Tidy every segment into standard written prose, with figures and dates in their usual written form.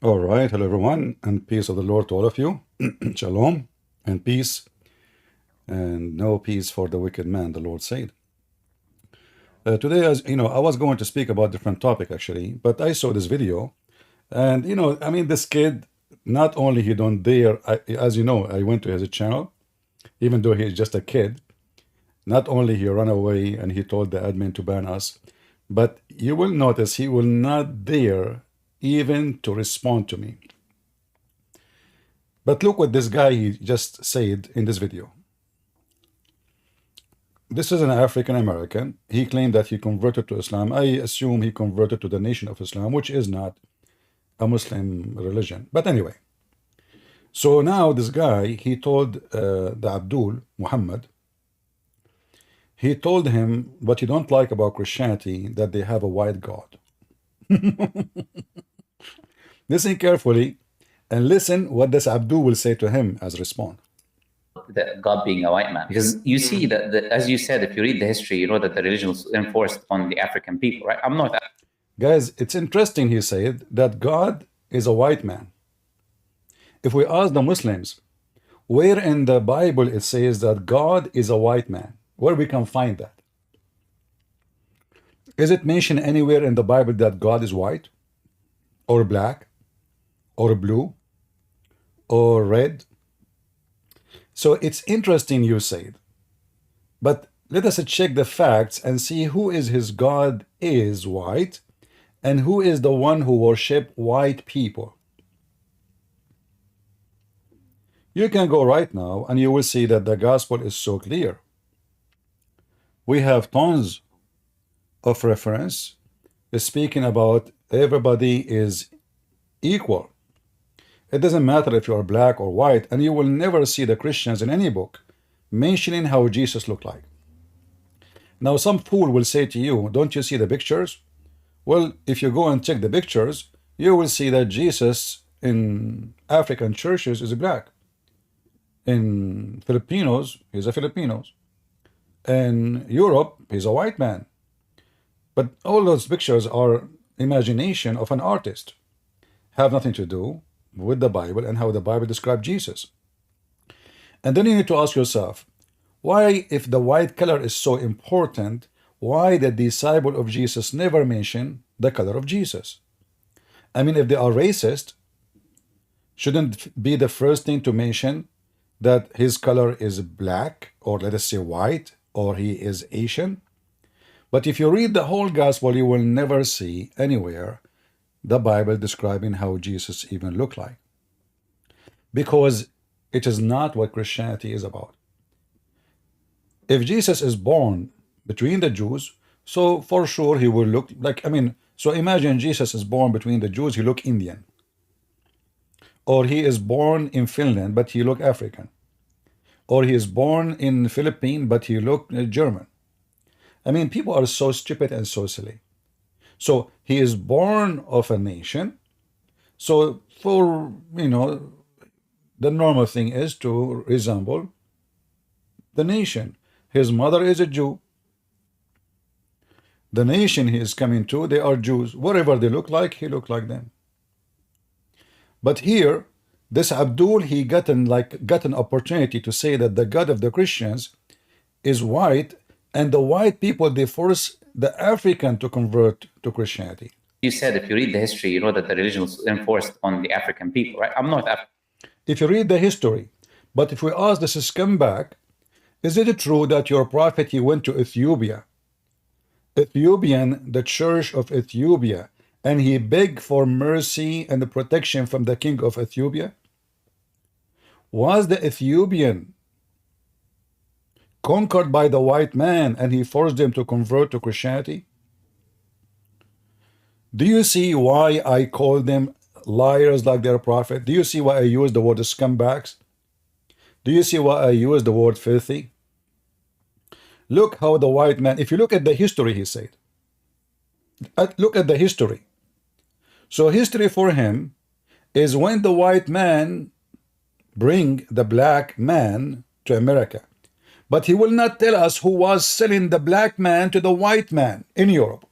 All right, hello everyone, and peace of the Lord to all of you. Shalom and peace, and no peace for the wicked man, the Lord said. Today, as you know, I was going to speak about different topic actually, but I saw this video, and I mean, this kid, not only he don't dare, as you know, I went to his channel, even though he's just a kid. Not only he ran away and he told the admin to ban us, but you will notice he will not dare even to respond to me. But look what this guy he just said in this video. This is an African American. He claimed that he converted to Islam. I assume he converted to the Nation of Islam, which is not a Muslim religion. But anyway, so now this guy, he told the Abdul Muhammad, he told him what you don't like about Christianity, that they have a white God. Listen carefully and listen what this Abdul will say to him as response. That God being a white man, because you see that, as you said, if you read the history, you know that the religion was enforced on the African people, right? I'm not. Guys, it's interesting he said that God is a white man. If we ask the Muslims, where in the Bible it says that God is a white man, where we can find that? Is it mentioned anywhere in the Bible that God is white, or black, or blue, or red? So it's interesting you said, but let us check the facts and see who is his God is white and who is the one who worship white people. You can go right now and you will see that the gospel is so clear. We have tons of reference speaking about everybody is equal. It doesn't matter if you are black or white, and you will never see the Christians in any book mentioning how Jesus looked like. Now some fool will say to you, don't you see the pictures? Well, if you go and check the pictures, you will see that Jesus in African churches is black. In Filipinos, he's a Filipinos. In Europe, he's a white man. But all those pictures are imagination of an artist, have nothing to do with the Bible and how the Bible describes Jesus. And then you need to ask yourself, why, if the white color is so important, why the disciple of Jesus never mention the color of Jesus? I mean, if they are racist, shouldn't be the first thing to mention that his color is black, or let us say white, or he is Asian? But if you read the whole gospel, you will never see anywhere the Bible describing how Jesus even looked like, because it is not what Christianity is about. If Jesus is born between the Jews, so for sure he will look like, I mean, so imagine Jesus is born between the Jews, he look Indian. Or he is born in Finland, but he look African. Or he is born in Philippines, but he look German. I mean, people are so stupid and so silly. So he is born of a nation. So for, the normal thing is to resemble the nation. His mother is a Jew. The nation he is coming to, they are Jews. Whatever they look like, he look like them. But here, this Abdul, he got an opportunity to say that the God of the Christians is white, and the white people, they force the African to convert to Christianity. You said if you read the history, you know that the religion was enforced on the African people, right? I'm not African. If you read the history, but if we ask this scumbag, is it true that your prophet, he went to Ethiopia, the church of Ethiopia, and he begged for mercy and the protection from the king of Ethiopia? Was the Ethiopian conquered by the white man and he forced them to convert to Christianity? Do you see why I call them liars like their prophet? Do you see why I use the word scumbags? Do you see why I use the word filthy? Look how the white man, if you look at the history, he said, look at the history. So history for him is when the white man bring the black man to America. But he will not tell us who was selling the black man to the white man in Europe.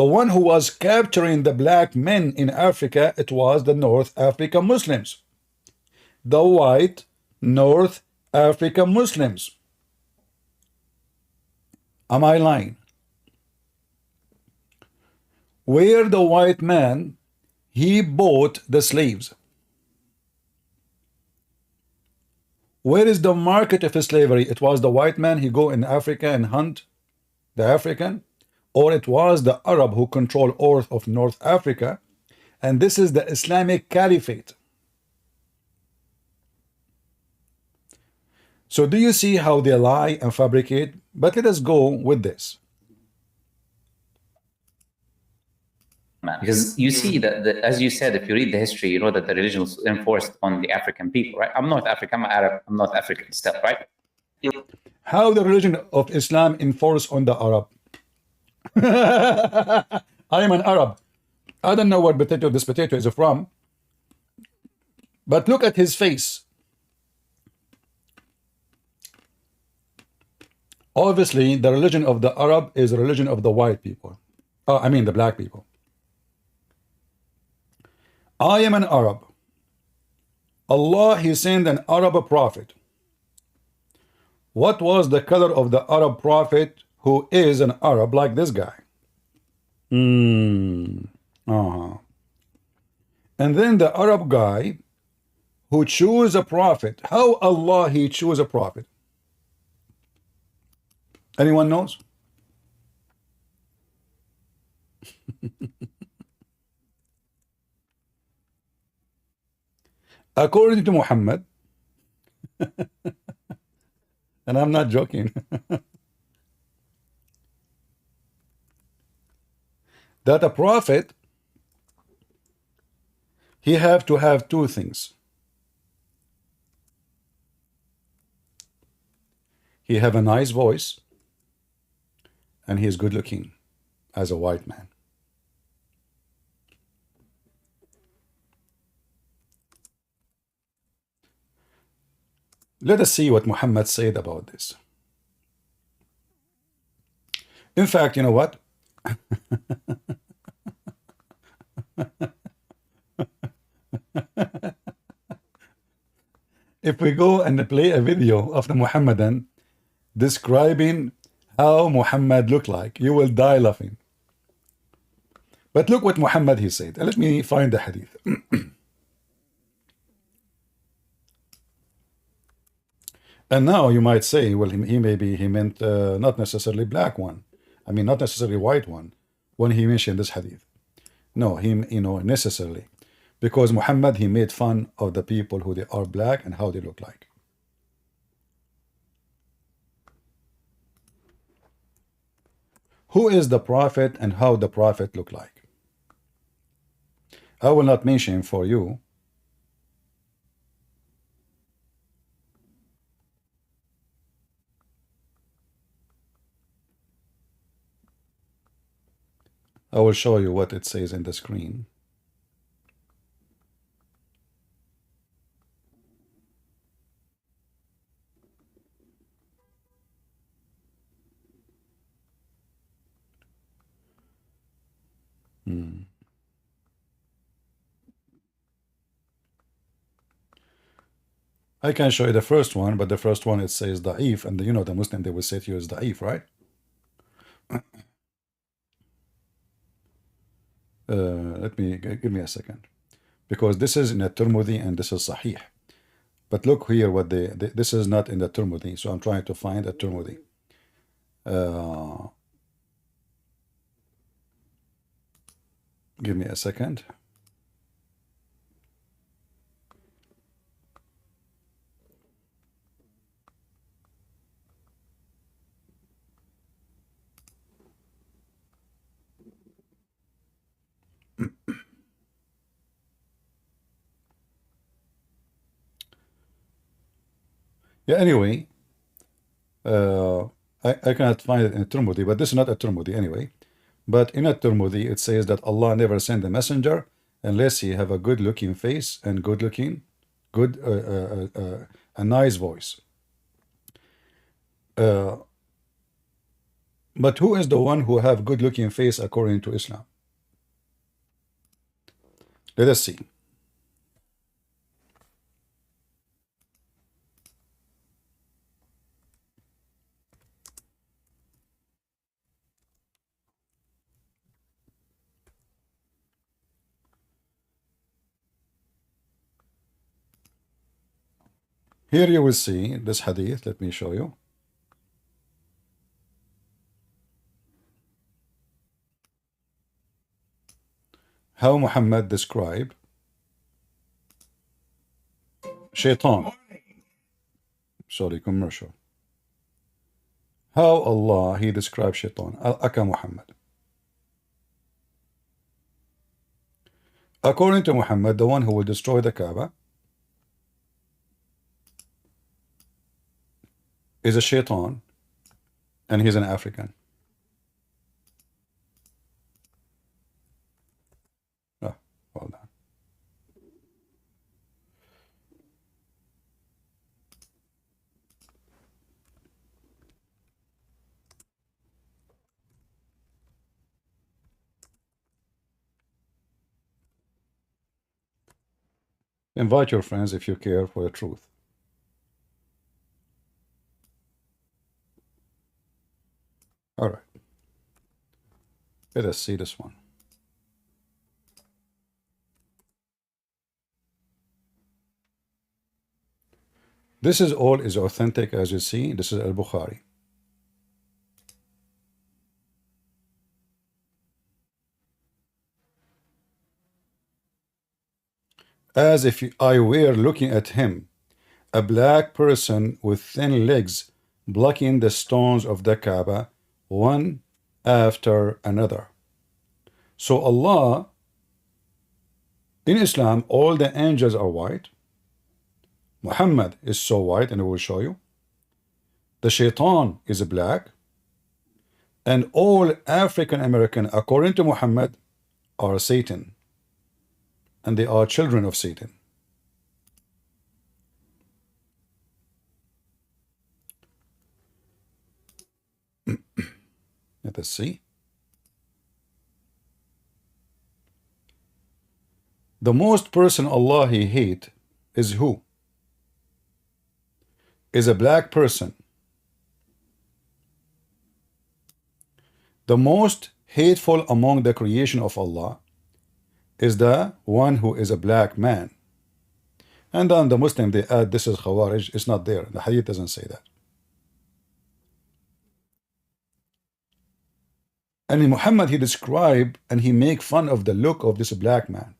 The one who was capturing the black men in Africa, it was the North African Muslims. The white North African Muslims. Am I lying? Where the white man, he bought the slaves. Where is the market of slavery? It was the white man, he go in Africa and hunt the African, or it was the Arab who control all of North Africa, and this is the Islamic Caliphate. So do you see how they lie and fabricate? But let us go with this. Because you see that, as you said, if you read the history, you know that the religion was enforced on the African people, right? I'm North African, I'm Arab, I'm North African still, right? How the religion of Islam enforced on the Arab? I am an Arab. I don't know what potato this potato is from, but look at his face. Obviously, the religion of the Arab is the religion of the white people. I mean the black people. I am an Arab. Allah, he sent an Arab prophet. What was the color of the Arab prophet who is an Arab like this guy? And then the Arab guy who chose a prophet. How Allah he chose a prophet? Anyone knows? According to Muhammad, and I'm not joking, that a prophet, he have to have two things. He have a nice voice, and he is good looking as a white man. Let us see what Muhammad said about this. In fact, you know what? If we go and play a video of the Muhammadan describing how Muhammad looked like, you will die laughing. But look what Muhammad he said. Let me find the hadith. And now you might say, well, he meant not necessarily black one. I mean, not necessarily white one when he mentioned this hadith. No, necessarily. Because Muhammad, he made fun of the people who they are black and how they look like. Who is the prophet and how the prophet look like? I will not mention him for you. I will show you what it says in the screen. I can show you the first one, but the first one it says da'if, and you know the Muslim, they will say to you is da'if, right? Give me a second, because this is in a Tirmidhi and this is Sahih. But look here, what this is not in the Tirmidhi, so I'm trying to find a Tirmidhi. Give me a second. Yeah, anyway, I cannot find it in a Tirmidhi, but this is not a Tirmidhi anyway. But in a Tirmidhi, it says that Allah never sent a messenger unless he have a good-looking face and a nice voice. But who is the one who have good looking face according to Islam? Let us see. Here you will see this hadith. Let me show you. How Muhammad described shaitan. Sorry, commercial. How Allah he described shaitan. Aka Muhammad. According to Muhammad, the one who will destroy the Kaaba is a shaitan, and he's an African. Ah, well done. Invite your friends if you care for the truth. All right. Let us see this one. This is all is authentic, as you see. This is Al-Bukhari. As if I were looking at him, a black person with thin legs blocking the stones of the Kaaba, one after another. So Allah, in Islam, all the angels are white. Muhammad is so white, and I will show you. The shaitan is black. And all African American, according to Muhammad, are Satan. And they are children of Satan. Let us see. The most person Allah he hate is who? Is a black person. The most hateful among the creation of Allah is the one who is a black man. And then the Muslim, they add this is Khawarij. It's not there. The hadith doesn't say that. And in Muhammad, he described and he make fun of the look of this black man.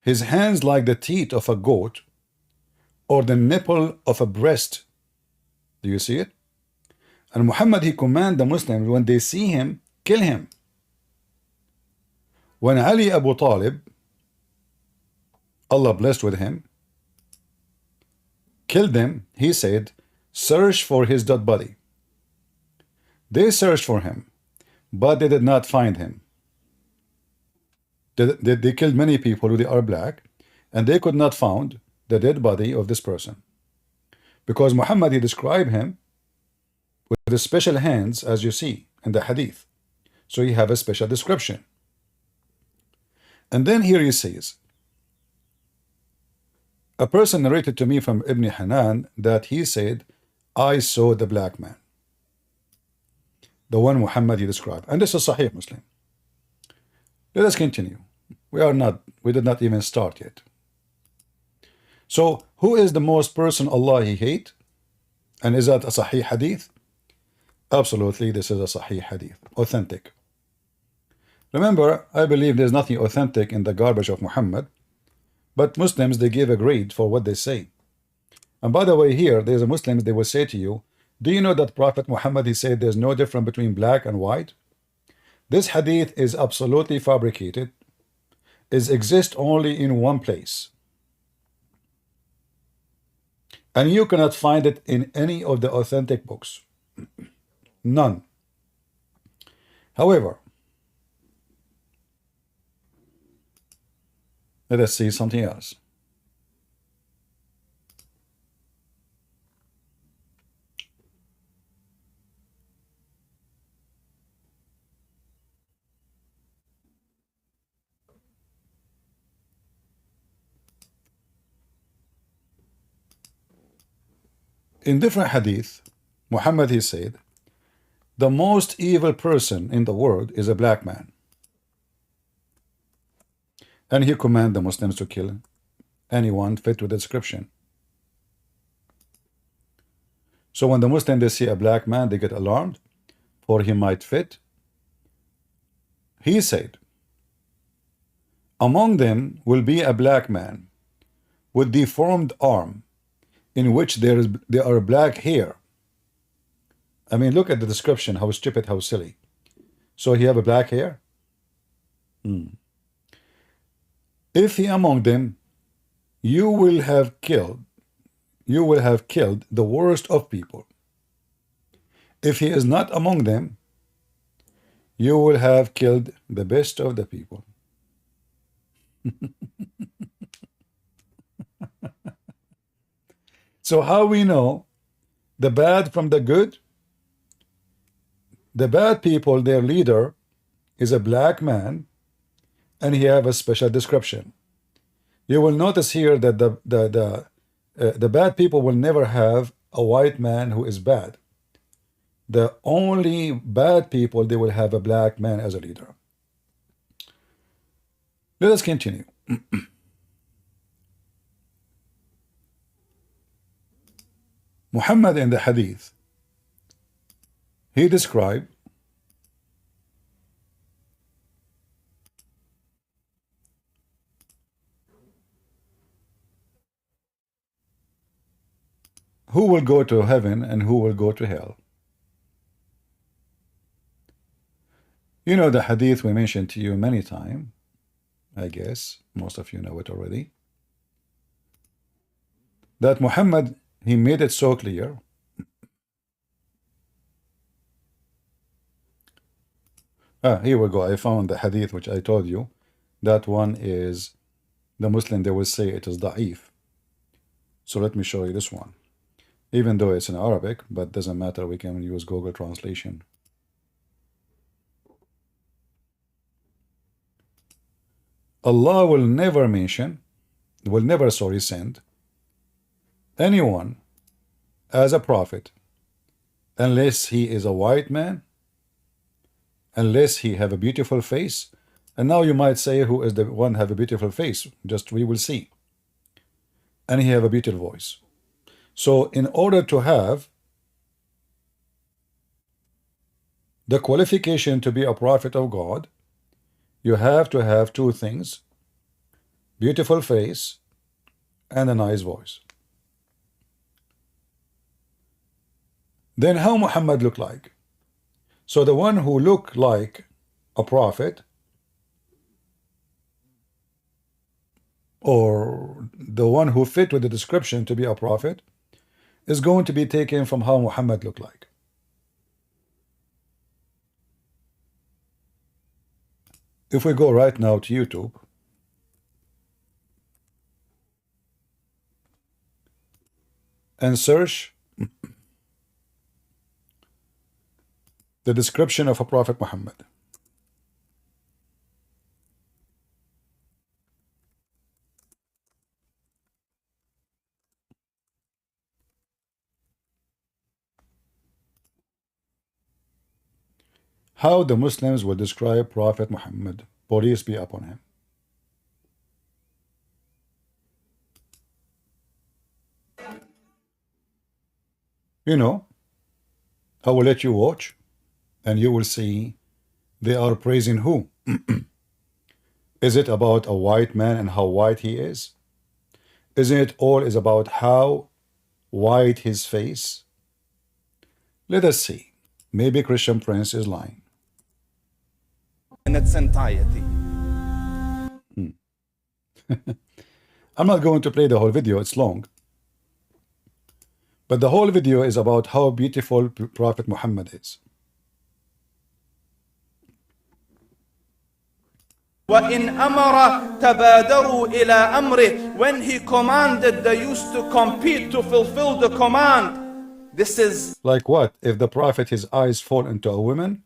His hands like the teeth of a goat or the nipple of a breast. Do you see it? And Muhammad, he command the Muslims, when they see him, kill him. When Ali Abu Talib, Allah blessed with him, killed them, he said, search for his dead body. They searched for him, but they did not find him. They killed many people who they are black, and they could not find the dead body of this person. Because Muhammad, he described him with the special hands, as you see in the hadith. So he have a special description. And then here he says, a person narrated to me from Ibn Hanan that he said, I saw the black man. The one Muhammad he described. And this is Sahih Muslim. Let us continue. We did not even start yet. So who is the most person Allah he hate? And is that a Sahih hadith? Absolutely, this is a Sahih hadith. Authentic. Remember, I believe there's nothing authentic in the garbage of Muhammad. But Muslims, they give a grade for what they say. And by the way, here, there's a Muslims, they will say to you, do you know that Prophet Muhammad, he said there's no difference between black and white? This hadith is absolutely fabricated. It exists only in one place. And you cannot find it in any of the authentic books. None. However, let us see something else. In different hadith, Muhammad, he said, the most evil person in the world is a black man. And he commanded the Muslims to kill anyone fit with the description. So when the Muslims, they see a black man, they get alarmed, for he might fit. He said, among them will be a black man with deformed arm, in which there are black hair. I mean, look at the description, how stupid, how silly. So he have a black hair? If he among them, you will have killed the worst of people. If he is not among them, you will have killed the best of the people. So how we know the bad from the good? The bad people, their leader is a black man, and he have a special description. You will notice here that the bad people will never have a white man who is bad. The only bad people, they will have a black man as a leader. Let us continue. Muhammad in the hadith, he described who will go to heaven and who will go to hell. You know the hadith we mentioned to you many times. I guess most of you know it already. That Muhammad, he made it so clear. Here we go. I found the hadith which I told you. That one is the Muslim, they will say it is da'if. So let me show you this one. Even though it's in Arabic, but doesn't matter, we can use Google translation. Allah will never send anyone as a prophet unless he is a white man, unless he have a beautiful face. And now you might say, who is the one have a beautiful face? Just we will see. And he have a beautiful voice. So in order to have the qualification to be a prophet of God, you have to have two things: beautiful face and a nice voice. Then how Muhammad looked like? So the one who looked like a prophet, or the one who fit with the description to be a prophet, is going to be taken from how Muhammad looked like. If we go right now to YouTube and search the description of a Prophet Muhammad, how the Muslims will describe Prophet Muhammad, peace be upon him. You know, I will let you watch, and you will see they are praising who? Is it about a white man and how white he is? Isn't it all is about how white his face? Let us see. Maybe Christian Prince is lying. In its entirety. I'm not going to play the whole video, it's long. But the whole video is about how beautiful Prophet Muhammad is. وَإِنْ أَمَرَ تَبَادَرُوا إِلَىٰ أَمْرِهِ. When he commanded, they used to compete to fulfill the command. This is like what? If the Prophet, his eyes fall into a woman,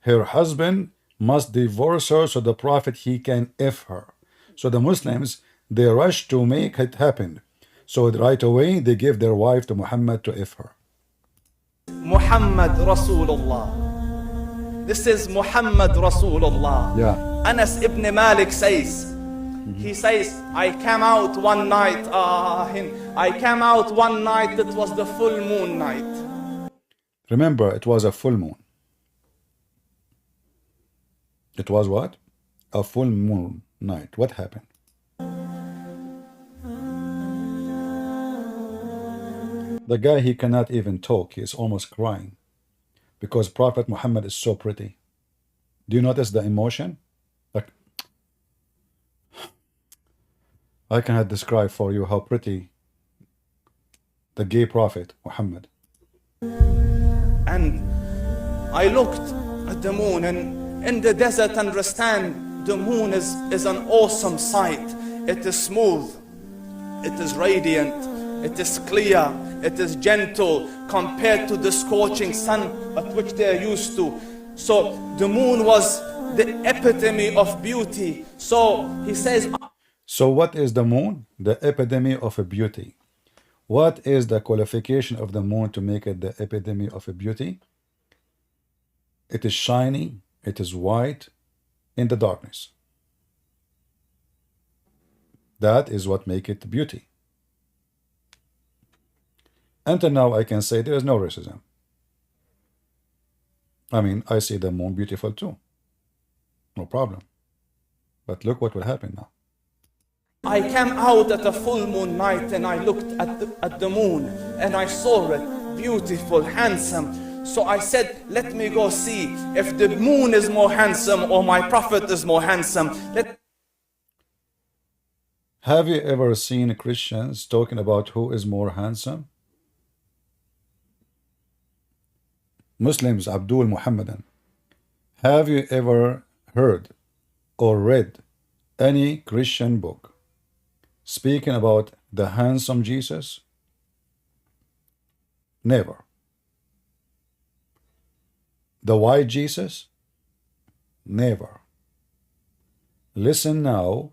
her husband must divorce her so the Prophet, he can F her. So the Muslims, they rush to make it happen. So right away they give their wife to Muhammad to if her. Muhammad Rasulullah. This is Muhammad Rasulullah. Yeah. Anas ibn Malik says, he says, I came out one night, it was the full moon night. Remember, it was a full moon. It was what? A full moon night. What happened? The guy, he cannot even talk. He is almost crying because Prophet Muhammad is so pretty. Do you notice the emotion? Like, I cannot describe for you how pretty the gay prophet Muhammad. And I looked at the moon, and in the desert, understand, the moon is an awesome sight. It is smooth, it is radiant, it is clear, it is gentle compared to the scorching sun at which they are used to. So the moon was the epitome of beauty. So he says, so what is the moon? The epitome of a beauty. What is the qualification of the moon to make it the epitome of a beauty? It is shiny, it is white in the darkness. That is what makes it beauty. Until now, I can say there is no racism. I mean, I see the moon beautiful too. No problem. But look what will happen now. I came out at a full moon night and I looked at the moon and I saw it beautiful, handsome. So I said, let me go see if the moon is more handsome or my prophet is more handsome. Have you ever seen Christians talking about who is more handsome? Muslims, Abdul Muhammadan. Have you ever heard or read any Christian book speaking about the handsome Jesus? Never. The white Jesus? Never. Listen now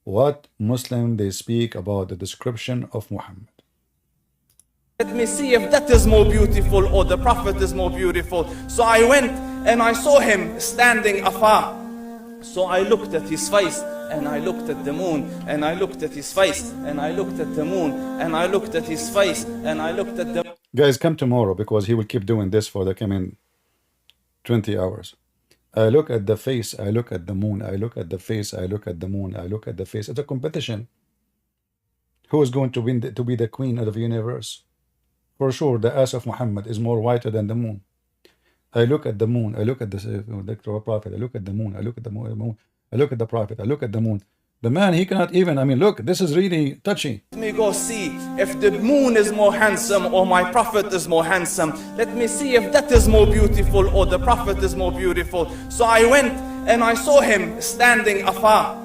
what Muslim they speak about the description of Muhammad. Let me see if that is more beautiful or the prophet is more beautiful. So I went and I saw him standing afar. So I looked at his face and I looked at the moon and I looked at his face and I looked at the moon and I looked at his face and I looked at the... Guys, come tomorrow because he will keep doing this for the coming 20 hours. I look at the face, I look at the moon, I look at the face, I look at the moon, I look at the face. It's a competition. Who is going to win to be the queen of the universe? For sure, the ass of Muhammad is more whiter than the moon. I look at the moon, I look at the prophet, I look at the moon, I look at the moon, I look at the prophet, I look at the moon. The man, he cannot even, I mean, look, this is really touchy. Let me go see if the moon is more handsome or my prophet is more handsome. Let me see if that is more beautiful or the prophet is more beautiful. So I went and I saw him standing afar.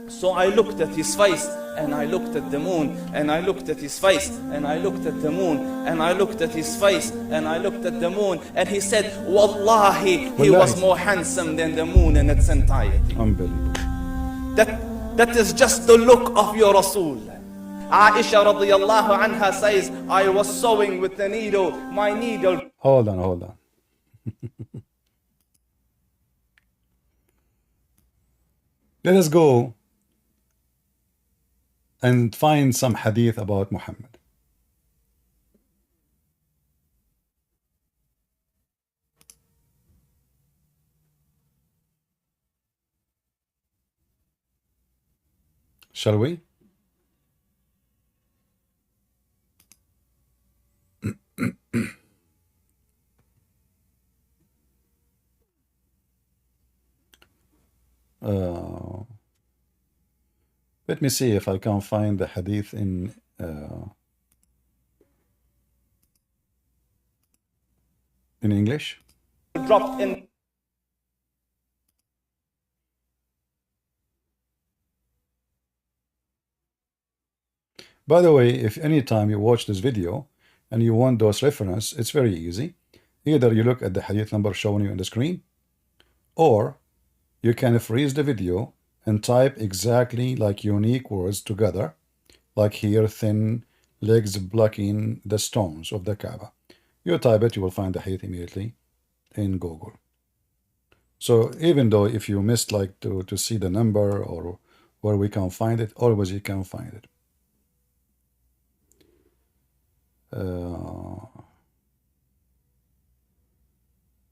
So I looked at his face and I looked at the moon and I looked at his face and I looked at the moon and I looked at his face and I looked at the moon, and he said, Wallahi, he was more handsome than the moon in its entirety. Unbelievable. That is just the look of your Rasul. Aisha radiyallahu anha says, I was sewing with the needle, my needle. Hold on. Let us go and find some hadith about Muhammad. Shall we? Let me see if I can find the hadith in English. Dropped in. By the way, if any time you watch this video and you want those reference, it's very easy. Either you look at the hadith number shown you on the screen, or you can freeze the video and type exactly like unique words together, like here, thin, legs blocking the stones of the Kaaba. You type it, you will find the hadith immediately in Google. So even though if you missed like to see the number or where we can find it, always you can find it.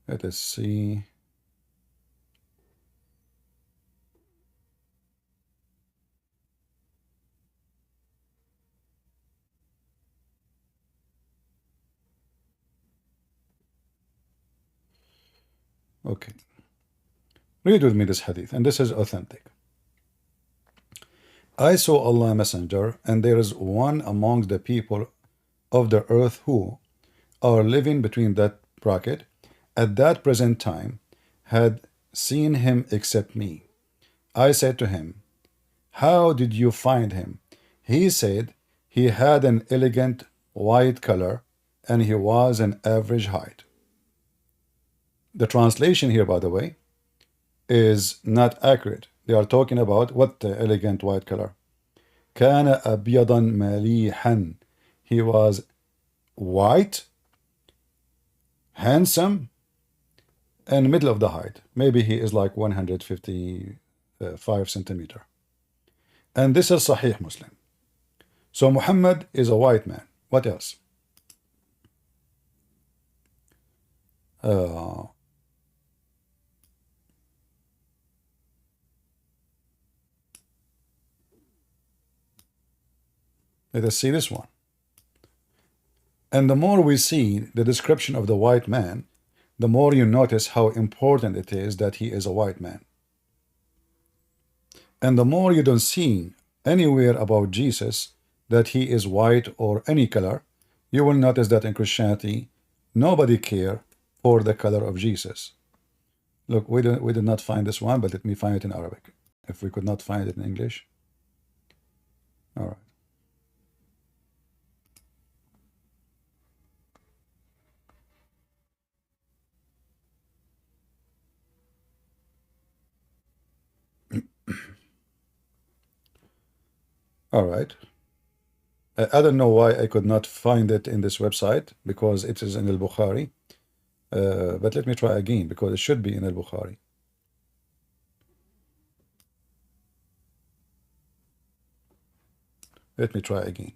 Let us see. Okay. Read with me this hadith, and this is authentic. I saw Allah Messenger, and there is one among the people of the earth who are living between that bracket at that present time had seen him except me. I said to him, how did you find him? He said he had an elegant white color and he was an average height. The translation here, by the way, is not accurate. They are talking about what the elegant white color. كان أبيضا مليحا. He was white, handsome, and middle of the height. Maybe he is like 155 centimeter. And this is Sahih Muslim. So Muhammad is a white man. What else? Let us see this one. And the more we see the description of the white man, the more you notice how important it is that he is a white man. And the more you don't see anywhere about Jesus that he is white or any color, you will notice that in Christianity, nobody care for the color of Jesus. Look, we did not find this one, but let me find it in Arabic. If we could not find it in English. All right. All right. I don't know why I could not find it in this website, because it is in al-Bukhari. But let me try again, because it should be in al-Bukhari. Let me try again.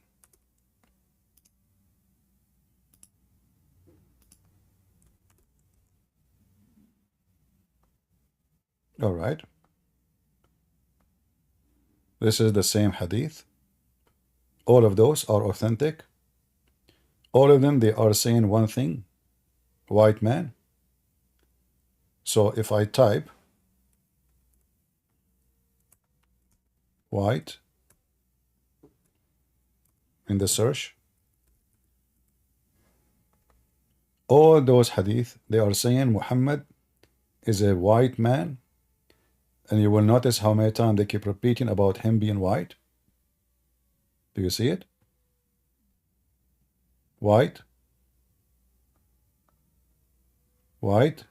All right. This is the same hadith. All of those are authentic. All of them, they are saying one thing, white man. So if I type white in the search, all those hadith, they are saying Muhammad is a white man. And you will notice how many times they keep repeating about him being white. Do you see it? White. White.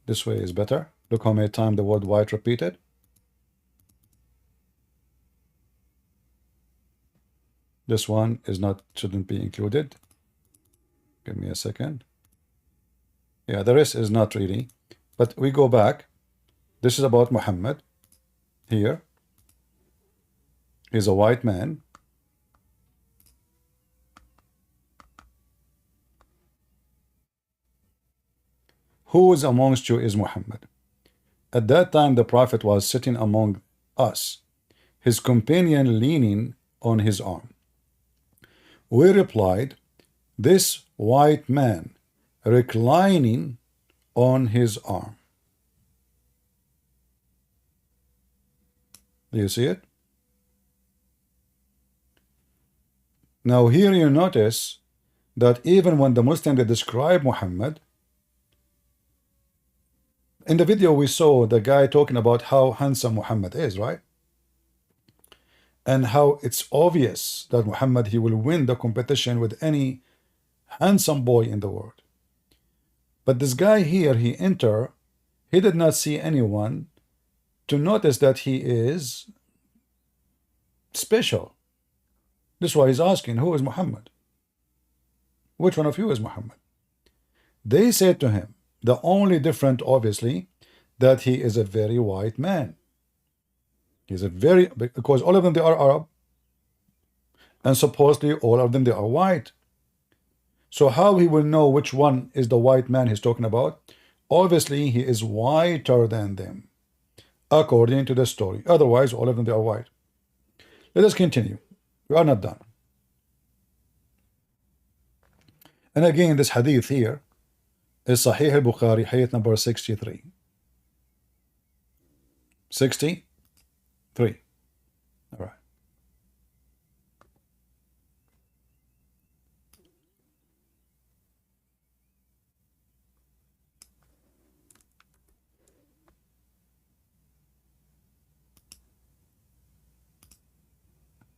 This way is better. Look how many times the word white repeated. This one is not, shouldn't be included. Give me a second. Yeah, the rest is not really. But we go back. This is about Muhammad. Here. He's a white man. Who is amongst you is Muhammad? At that time the Prophet was sitting among us, his companion leaning on his arm. We replied, this white man reclining on his arm. Do you see it? Now here you notice that even when the Muslims they describe Muhammad, in the video we saw the guy talking about how handsome Muhammad is, right? And how it's obvious that Muhammad, he will win the competition with any handsome boy in the world. But this guy here, he did not see anyone to notice that he is special. This is why he's asking, who is Muhammad? Which one of you is Muhammad? They said to him, the only different, obviously, that he is a very white man. He's a very, because all of them, they are Arab, and supposedly all of them, they are white. So how he will know which one is the white man he's talking about? Obviously, he is whiter than them, according to the story. Otherwise, all of them, they are white. Let us continue. We are not done. And again, this hadith here is Sahih al-Bukhari, hadith number 63. 63. All right.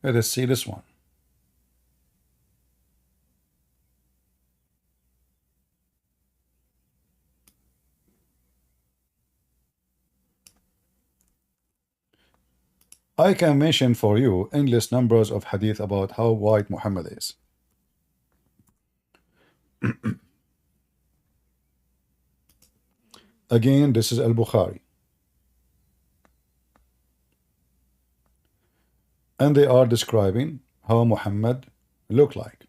Let us see this one. I can mention for you endless numbers of hadith about how white Muhammad is. Again, this is al-Bukhari. And they are describing how Muhammad looked like.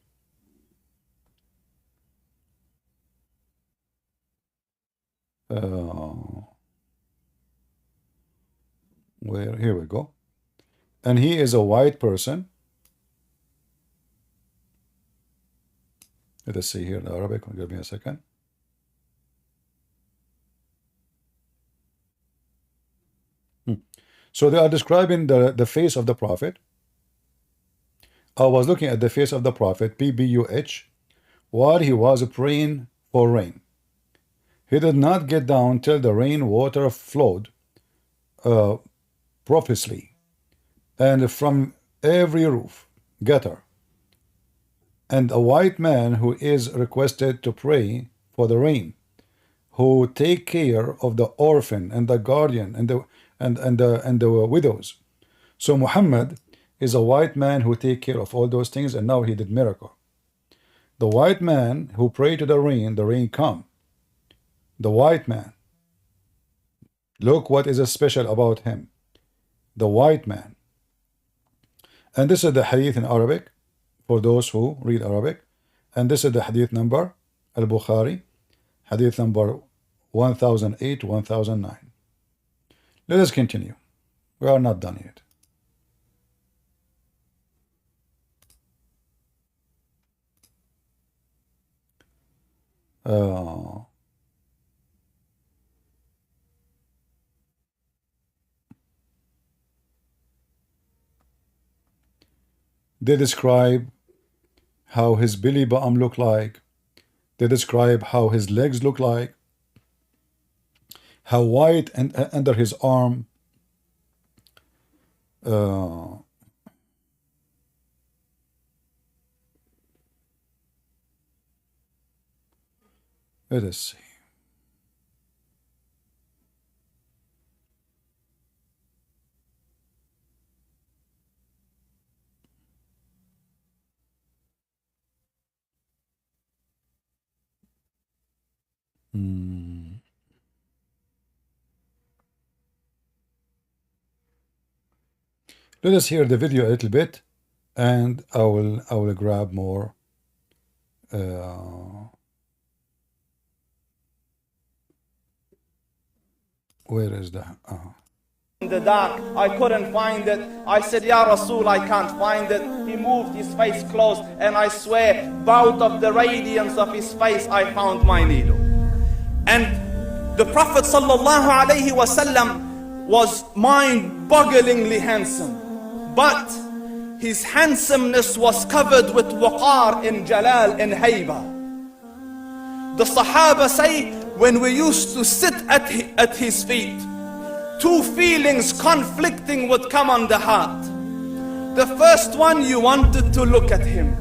Here we go. And he is a white person. Let us see here in Arabic. Give me a second. So they are describing the face of the Prophet. I was looking at the face of the Prophet, PBUH, while he was praying for rain. He did not get down till the rain water flowed profusely, and from every roof, gutter. And a white man who is requested to pray for the rain, who take care of the orphan and the guardian and the widows. So Muhammad is a white man who take care of all those things, and now he did miracle. The white man who prayed to the rain come. The white man. Look what is special about him. The white man. And this is the hadith in Arabic for those who read Arabic. And this is the hadith number, al-Bukhari, hadith number 1008, 1009. Let us continue. We are not done yet. They describe how his belly button look like. They describe how his legs look like, how white and under his arm. Let us see. Let us hear the video a little bit, and I will grab more. Where is the? In the dark, I couldn't find it. I said, Ya Rasul, I can't find it. He moved his face close, and I swear, out of the radiance of his face, I found my needle. And the Prophet sallallahu alaihi wasallam was mind-bogglingly handsome. But his handsomeness was covered with waqar in jalal and hayba. The Sahaba say, when we used to sit at his feet, two feelings conflicting would come on the heart. The first one, you wanted to look at him.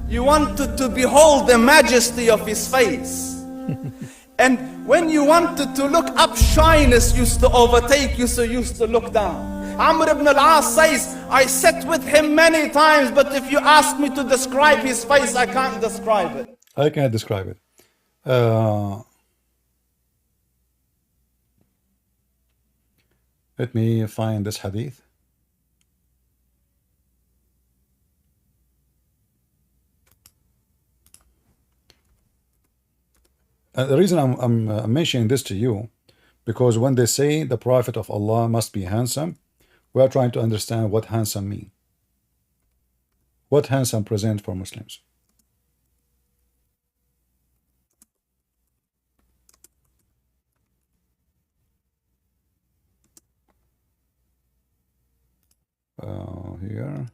You wanted to behold the majesty of his face. And When you wanted to look up, shyness used to overtake you, so you used to look down. Amr ibn al-As says, I sat with him many times, but if you ask me to describe his face, I can't describe it. I can't describe it. Let me find this hadith. The reason I'm mentioning this to you, because when they say the Prophet of Allah must be handsome, we are trying to understand what handsome mean. What handsome present for Muslims. Here.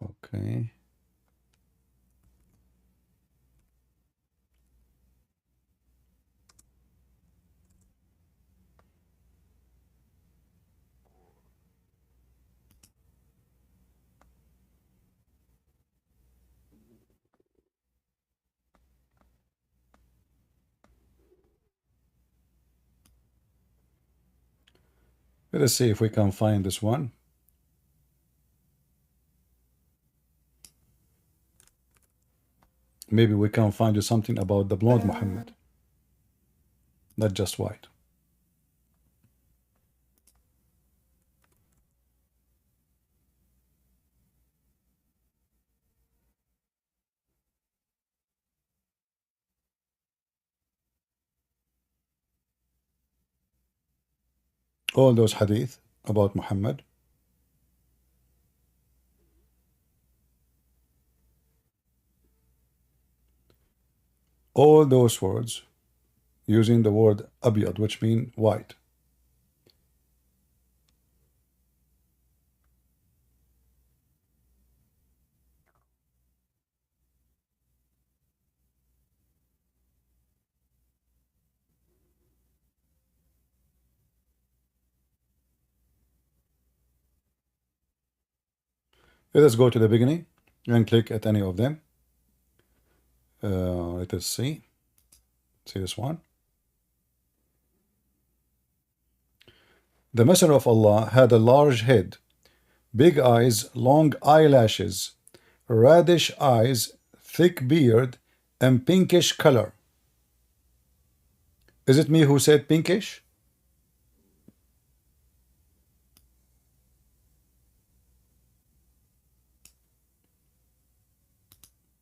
Okay. Let us see if we can find this one. Maybe we can find you something about the blonde Muhammad, not just white. All those hadith about Muhammad, all those words using the word abyad, which mean white. Let us go to the beginning and click at any of them. Let us see. See this one. The Messenger of Allah had a large head, big eyes, long eyelashes, reddish eyes, thick beard, and pinkish color. Is it me who said pinkish?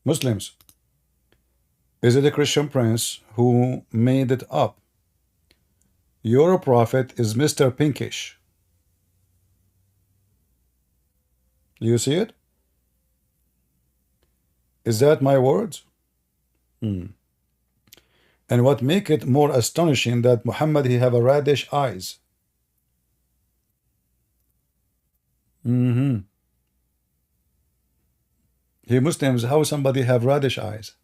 Muslims, is it a Christian prince who made it up? Your prophet is Mr. Pinkish. You see it? Is that my words? And what make it more astonishing that Muhammad he have a reddish eyes? Hey Muslims, how somebody have reddish eyes?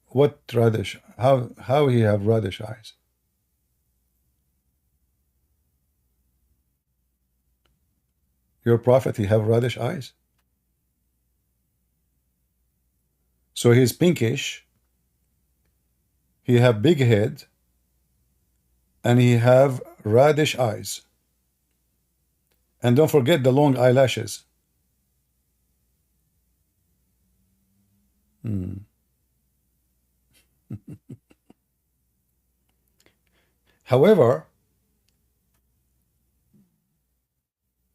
What reddish? How he have reddish eyes? Your prophet he have reddish eyes? So he's pinkish, he have big head, and he have reddish eyes. And don't forget the long eyelashes. However,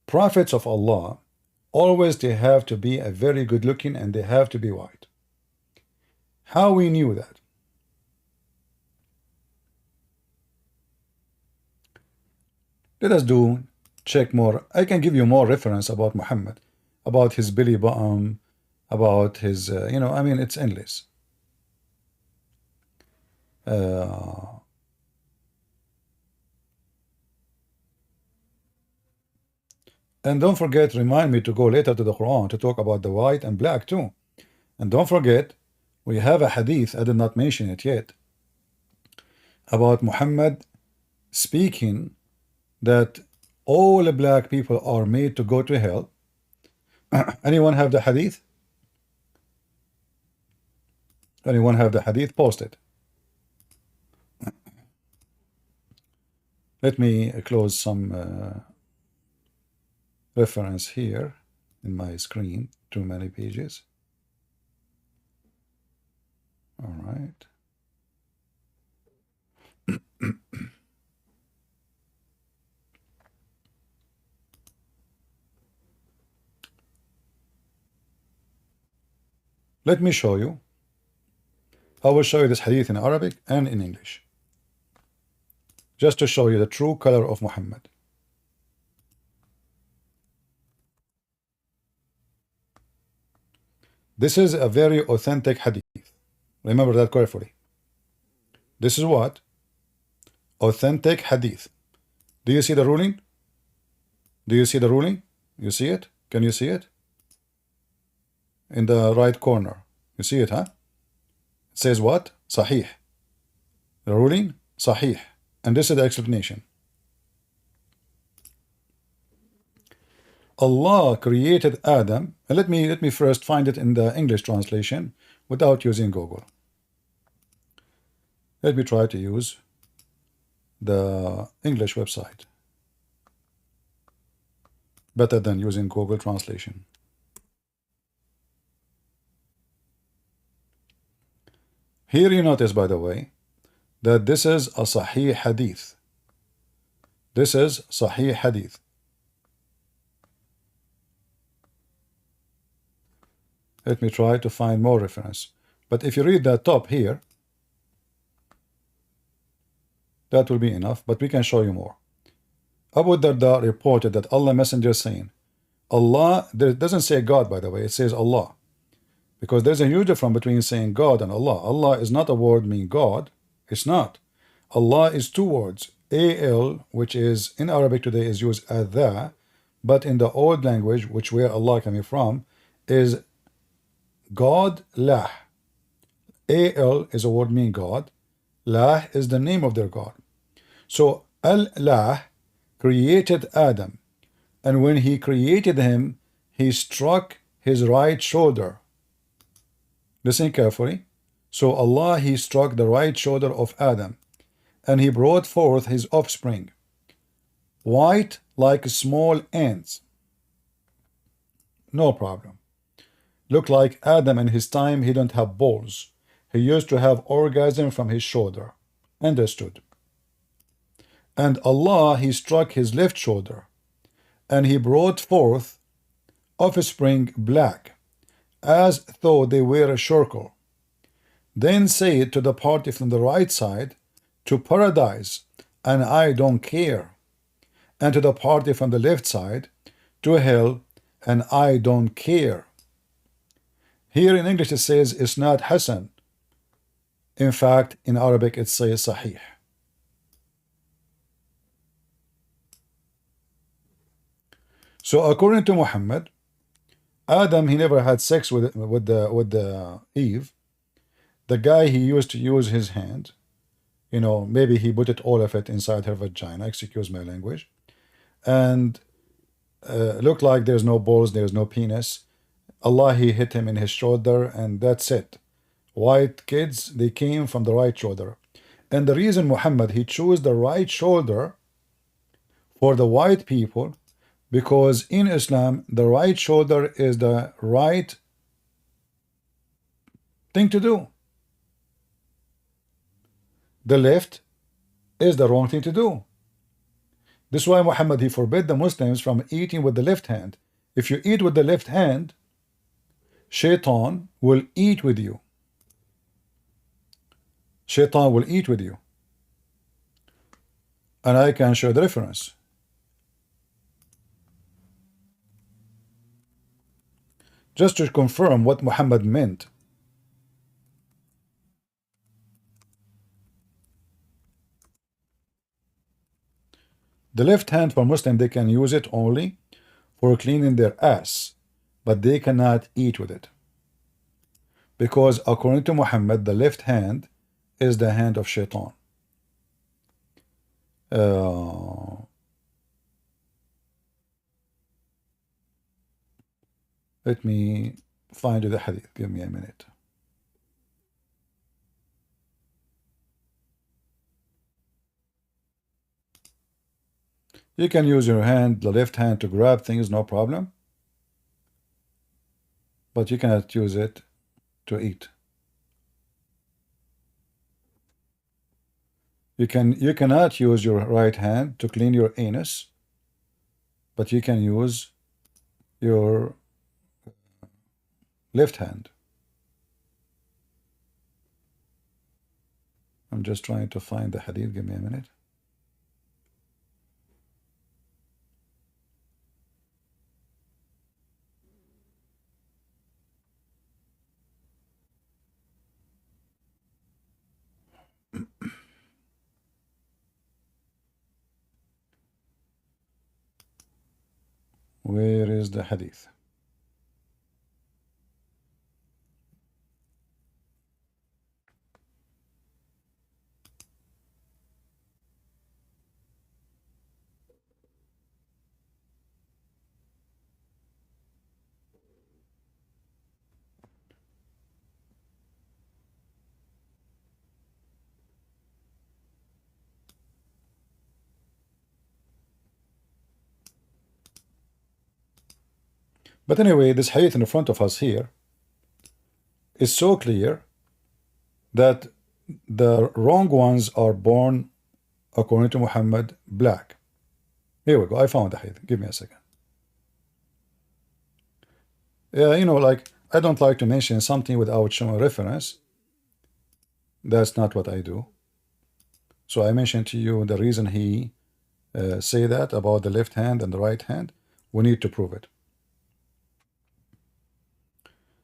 prophets of Allah always they have to be a very good looking and they have to be white. How we knew that? Let us do check more. I can give you more reference about Muhammad, about his belly button, about his I mean it's endless. And don't forget, remind me to go later to the Quran to talk about the white and black too. And don't forget, we have a hadith, I did not mention it yet, about Muhammad speaking that all black people are made to go to hell. Anyone have the hadith? Anyone have the hadith? Post it. Let me close some reference here in my screen. Too many pages. All right. Let me show you. I will show you this hadith in Arabic and in English, just to show you the true color of Muhammad. This is a very authentic hadith. Remember that carefully. This is what? Authentic hadith. Do you see the ruling? Do you see the ruling? You see it? Can you see it? In the right corner. You see it, huh? It says what? Sahih. The ruling? Sahih. And this is the explanation. Allah created Adam, and let me first find it in the English translation without using Google. Let me try to use the English website better than using Google translation. Here you notice, by the way, that this is a Sahih hadith. This is Sahih hadith. Let me try to find more reference. But if you read that top here, that will be enough, but we can show you more. Abu Darda reported that Allah Messenger saying, Allah, there doesn't say God, by the way, it says Allah. Because there's a huge difference between saying God and Allah. Allah is not a word meaning God. It's not. Allah is two words. Al, which is in Arabic today is used as the, but in the old language, which where Allah coming from, is God, Lah. Al is a word meaning God. Lah is the name of their God. So Al-Lah created Adam, and when he created him, he struck his right shoulder. Listen carefully. So Allah, he struck the right shoulder of Adam, and he brought forth his offspring, white like small ants. No problem. Look like Adam in his time, he don't have balls. He used to have orgasm from his shoulder. Understood. And Allah, he struck his left shoulder, and he brought forth offspring black, as though they were a circle. Then say it to the party from the right side, to paradise, and I don't care, and to the party from the left side, to hell, and I don't care. Here in English it says it's not Hassan. In fact, in Arabic it says Sahih. So according to Muhammad, Adam, he never had sex with Eve. The guy, he used to use his hand. You know, maybe he put it all of it inside her vagina, excuse my language. And looked like there's no balls, there's no penis. Allah, he hit him in his shoulder, and that's it. White kids, they came from the right shoulder. And the reason Muhammad, he chose the right shoulder for the white people, because in Islam, the right shoulder is the right thing to do. The left is the wrong thing to do. This is why Muhammad, he forbid the Muslims from eating with the left hand. If you eat with the left hand, Shaitan will eat with you. Shaitan will eat with you. And I can show the reference. Just to confirm what Muhammad meant. The left hand for Muslim, they can use it only for cleaning their ass, but they cannot eat with it. Because according to Muhammad, the left hand is the hand of Shaitan. Let me find you the hadith. Give me a minute. You can use your hand, the left hand, to grab things, no problem. But you cannot use it to eat. You cannot use your right hand to clean your anus, but you can use your left hand. I'm just trying to find the hadith. Give me a minute. Where is the hadith? But anyway, this hadith in front of us here is so clear that the wrong ones are born, according to Muhammad, black. Here we go. I found the hadith. Give me a second. Yeah, you know, like, I don't like to mention something without showing reference. That's not what I do. So I mentioned to you the reason he say that about the left hand and the right hand. We need to prove it.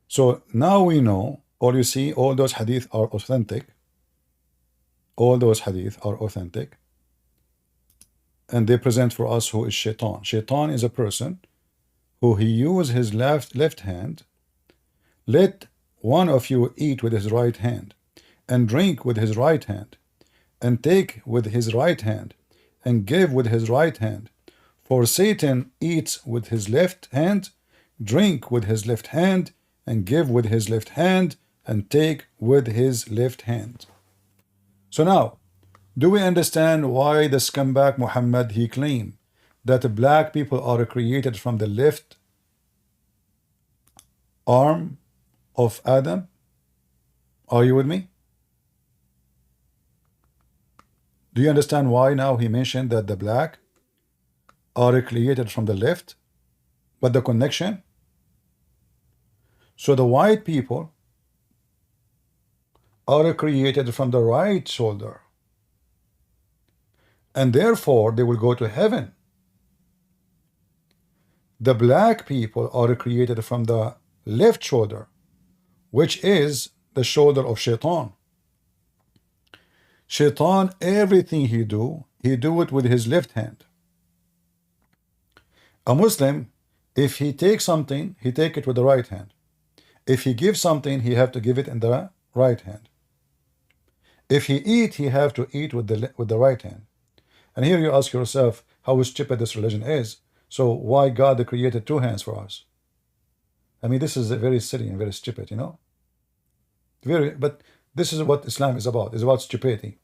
So now we know, all you see, all those hadith are authentic. All those hadith are authentic. And they present for us who is shaitan. Shaitan is a person who he use his left hand. Let one of you eat with his right hand, and drink with his right hand, and take with his right hand, and give with his right hand. For Satan eats with his left hand, drink with his left hand, and give with his left hand, and take with his left hand. So now, do we understand why the scumbag Muhammad, he claimed that black people are created from the left arm of Adam? Are you with me? Do you understand why now he mentioned that the black are created from the left? But the connection? So the white people are created from the right shoulder, and therefore they will go to heaven. The black people are created from the left shoulder, which is the shoulder of Shaitan. Shaitan, everything he do it with his left hand. A Muslim, if he takes something, he take it with the right hand. If he gives something, he have to give it in the right hand. If he eat, he have to eat with the right hand. And here you ask yourself how stupid this religion is. So why God created two hands for us? I mean, this is very silly and very stupid, you know. But this is what Islam is about. It's about stupidity.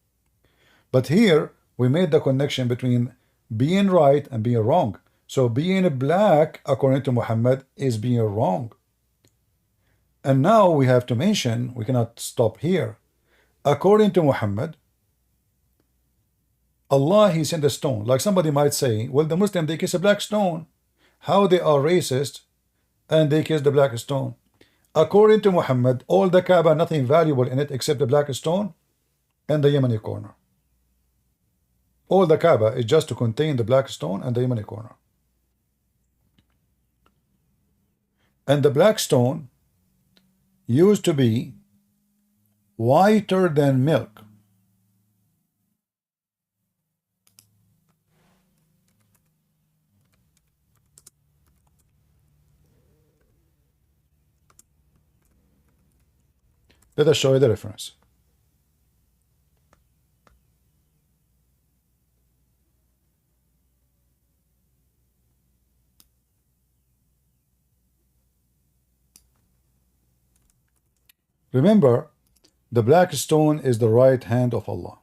But here we made the connection between being right and being wrong. So being black, according to Muhammad, is being wrong. And now we have to mention, we cannot stop here. According to Muhammad, Allah, he sent a stone. Like somebody might say, well, the Muslim, they kiss a black stone. How they are racist and they kiss the black stone? According to Muhammad, all the Kaaba, nothing valuable in it except the black stone and the Yemeni corner. All the Kaaba is just to contain the black stone and the Yemeni corner. And the black stone used to be whiter than milk. Let us show you the reference. Remember, the black stone is the right hand of Allah.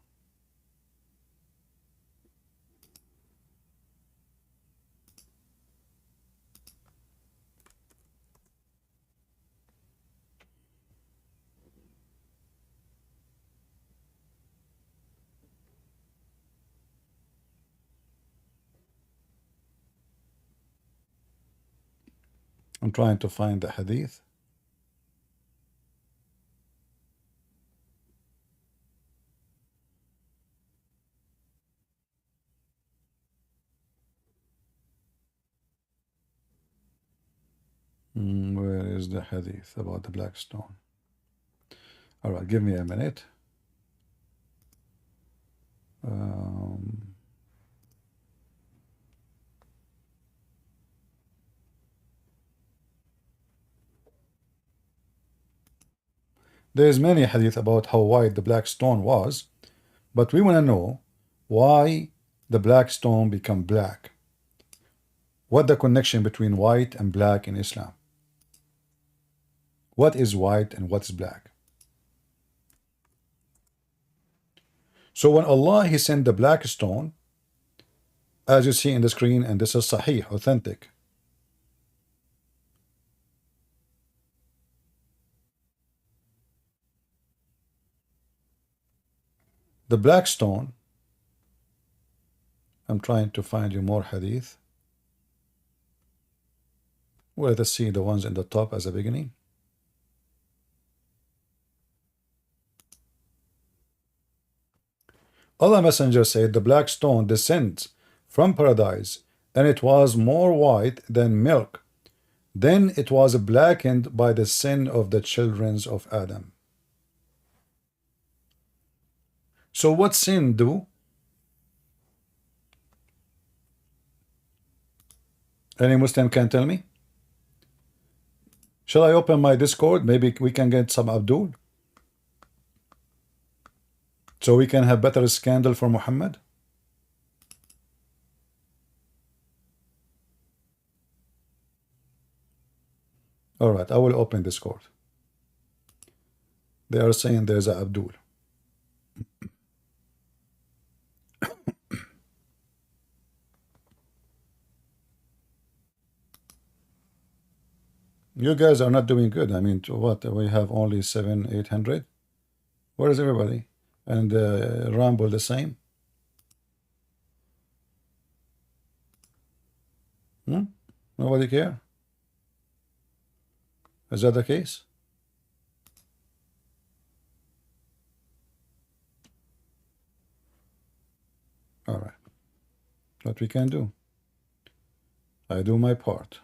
I'm trying to find the hadith. Where is the hadith about the black stone? All right, give me a minute. There's many hadith about how white the black stone was, but we want to know why the black stone become black. What the connection between white and black in Islam? What is white and what's black? So when Allah He sent the black stone, as you see in the screen, and this is Sahih, authentic. The black stone, I'm trying to find you more hadith. Well, let us see the ones in the top as a beginning. Allah Messenger said, the black stone descends from paradise, and it was more white than milk. Then it was blackened by the sin of the children of Adam. So what sin do? Any Muslim can tell me? Shall I open my Discord? Maybe we can get some Abdul, so we can have better scandal for Muhammad. All right, I will open Discord. They are saying there's a Abdul. You guys are not doing good. I mean, what? We have only 700-800. Where is everybody? And Rumble the same. Nobody care? Is that the case? All right. What we can do? I do my part.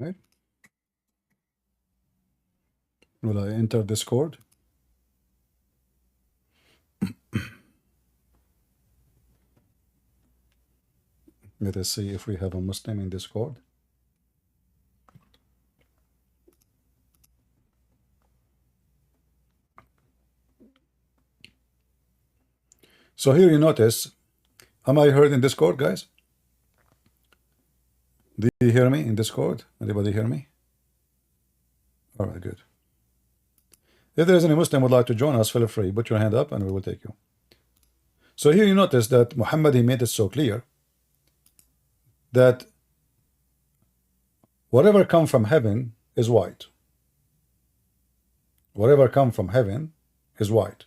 Right? Will I enter Discord? Let us see if we have a Muslim in Discord. So here you notice, am I heard in Discord, guys? Do you hear me in Discord? Anybody hear me? All right, good. If there is any Muslim would like to join us, feel free, put your hand up and we will take you. So here you notice that Muhammad, he made it so clear that whatever come from heaven is white. Whatever come from heaven is white.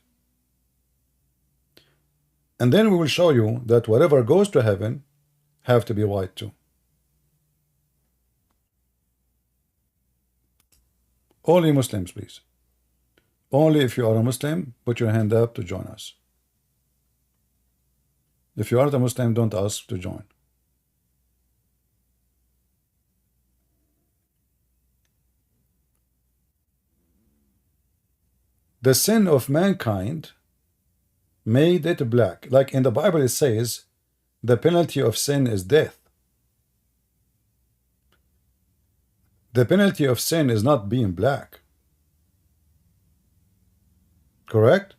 And then we will show you that whatever goes to heaven have to be white too. Only Muslims, please. Only if you are a Muslim, put your hand up to join us. If you aren't a Muslim, don't ask to join. The sin of mankind made it black. Like in the Bible, it says the penalty of sin is death. The penalty of sin is not being black. Correct?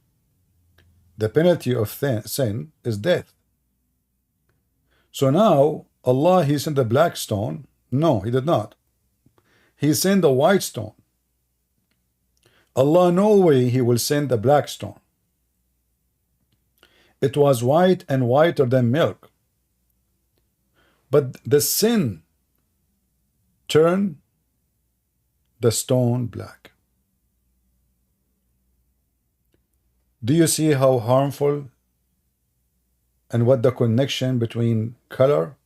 The penalty of sin is death. So now, Allah, He sent the black stone. No, He did not. He sent the white stone. Allah, no way He will send the black stone. It was white and whiter than milk. But the sin turned the stone black. Do you see how harmful and what the connection between color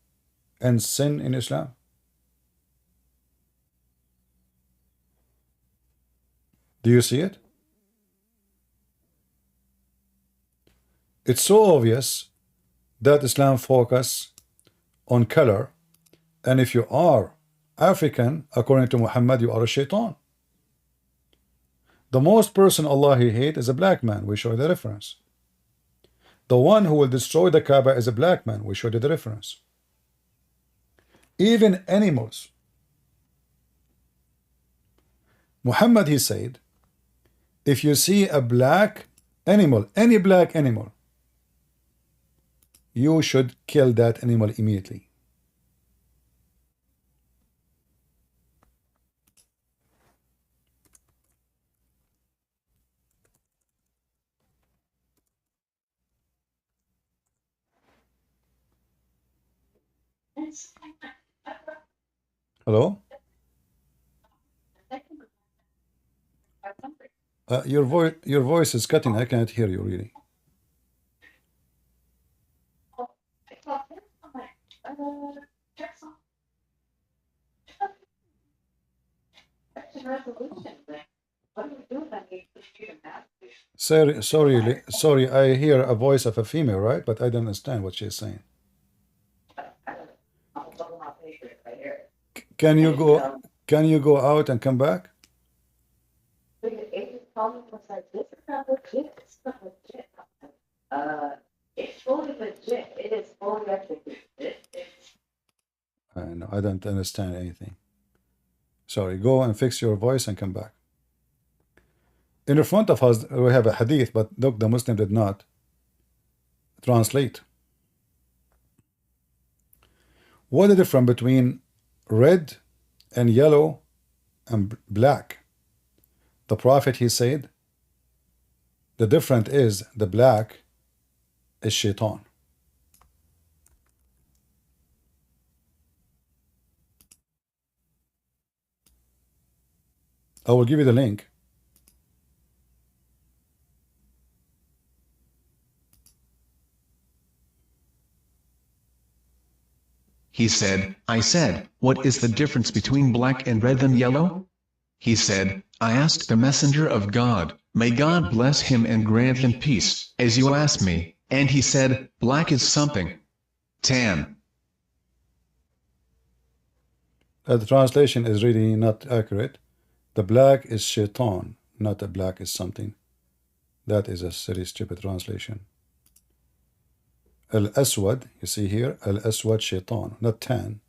and sin in Islam? Do you see it? It's so obvious that Islam focuses on color, and if you are African, according to Muhammad, you are a shaitan. The most person Allah He hates is a black man. We show the reference. The one who will destroy the Kaaba is a black man. We showed you the reference. Even animals. Muhammad, he said, if you see a black animal, any black animal, you should kill that animal immediately. Hello? Your voice is cutting. I cannot hear you really. Sorry, I hear a voice of a female, right? But I don't understand what she's saying. Can you go out and come back? It's not legit. It's fully legit. It is fully legit. No, I don't understand anything. Sorry, go and fix your voice and come back. In front of us, we have a hadith, but look, the Muslim did not translate. What is the difference between red and yellow and black? The Prophet, he said, the difference is the black is shaitan. I will give you the link. He said, I said, what is the difference between black and red and yellow? He said, I asked the messenger of God, may God bless him and grant him peace, as you asked me, and he said, black is something. Tan. The translation is really not accurate. The black is shaitan, not the black is something. That is a very stupid translation. Al-Aswad, you see here, Al-Aswad shaitan, not tan.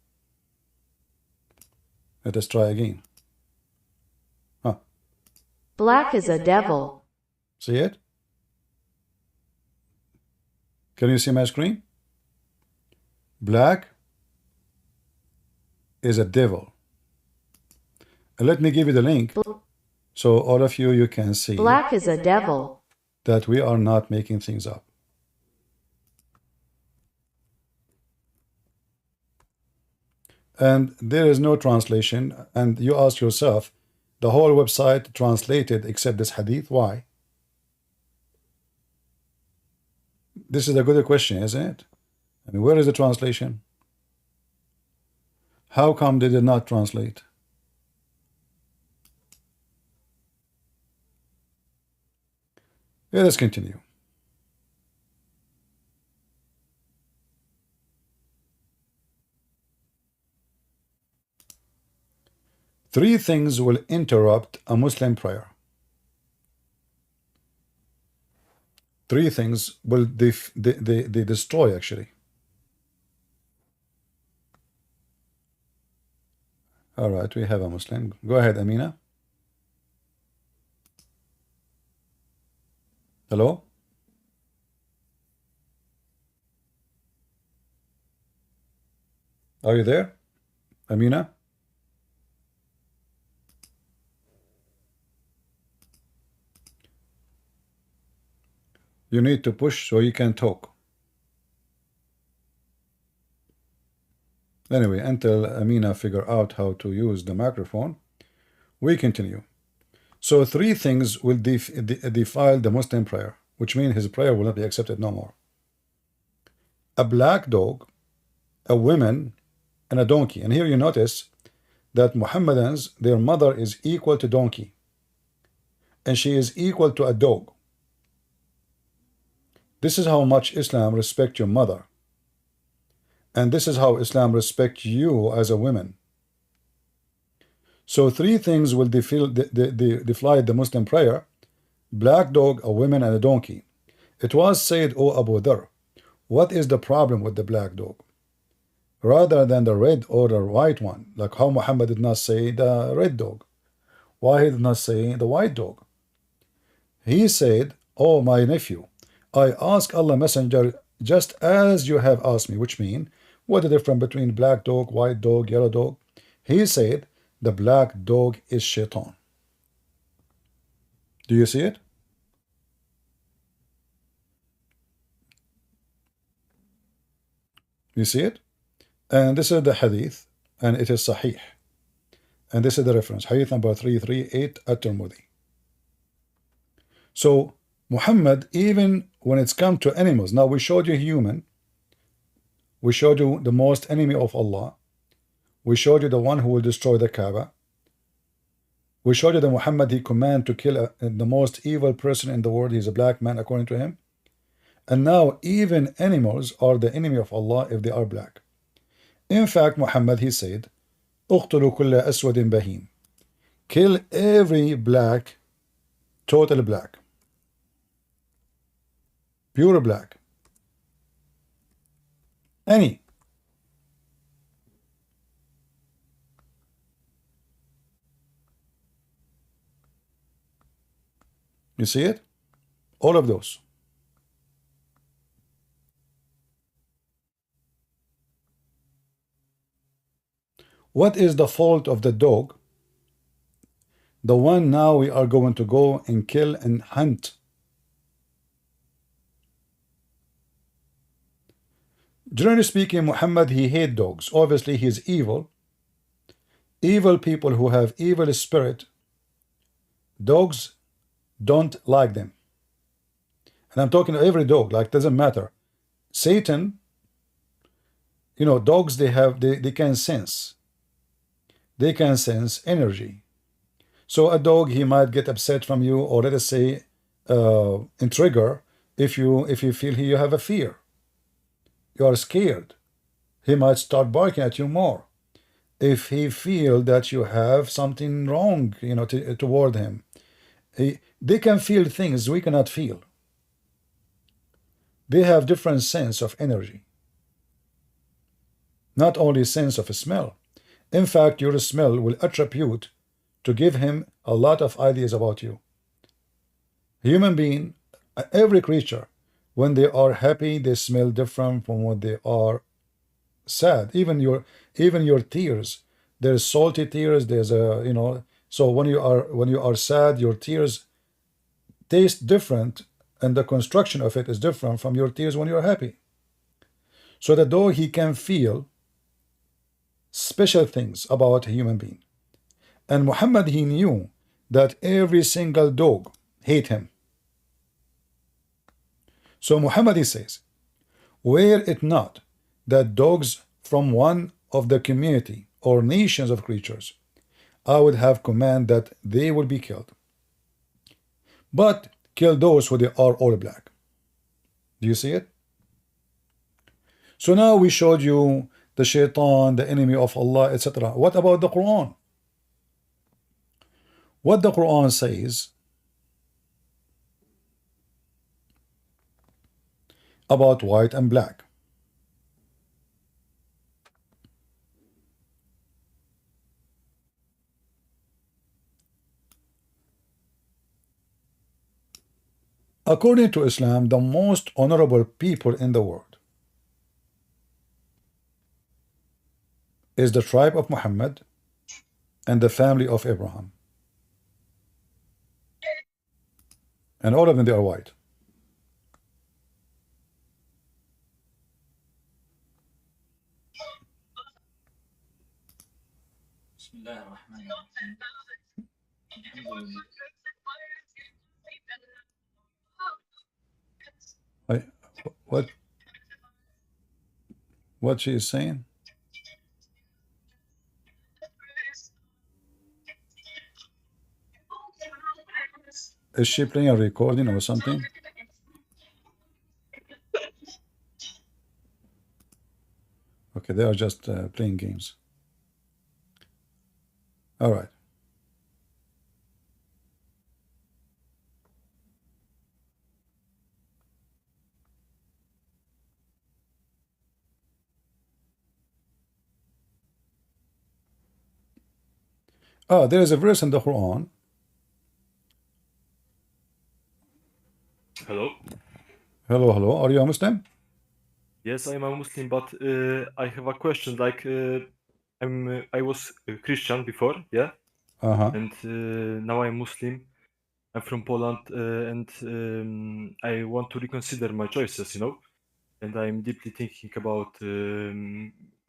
Let us try again. Huh. Black is a devil. See it? Can you see my screen? Black is a devil. And let me give you the link so all of you can see Black is a devil. that we are not making things up. And there is no translation, and you ask yourself, the whole website translated except this hadith, why? This is a good question, isn't it? I mean, where is the translation? How come they did not translate? Let us continue. Three things will interrupt a Muslim prayer. Three things will they destroy, actually. All right, we have a Muslim. Go ahead, Amina. Hello? Are you there, Amina? You need to push so you can talk. Anyway, until Amina figure out how to use the microphone, we continue. So three things will defile the Muslim prayer, which means his prayer will not be accepted no more. A black dog, a woman, and a donkey. And here you notice that Muhammadans, their mother is equal to donkey, and she is equal to a dog. This is how much Islam respects your mother. And this is how Islam respects you as a woman. So three things will defile the Muslim prayer: black dog, a woman, and a donkey. It was said, O Abu Dhar, what is the problem with the black dog, rather than the red or the white one? Like how Muhammad did not say the red dog. Why he did not say the white dog? He said, oh my nephew, I ask Allah Messenger just as you have asked me, which mean, what the difference between black dog, white dog, yellow dog? He said, the black dog is shaitan. Do you see it? You see it? And this is the hadith, and it is sahih. And this is the reference, hadith number 338 at-Tirmidhi. So Muhammad, even when it's come to animals, now we showed you human, we showed you the most enemy of Allah, we showed you the one who will destroy the Kaaba, we showed you that Muhammad, he command to kill the most evil person in the world. He's a black man according to him. And now even animals are the enemy of Allah if they are black. In fact, Muhammad, he said, اقتلوا كل أسود بهيم, kill every black, totally black, pure black, any. You see it? All of those. What is the fault of the dog? The one now we are going to go and kill and hunt. Generally speaking, Muhammad, he hates dogs. Obviously, he is evil. Evil people who have evil spirit, dogs don't like them. And I'm talking to every dog, like doesn't matter. Satan, you know, dogs, they can sense. They can sense energy. So a dog, he might get upset from you, or let us say in trigger, if you feel you have a fear, you are scared, he might start barking at you more. If he feel that you have something wrong, you know, toward him, they can feel things we cannot feel. They have different sense of energy, not only sense of smell. In fact, your smell will attribute to give him a lot of ideas about you. Human being, every creature, when they are happy, they smell different from when they are sad. Even your tears, there's salty tears. There's a, you know, so when you are sad, your tears taste different, and the construction of it is different from your tears when you're happy. So the dog, he can feel special things about a human being. And Muhammad, he knew that every single dog hate him. So Muhammad, he says, were it not that dogs from one of the community or nations of creatures, I would have command that they will be killed. But kill those who they are all black. Do you see it? So now we showed you the shaitan, the enemy of Allah, etc. What about the Quran? what the Quran says about white and black. According to Islam, the most honorable people in the world is the tribe of Muhammad and the family of Abraham. And all of them, they are white. I, what she is saying? Is she playing a recording or something? Okay, they are just playing games. All right. There is a verse in the Quran. Hello. Hello, hello. Are you a Muslim? Yes, I'm a Muslim, but I have a question. Like, I was a Christian before, yeah, and now I'm Muslim. I'm from Poland, and I want to reconsider my choices, you know. And I'm deeply thinking about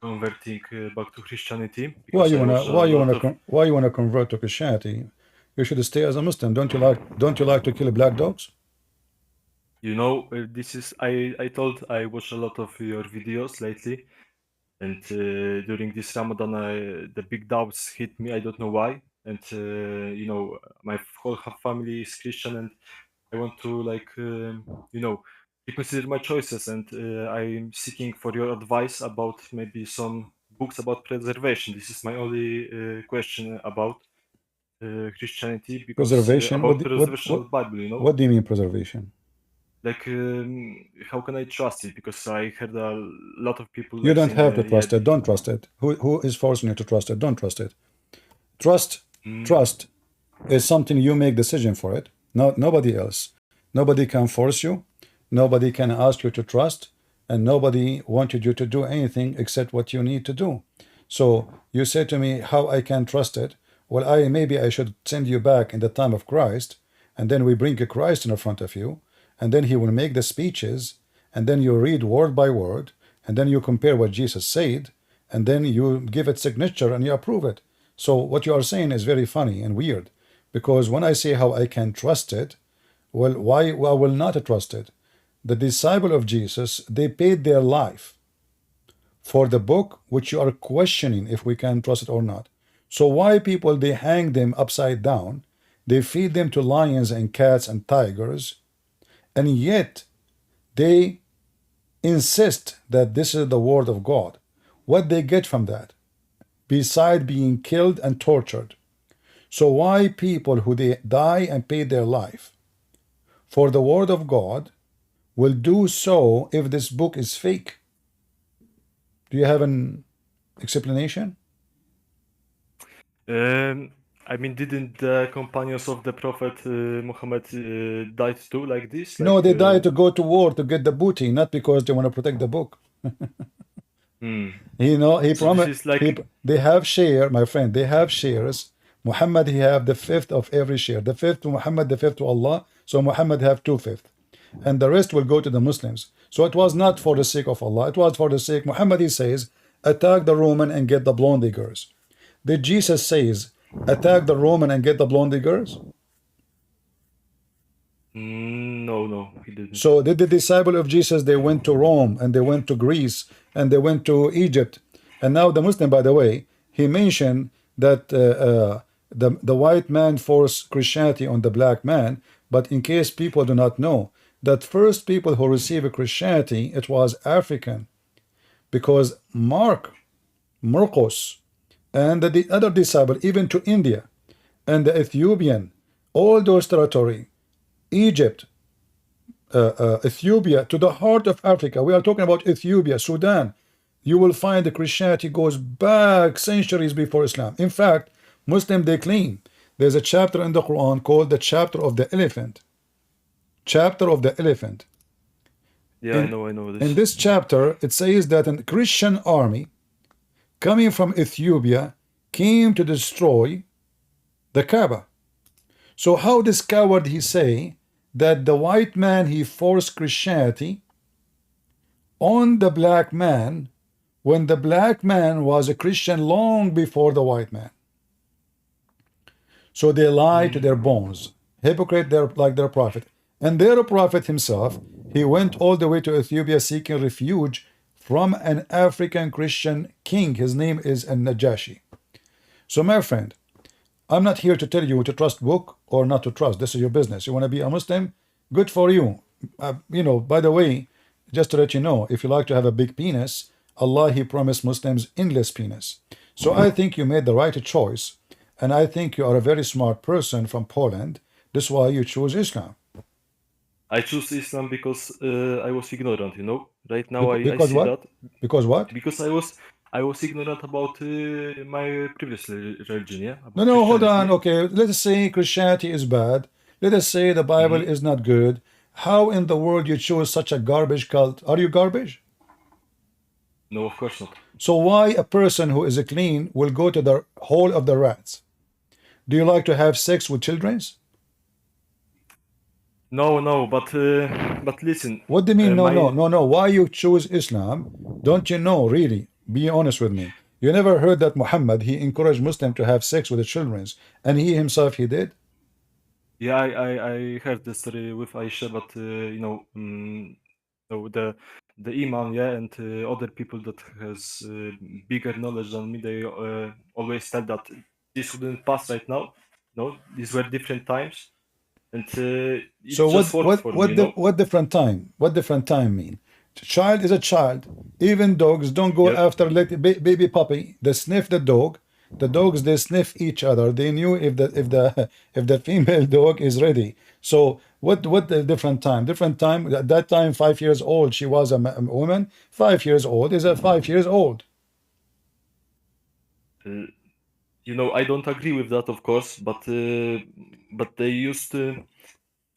converting back to Christianity Why because you I wanna watched a lot of, why you wanna convert to Christianity? You should stay as a Muslim. Don't you like to kill black dogs? you know, this is I told I watched a lot of your videos lately, and during this Ramadan, the big doubts hit me. I don't know why, and you know, my whole family is Christian, and I want to like you know reconsider my choices, and I'm seeking for your advice about maybe some books about preservation. This is my only question about Christianity, because Preservation. about preservation of the Bible, you know. What do you mean preservation? Like, how can I trust it? Because I heard a lot of people You like don't saying, have to yeah, trust it. Don't trust it. Who is forcing you to trust it? Don't trust it. Trust is something you make decision for it. Nobody else. Nobody can force you. Nobody can ask you to trust, and nobody wanted you to do anything except what you need to do. So you say to me, how I can trust it? Well, maybe I should send you back in the time of Christ, and then we bring a Christ in front of you, and then he will make the speeches, and then you read word by word, and then you compare what Jesus said, and then you give it signature and you approve it. So what you are saying is very funny and weird, because when I say how I can trust it, well, why I will not trust it? The disciple of Jesus, they paid their life for the book which you are questioning if we can trust it or not. So why people, they hang them upside down, they feed them to lions and cats and tigers, and yet they insist that this is the word of God? What they get from that, beside being killed and tortured? So why people who they die and pay their life for the word of God will do so if this book is fake? Do you have an explanation? I mean, didn't the companions of the Prophet Muhammad died too like this? No, Like, they die to go to war to get the booty, not because they want to protect the book. You know, he So promised. this is like, They have share, my friend. They have shares. Muhammad, he have the fifth of every share. The fifth to Muhammad, the fifth to Allah. So Muhammad have 2/5, and the rest will go to the Muslims. So it was not for the sake of Allah. It was for the sake. Muhammad, he says, attack the Roman and get the blondie girls. Did Jesus says, attack the Roman and get the blondie girls? no, he didn't. So did the disciple of Jesus, they went to Rome and they went to Greece and they went to Egypt. And now the Muslim, by the way, he mentioned that the white man forced Christianity on the black man. But in case people do not know, that first people who received Christianity, it was African. Because Marcos, and the other disciple, even to India, and the Ethiopian, all those territory, Egypt, Ethiopia, to the heart of Africa. We are talking about Ethiopia, Sudan. You will find the Christianity goes back centuries before Islam. In fact, Muslim, they claim there's a chapter in the Quran called the chapter of the elephant. Chapter of the elephant. Yeah, I know this. In this chapter, it says that a Christian army coming from Ethiopia came to destroy the Kaaba. So how this coward he say that the white man he forced Christianity on the black man when the black man was a Christian long before the white man? So they lie to their bones, hypocrite like their prophet. And their prophet himself, he went all the way to Ethiopia seeking refuge from an African Christian king. His name is Najashi. So my friend, I'm not here to tell you to trust book or not to trust. This is your business. You want to be a Muslim? Good for you. You know, by the way, just to let you know, if you like to have a big penis, Allah, he promised Muslims endless penis. So I think you made the right choice. And I think you are a very smart person from Poland. That's why you choose Islam. I choose Islam because I was ignorant, you know. Right now I Because see what? that Because what? because I was ignorant about my previous religion, yeah. About No, hold on. Christianity. Okay, let us say Christianity is bad. Let us say the Bible is not good. How in the world you choose such a garbage cult? Are you garbage? No, of course not. So why a person who is clean will go to the hole of the rats? Do you like to have sex with children? No, but listen. What do you mean? my No. Why you choose Islam? Don't you know, really? Be honest with me. You never heard that Muhammad, he encouraged Muslims to have sex with the children, and he himself, he did? Yeah, I heard the story with Aisha, but you know, so the imam, yeah, and other people that has bigger knowledge than me, they always tell that this wouldn't pass right now. No, these were different times, and it So just worked for me, you know. what different time? What different time mean? Child is a child. Even dogs don't go Yeah. after baby puppy. They sniff the dog. The dogs, they sniff each other. They knew if the female dog is ready. So what the different time? Different time. At that time, 5 years old, she was a woman. 5 years old is a 5 years old. You know, I don't agree with that, of course, but they used to.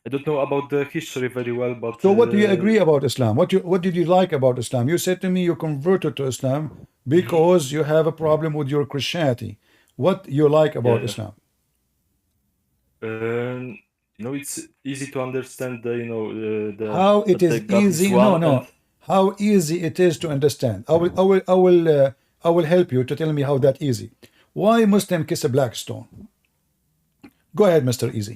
I don't know about the history very well, but So what do you agree about Islam? What did you like about Islam? You said to me you converted to Islam because you have a problem with your Christianity. What you like about Yeah. Islam? You know, it's easy to understand the, you know, the How it that is the God easy? is No, one, no. and How easy it is to understand. I will help you to tell me how that easy. Why Muslim kiss a black stone? Go ahead, Mr. Easy.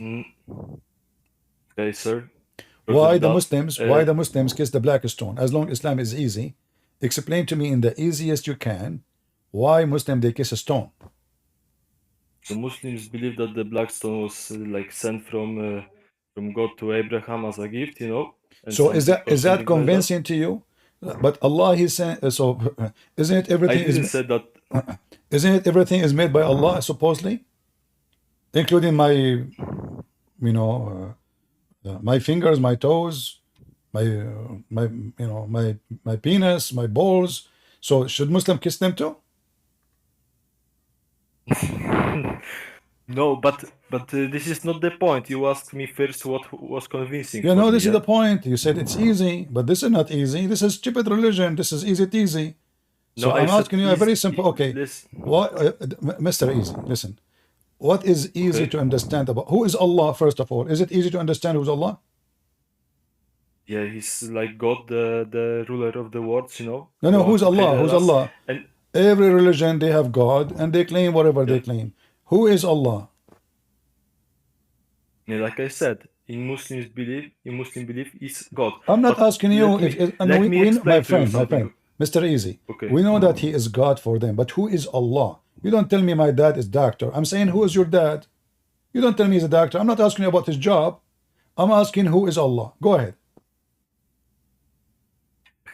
okay, sir. Why the that, Muslims kiss the black stone? As long Islam is easy, explain to me in the easiest you can why Muslim they kiss a stone. The Muslims believe that the black stone was like sent from God to Abraham as a gift, you know. And So is that something like that. convincing to you? But Allah He said so. Isn't it I everything didn't is say that. isn't it everything is made by Allah supposedly, including my my fingers, my toes, my penis, my balls. So should Muslim kiss them too? No, but this is not the point. You asked me first what was convincing. You for know, me, this is yeah? the point. You said it's easy, but this is not easy. This is stupid religion. This is easy teasy. So No, I I'm said asking you a very easy- simple. Okay, listen. what, Mr. Easy? Listen, what is easy Okay. to understand about who is Allah? First of all, is it easy to understand who's Allah? Yeah, he's like God, the ruler of the worlds, you know. No, The who's one who Allah? created Who's us. Allah? And Every religion they have God and they claim whatever they Yeah. claim. Who is Allah? yeah, like I said, in Muslim belief is God. I'm not But asking you let me- if I let mean, me my explain to you friend, something. Mr. Easy. Okay. We know that He is God for them, but who is Allah? You don't tell me my dad is doctor. I'm saying who is your dad? You don't tell me he's a doctor. I'm not asking you about his job. I'm asking who is Allah. Go ahead.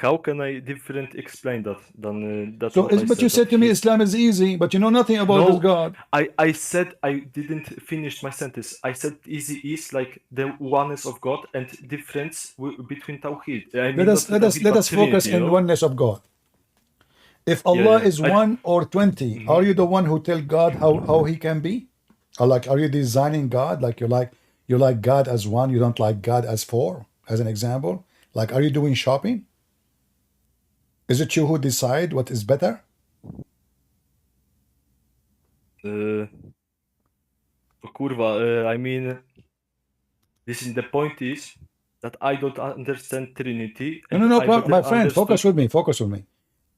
how can I different explain that than that's So, what I but said? you said that to me he- Islam is easy, but you know nothing about this No, God. I said I didn't finish my sentence. I said easy is like the oneness of God and difference between Tawheed. I mean not Tawheed Let but us focus Trinity, you in know? oneness of God. If Yeah, Allah yeah. is 1 or 20, are you the one who tell God how he can be? Or like, are you designing God? Like you like God as 1, you don't like God as 4, as an example? Like, are you doing shopping? Is it you who decide what is better? Kurwa, I mean, this is the point is that I don't understand Trinity No, and no, no I problem. better My friend, understood. focus with me. Focus with me.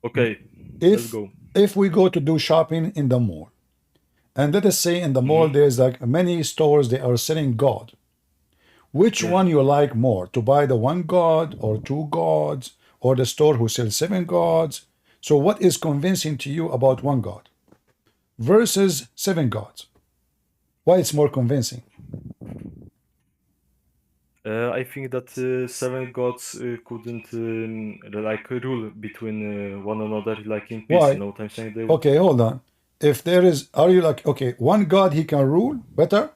Okay, let's go. If we go to do shopping in the mall, and let us say in the mall there's like many stores they are selling God. Which one you like more? To buy the 1 God or 2 gods, or the store who sells 7 gods? So what is convincing to you about 1 God versus 7 gods? Why it's more convincing? I think that 7 gods couldn't like rule between one another like in peace. Why? You know what I'm saying? They would. Okay, hold on. If there is, are you like, okay, 1 God he can rule better?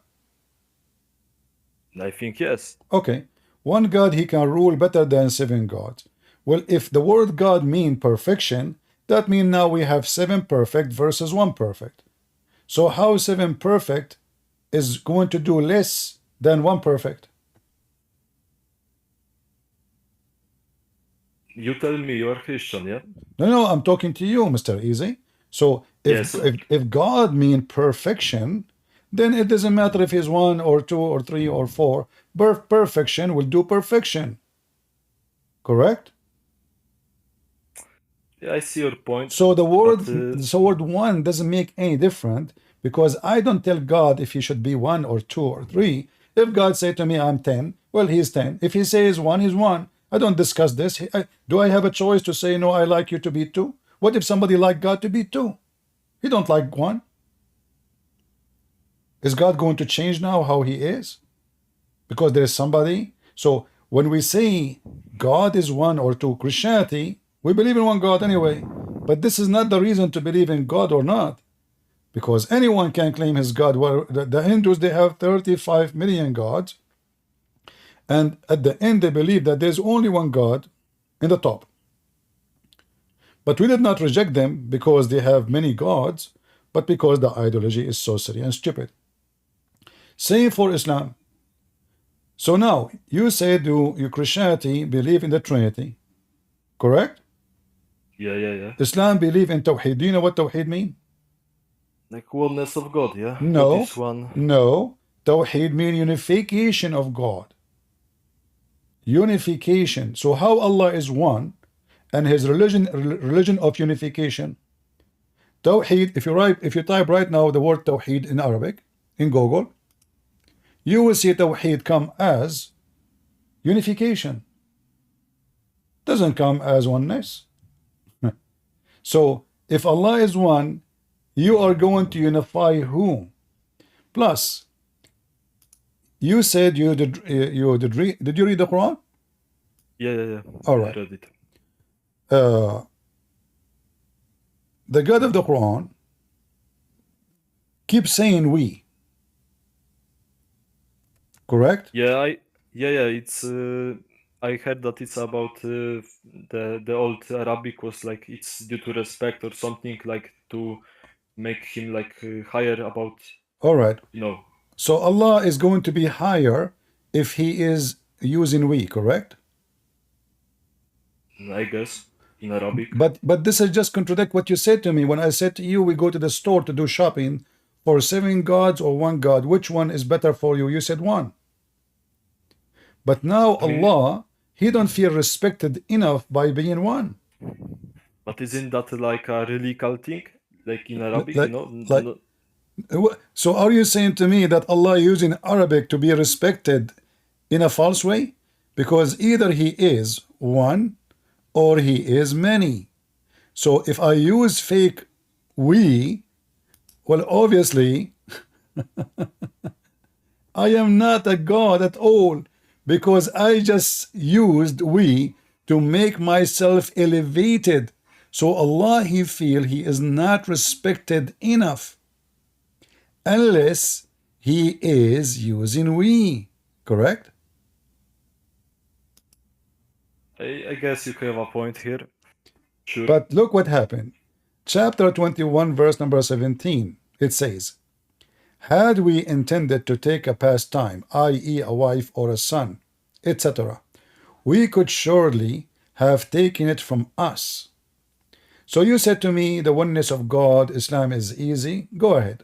I think yes. Okay, 1 God he can rule better than 7 gods. Well, if the word God mean perfection, that means now we have 7 perfect versus 1 perfect. So how 7 perfect is going to do less than 1 perfect? You tell me you're Christian, yeah? No, no, I'm talking to you, Mr. Easy. So Yes. if God mean perfection, then it doesn't matter if he's 1 or 2 or 3 or 4. Perfection will do perfection. Correct? Yeah, I see your point. So the word, but, so word 1 doesn't make any difference, because I don't tell God if he should be 1 or 2 or 3. If God say to me I'm 10, well, he's 10. If he says 1, he's 1. I don't discuss this. Do I have a choice to say no, I like you to be 2? What if somebody like God to be 2? He don't like 1. Is God going to change now how he is? Because there is somebody. So when we say God is 1 or 2, Christianity, we believe in 1 God anyway. But this is not the reason to believe in God or not. Because anyone can claim his God. Well, the Hindus, they have 35 million gods. And at the end, they believe that there's only 1 God in the top. But we did not reject them because they have many gods, but because the ideology is so silly and stupid. Same for Islam. So now, you said you Christianity believe in the Trinity, correct? yeah. Islam believe in Tawheed. Do you know what Tawheed mean? Like oneness of God, yeah? No, This one. no. Tawheed mean unification of God. Unification. So how Allah is 1 and his religion of unification? Tawheed, if you type right now the word Tawheed in Arabic in Google, you will see Tawheed come as unification. Doesn't come as oneness. So if Allah is 1, you are going to unify whom? Plus, you said did you read the Quran? Yeah. All I right. read it. The God of the Quran keeps saying we. Correct? Yeah, it's I heard that it's about the old Arabic was like it's due to respect or something like to make him like higher about All right. no. So Allah is going to be higher if he is using we, correct? I guess in Arabic. But this is just contradict what you said to me when I said to you we go to the store to do shopping for 7 gods or 1 God. Which one is better for you? You said 1. But now Allah, he don't feel respected enough by being 1. But isn't that like a religious thing? Like in Arabic, Like- you know? like- So are you saying to me that Allah using Arabic to be respected in a false way? Because either he is 1 or he is many. So if I use fake we, well, obviously, I am not a God at all, because I just used we to make myself elevated. So Allah, he feel he is not respected enough unless he is using we. Correct? I guess you have a point here. Sure. But look what happened. Chapter 21, verse number 17. It says, had we intended to take a pastime, i.e. a wife or a son, etc., we could surely have taken it from us. So you said to me, the oneness of God, Islam is easy. Go ahead.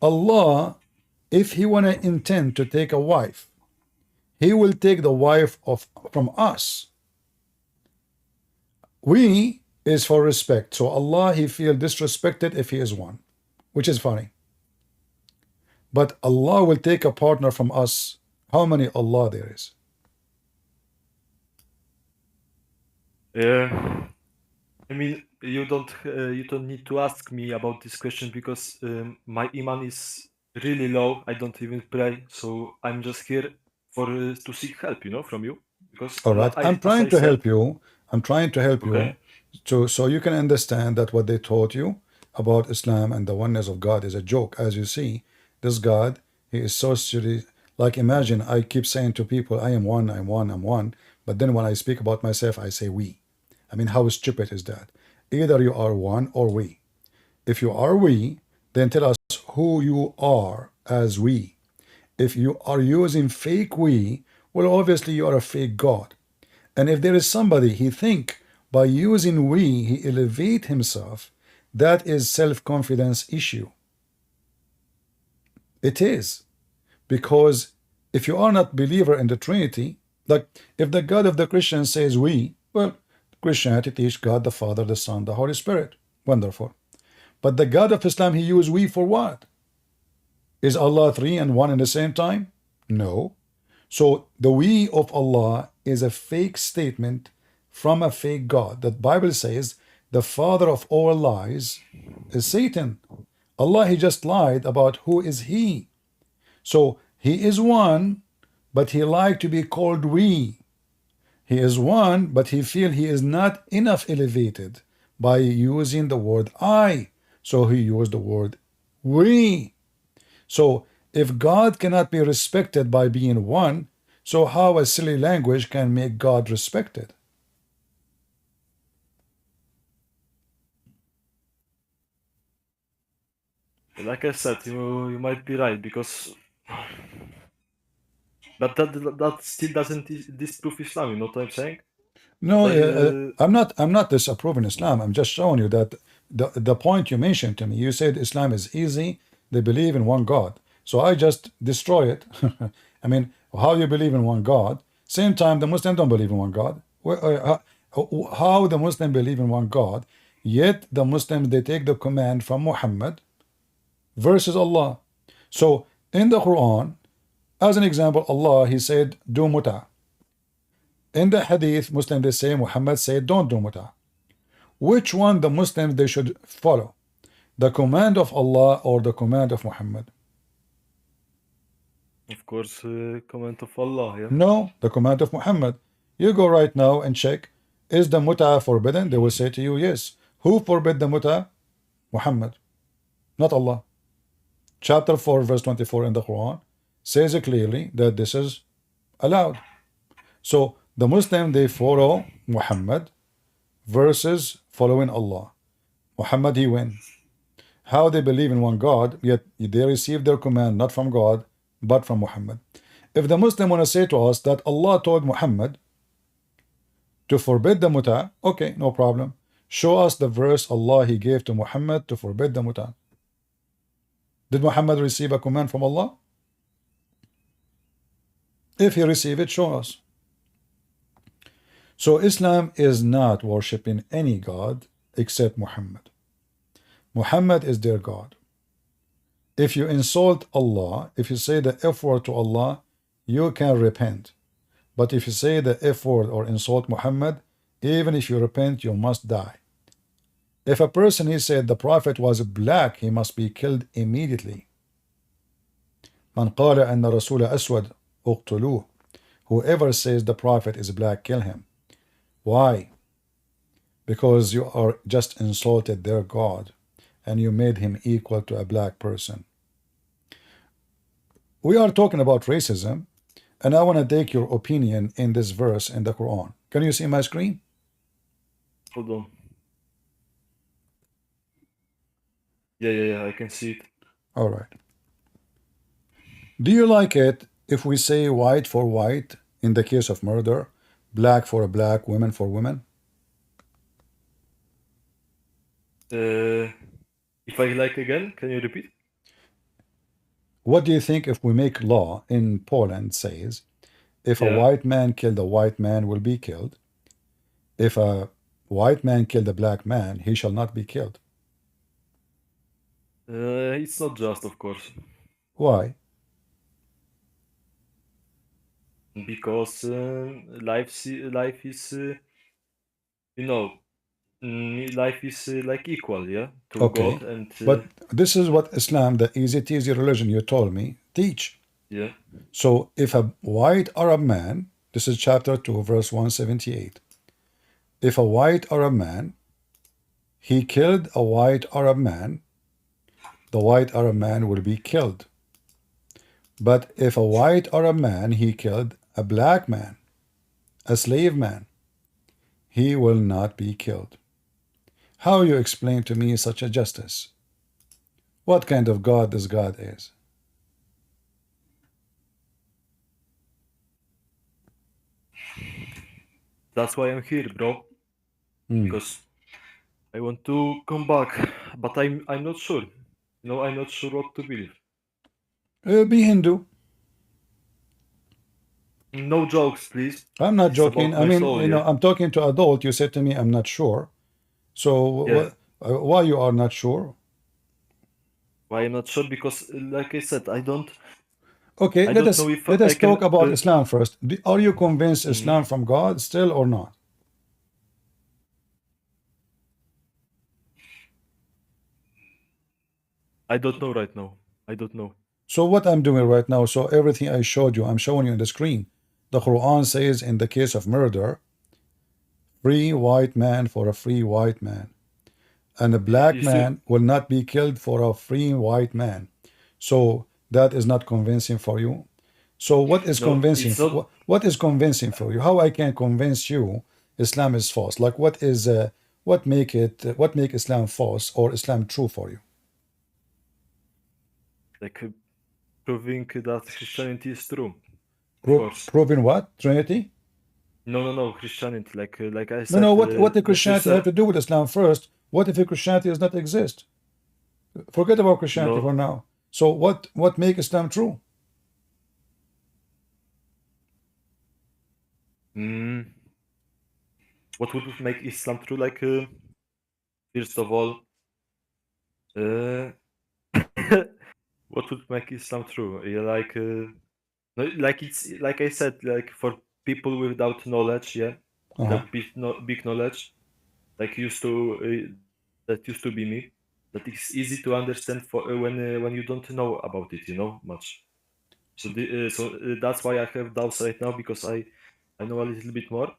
Allah, if he want to intend to take a wife, he will take the wife from us. We is for respect. So Allah, he feel disrespected if he is one, which is funny. But Allah will take a partner from us. How many Allah there is? Yeah. I mean, you don't need to ask me about this question because my iman is really low. I don't even pray, so I'm just here for to seek help, from you. Because All right, I'm trying to help you. I'm trying to help Okay. you, so you can understand that what they taught you about Islam and the oneness of God is a joke. As you see, this God, he is so serious. Like imagine I keep saying to people, I am one, I'm one, I'm one. But then when I speak about myself, I say we. I mean, how stupid is that? Either you are one or we. If you are we, then tell us who you are as we. If you are using fake we, well, obviously you are a fake God. And if there is somebody he think by using we, he elevate himself, that is self-confidence issue. It is. Because if you are not believer in the Trinity, like if the God of the Christians says we, well, Christianity teach God the Father, the Son, the Holy Spirit. Wonderful. But the God of Islam, he used we for what? Is Allah three and one in the same time? No. So the we of Allah is a fake statement from a fake God. The Bible says the father of all lies is Satan. Allah, he just lied about who is he. So he is one, but he like to be called we. He is one, but he feel he is not enough elevated by using the word I. So he used the word we. So if God cannot be respected by being one, so how a silly language can make God respected? Like I said, you might be right because, but that still doesn't disprove Islam. You know what I'm saying? No, But I'm not disapproving Islam. I'm just showing you that the point you mentioned to me, you said Islam is easy. They believe in one God. So I just destroy it. I mean, how you believe in one God? Same time, the Muslims don't believe in one God. How the Muslim believe in one God? Yet the Muslims, they take the command from Muhammad versus Allah. So in the Quran, as an example, Allah, he said, do muta. In the hadith, Muslim they say Muhammad said don't do muta. Which one the Muslims they should follow? The command of Allah or the command of Muhammad? of course, command of Allah. Yeah. No, the command of Muhammad. You go right now and check, is the muta forbidden? They will say to you, yes. Who forbid the muta? Muhammad, not Allah. Chapter 4, verse 24 in the Quran says clearly that this is allowed. So the Muslim, they follow Muhammad versus following Allah. Muhammad, he win. How they believe in one God, yet they receive their command not from God, but from Muhammad. If the Muslim want to say to us that Allah told Muhammad to forbid the muta, okay, no problem. Show us the verse Allah he gave to Muhammad to forbid the muta. Did Muhammad receive a command from Allah? If he received it, show us. So Islam is not worshipping any God except Muhammad. Muhammad is their God. If you insult Allah, if you say the F word to Allah, you can repent. But if you say the F word or insult Muhammad, even if you repent, you must die. If a person, he said the Prophet was black, he must be killed immediately. Man qala anna Rasul aswad uqtuluh. Whoever says the Prophet is black, kill him. Why? Because you are just insulted their God and you made him equal to a black person. We are talking about racism, and I want to take your opinion in this verse in the Quran. Can you see my screen? Hold on. Yeah, I can see it. All right. Do you like it if we say white for white in the case of murder, black for a black, women for women? If I like again, can you repeat? What do you think if we make law in Poland says if a Yeah. white man killed a white man will be killed, if a white man killed a black man, he shall not be killed? It's not just, of course, Why? because life is life is like equal, yeah, to Okay. God and But this is what Islam, the easy teasy religion you told me, teach. yeah. So if a white Arab man, this is chapter 2, verse 178. If a white Arab man, he killed a white Arab man, the white Arab man will be killed. But if a white Arab man, he killed a black man, a slave man, he will not be killed. How you explain to me such a justice? What kind of God this God is? That's why I'm here, bro. Because I want to come back, but I'm not sure. I'm not sure what to believe. Be Hindu. No jokes, please. I'm not It's joking. about I my mean, soul, yeah. I'm talking to adult. You said to me, I'm not sure. So Yeah. why you are not sure? Why I'm not sure? Because, like I said, I don't Okay, let don't us know if let I us can. talk about Islam first. Are you convinced Islam from God still or not? I don't know right now. I don't know. So what I'm doing right now, so everything I showed you, I'm showing you on the screen. The Quran says in the case of murder, free white man for a free white man, and a black You see, man will not be killed for a free white man. So that is not convincing for you. So what is no, convincing? it's not. What is convincing for you? How I can convince you Islam is false? Like what make Islam false or Islam true for you? Like proving that Christianity is true. Of course. Proving what? Trinity? No. Christianity, like I No, said, no. What the that there's Christianity have to do with Islam first? What if Christianity does not exist? Forget about Christianity for now. So what make Islam true? What would make Islam true? Like first of all, what would make Islam true? Yeah, no, like it's like I said, like for people without knowledge, yeah, without big knowledge, like that used to be me. That it's easy to understand for when you don't know about it, much. So that's why I have doubts right now because I know a little bit more.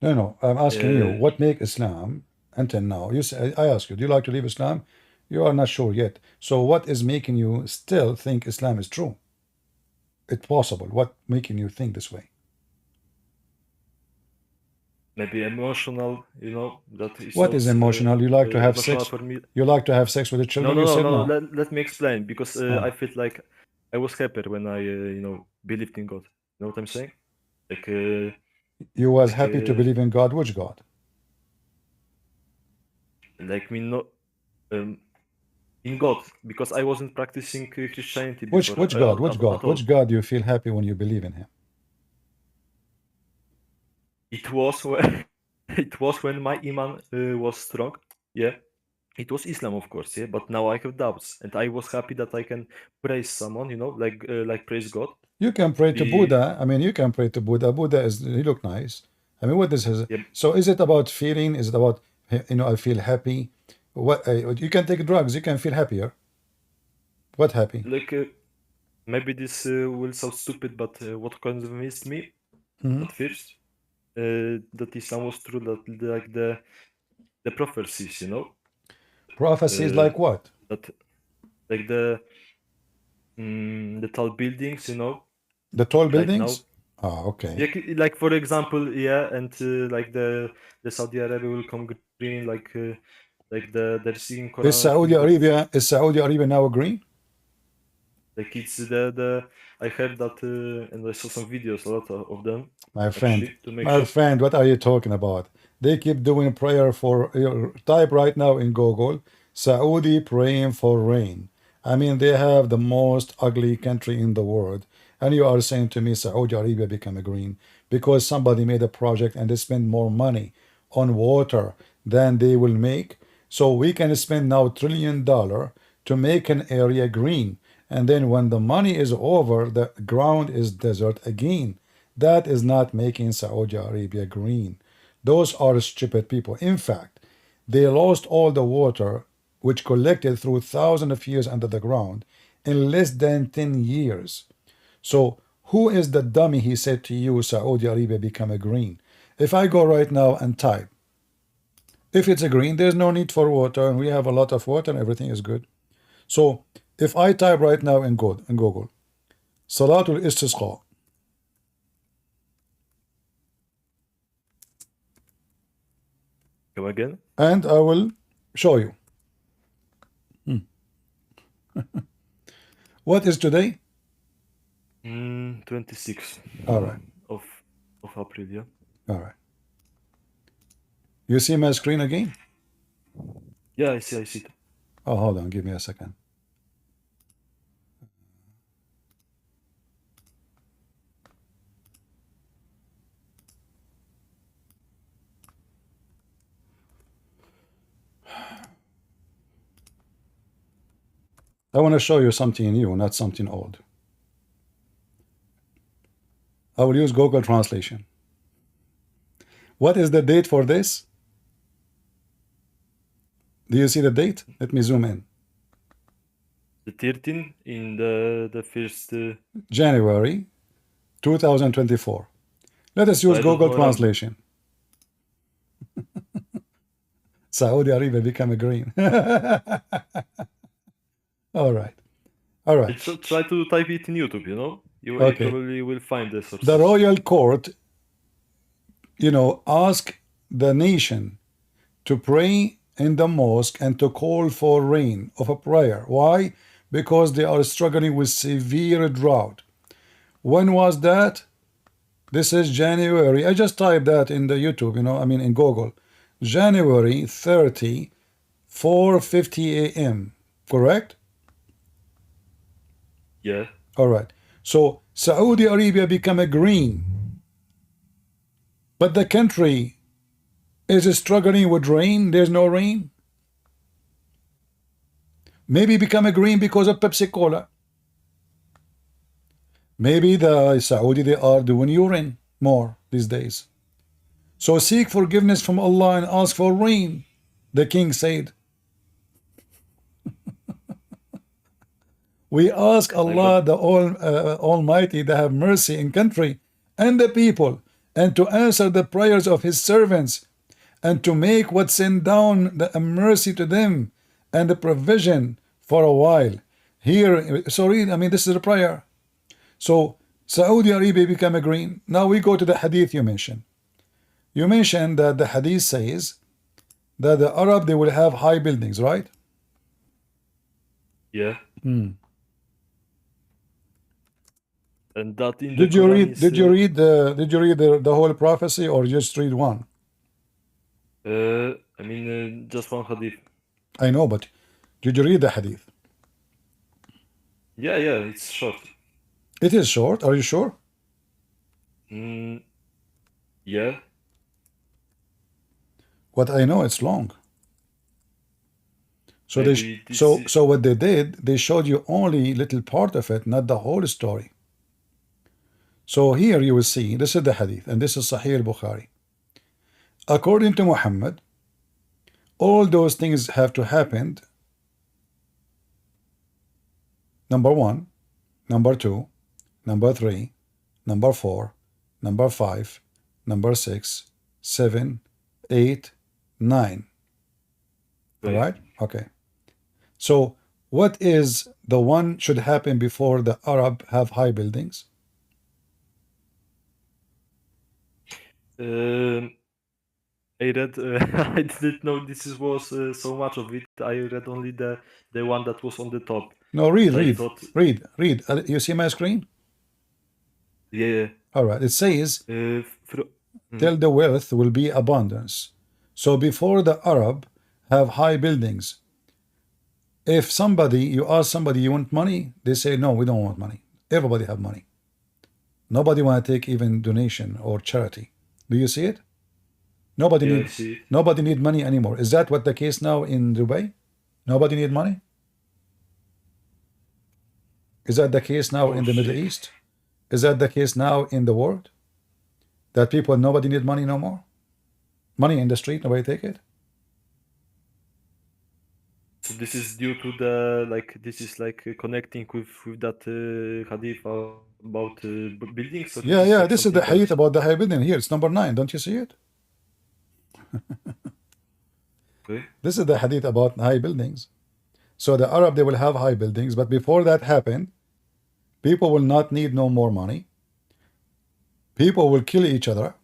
No, no. I'm asking you, Uh, what make Islam until now? You say, I ask you, do you like to leave Islam? You are not sure yet. So what is making you still think Islam is true? It's possible. What making you think this way? Maybe emotional, that is What not is emotional? You like to have emotional sex? for me. You like to have sex with the No, children? no, You no, said no. no. Let me explain because I felt like I was happier when I, believed in God. You know what I'm saying? Like, You was like, happy to believe in God. Which God? like me not in God because I wasn't practicing Christianity before Which God? Which God? at all. Which God do you feel happy when you believe in Him? It was when it was when my iman was strong. Yeah, it was Islam, of course. Yeah, but now I have doubts, and I was happy that I can praise someone. Like praise God. You can pray to Be Buddha. I mean, you can pray to Buddha. Buddha is he look nice. I mean, what this is? yeah, So is it about feeling? Is it about I feel happy? What you can take drugs. You can feel happier. What happy? like maybe this will sound stupid, but what convinced me at first that Islam was true, that like the prophecies, you know, Prophecies uh, like what? that like the tall buildings, you know, The tall right now. buildings? Ah, okay. Like for example, yeah, and like the Saudi Arabia will come green, like there's in Quran thing that Is Saudi Arabia now green? like it's the I heard that and I saw some videos, a lot of them actually, to make My sure. friend, what are you talking about? They keep doing prayer for, type right now in Google, Saudi praying for rain. I mean, they have the most ugly country in the world. And you are saying to me Saudi Arabia become a green because somebody made a project and they spend more money on water than they will make. So we can spend now $1 trillion to make an area green. And then when the money is over, the ground is desert again. That is not making Saudi Arabia green. Those are stupid people. In fact, they lost all the water which collected through thousands of years under the ground in less than 10 years. So who is the dummy he said to you Saudi Arabia become a green? If I go right now and type, if it's a green, there's no need for water and we have a lot of water and everything is good. So if I type right now in Google, Salatul Istisqa, Come again? and I will show you. What is today? 26 All right. of April, yeah. All right. You see my screen again? Yeah, I see it. Oh, hold on. Give me a second. I want to show you something new, not something old. I will use Google Translation. What is the date for this? Do you see the date? Let me zoom in. The 13 in the first January 2024. Let us use I don't Google know around. Translation. Saudi Arabia become a green. All right. All right. Try to type it in YouTube, you know? You Okay. probably will find the sources. The royal court, ask the nation to pray in the mosque and to call for rain of a prayer. Why? Because they are struggling with severe drought. When was that? This is January. I just typed that in the YouTube, in Google. January 30, 4:50 a.m. Correct? Yeah. All right. So Saudi Arabia become a green, but the country is struggling with rain. There's no rain. Maybe become a green because of Pepsi Cola. Maybe the Saudi, they are doing urine more these days. So seek forgiveness from Allah and ask for rain, the king said. We ask Allah, the Almighty, to have mercy in country and the people, and to answer the prayers of His servants, and to make what sent down the mercy to them and the provision for a while. Here, sorry, this is a prayer. So Saudi Arabia became a green. Now we go to the hadith you mentioned. You mentioned that the hadith says that the Arab, they will have high buildings, right? Yeah. And that in Did the you Quran read? is, Did you read the whole prophecy, or just read one? just one hadith. I know, but did you read the hadith? Yeah, it's short. It is short. Are you sure? Yeah. What I know, it's long. So Maybe so what they did, they showed you only little part of it, not the whole story. So here you will see, this is the hadith, and this is Sahih al-Bukhari. According to Muhammad, all those things have to happen. Number 1, number 2, number 3, number 4, number 5, number 6, 7, 8, 9. All right? Okay. So what is the one should happen before the Arab have high buildings? I read. I didn't know was so much of it. I read only the one that was on the top. No, read, I read, thought, read, read. You see my screen? yeah. All right. It says, Fro- till the wealth will be abundance. So before the Arab have high buildings, if somebody, you ask somebody, you want money? They say, no, we don't want money. Everybody have money. Nobody want to take even donation or charity. Do you see it? Nobody Yeah, I need see it. nobody need money anymore. Is that what the case now in Dubai? Nobody need money? Is that the case now Oh, in the Middle shit. East? Is that the case now in the world? That people, nobody need money no more? Money in the street, nobody take it? So this is due to the this is connecting with that hadith about buildings. Or Yeah, this yeah, like this is the something hadith else? about the high building. Here, it's number 9. Don't you see it? Okay. This is the hadith about high buildings. So the Arab, they will have high buildings, but before that happened, people will not need no more money. People will kill each other.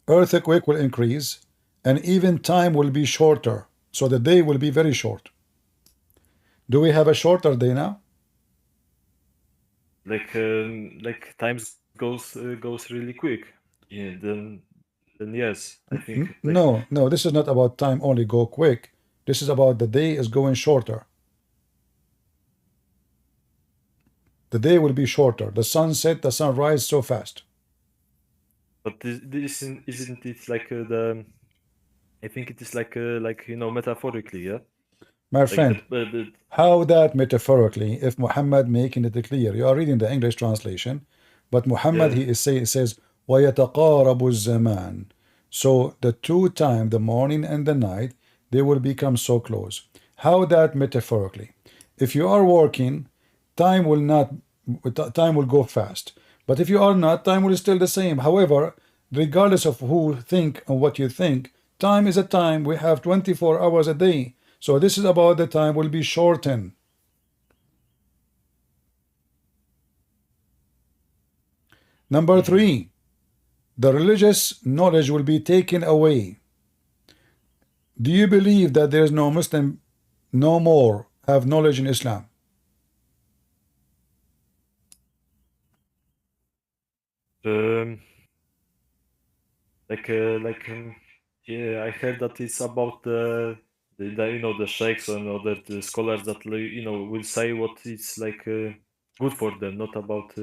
Earthquake will increase, and even time will be shorter. So the day will be very short. Do we have a shorter day now? Like times goes really quick. Yeah. Then yes, I think like No, no, this is not about time only go quick. This is about the day is going shorter. The day will be shorter. The sun set, the sun rise so fast. But this isn't it like the? I think it is like metaphorically, yeah. My Like friend, how that metaphorically, if Muhammad making it clear, you are reading the English translation, but Muhammad, Yeah. he says, وَيَتَقَارَبُ الزَّمَانِ. So the two time, the morning and the night, they will become so close. How that metaphorically? If you are working, time will not, time will go fast. But if you are not, time will still the same. However, regardless of who think and what you think, time is a time. We have 24 hours a day. So this is about the time will be shortened. Number 3, the religious knowledge will be taken away. Do you believe that there is no Muslim no more have knowledge in Islam? Um, yeah, I heard that it's about the sheiks and other the scholars that will say what is good for them, not about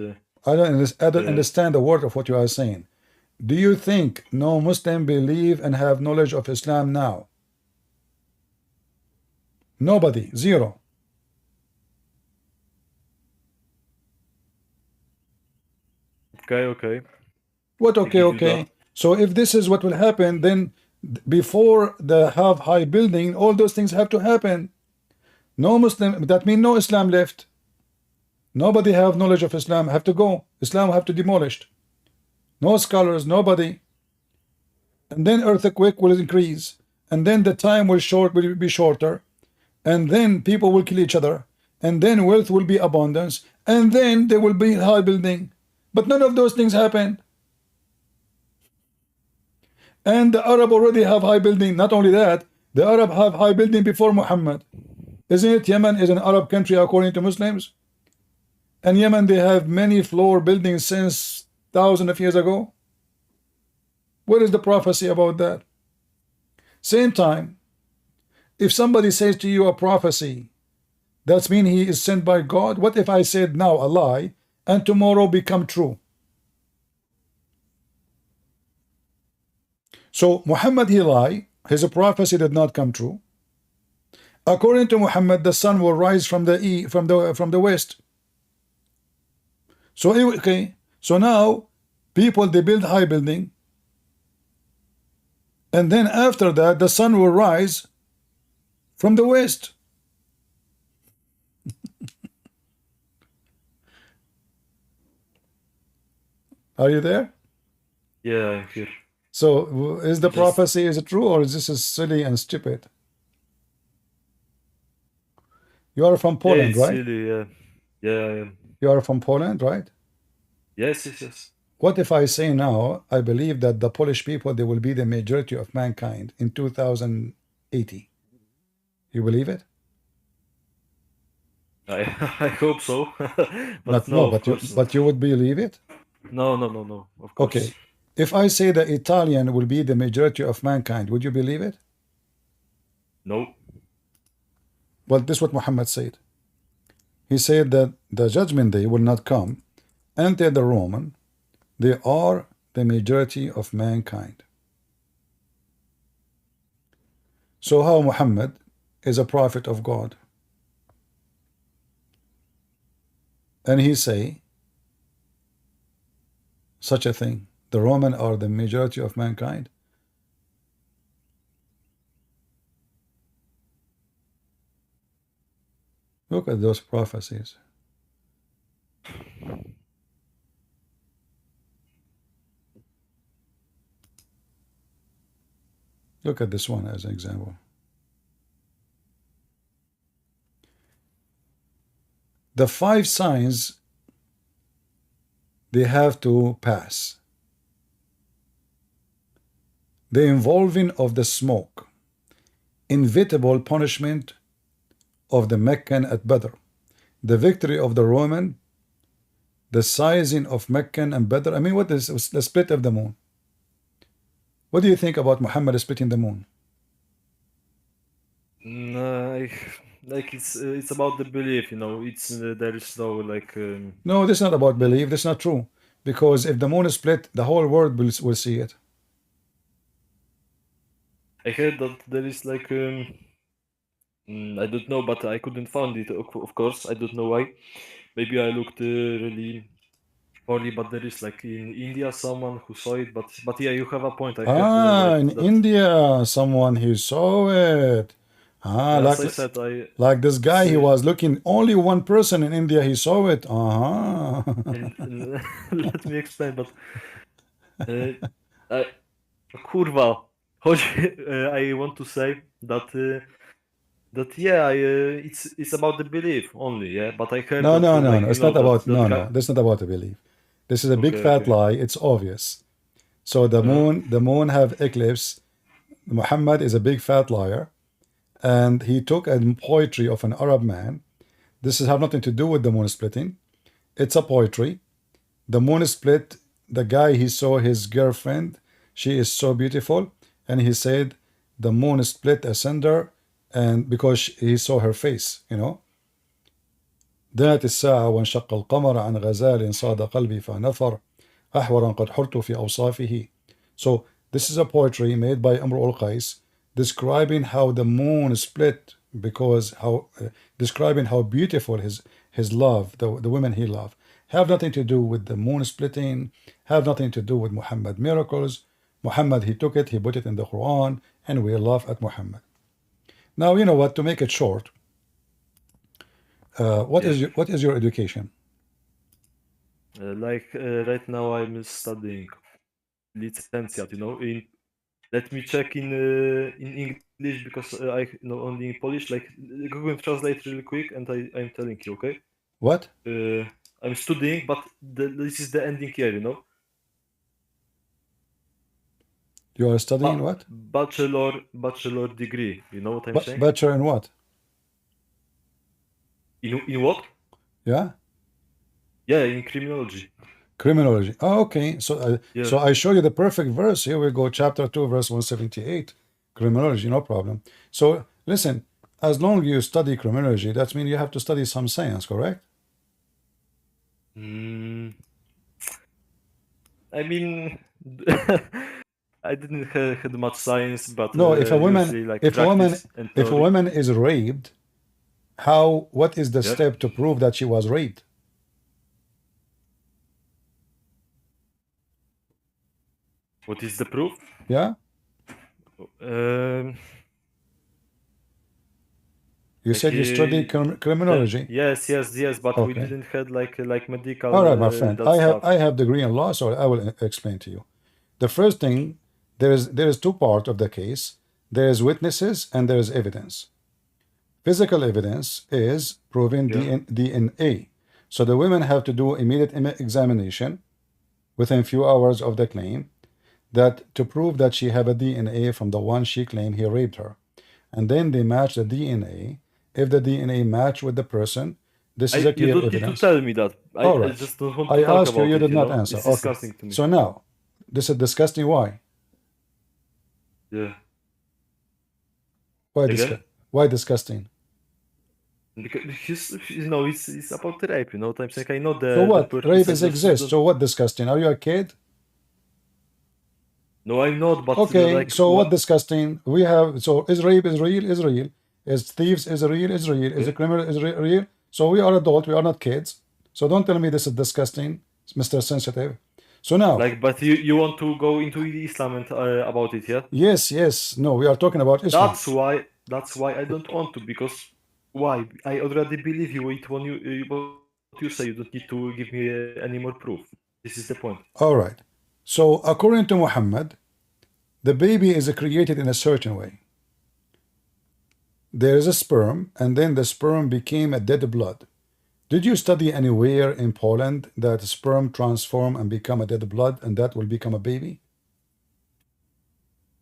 I don't the understand the word of what you are saying. Do you think no Muslim believe and have knowledge of Islam now? Nobody, zero. okay. What I okay, give you that. okay. So if this is what will happen, then before the have high building, all those things have to happen. No Muslim, that means no Islam left. Nobody have knowledge of Islam, have to go. Islam have to demolished. No scholars, nobody. And then earthquake will increase. And then the time will be shorter. And then people will kill each other. And then wealth will be abundance. And then there will be high building. But none of those things happen. And the Arab already have high building. Not only that, the Arab have high building before Muhammad. Isn't it? Yemen is an Arab country according to Muslims. And Yemen, they have many floor buildings since thousands of years ago. What is the prophecy about that? Same time, if somebody says to you a prophecy, that's mean he is sent by God. What if I said now a lie and tomorrow become true? So Muhammad, he lied. His prophecy did not come true. According to Muhammad, the sun will rise from the west. So okay, so now people, they build high building, and then after that the sun will rise from the west. Are you there? Yeah, I'm here. So is the Just prophecy, is it true, or is this silly and stupid? You are from yeah, Poland, it's right? silly. Yeah, yeah, I am. You are from Poland, right? Yes, yes, yes. What if I say now, I believe that the Polish people, they will be the majority of mankind in 2080? You believe it? I I hope so, but Not, no, no, of course not. but you would believe it? No, no, no, no. Of Okay. course. If I say that Italian will be the majority of mankind, would you believe it? No. Well, this is what Muhammad said. He said that the judgment day will not come until the Roman, they are the majority of mankind. So how Muhammad is a prophet of God? And he say such a thing. The Roman are the majority of mankind. Look at those prophecies. Look at this one as an example. The 5 signs they have to pass. The involving of the smoke, inevitable punishment of the Meccan at Badr, the victory of the Roman, the sizing of Meccan and Badr. I mean, what is the split of the moon? What do you think about Muhammad splitting the moon? Like it's about the belief, you know. It's there is no like. No, this is not about belief. This is not true. Because if the moon is split, the whole world will see it. I heard that there is like I don't know, but I couldn't find it. Of course, I don't know why. Maybe I looked really poorly, but there is like in India someone who saw it. But yeah, you have a point. I heard like In that. India, someone he saw it. As I said, Like this guy, it's, he was looking, only one person in India, he saw it. and let me explain. But I, kurwa, I want to say that that yeah, it's about the belief only. Yeah, but I heard No, that no, no, like no. you It's know not about, that no, guy. no. This is not about a belief. This is a big Okay, fat okay. lie. It's obvious. So the moon have eclipse. Muhammad is a big fat liar. And he took a poetry of an Arab man. This has have nothing to do with the moon splitting. It's a poetry. The moon split. The guy, he saw his girlfriend. She is so beautiful. And he said the moon split asunder, and because he saw her face, you know. دنت الساعة وانشق القمر عن غزال صاد قلبي فنفر أحورا قد حرت في أوصافه. So this is a poetry made by Amr al-Qais describing how the moon split because describing how beautiful his love, the women he loved, have nothing to do with the moon splitting, have nothing to do with Muhammad miracles. Muhammad, he took it, he put it in the Quran, and we laugh at Muhammad. Now, you know what, to make it short, what is your education? Like right now I'm studying licenciate, you know. Let me check in English because I know only in Polish. Like Google Translate really quick, and I'm telling you, okay? What? I'm studying, but this is the ending year, you know. You are studying what? Bachelor degree. You know what I'm saying? Bachelor in what? In what? Yeah. Yeah, in criminology. Criminology. Oh, okay. So, so I show you the perfect verse. Here we go, chapter 2, verse 178. Criminology, no problem. So, listen, as long as you study criminology, that means you have to study some science, correct? I mean, I didn't had much science, but No, if a woman, usually like if a practice and if a theory. woman is raped, what is the step to prove that she was raped? What is the proof? Yeah. You said you studied criminology. Yes, but we Okay. didn't had like medical. All right, my friend. that stuff. I have degree in law, so I will explain to you. The first thing, there is two parts of the case. There is witnesses and there is evidence. Physical evidence is proving Yeah. DNA. So the women have to do immediate examination within few hours of the claim, that to prove that she have a DNA from the one she claimed he raped her. And then they match the DNA. If the DNA match with the person, this is a You clear don't need to evidence. tell me that. All I right. just don't want I to talk asked you, about you it, did you not know? answer. It's Okay. disgusting to me. So now, this is disgusting. Why? Yeah. Why, Again? why disgusting? Because you know, it's about rape, you know what I'm saying? I know So the what? purpose. Rape I is just exist. don't... So what disgusting? Are you a kid? No, I'm not, but Okay, like so what what? disgusting? We have, so is rape is real? Is real. Is thieves is real? Is real. Is a Okay. criminal is real? So we are adult, we are not kids. So don't tell me this is disgusting, Mr. Sensitive. So now, Like, but you want to go into Islam and about it, yeah? yes, no, we are talking about Islam. That's why I don't want to, because why? I already believe you with what you say. You don't need to give me any more proof. This is the point. All right. So according to Muhammad, the baby is created in a certain way. There is a sperm, and then the sperm became a dead blood. Did you study anywhere in Poland that sperm transform and become a dead blood, and that will become a baby?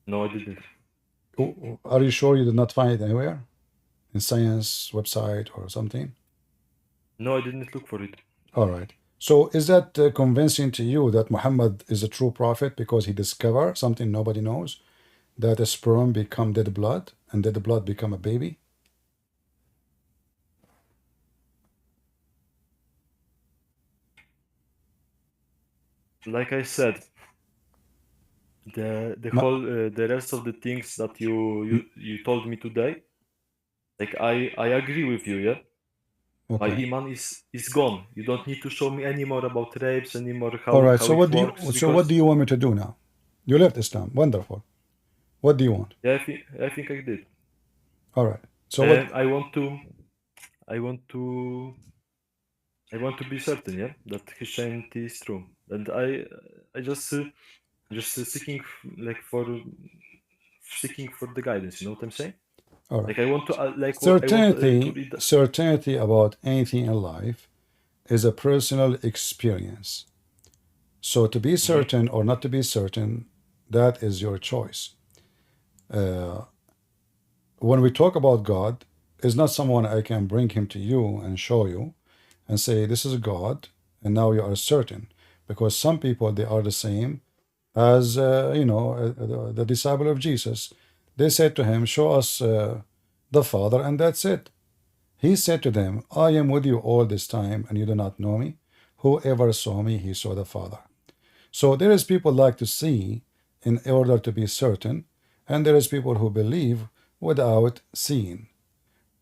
No, I didn't. Are you sure you did not find it anywhere? In science website or something? No, I didn't look for it. All right. So is that convincing to you that Muhammad is a true prophet because he discovered something nobody knows, that a sperm become dead blood and dead blood become a baby? Like I said, the Ma- whole the rest of the things that you told me today, like I agree with you, yeah. My Okay. iman is gone. You don't need to show me any more about rapes, any more All right. how So it works, what because do you want me to do now? You left Islam. Wonderful. What do you want? yeah, I think I did. All right. So what? I want to be certain, yeah, that Christianity is true, and I just seeking seeking for the guidance. You know what I'm saying? All right. Like I want to I want to read. Certainty about anything in life is a personal experience. So to be certain or not to be certain, that is your choice. When we talk about God, is not someone I can bring him to you and show you and say, this is God, and now you are certain. Because some people, they are the same as, the disciple of Jesus. They said to him, show us the Father, and that's it. He said to them, I am with you all this time, and you do not know me. Whoever saw me, he saw the Father. So there is people like to see in order to be certain, and there is people who believe without seeing.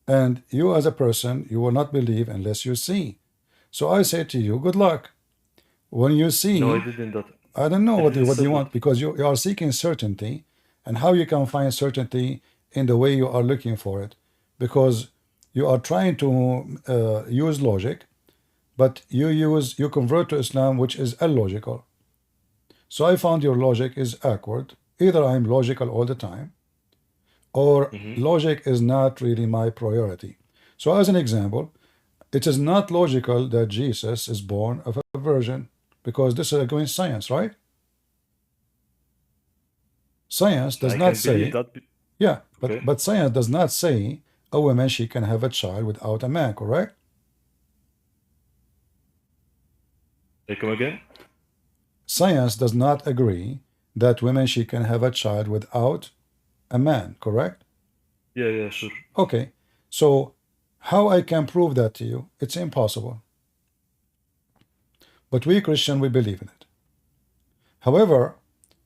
And you as a person, you will not believe unless you see. So I say to you, good luck. When you see, No, I didn't that. I don't know I what didn't you say want, that. because you are seeking certainty, and how you can find certainty in the way you are looking for it, because you are trying to use logic, but you convert to Islam, which is illogical. So I found your logic is awkward. Either I'm logical all the time, or logic is not really my priority. So as an example, it is not logical that Jesus is born of a virgin, because this is against science, right? Science does I not can believe say, that. yeah, Okay. but science does not say a woman, she can have a child without a man, correct? Come again? Science does not agree that women, she can have a child without a man, correct? Yeah, sure. Okay, so how I can prove that to you? It's impossible. But we Christian, we believe in it. However,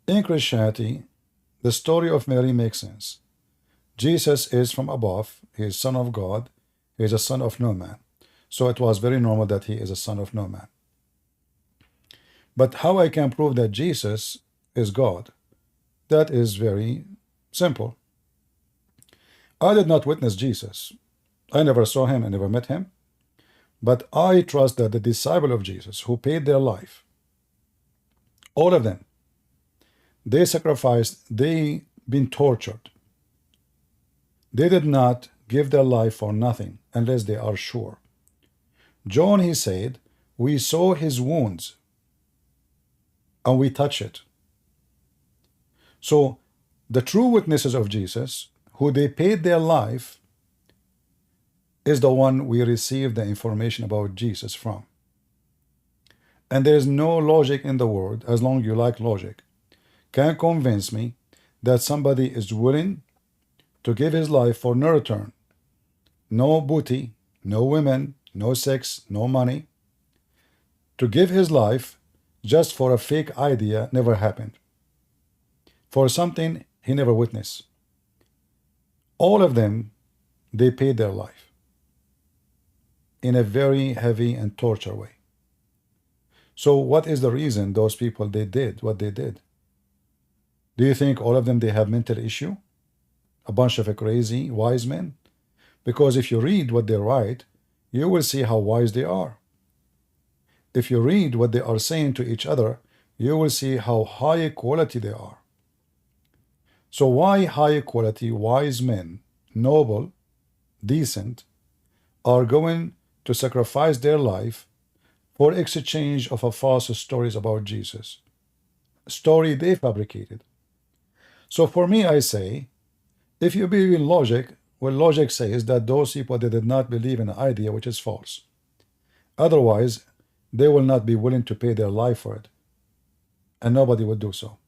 in Christianity, the story of Mary makes sense. Jesus is from above. He is son of God. He is a son of no man. So it was very normal that he is a son of no man. But how I can prove that Jesus is God? That is very simple. I did not witness Jesus. I never saw him, I never met him. But I trust that the disciple of Jesus, who paid their life, all of them, They sacrificed, they been tortured. They did not give their life for nothing unless they are sure. John, he said, we saw his wounds and we touch it. So the true witnesses of Jesus, who they paid their life, is the one we receive the information about Jesus from. And there is no logic in the world, as long as you like logic, can convince me that somebody is willing to give his life for no return. No booty, no women, no sex, no money. To give his life just for a fake idea never happened. For something he never witnessed. All of them, they paid their life in a very heavy and torture way. So what is the reason those people, they did what they did? Do you think all of them, they have mental issue? A bunch of crazy wise men? Because if you read what they write, you will see how wise they are. If you read what they are saying to each other, you will see how high quality they are. So why high quality wise men, noble, decent, are going to sacrifice their life for exchange of a false stories about Jesus? Story they fabricated. So for me, I say, if you believe in logic, well, logic says that those people, they did not believe in an idea which is false. Otherwise, they will not be willing to pay their life for it. And nobody would do so.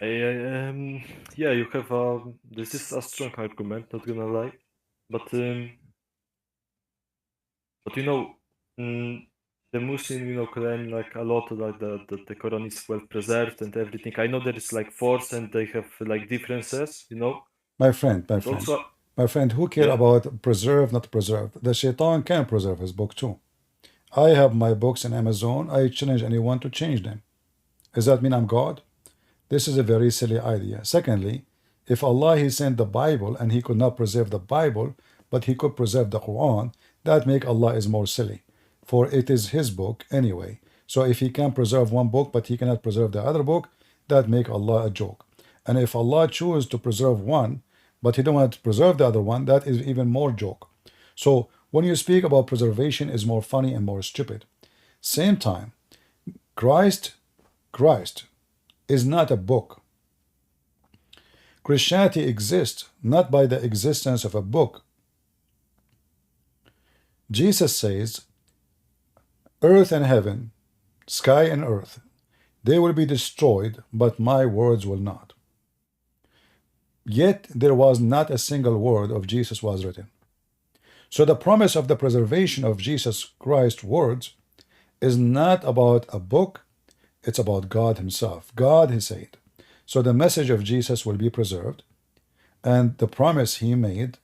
Yeah, you have a. This is a strong argument, not gonna lie, but you know, the Muslim, claim like a lot like that the Quran is well preserved and everything. I know there is like force and they have like differences, My friend, Also, my friend, who care Yeah. about preserve, not preserve? The shaitan can preserve his book too. I have my books in Amazon. I challenge anyone to change them. Does that mean I'm God? This is a very silly idea. Secondly, if Allah, he sent the Bible and he could not preserve the Bible, but he could preserve the Quran, that make Allah is more silly. For it is his book anyway. So if he can preserve one book, but he cannot preserve the other book, that make Allah a joke. And if Allah chooses to preserve one, but he don't want to preserve the other one, that is even more joke. So when you speak about preservation, is more funny and more stupid. Same time, Christ is not a book. Christianity exists not by the existence of a book. Jesus says, earth and heaven, sky and earth, they will be destroyed, but my words will not. Yet there was not a single word of Jesus was written. So the promise of the preservation of Jesus Christ's words is not about a book, it's about God himself. God has said. So the message of Jesus will be preserved, and the promise he made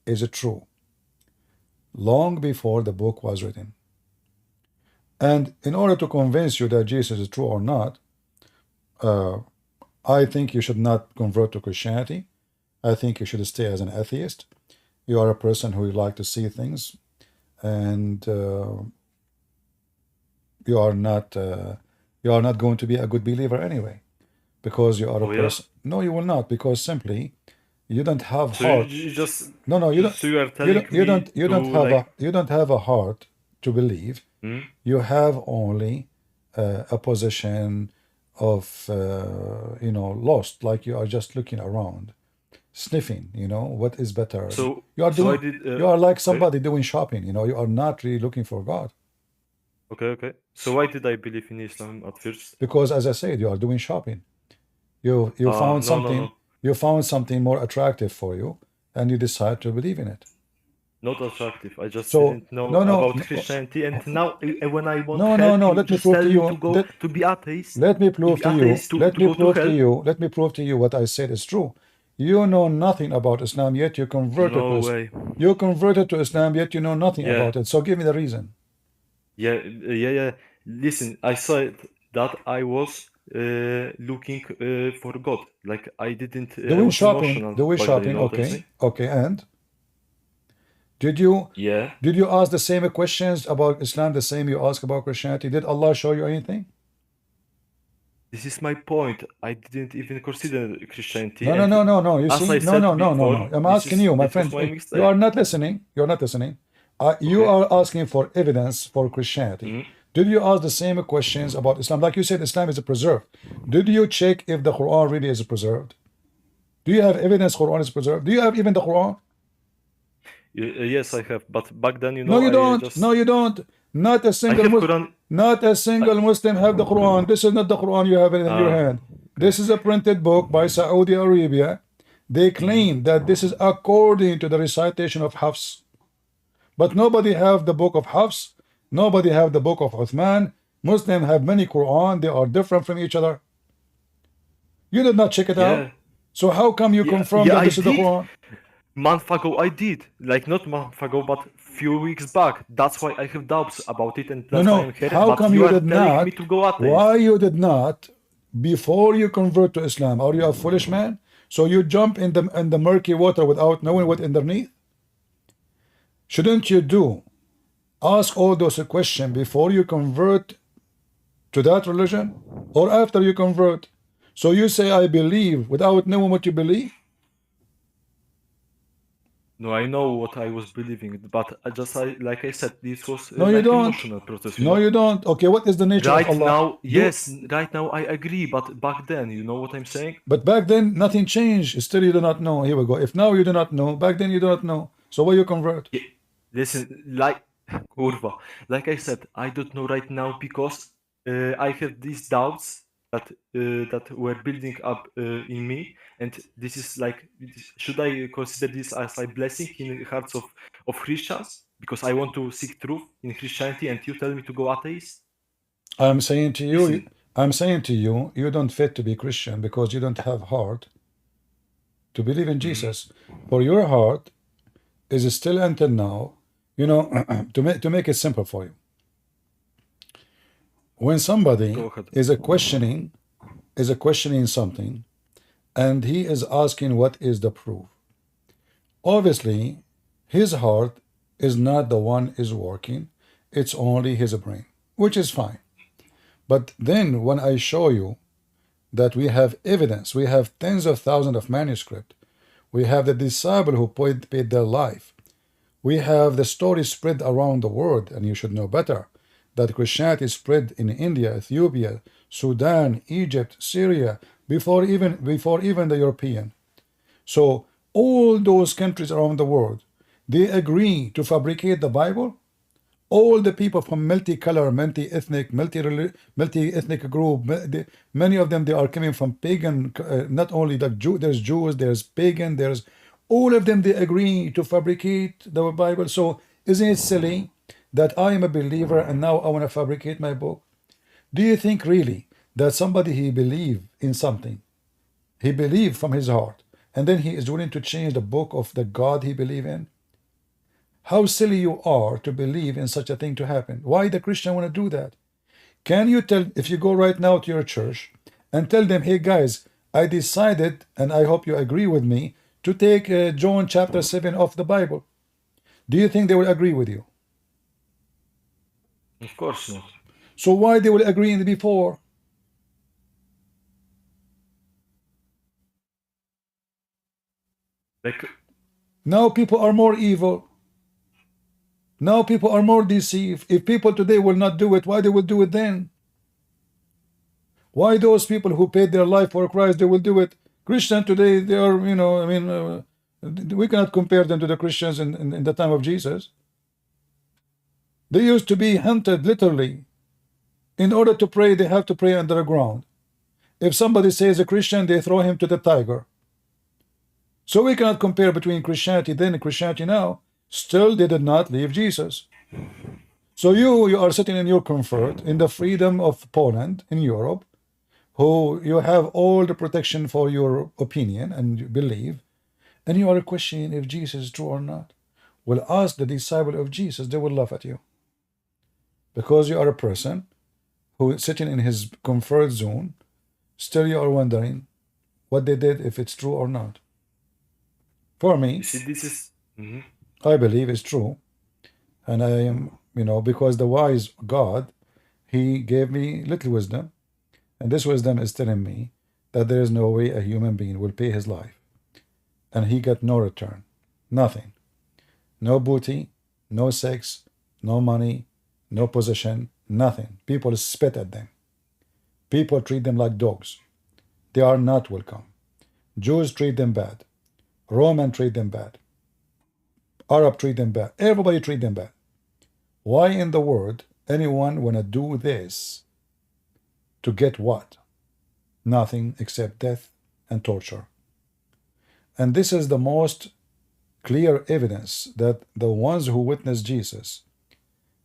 is true, long before the book was written. And in order to convince you that Jesus is true or not, I think you should not convert to Christianity. I think you should stay as an atheist. You are a person who like to see things, and you are not going to be a good believer anyway, because you are a person. No, you will not, because simply you don't have So heart. you just No, you don't. So you are telling You don't have a heart to believe. Hmm? You have only a position of lost, like you are just looking around, sniffing. What is better. So You are so I doing. did. You are like somebody doing shopping. You are not really looking for God, Okay. So why did I believe in Islam at first? because, as I said, you are doing shopping. You found No, something. no. You found something more attractive for you, and you decide to believe in it. Not attractive. I just So didn't know no, about Christianity, and now when I want no, help, no. you Let me just prove tell to me you. to go to be atheist. Let me prove to you. atheist to go to hell? Let me prove to you what I said is true. You know nothing about Islam, yet you converted No to way. You converted to Islam, yet you know nothing Yeah. about it. So give me the reason. Yeah. Listen, I said that I was looking for God. Like I didn't. I Doing was shopping. emotional Doing back then, shopping. what I'm saying? Okay. And Did you Yeah, ask the same questions about Islam the same you ask about Christianity? Did Allah show you anything? this is my point. I didn't even consider Christianity, No, no, and no, no, no. You as see, I no, said no, no, no, before, no. I'm asking you, my it was friend. my You mistake. are not listening. You're not listening. You Okay. are asking for evidence for Christianity. Mhm. Did you ask the same questions about Islam? Like you said, Islam is preserved. Did you check if the Quran really is preserved? Do you have evidence Quran is preserved? Do you have even the Quran? Yes, I have, but back then, No, you I don't. just No, you don't. Not a I single have Muslim. Quran. Not a single Muslim have the Quran. This is not the Quran you have in your hand. This is a printed book by Saudi Arabia. They claim that this is according to the recitation of Hafs. But nobody have the book of Hafs. Nobody have the book of Uthman. Muslims have many Quran. They are different from each other. You did not check it out. Yeah, So how come you confirm that I this is the did. Quran? Month ago I did, like not month ago, but few weeks back. That's why I have doubts about it, and No, that's why no. I'm here. How But come you you are did telling not? me to go atheist. Why you did not before you convert to Islam? Are you a foolish man? So you jump in the murky water without knowing what underneath? Shouldn't you do? Ask all those questions before you convert to that religion or after you convert. So you say I believe without knowing what you believe? No, I know what I was believing, but like I said, this was No, you like don't. emotional process. No, you don't. Okay, what is the nature of Right Allah? now, yes, right now I agree, but back then, you know what I'm saying? But back then, nothing changed. Still, you do not know. Here we go. If now you do not know, back then you do not know. So why you convert? Listen, like Urva, like I said, I don't know right now because I have these doubts that were building up in me, and this is like, should I consider this as a blessing in the hearts of Christians because I want to seek truth in Christianity, and you tell me to go atheist? I'm saying to you, Listen. you don't fit to be Christian because you don't have heart to believe in Jesus. For your heart is still until now, to make it simple for you. When somebody Go ahead. is questioning something, and he is asking what is the proof, obviously his heart is not the one is working, it's only his brain, which is fine. But then when I show you that we have evidence, we have tens of thousands of manuscripts, we have the disciple who paid their life, we have the story spread around the world, and you should know better that Christianity spread in India, Ethiopia, Sudan, Egypt, Syria, before even the European. So all those countries around the world, they agree to fabricate the Bible. All the people from multicolor, multi-ethnic group, many of them, they are coming from pagan, not only the Jew, there's Jews, there's pagan, there's all of them, they agree to fabricate the Bible. So isn't it silly that I am a believer and now I want to fabricate my book? Do you think really that somebody, he believe in something, he believed from his heart, and then he is willing to change the book of the God he believe in? How silly you are to believe in such a thing to happen. Why the Christian want to do that? Can you tell, if you go right now to your church and tell them, hey guys, I decided, and I hope you agree with me, to take John chapter 7 off the Bible. Do you think they will agree with you? Of course not. So why they will agree in the before? Like, Now people are more evil. Now people are more deceived. If people today will not do it, why they will do it then? Why those people who paid their life for Christ, they will do it? Christian today, they are, we cannot compare them to the Christians in the time of Jesus. They used to be hunted literally. In order to pray, they have to pray underground. If somebody says a Christian, they throw him to the tiger. So we cannot compare between Christianity then and Christianity now. Still, they did not leave Jesus. So you are sitting in your comfort, in the freedom of Poland, in Europe, who you have all the protection for your opinion and you believe, and you are questioning if Jesus is true or not. Well, ask the disciple of Jesus, they will laugh at you. Because you are a person who is sitting in his comfort zone, still you are wondering what they did, if it's true or not. For me, you see, this is I believe is true. And I am, because the wise God, he gave me little wisdom. And this wisdom is telling me that there is no way a human being will pay his life. And he got no return. Nothing. No booty, no sex, no money, no position, nothing. People spit at them. People treat them like dogs. They are not welcome. Jews treat them bad. Roman treat them bad. Arab treat them bad. Everybody treat them bad. Why in the world anyone wanna do this to get what? Nothing except death and torture. And this is the most clear evidence that the ones who witness Jesus,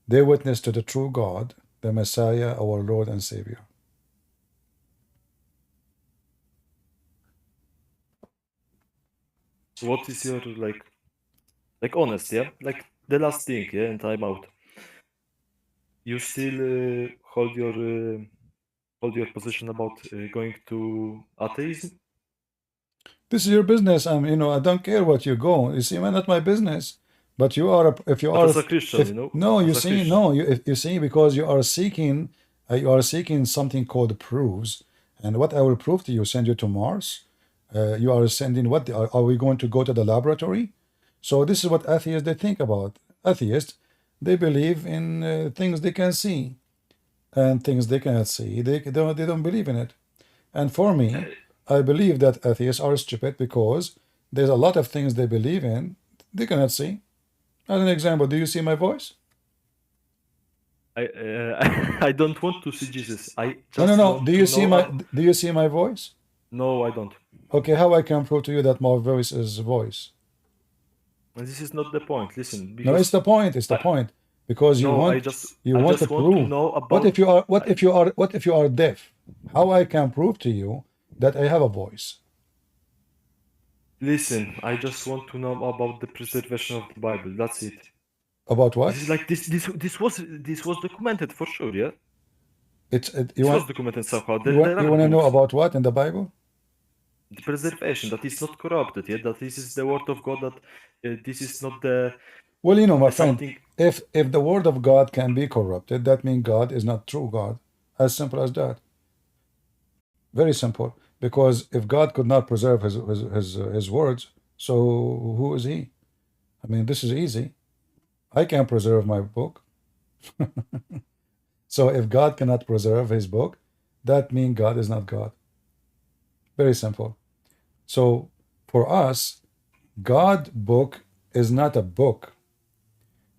they witness to the true God, the Messiah, our Lord and Savior. So what is your like honest, yeah? Like the last thing, yeah, and I'm out. You still hold your position about going to atheism? This is your business. I don't care what you go. You see, man, not my business. But you are, if you But are, as a Christian, no, you as a see, Christian. no, you see, because you are seeking something called proofs, and what I will prove to you, send you to Mars. You are sending what? Are we going to go to the laboratory? So this is what atheists they think about. Atheists, they believe in things they can see, and things they cannot see. They don't believe in it. And for me, I believe that atheists are stupid because there's a lot of things they believe in they cannot see. As an example, do you see my voice? I I don't want to see Jesus. I No, just no. want Do to you see know. do you see my voice? No, I don't. Okay, how I can prove to you that my voice is voice? And this is not the point. Listen, No, because it's the point. It's the point. Because you no, I want just to want to prove. know What about. if you are what if you are deaf? How I can prove to you that I have a voice? Listen, I just want to know about the preservation of the Bible. That's it. About what? This is like this was documented for sure, yeah. You This was want documented somehow. you There want are to know books. about what in the Bible? The preservation that is not corrupted, yeah. That this is the word of God. That this is not the Well, my friend, something. if the word of God can be corrupted, that means God is not true God. As simple as that. Very simple. Because if God could not preserve his words, so who is he? I mean, this is easy. I can preserve my book. So if God cannot preserve his book, that means God is not God. Very simple. So for us, God book is not a book.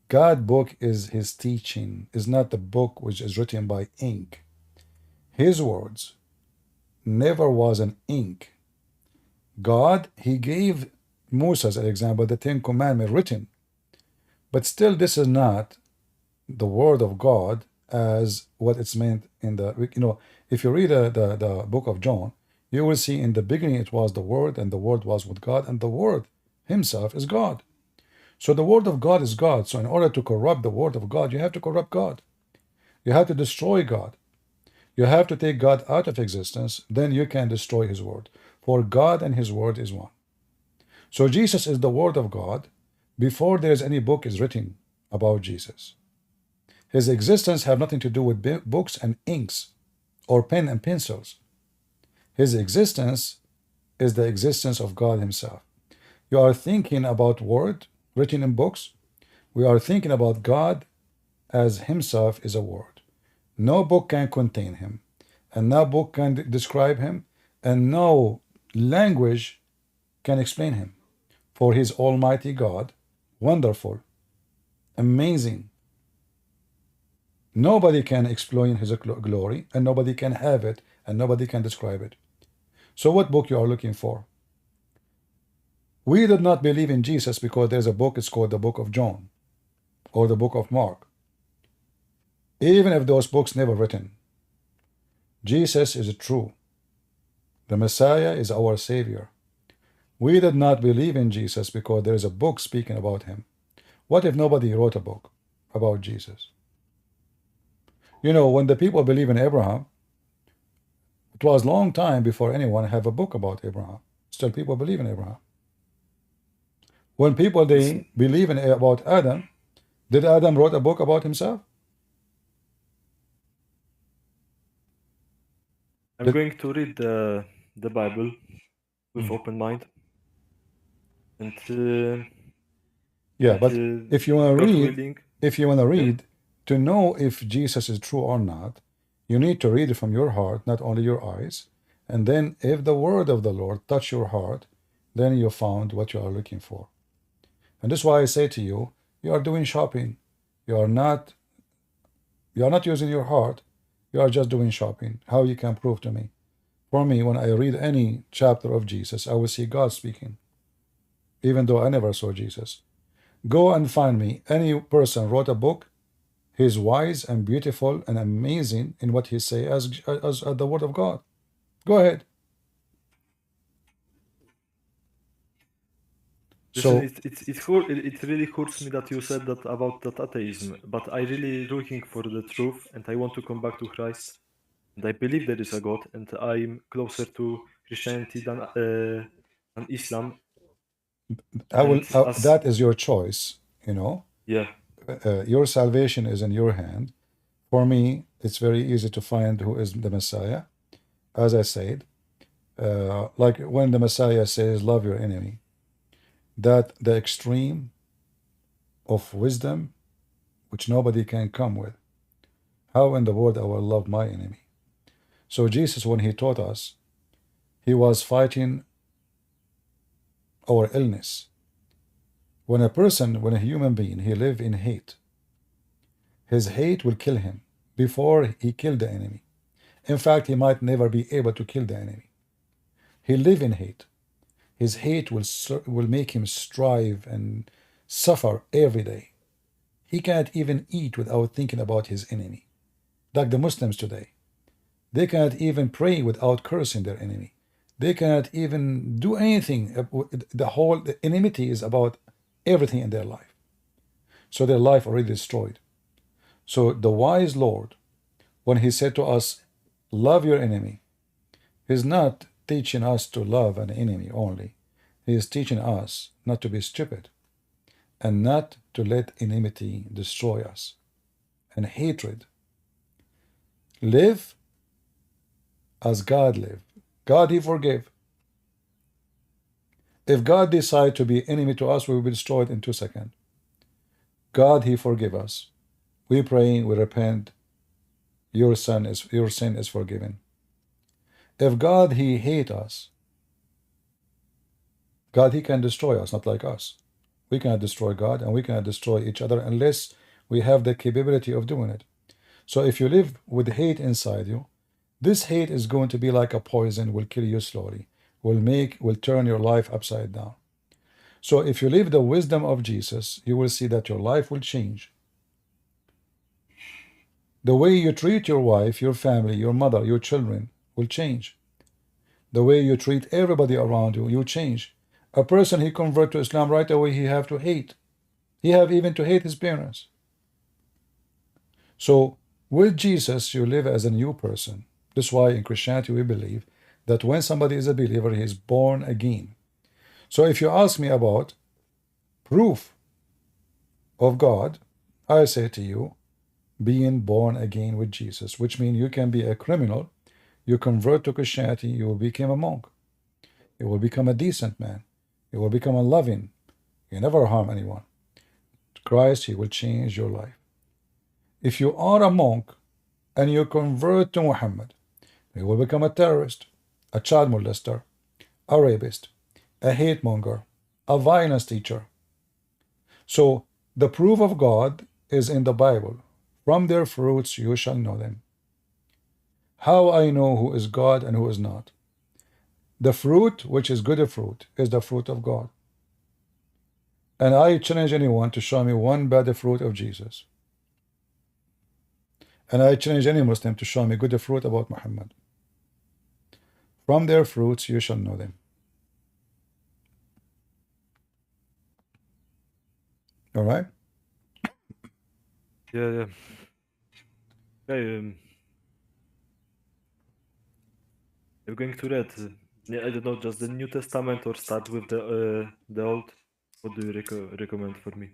God book is his teaching, is not the book which is written by ink. His words never was an ink. God, he gave Moses, as an example, the Ten Commandments written. But still, this is not the word of God as what it's meant in the, if you read the book of John, you will see in the beginning it was the Word, and the Word was with God, and the Word himself is God. So the Word of God is God. So in order to corrupt the Word of God, you have to corrupt God. You have to destroy God. You have to take God out of existence, then you can destroy his word. For God and his word is one. So Jesus is the word of God before there is any book is written about Jesus. His existence have nothing to do with books and inks or pen and pencils. His existence is the existence of God himself. You are thinking about word written in books. We are thinking about God as himself is a word. No book can contain him, and no book can describe him, and no language can explain him. For his almighty God, wonderful, amazing. Nobody can explain his glory, and nobody can have it, and nobody can describe it. So what book you are looking for? We did not believe in Jesus because there's a book, it's called the book of John, or the book of Mark. Even if those books never written, Jesus is true. The Messiah is our Savior. We did not believe in Jesus because there is a book speaking about him. What if nobody wrote a book about Jesus? When the people believe in Abraham, it was a long time before anyone have a book about Abraham. Still people believe in Abraham. When people they believe in about Adam, did Adam wrote a book about himself? I'm going to read the Bible with open mind, and Yeah, but if you want to God read, willing, if you want to yeah. read to know if Jesus is true or not, you need to read it from your heart, not only your eyes. And then, if the word of the Lord touch your heart, then you found what you are looking for. And this is why I say to you, you are doing shopping. You are not using your heart. You are just doing shopping. How you can prove to me? For me, when I read any chapter of Jesus, I will see God speaking, even though I never saw Jesus. Go and find me any person wrote a book. He's wise and beautiful and amazing in what he say as the word of God. Go ahead. Listen, So it really hurts me that you said that about that atheism, but I really looking for the truth, and I want to come back to Christ, and I believe there is a God, and I'm closer to Christianity than Islam. I will. And as That is your choice. You know, yeah, your salvation is in your hand. For me, it's very easy to find who is the Messiah. As I said, like when the Messiah says, "Love your enemy," that the extreme of wisdom which nobody can come with. How in the world I will love my enemy? So Jesus, when he taught us, he was fighting our illness. When a human being, he live in hate, his hate will kill him before he killed the enemy. In fact, he might never be able to kill the enemy. He live in hate. His hate will make him strive and suffer every day. He cannot even eat without thinking about his enemy. Like the Muslims today, they cannot even pray without cursing their enemy. They cannot even do anything. The enmity is about everything in their life. So their life already destroyed. So the wise Lord, when he said to us, love your enemy, he's not teaching us to love an enemy only. He is teaching us not to be stupid and not to let enmity destroy us and hatred. Live as God lived. God, he forgave. If God decide to be enemy to us, we will be destroyed in 2 seconds. God, he forgive us. We pray, we repent. Your sin is forgiven. If God, he hate us, God, he can destroy us, not like us. We cannot destroy God and we cannot destroy each other unless we have the capability of doing it. So if you live with hate inside you, this hate is going to be like a poison, will kill you slowly, will turn your life upside down. So if you live the wisdom of Jesus, you will see that your life will change. The way you treat your wife, your family, your mother, your children will change. The way you treat everybody around you, you change. A person he convert to Islam right away, he have to hate. He have even to hate his parents. So with Jesus, you live as a new person. That's why in Christianity we believe that when somebody is a believer, he is born again. So if you ask me about proof of God, I say to you, being born again with Jesus, which means you can be a criminal, you convert to Christianity, you will become a monk. You will become a decent man. You will become a loving. You never harm anyone. Christ, he will change your life. If you are a monk and you convert to Muhammad, you will become a terrorist, a child molester, a rapist, a hate monger, a violence teacher. So the proof of God is in the Bible. From their fruits you shall know them. How I know who is God and who is not? The fruit, which is good fruit, is the fruit of God. And I challenge anyone to show me one bad fruit of Jesus. And I challenge any Muslim to show me good fruit about Muhammad. From their fruits you shall know them. All right? yeah. Okay, you're going to read, I don't know, just the New Testament or start with the Old? What do you recommend for me?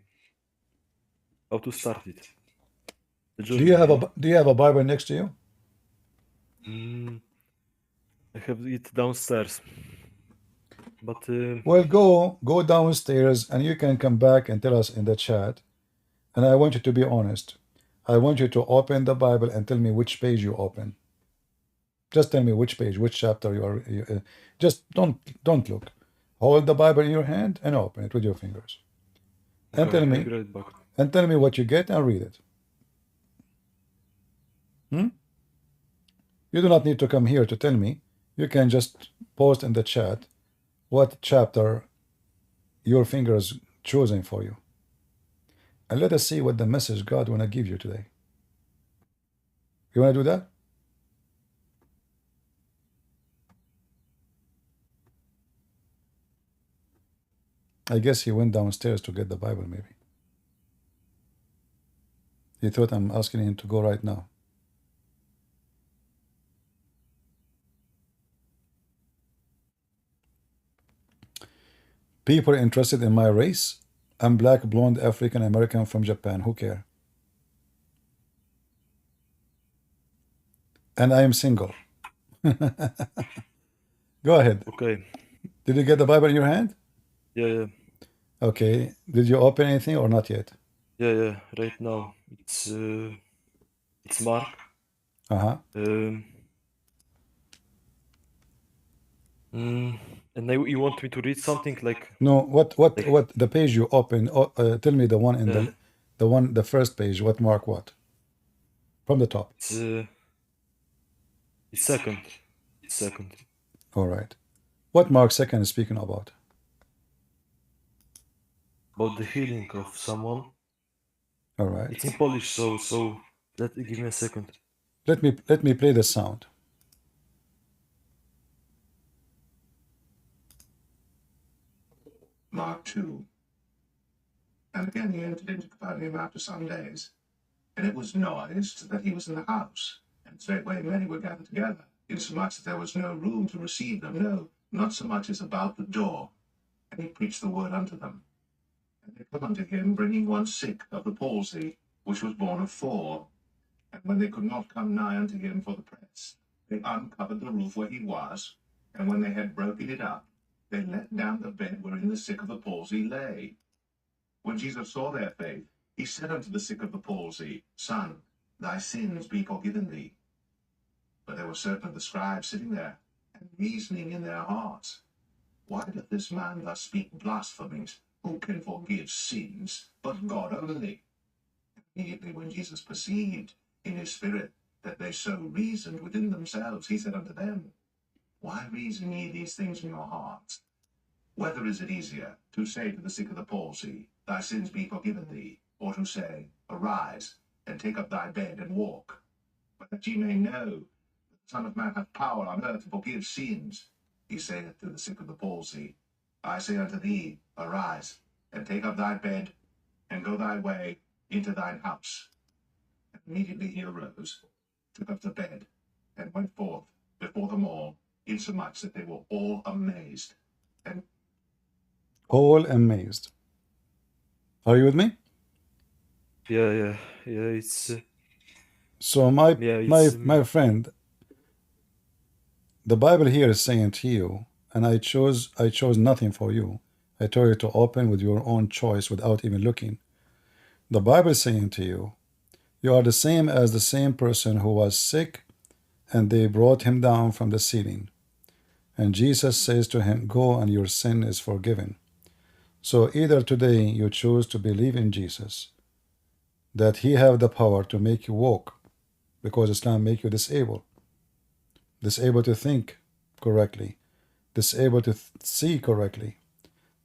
How to start it? The Do you have journey. a Bible next to you? I have it downstairs. But Well, go downstairs and you can come back and tell us in the chat. And I want you to be honest. I want you to open the Bible and tell me which page you open. Just tell me which page, which chapter you are. Just don't look. Hold the Bible in your hand and open it with your fingers. And okay, tell I'll me, be right back. and tell me what you get and read it. You do not need to come here to tell me. You can just post in the chat what chapter your fingers choosing for you. And let us see what the message God want to give you today. You want to do that? I guess he went downstairs to get the Bible, maybe. He thought I'm asking him to go right now. People interested in my race? I'm black, blonde, African American from Japan. Who care? And I am single. Go ahead. Okay. Did you get the Bible in your hand? Yeah. Okay. Did you open anything or not yet? Yeah. Right now it's Mark. And you want me to read something like? No. What the page you open? Tell me the one in the first page. What Mark what? From the top. It's second. It's second. All right. What Mark 2 is speaking about? About the healing of someone. All right. It's in Polish, so give me a second. Let me play the sound. Mark 2. And again he entered into Capernaum after some days, and it was noised that he was in the house, and straightway many were gathered together, insomuch that there was no room to receive them, no, not so much as about the door. And he preached the word unto them. And they come unto him, bringing one sick of the palsy, which was born of 4. And when they could not come nigh unto him for the press, they uncovered the roof where he was, and when they had broken it up, they let down the bed wherein the sick of the palsy lay. When Jesus saw their faith, he said unto the sick of the palsy, Son, thy sins be forgiven thee. But there were certain of the scribes sitting there, and reasoning in their hearts, Why doth this man thus speak blasphemies? Who can forgive sins but God only? Immediately when Jesus perceived in his spirit that they so reasoned within themselves, he said unto them, Why reason ye these things in your hearts? Whether is it easier to say to the sick of the palsy, Thy sins be forgiven thee, or to say, Arise, and take up thy bed and walk? But that ye may know that the Son of Man hath power on earth to forgive sins, he saith to the sick of the palsy, I say unto thee, Arise, and take up thy bed, and go thy way into thine house. And immediately he arose, took up the bed, and went forth before them all, insomuch that they were all amazed. And all amazed. Are you with me? Yeah. It's so my friend, the Bible here is saying to you, and I chose nothing for you. I told you to open with your own choice without even looking. The Bible is saying to you, you are the same as the same person who was sick, and they brought him down from the ceiling. And Jesus says to him, Go, and your sin is forgiven. So either today you choose to believe in Jesus, that he have the power to make you walk, because Islam make you disabled to think correctly, disabled to see correctly,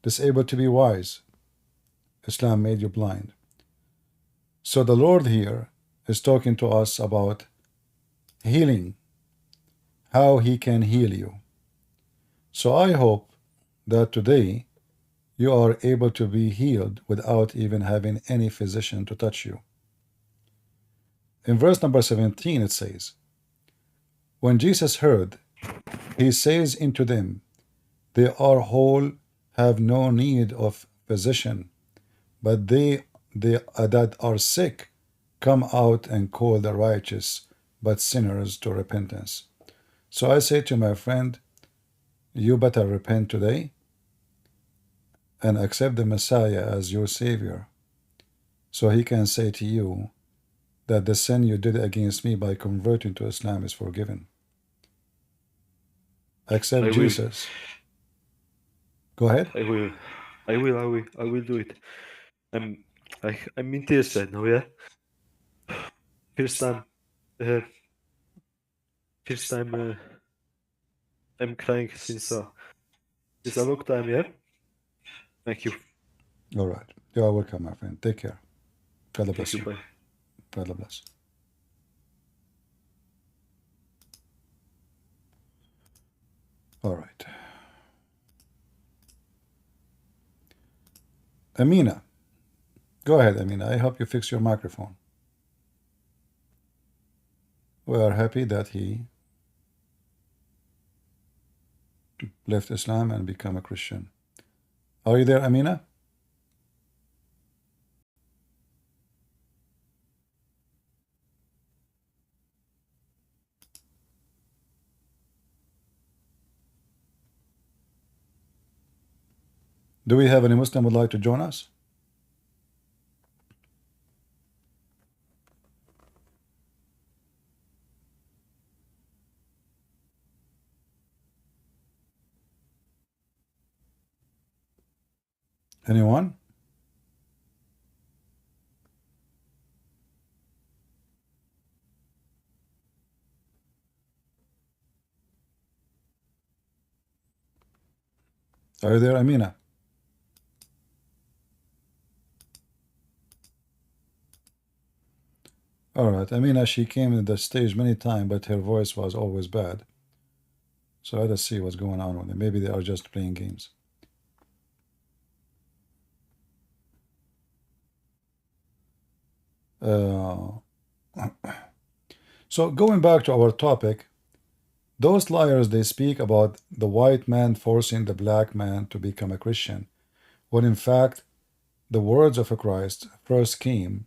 disabled to be wise. Islam made you blind. So the Lord here is talking to us about healing, how he can heal you. So I hope that today you are able to be healed without even having any physician to touch you. In verse number 17 it says, When Jesus heard, he says unto them, They are whole, have no need of physician, but they that are sick come out and call the righteous but sinners to repentance. So I say to my friend, you better repent today and accept the Messiah as your Savior, so he can say to you that the sin you did against me by converting to Islam is forgiven. Accept I will. Jesus. Go ahead. I will. I will do it. I'm in tears right now, yeah? First time. Uh, first time I'm crying since it's a long time, yeah? Thank you. All right. You are welcome, my friend. Take care. God Thank bless you, you. bye. God bless. All right. Amina. Go ahead, Amina. I hope you fix your microphone. We are happy that he left Islam and become a Christian. Are you there, Amina? Do we have any Muslim would like to join us? Anyone? Are you there, Amina? All right. Amina, she came to the stage many times, but her voice was always bad. So let us see what's going on with them. Maybe they are just playing games. So going back to our topic, those liars, they speak about the white man forcing the black man to become a Christian, when in fact the words of Christ first came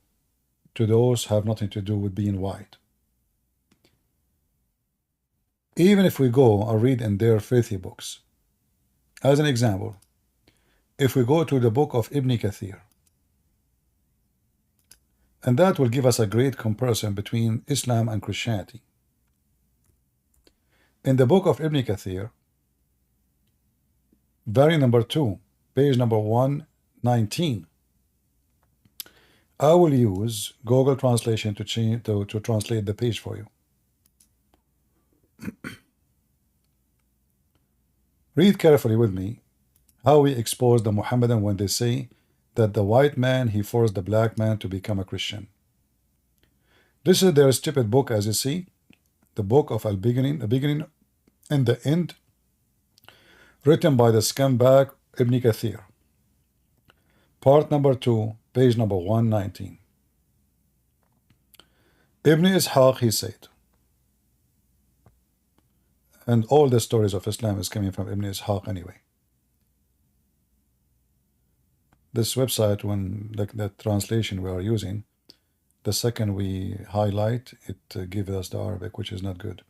to those who have nothing to do with being white. Even if we go and read in their filthy books, as an example, if we go to the book of Ibn Kathir, and that will give us a great comparison between Islam and Christianity. In the book of Ibn Kathir, volume number 2, page number 119, I will use Google Translation to translate the page for you. Read carefully with me how we expose the Muhammadan when they say that the white man, he forced the black man to become a Christian. This is their stupid book, as you see, the book of Al-Beginning, the beginning and the end, written by the scumbag Ibn Kathir. Part number 2, page number 119. Ibn Ishaq, he said, and all the stories of Islam is coming from Ibn Ishaq anyway. This website, when like the translation we are using, the second we highlight, it gives us the Arabic, which is not good.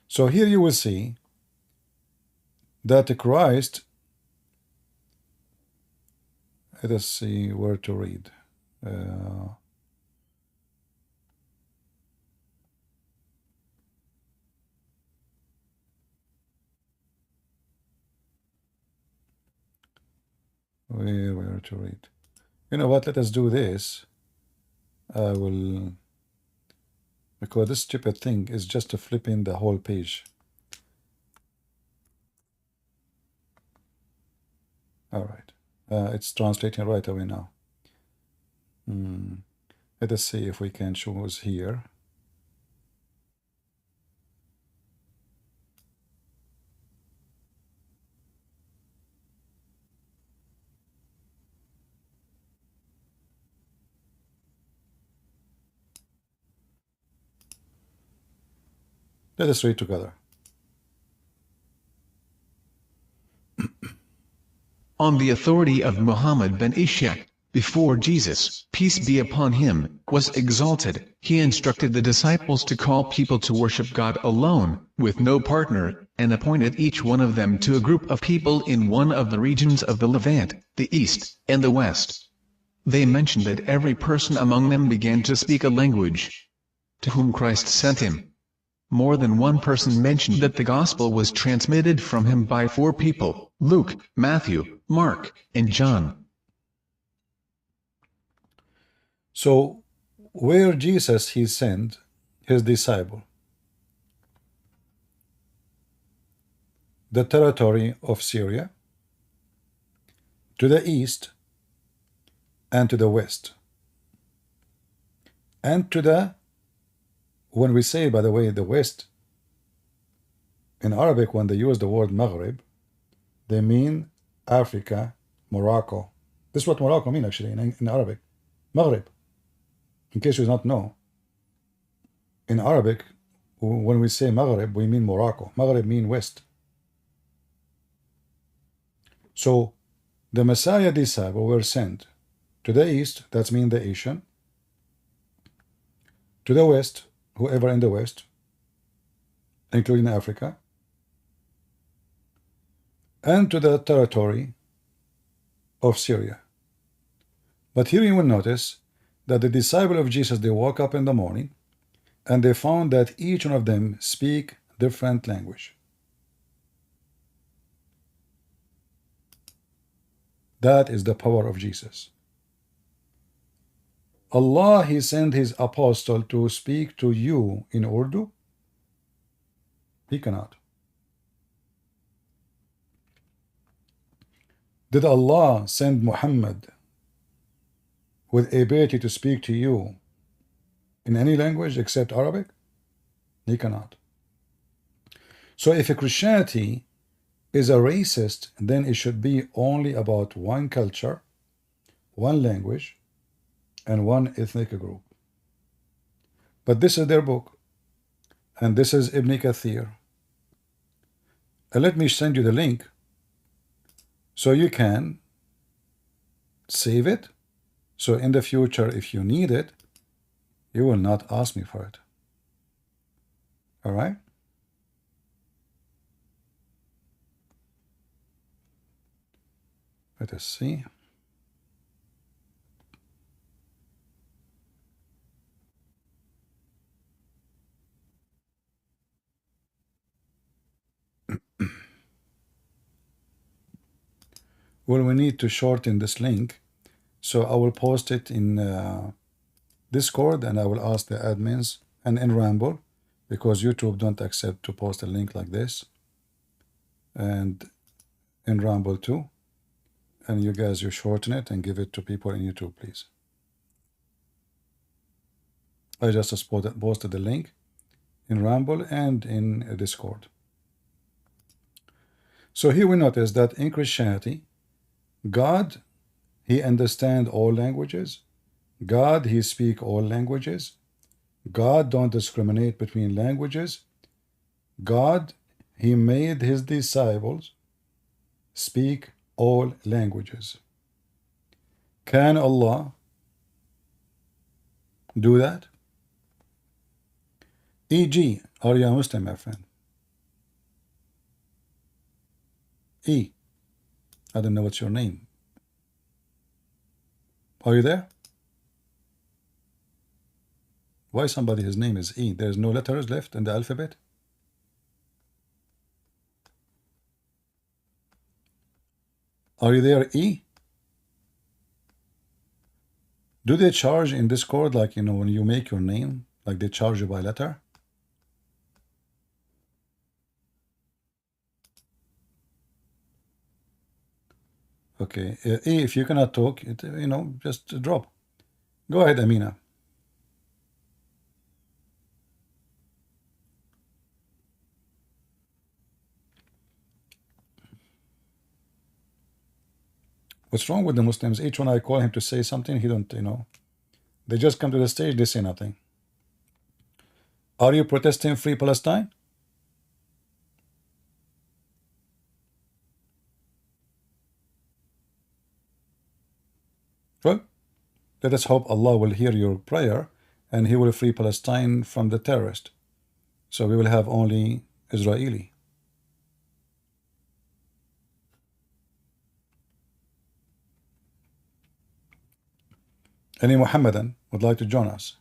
So here you will see that Christ, let us see where to read. Where to read. You know what, let us do this. I will, because this stupid thing is just flipping the whole page. All right, it's translating right away now. Let us see if we can choose here. Let us read together. on the authority of Muhammad ben Ishaq, before Jesus, peace be upon him, was exalted, he instructed the disciples to call people to worship God alone, with no partner, and appointed each one of them to a group of people in one of the regions of the Levant, the East, and the West. They mentioned that every person among them began to speak a language to whom Christ sent him. More than one person mentioned that the gospel was transmitted from him by 4 people, Luke, Matthew, Mark, and John. So, where Jesus he sent his disciple? The territory of Syria, to the east and to the west, and to the, when we say, by the way, the west, in Arabic, when they use the word Maghrib, they mean Africa, Morocco. This is what Morocco means actually in Arabic. Maghrib. In case you do not know, in Arabic, when we say Maghrib, we mean Morocco. Maghrib means west. So, the Messiah disciples were sent to the east, that means the Asian, to the west, whoever in the west, including Africa, and to the territory of Syria. But here you will notice that the disciples of Jesus, they woke up in the morning and they found that each one of them speak different language. That is the power of Jesus. Allah, he sent his apostle to speak to you in Urdu. He cannot. Did Allah send Muhammad with ability to speak to you in any language except Arabic? He cannot. So if a Christianity is a racist, then it should be only about one culture, one language, and one ethnic group. But this is their book, and this is Ibn Kathir. And let me send you the link so you can save it. So in the future, if you need it, you will not ask me for it. All right? Let us see. Well, we need to shorten this link, so I will post it in Discord, and I will ask the admins, and in Ramble, because YouTube don't accept to post a link like this, and in Ramble too. And you guys, you shorten it and give it to people in YouTube, please. I just posted the link in Ramble and in Discord. So here we notice that in Christianity, God, he understand all languages. God, he speak all languages. God don't discriminate between languages. God, he made his disciples speak all languages. Can Allah do that? E.g., are you a Muslim, my friend? E. I don't know what's your name. Are you there? Why somebody, his name is E? There's no letters left in the alphabet? Are you there, E? Do they charge in Discord, like, you know, when you make your name, like they charge you by letter? Okay, E, if you cannot talk, you know, just drop. Go ahead, Amina. What's wrong with the Muslims? Each one I call him to say something, he don't, you know. They just come to the stage, they say nothing. Are you protesting Free Palestine? Well, let us hope Allah will hear your prayer and He will free Palestine from the terrorist. So we will have only Israeli. Any Muhammadan would like to join us?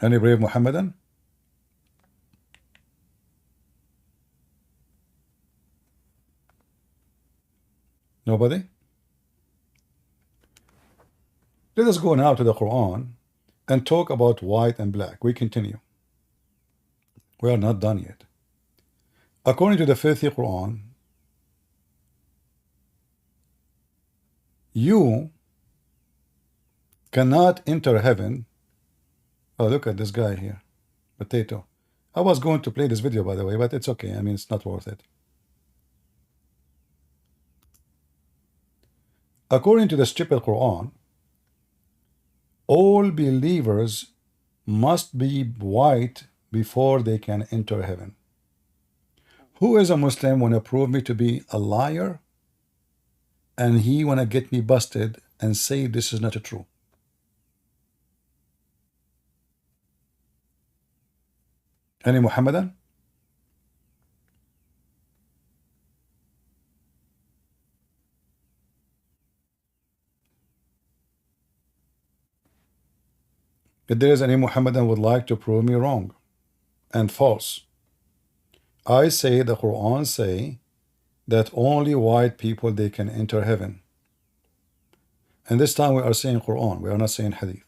Any brave Muhammadan? Nobody? Let us go now to the Quran and talk about white and black. We continue. We are not done yet. According to the filthy Quran, you cannot enter heaven. Oh, look at this guy here. Potato. I was going to play this video, by the way, but it's okay. I mean, it's not worth it. According to the stupid Quran, all believers must be white before they can enter heaven. Who is a Muslim want to prove me to be a liar? And he want to get me busted and say this is not true. Any Muhammadan? If there is any Muhammadan would like to prove me wrong and false, I say the Quran say that only white people they can enter heaven. And this time we are saying Quran, we are not saying Hadith.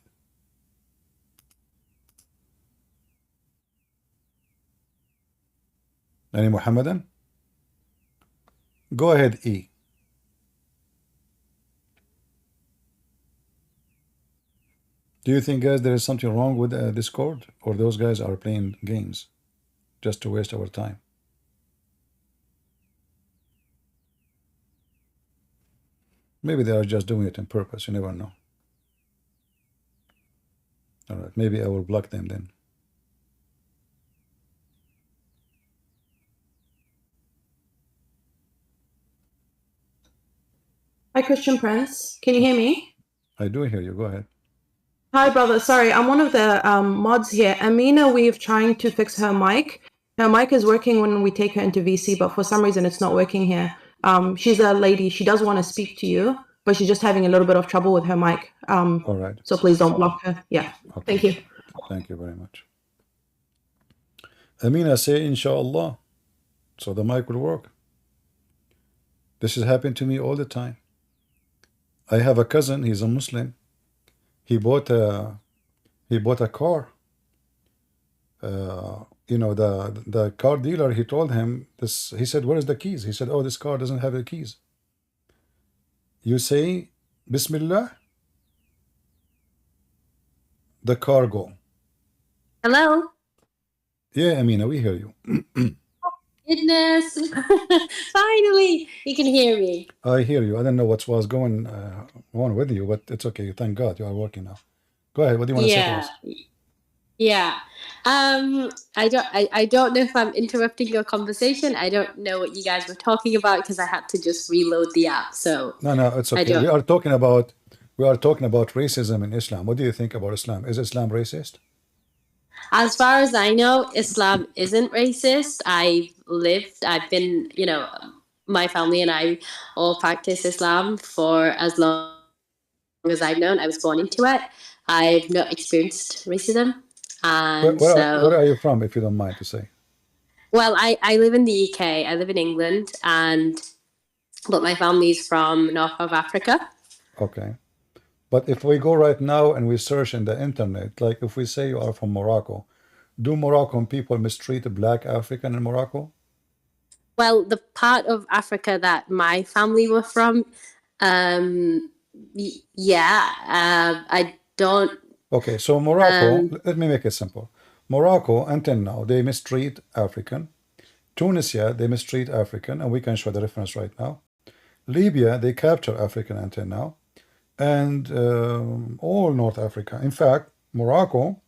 Any Muhammadan? Go ahead, E. Do you think, guys, there is something wrong with Discord, or those guys are playing games just to waste our time? Maybe they are just doing it on purpose. You never know. All right, maybe I will block them then. Hi, Christian Prince. Can you hear me? I do hear you. Go ahead. Hi, brother. Sorry, I'm one of the mods here. Amina, we're trying to fix her mic. Her mic is working when we take her into VC, but for some reason it's not working here. She's a lady. She does want to speak to you, but she's just having a little bit of trouble with her mic. All right. So please don't block her. Yeah. Okay. Thank you. Thank you very much. Amina, say inshallah, so the mic will work. This has happened to me all the time. I have a cousin, he's a Muslim. He bought a car. You know, the car dealer, he told him this. He said, "Where is the keys?" He said, "Oh, this car doesn't have the keys." You say Bismillah, the car go. Hello? Yeah, Amina, we hear you. Goodness. Finally, you can hear me. I hear you. I don't know what was going on with you, but it's okay. Thank God you are working now. Go ahead. What do you want to say to us? Yeah. I don't know if I'm interrupting your conversation. I don't know what you guys were talking about because I had to just reload the app. So No, it's okay. We are talking about racism in Islam. What do you think about Islam? Is Islam racist? As far as I know, Islam isn't racist. I've been, my family and I all practice Islam for as long as I've known. I was born into it. I've not experienced racism. And where are you from, if you don't mind to say? Well, I live in the UK. I live in England, but my family's from North of Africa. Okay. But if we go right now and we search in the internet, like if we say you are from Morocco, do Moroccan people mistreat a black African in Morocco? Well, the part of Africa that my family were from, I don't. Okay, so Morocco, let me make it simple. Morocco, until now, they mistreat African. Tunisia, they mistreat African, and we can show the reference right now. Libya, they capture African until now. And all North Africa. In fact, Morocco,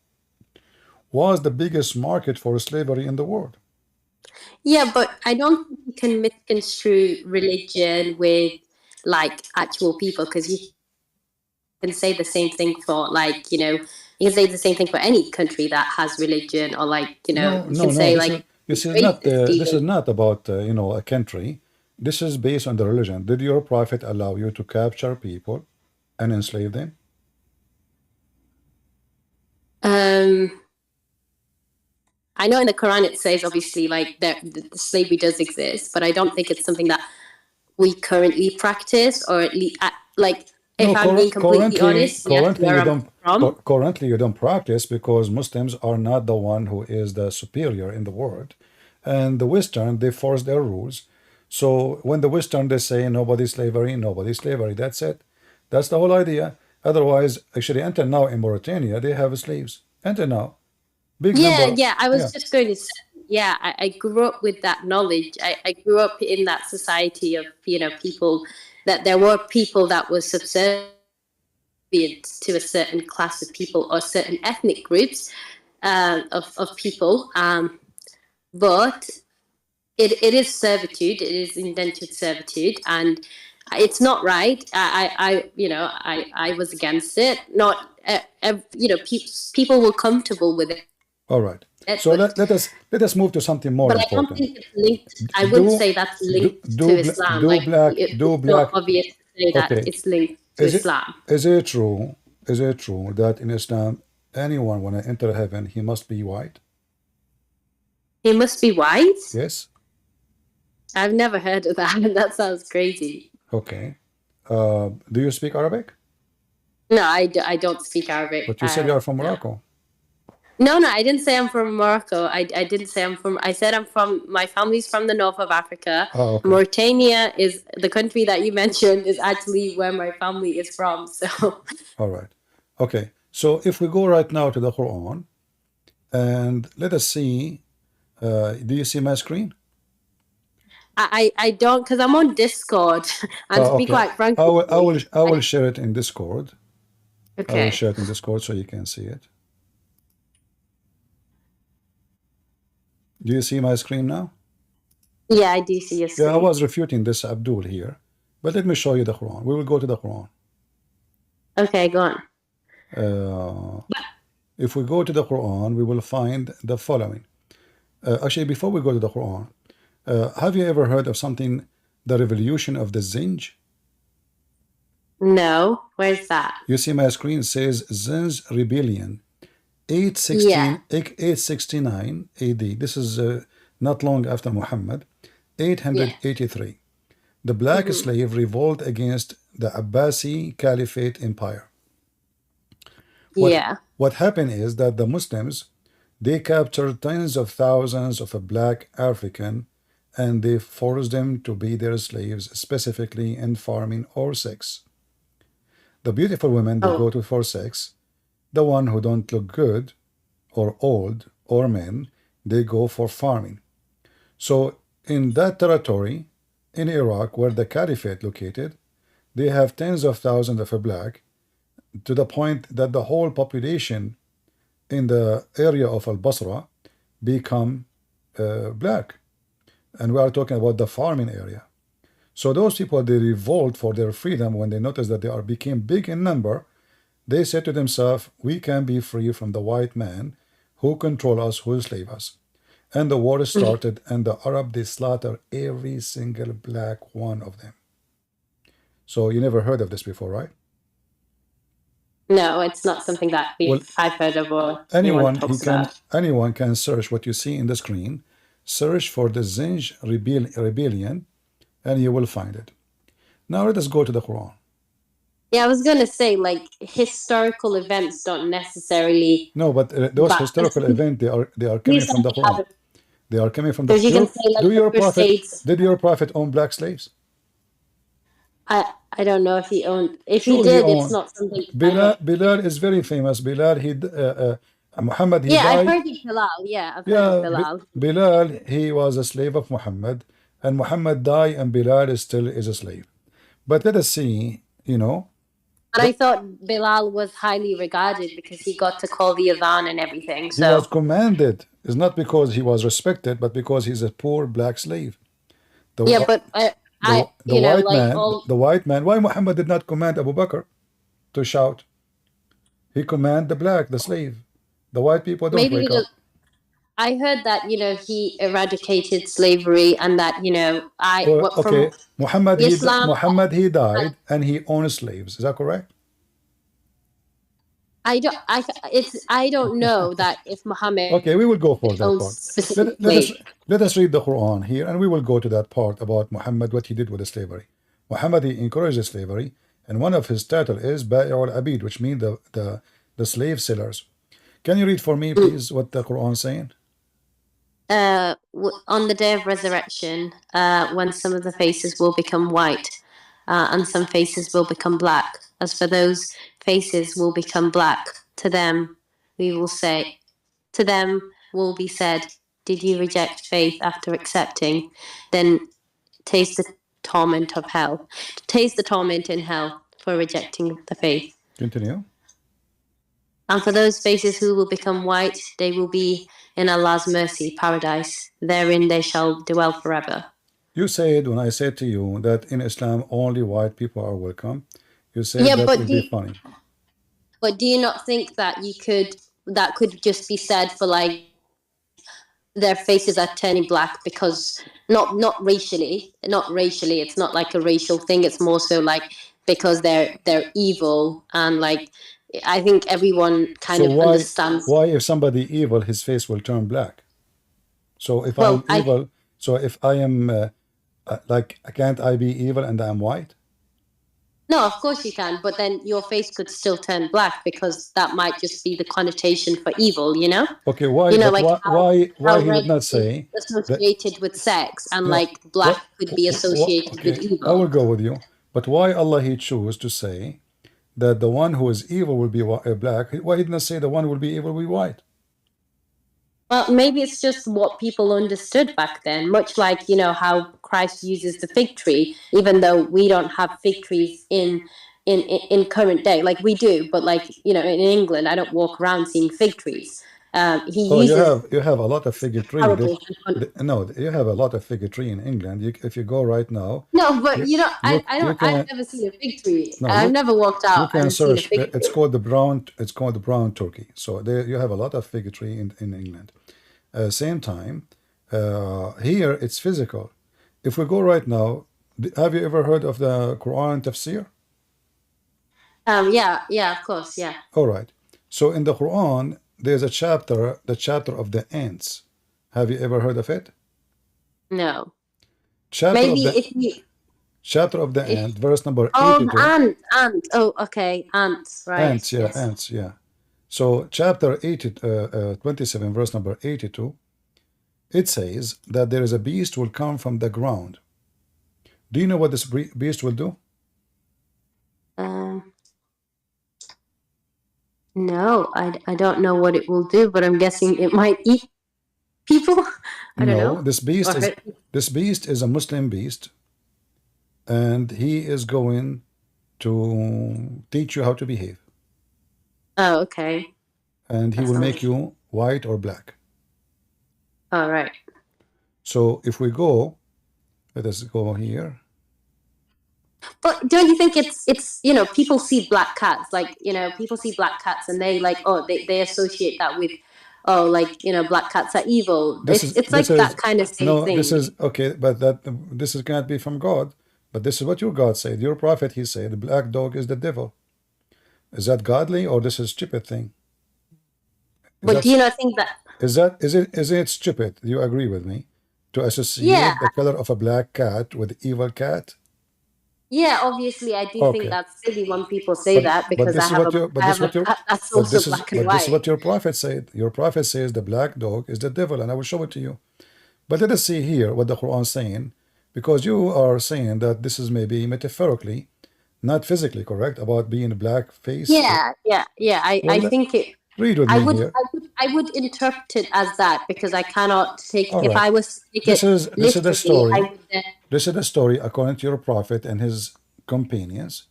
was the biggest market for slavery in the world. Yeah, but I don't think you can misconstrue religion with like actual people, because you can say the same thing for like, you can say the same thing for any country that has religion, or like, No, you no, can no. say This like is this is not racist this is even. not about a country. This is based on the religion. Did your prophet allow you to capture people and enslave them? Um, I know in the Quran it says obviously like that the slavery does exist, but I don't think it's something that we currently practice, or at least like, No, if I'm being completely honest, yes, currently where you I'm don't from. currently you don't practice because Muslims are not the one who is the superior in the world, and the Western they force their rules. So when the Western they say nobody slavery, nobody slavery. That's it. That's the whole idea. Otherwise, actually, until now in Mauritania they have slaves. Until now, big Yeah, number. yeah. I Yeah. was just going to say, yeah, I grew up with that knowledge. I grew up in that society of, people, that there were people that were subservient to a certain class of people or certain ethnic groups of people. But it is servitude. It is indentured servitude, and it's not right. I was against it. Not, people were comfortable with it, All right. So but let us move to something more I don't important. think it's linked. I wouldn't Do say that's do linked do to bla- Islam. do Like, black do it's not black obvious to say that Okay. it's linked to Is it Islam. is it true? Is it true that in Islam anyone when I enter heaven he must be white? He must be white. Yes. I've never heard of that. That sounds crazy. Okay. Do you speak Arabic? No, I don't speak Arabic. But you said you are from No. Morocco. No, I didn't say I'm from Morocco. I didn't say I'm from. I said I'm from. My family's from the north of Africa. Oh, okay. Mauritania is the country that you mentioned, is actually where my family is from. So All right. Okay. So if we go right now to the Quran and let us see, do you see my screen? I don't, because I'm on Discord, and to be Okay. quite frank I with will I you, will I will share it in Discord. I will okay. share it in Discord so you can see it. Do you see my screen now? Yeah, I do see your Yeah, I screen. was refuting this Abdul here, but let me show you the Quran. We will go to the Quran. Okay, go on. If we go to the Quran, we will find the following. Actually, before we go to the Quran, have you ever heard of something, the revolution of the Zinj? No, where's that? You see my screen says Zinj rebellion, Yeah. 869 AD. This is not long after Muhammad, 883. The black slave revolt against the Abbasi Caliphate Empire. Yeah. What happened is that the Muslims, they captured tens of thousands of a black African and they forced them to be their slaves, specifically in farming or sex. The beautiful women, they go to for sex. The one who don't look good or old or men, they go for farming. So in that territory, in Iraq, where the caliphate located, they have tens of thousands of a black, to the point that the whole population in the area of Al-Basra become black. And we are talking about the farming area. So those people, they revolt for their freedom when they noticed that they are became big in number. They said to themselves, we can be free from the white man who control us, who enslave us. And the war started, and the Arab, they slaughter every single black one of them. So you never heard of this before, right? No, it's not something that I've heard of, or anyone talks about. Anyone can search what you see in the screen. Search for the Zinj rebellion, and you will find it. Now let us go to the Quran. Yeah, I was gonna say, like, historical events don't necessarily. No, but those historical events, they are coming from the Quran. They are coming from the. Because you can say, like, Did your prophet own black slaves? I don't know if he owned. If Sure, he did, it's not something. Bilal is very famous. Bilal, Muhammad, he died. I've heard of Bilal. Yeah, I've heard of Bilal. Bilal, he was a slave of Muhammad, and Muhammad died, and Bilal is still a slave. But let us see, And I thought Bilal was highly regarded because he got to call the adhan and everything. He was So commanded. It's not because he was respected, but because he's a poor black slave. The, yeah, but the you know, white like man, all the white man. Why Muhammad did not command Abu Bakr to shout? He commanded the black, the slave. The white people don't maybe he wake up. does. I heard that he eradicated slavery and that Well, what from okay, Islam. Muhammad he died and he owned slaves. Is that correct? I don't know that if Muhammad Okay, we will go for that owns part. specific Let us slaves. let us read the Quran here, and we will go to that part about Muhammad, what he did with the slavery. Muhammad he encouraged the slavery, and one of his title is Ba'i'ul Abid, which means the slave sellers. Can you read for me, please, what the Quran is saying? On the day of resurrection, when some of the faces will become white, and some faces will become black. As for those faces will become black, to them will be said, did you reject faith after accepting? Then taste the torment of hell. Taste the torment in hell for rejecting the faith. Continue. And for those faces who will become white, they will be in Allah's mercy, paradise. Therein they shall dwell forever. You said, when I said to you that in Islam only white people are welcome, you said Yeah, that but would be funny. But do you not think that that could just be said for like their faces are turning black because not racially, it's not like a racial thing, it's more so like because they're evil, and like I think everyone kind So of understands. why if somebody evil, his face will turn black? So if Well, I'm evil, so if I am like, can't I be evil and I'm white? No, of course you can, but then your face could still turn black because that might just be the connotation for evil, you know? Okay, why? You know, But like why how he red did not say is that? associated with sex, and No, like black what? could be associated Okay, with I evil. will go with you. But why Allah he chose to say that the one who is evil will be black? Why he did not say the one who will be evil will be white? Well, maybe it's just what people understood back then, much like, how Christ uses the fig tree, even though we don't have fig trees in current day. Like we do, but like, in England, I don't walk around seeing fig trees. He Oh, uses you have a lot of fig tree. parables. No, you have a lot of fig tree in England. If you go right now, No, but you can, I've never seen a fig tree. no, I've never walked you out can and seen a search. fig tree. It's called the brown turkey. So there you have a lot of fig tree in England. Same time, here it's physical. If we go right now, have you ever heard of the Quran tafsir? Yeah, of course, yeah. All right. So in the Quran, there's a chapter, the chapter of the ants. Have you ever heard of it? No. Chapter Maybe of the if you chapter of the ant, verse number Oh, 82. ant. Oh, okay, ants, right. Ants, yeah, Yes. ants, yeah. So chapter 27, verse number 82, it says that there is a beast will come from the ground. Do you know what this beast will do? No, I don't know what it will do, but I'm guessing it might eat people. I don't know. This beast is a Muslim beast, and he is going to teach you how to behave. Oh, okay. And he will make you white or black. All right. So if we go, let us go here. But don't you think it's people see black cats, like people see black cats and they like they associate that with like black cats are evil. It's like that kind of same thing. This is okay, but this can't be from God. But this is what your God said. Your prophet, he said, the black dog is the devil. Is that godly or this is stupid thing? But do you not think that is it stupid? Do you agree with me to associate the color of a black cat with evil cat? Yeah, obviously, I do think that's silly when people say that because I have a cat that's also black and white. This is what your prophet said. Your prophet says the black dog is the devil, and I will show it to you. But let us see here what the Quran is saying, because you are saying that this is maybe metaphorically, not physically correct, about being a black face. Yeah. I think it. Read with me here. I would interpret it as that because I cannot take. All if right. I was to take this it is the story. I would then, This is the story according to your prophet and his companions,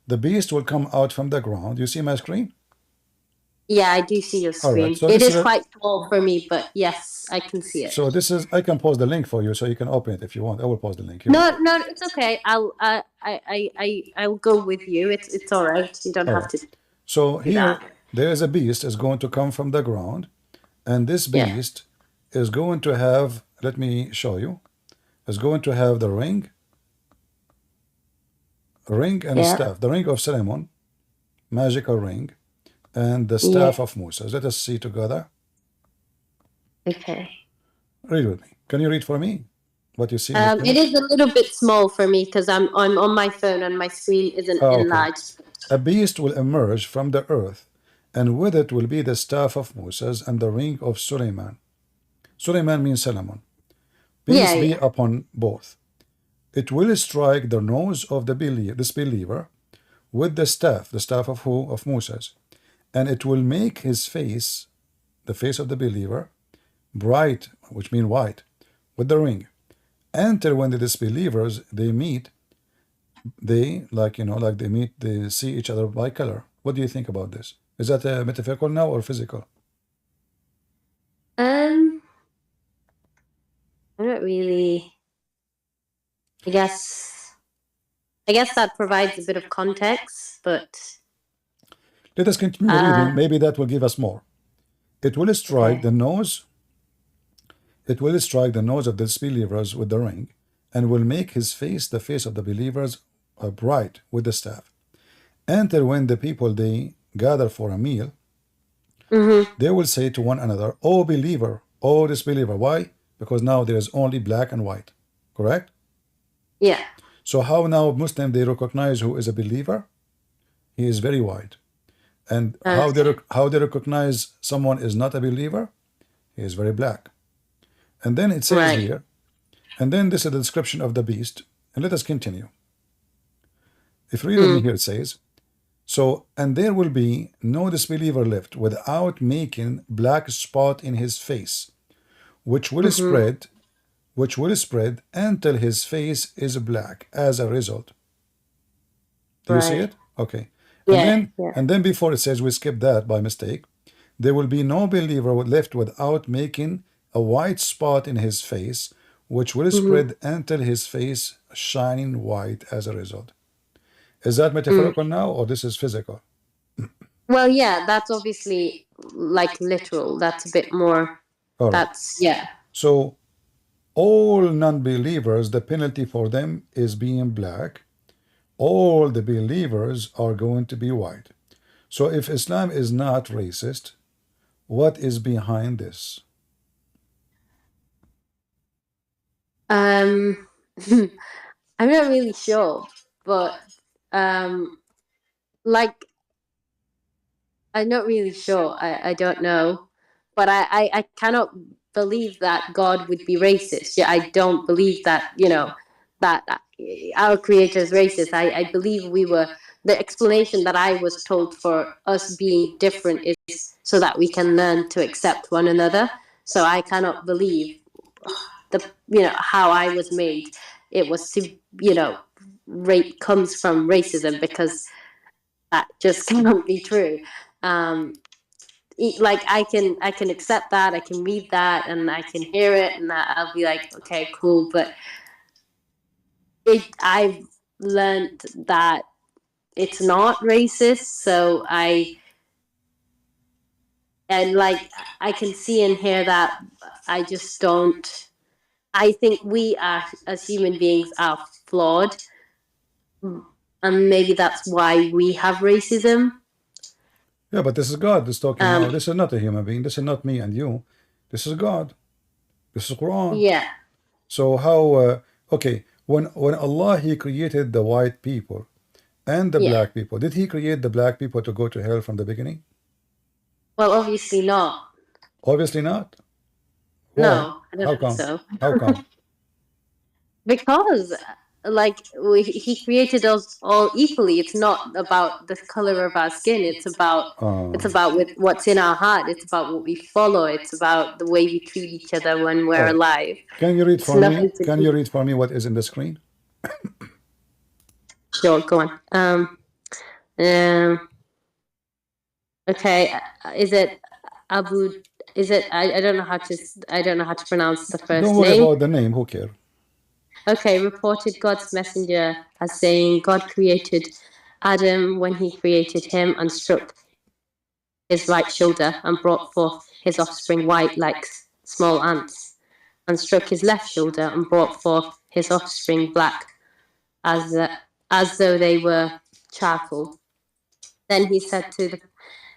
the beast will come out from the ground. You see my screen? Yeah, I do see your All right, screen. so It this is is quite small for me, but yes, I can see it. so this is, I can post the link for you so you can open it if you want. I will post the link. Here. No, it's okay. I'll go with you. It's all right. You don't All have right. to. So do here that. there is a beast is going to come from the ground, and this Yeah. beast is going to have, let me show you, is going to have the ring and Yeah. staff, the ring of Solomon, magical ring, and the staff of Moses. Let us see together. Okay. Read with me. Can you read for me what you see? In the It is a little bit small for me because I'm on my phone and my screen isn't okay. enlarged. A beast will emerge from the earth, and with it will be the staff of Moses and the ring of Suleiman. Suleiman means Solomon. Peace be upon both. It will strike the nose of the disbeliever with the staff of who? Of Moses. And it will make his face, the face of the believer, bright, which means white, with the ring. Until when the disbelievers, they meet, they, like, like they meet, they see each other by color. What do you think about this? Is that metaphorical now or physical? I'm not really. I guess that provides a bit of context, but let us continue reading. Maybe that will give us more. It will strike the nose. It will strike the nose of the disbelievers with the ring, and will make his face, the face of the believers, bright with the staff. Until when the people they gather for a meal, they will say to one another, "O believer, O disbeliever." Why? Because now there is only black and white. Correct? Yeah. So how now Muslim they recognize who is a believer? He is very white. And how they recognize someone is not a believer? He is very black. And then it says here, and then this is the description of the beast. And let us continue. If you read with me here, it says, so, and there will be no disbeliever left without making black spot in his face, which will spread until his face is black as a result. Do you see it? Okay. And then before it says, we skip that by mistake, there will be no believer left without making a white spot in his face, which will spread until his face shining white as a result. Is that metaphorical now, or this is physical? Well, yeah, that's obviously like literal. That's a bit more. All right. That's So all non-believers, the penalty for them is being black. All the believers are going to be white. So if Islam is not racist, what is behind this? I'm not really sure, but like I'm not really sure. I don't know, but I cannot believe that God would be racist. Yeah, I don't believe that that our Creator is racist. I believe the explanation that I was told for us being different is so that we can learn to accept one another. So I cannot believe how I was made. It was rape comes from racism, because that just cannot be true. Like I can accept that, I can read that, and I can hear it, and I'll be like, okay, cool. But I've learned that it's not racist, so I can see and hear that. I just don't. I think we are, as human beings, are flawed, and maybe that's why we have racism. Yeah, but this is God that's talking now. This is not a human being. This is not me and you. This is God. This is Quran. Yeah. So how? Okay, when Allah He created the white people and the black people, did He create the black people to go to hell from the beginning? Well, obviously not. Obviously not. Why? No, I don't think so. How come? Because He created us all equally. It's not about the color of our skin. It's about what's in our heart. It's about what we follow. It's about the way we treat each other when we're alive. Can you read for me? Can you read for me what is in the screen? Sure, go on. Um. Okay. Is it Abu? Is it? I don't know how to. I don't know how to pronounce the Don't first worry name. about the name. Who cares? Okay. Reported God's messenger as saying God created Adam when he created him and struck his right shoulder and brought forth his offspring white like small ants, and struck his left shoulder and brought forth his offspring black as though they were charcoal. Then he said to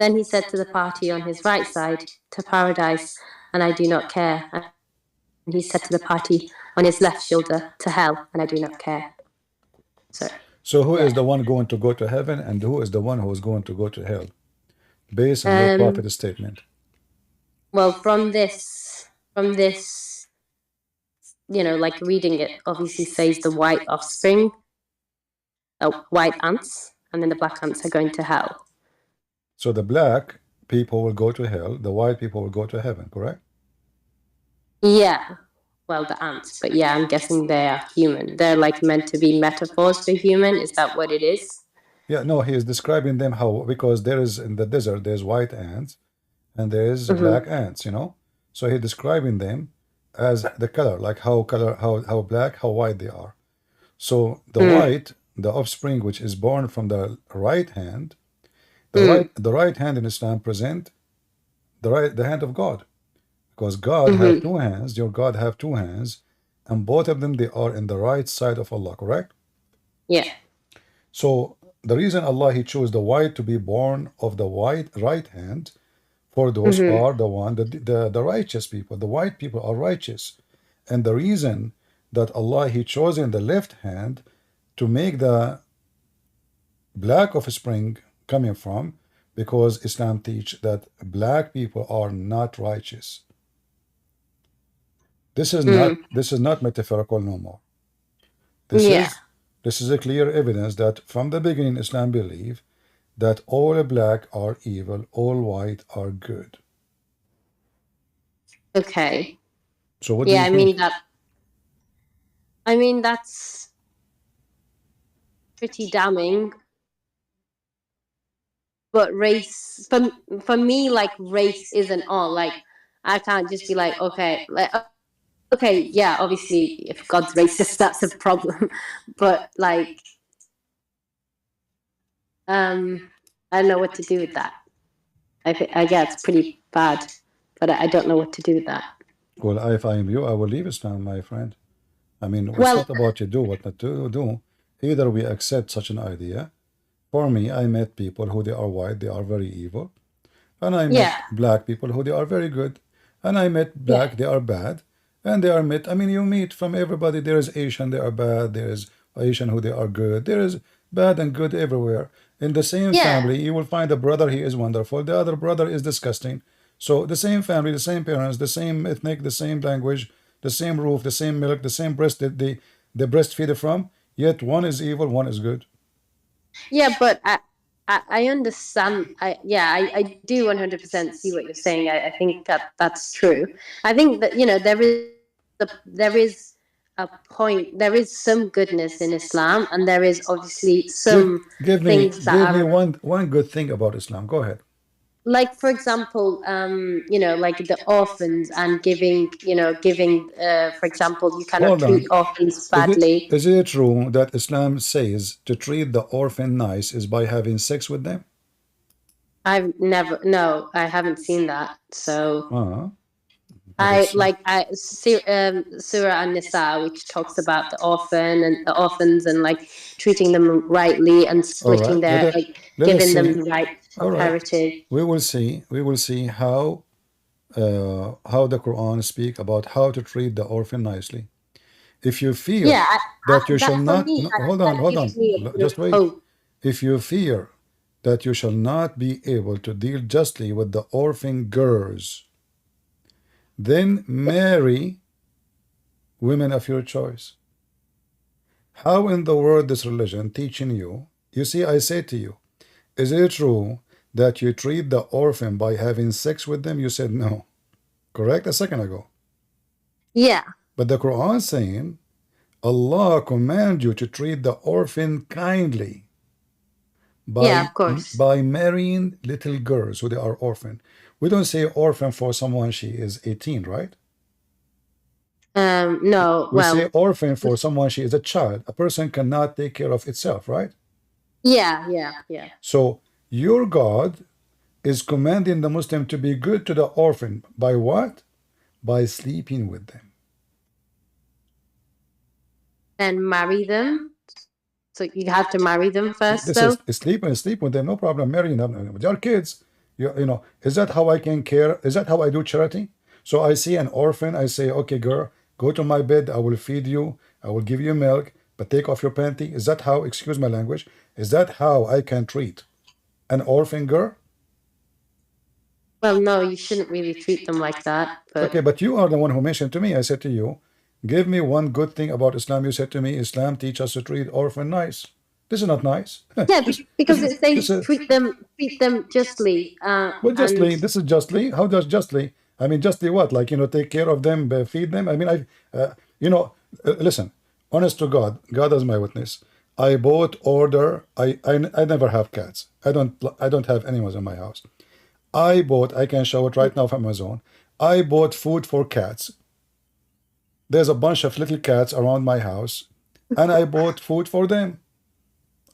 the party on his right side, to paradise, and I do not care. And he said to the party on his left shoulder, to hell, and I do not care. So who is Yeah. the one going to go to heaven and who is the one who is going to go to hell? Based on your prophet's statement. Well, from this, like reading it, obviously says the white offspring, white ants, and then the black ants are going to hell. So the black people will go to hell, the white people will go to heaven, correct? Yeah. Well, the ants, but yeah, I'm guessing they are human. They're like meant to be metaphors for human. Is that what it is? Yeah, no, he is describing them how, because there is in the desert, there's white ants and there is black ants, you know? So he's describing them as the color, like how black, how white they are. So the white, the offspring which is born from the right hand, the right hand in Islam present the hand of God. Because God have two hands, your God have two hands, and both of them they are in the right side of Allah, correct? Yeah. So the reason Allah he chose the white to be born of the white right hand, for those are the righteous people. The white people are righteous. And the reason that Allah he chose in the left hand to make the black offspring coming from, because Islam teach that black people are not righteous. This is not metaphorical no more. This is a clear evidence that from the beginning Islam believe that all black are evil, all white are good. Okay. So what do you think? I mean that's pretty damning. But race for me, like race isn't all. Like I can't just be like, okay, yeah, obviously if God's racist, that's a problem. But like, I don't know what to do with that. Yeah, it's pretty bad, but I don't know what to do with that. Well, if I am you, I will leave Islam, my friend. I mean, it's not about you do what not to do. Either we accept such an idea. For me, I met people who they are white, they are very evil. And I met black people who they are very good. And I met black, they are bad. And they are met, I mean, you meet from everybody. There is Asian, they are bad. There is Asian who they are good. There is bad and good everywhere. In the same family, you will find a brother, he is wonderful. The other brother is disgusting. So the same family, the same parents, the same ethnic, the same language, the same roof, the same milk, the same breast that they breastfeed from. Yet one is evil, one is good. Yeah, but I understand. I do 100% see what you're saying. I think that's true. I think that there is a point. There is some goodness in Islam, and there is obviously some give things that me are one good thing about Islam. Go ahead. like, for example, like the orphans and giving, for example, you cannot treat orphans badly. Is it true that Islam says to treat the orphan nice is by having sex with them? I haven't seen that. So Surah An-Nisa, which talks about the orphans and like treating them rightly and splitting their giving them the right of heritage. We will see how the Quran speak about how to treat the orphan nicely. If you fear that you shall not, hold on, just wait. If you fear that you shall not be able to deal justly with the orphan girls, then marry women of your choice. How in the world this religion teaching you? You see, I say to you, is it true that you treat the orphan by having sex with them? You said no. Correct? A second ago. Yeah. But the Quran is saying, Allah command you to treat the orphan kindly. Yeah, of course. by marrying little girls who they are orphan. We don't say orphan for someone she is 18, right? No, We say well, orphan for someone she is a child. A person cannot take care of itself, right? yeah. So your God is commanding the Muslim to be good to the orphan. By what? By sleeping with them. And marry them. So you have to marry them first, This though. is sleep with them, no problem. Marrying them, they are kids. You know, is that how I can care? Is that how I do charity? So I see an orphan, I say, okay, girl, go to my bed. I will feed you. I will give you milk, but take off your panty. Is that how? Excuse my language. Is that how I can treat an orphan girl? Well, no, you shouldn't really treat them like that. Okay, But but you are the one who mentioned to me. I said to you, give me one good thing about Islam. You said to me, Islam teaches us to treat orphan nice. This is not nice. yeah, this, because this, it says this is treat them justly. well, justly. And This is justly. How does justly? I mean, justly what? Like, you know, take care of them, feed them. I mean, you know, listen. Honest to God, God is my witness. I bought order. I never have cats. I don't have animals in my house. I bought. I can show it right now from Amazon. I bought food for cats. There's a bunch of little cats around my house, and I bought food for them.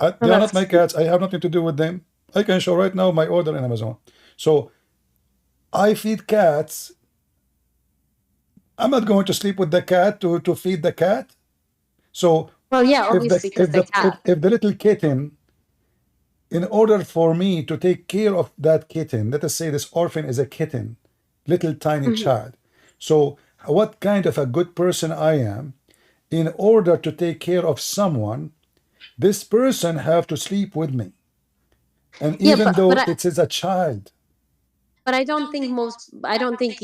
They are not my cats. I have nothing to do with them. I can show right now my order in Amazon. So I feed cats. I'm not going to sleep with the cat to feed the cat. So well, yeah, obviously, because they have. if the little kitten, in order for me to take care of that kitten, let us say this orphan is a kitten, little tiny child. So what kind of a good person I am, in order to take care of someone, this person have to sleep with me. And Yeah, even though but it is a child. But I don't think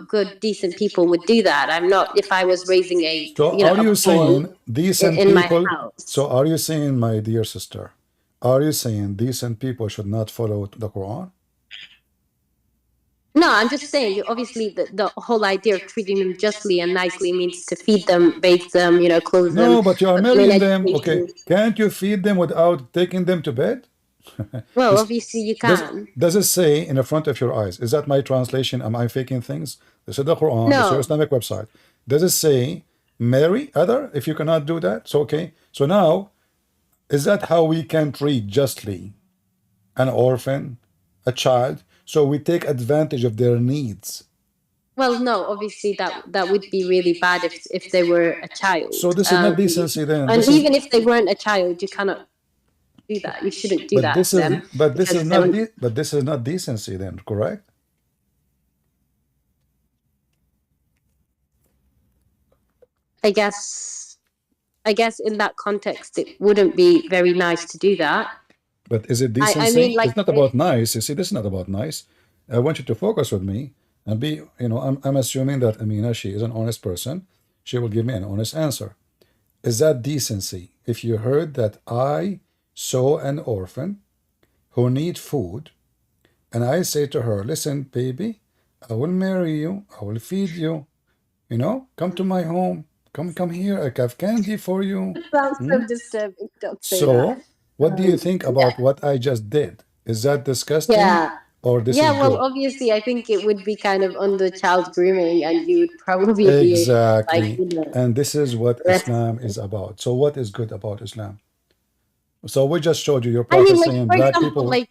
good, decent people would do that. I'm not, if I was raising So are a you boy saying decent in my people? house. So are you saying, my dear sister, are you saying decent people should not follow the Quran? No, I'm just saying, obviously, the whole idea of treating them justly and nicely means to feed them, bathe them, clothe them. No, but you are put them in marrying them. Okay, education. can't you feed them without taking them to bed? Well, This- obviously, you does, can. does it say in the front of your eyes? Is that my translation? Am I faking things? This is the Quran. This is your No. Islamic website. Does it say marry other if you cannot do that? So okay. So now, is that how we can treat justly an orphan, a child? So we take advantage of their needs. Well, no, obviously, that would be really bad if they were a child. So this is not decency then. And This is, even if they weren't a child, you cannot do that. You shouldn't do but that this to is them. but this is because not they're- but this is not decency then, correct? I guess in that context, it wouldn't be very nice to do that. But is it I decency? mean, like, It's not about nice. You see, this is not about nice. I want you to focus with me and be, I'm assuming that Amina, she is an honest person. She will give me an honest answer. Is that decency? If you heard that I saw an orphan who need food, and I say to her, listen, baby, I will marry you. I will feed you. Come to my home. Come here. I have candy for you. sounds so disturbing. Don't say So, that. what do you think about what I just did? Is that disgusting? Yeah. Or this Yeah, is well, good? obviously, I think it would be kind of under child grooming, and you would probably be Exactly. like, And this is what That's- Islam is about. So, what is good about Islam? So, we just showed you your I mean, prophet like, saying for black example, people. like,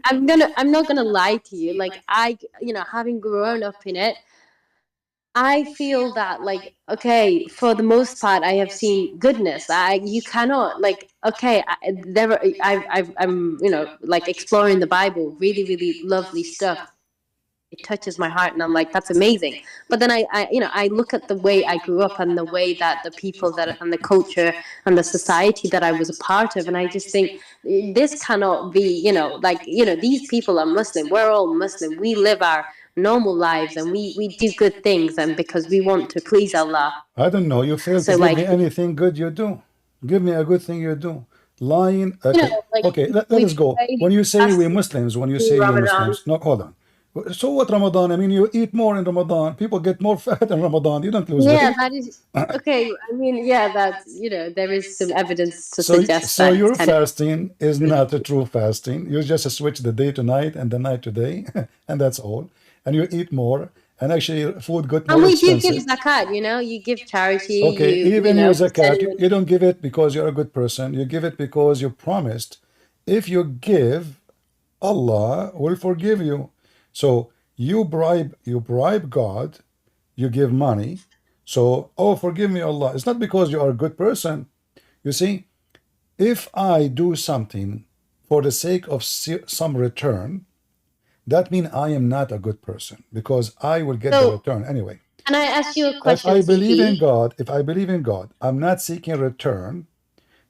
I'm not gonna lie to you. Like, having grown up in it, I feel that, like, okay, for the most part, I have seen goodness. You cannot, like, okay, I'm like exploring the Bible, really, really lovely stuff. It touches my heart, and I'm like, that's amazing. But then I look at the way I grew up and the way that the people and the culture and the society that I was a part of, and I just think this cannot be, these people are Muslim. We're all Muslim. We live our normal lives, and we do good things, and because we want to please Allah. I don't know. You fail So, to give like- me anything good you do. Give me a good thing you do. Lying. Okay, like, okay. Let we us go. pray When you say fast we Muslims, when you in say we Ramadan. Muslims, no, hold on. So what Ramadan? I mean, you eat more in Ramadan. People get more fat in Ramadan. You don't lose Yeah, weight. that is okay. I mean, yeah, that's, there is some evidence to So, suggest so that it's your kind of. fasting is not a true fasting. You just switch the day to night and the night to day, and that's all. And you eat more, and actually, food got And more we do give expensive. zakat, you give charity, Okay, you even know, your send zakat, money. you don't give it because you're a good person. You give it because you promised. If you give, Allah will forgive you. So you bribe God, you give money. So, oh, forgive me, Allah. It's not because you are a good person. You see, if I do something for the sake of some return, that means I am not a good person because I will get the So, return anyway. can I ask you a If question, I believe in CP? God, I'm not seeking return,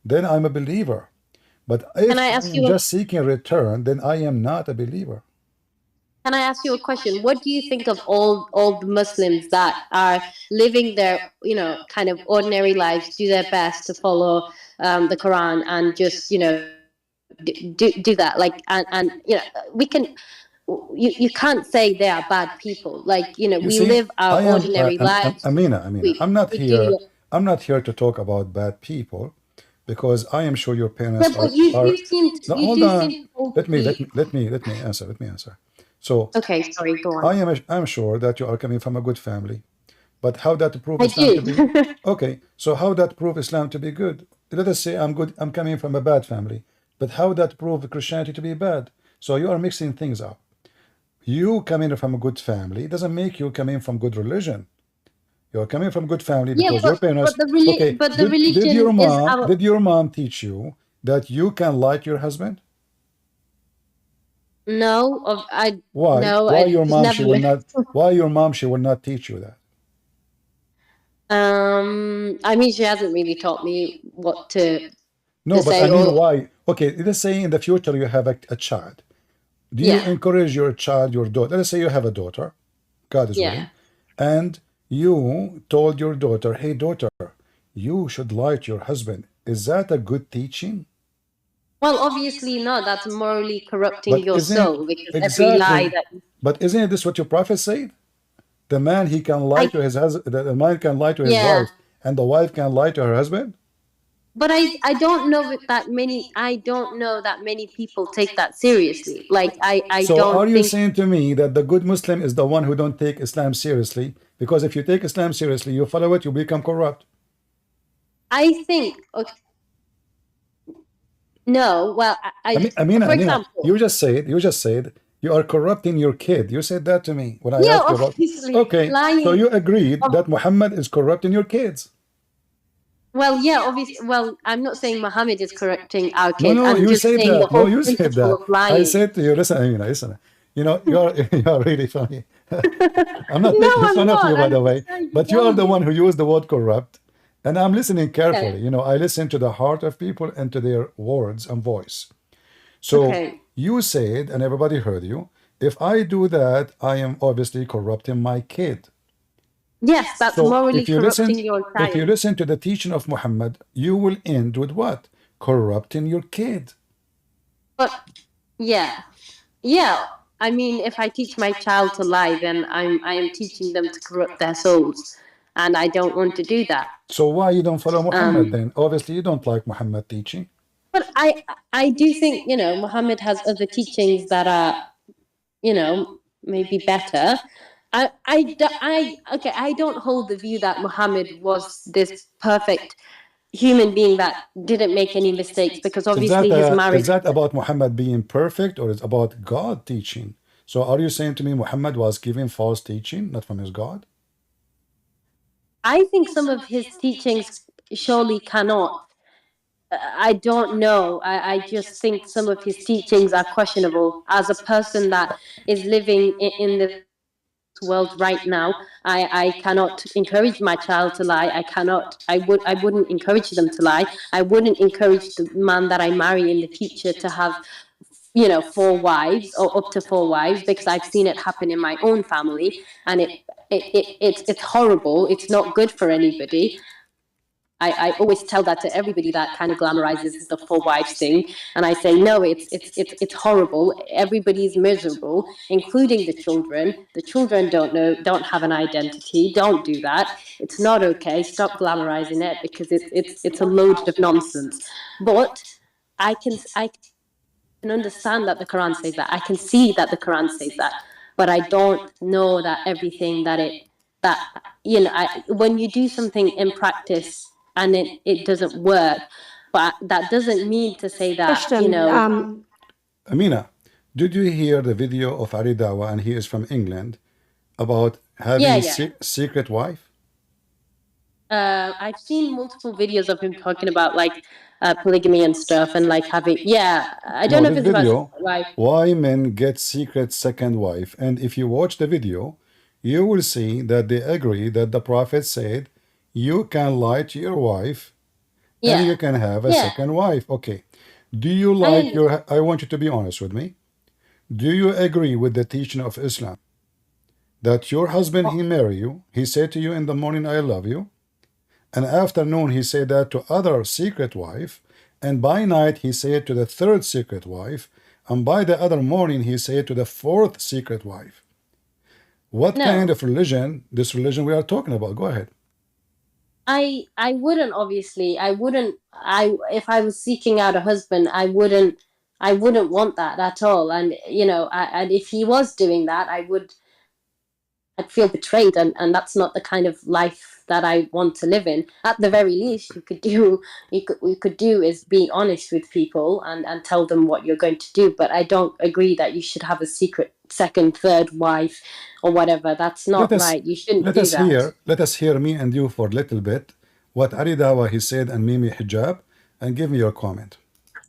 then I'm a believer. But Can if I I ask am you a just seeking return, then I am not a believer. Can I ask you a question? What do you think of all the Muslims that are living their, kind of ordinary lives, do their best to follow the Quran and just, do that? Like, and we can, you can't say they are bad people. Like, You we see, live our I am ordinary lives. Amina. We I'm not we do. here. I'm not here to talk about bad people, because I am sure your Yeah, parents but are. No, you hold do seem on. to hold the view. Let me answer. Let me answer. So Okay, sorry, go on. I'm sure that you are coming from a good family, but how that prove I Islam do. to be okay? So how that prove Islam to be good? Let us say I'm good. I'm coming from a bad family, but how that prove Christianity to be bad? So you are mixing things up. You coming from a good family doesn't make you coming from good religion. You're coming from good family Yeah, because your parents. Okay, but the religion is our. did your mom teach you that you can like your husband? No, I Why? no, Why I your just mom never. she will not? Why your mom she will not teach you that? I mean, she hasn't really taught me what to No, but I say, mean, or why? Okay, let's say in the future you have a child. Do you yeah, encourage your child, your daughter? Let's say you have a daughter, God is yeah. willing, and you told your daughter, "Hey, daughter, you should like your husband." Is that a good teaching? Well, obviously not. That's morally corrupting But your isn't soul because every lie exactly? that But isn't this what your prophet said? The man he can lie I to his husband. The man can lie to his yeah. wife, and the wife can lie to her husband. But I don't know that many. I don't know that many people take that seriously. Like I So don't are you think. saying to me that the good Muslim is the one who don't take Islam seriously? Because if you take Islam seriously, you follow it, you become corrupt. I think okay, no. Well, Amina, for Amina, example, you just said you are corrupting your kid. You said that to me when I yeah, asked you about. obviously Okay, so lying. you agreed that Muhammad is corrupting your kids. Well, yeah, obviously. Well, I'm not saying Muhammad is correcting our No, kids. no, I'm you just said saying the that. No, whole you said principle that. of I lying. said to you, listen, Amina, listen. You are you are really funny. I'm not No, making I'm fun of not. you, by I'm the just way, trying to but you tell are the you. one who used the word corrupt, and I'm listening Yeah. carefully. I listen to the heart of people and to their words and voice. So Okay. you said, and everybody heard you, if I do that, I am obviously corrupting my kid. Yes, that's So morally corrupting your if you child. listen to the teaching of Muhammad, you will end with what? Corrupting your kid. But yeah, yeah. I mean, if I teach my child to lie, then I am teaching them to corrupt their souls, and I don't want to do that. So why you don't follow Muhammad Um, then? Obviously you don't like Muhammad teaching. but I do think Muhammad has other teachings that are maybe better. Okay, I don't hold the view that Muhammad was this perfect human being that didn't make any mistakes because obviously his Is marriage. that about Muhammad being perfect, or is about God teaching? So are you saying to me Muhammad was giving false teaching, not from his God? I think some of his teachings surely cannot. I don't know. I just think some of his teachings are questionable. As a person that is living in this world right now, I cannot encourage my child to lie. I wouldn't encourage them to lie. I wouldn't encourage the man that I marry in the future to have four wives or up to four wives because I've seen it happen in my own family, and it's horrible. It's not good for anybody. I always tell that to everybody that kind of glamorizes the four wives thing, and I say no, it's horrible. Everybody's miserable, including the children. The children don't have an identity. Don't do that. It's not okay. Stop glamorizing it, because it's a load of nonsense. But I can understand that the Quran says that. I can see that the Quran says that, but I don't know that everything that when you do something in practice and it doesn't work, but that doesn't mean to say that Question. Amina, did you hear the video of Ali Dawa, and he is from England, about having secret wife? I've seen multiple videos of him talking about like polygamy and stuff, and like having I don't know if this it's about video, wife. why men get secret second wife, and if you watch the video, you will see that they agree that the Prophet said you can lie to your wife and you can have a second wife. Okay. Do you like your... I want you to be honest with me. Do you agree with the teaching of Islam that your husband, he marry you, he said to you in the morning, I love you, and afternoon he said that to other secret wife, and by night he said to the third secret wife, and by the other morning he said to the fourth secret wife? What kind of religion, this religion we are talking about? Go ahead. I wouldn't, obviously. If I was seeking out a husband, I wouldn't want that at all. And and if he was doing that, I'd feel betrayed, and that's not the kind of life that I want to live in. At the very least, you could do is be honest with people and tell them what you're going to do. But I don't agree that you should have a secret second, third wife or whatever. That's not right. You shouldn't do that. Let us hear, me and you, for a little bit, what Ali Dawa he said and Mimi Hijab, and give me your comment.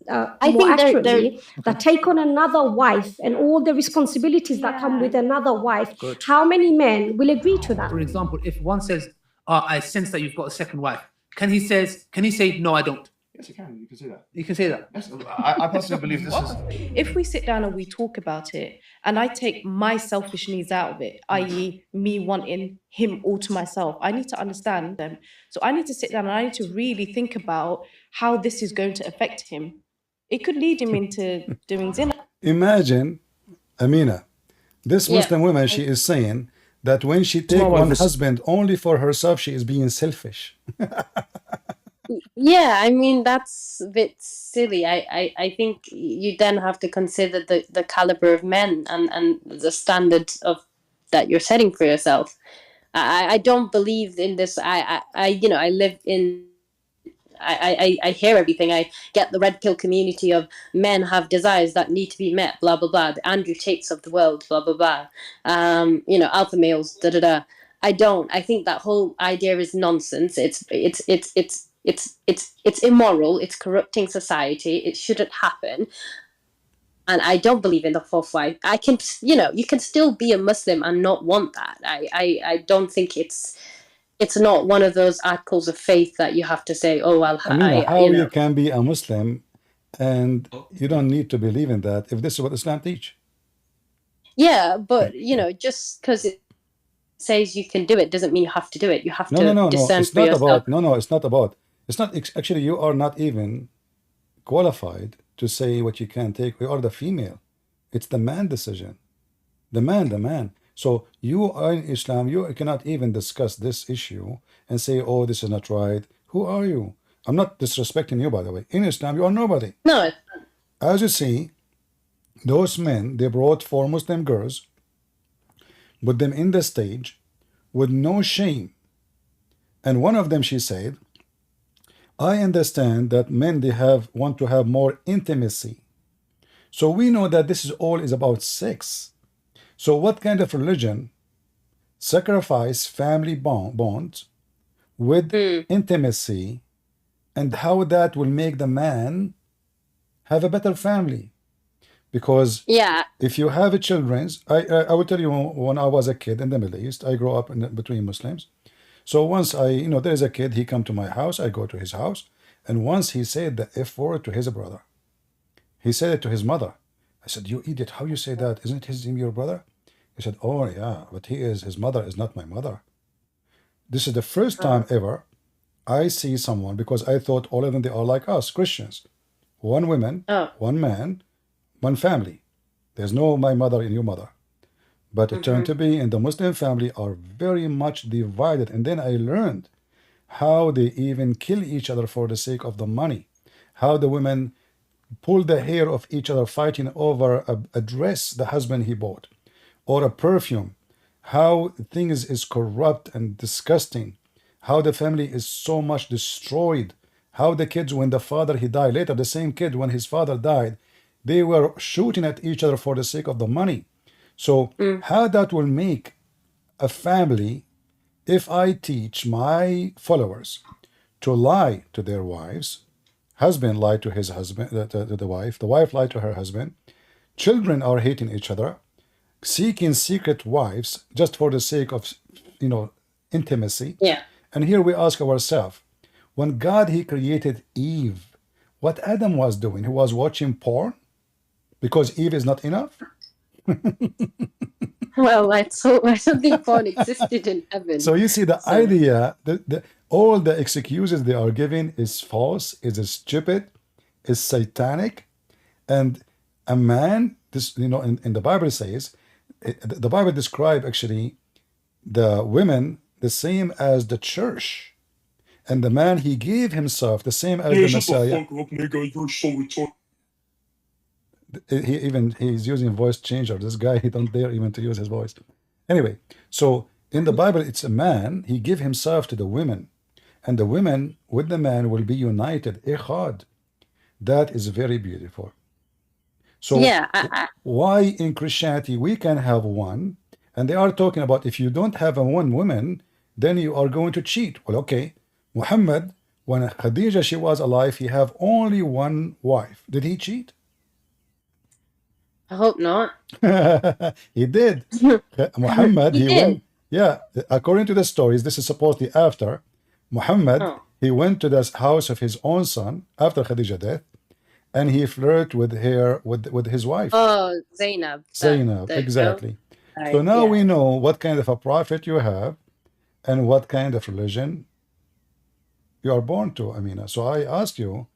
I think accurately, that take on another wife and all the responsibilities that come with another wife. How many men will agree to that? For example, if one says, I sense that you've got a second wife, can he say, no, I don't? Yes, you can. You can say that. You can say that. Yes, I personally believe this is... If we sit down and we talk about it, and I take my selfish needs out of it, i.e. me wanting him all to myself, I need to understand them. So I need to sit down and I need to really think about how this is going to affect him. It could lead him into doing zina. Imagine, Amina, this Muslim woman, she is saying that when she take one husband only for herself, she is being selfish. Yeah, I mean, that's a bit silly. I think you then have to consider the caliber of men and the standard of that you're setting for yourself. I don't believe in this. I live in... I hear everything. I get the red pill community of men have desires that need to be met, blah blah blah. The Andrew Tates of the world, blah blah blah. Alpha males, da da da. I don't. I think that whole idea is nonsense. It's immoral. It's corrupting society. It shouldn't happen. And I don't believe in the fourth wife. I can, you can still be a Muslim and not want that. I don't think it's not one of those articles of faith that you have to say, oh, well, how you can be a Muslim and you don't need to believe in that if this is what Islam teach. Yeah, but, just because it says you can do it doesn't mean you have to do it. You have to discern for yourself. It's not actually, you are not even qualified to say what you can take. We are the female. It's the man decision. The man. So you are in Islam, you cannot even discuss this issue and say, oh, this is not right. Who are you? I'm not disrespecting you, by the way. In Islam, you are nobody. No. As you see, those men, they brought 4 Muslim girls, put them in the stage with no shame. And one of them, she said, I understand that men, they want to have more intimacy. So we know that this is all is about sex. So what kind of religion sacrifice family bonds with intimacy, and how that will make the man have a better family? Because if you have children, I will tell you, when I was a kid in the Middle East, I grew up between Muslims. So once there's a kid, he come to my house, I go to his house, and once he said the F word to his brother. He said it to his mother. I said, you idiot, how you say that? Isn't him your brother? He said, oh yeah, but his mother is not my mother. This is the first time ever I see someone, because I thought all of them, they are like us, Christians. One woman, Oh. one man, one family. There's no my mother and your mother. But it turned to be in the Muslim family are very much divided. And then I learned how they even kill each other for the sake of the money. How the women pull the hair of each other fighting over a dress the husband he bought or a perfume. How things is corrupt and disgusting. How the family is so much destroyed. How the kids, when the father he died, later the same kid when his father died, they were shooting at each other for the sake of the money. So how that will make a family if I teach my followers to lie to their wives, husband lie to his husband, the wife lie to her husband, children are hating each other, seeking secret wives just for the sake of, intimacy. Yeah. And here we ask ourselves, when God he created Eve, what Adam was doing? He was watching porn because Eve is not enough. Well, I don't think porn existed in heaven. So you see the idea, all the excuses they are giving is false, is stupid, is satanic, and a man, this in the Bible says, the Bible describe actually the women the same as the church, and the man he gave himself the same as the Messiah. He's using voice changer. This guy, he don't dare even to use his voice. Anyway, so in the Bible, it's a man. He give himself to the women, and the women with the man will be united. Echad. That is very beautiful. So yeah, why in Christianity we can have one, and they are talking about if you don't have a one woman, then you are going to cheat. Well, okay, Muhammad, when Khadija she was alive, he have only one wife. Did he cheat? I hope not. He did. Muhammad, he went. Yeah, according to the stories, this is supposedly after Muhammad. He went to the house of his own son after Khadija's death, and he flirted with her, with his wife. Oh, Zainab. Zainab, exactly. So now we know what kind of a prophet you have, and what kind of religion you are born to, Amina. So I ask you,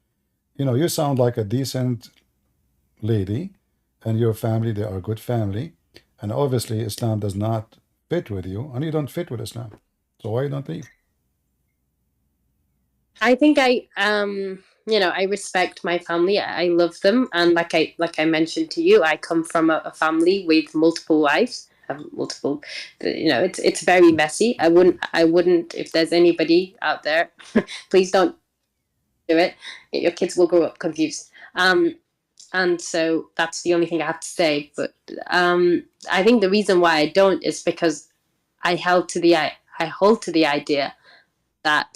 you sound like a decent lady, and your family, they are a good family, and obviously Islam does not fit with you, and you don't fit with Islam. So why you don't leave? I think I respect my family. I love them, and like I mentioned to you, I come from a family with multiple wives, multiple. It's very messy. I wouldn't. If there's anybody out there, please don't do it. Your kids will grow up confused. And so that's the only thing I have to say. But I think the reason why I don't is because I hold to the idea that,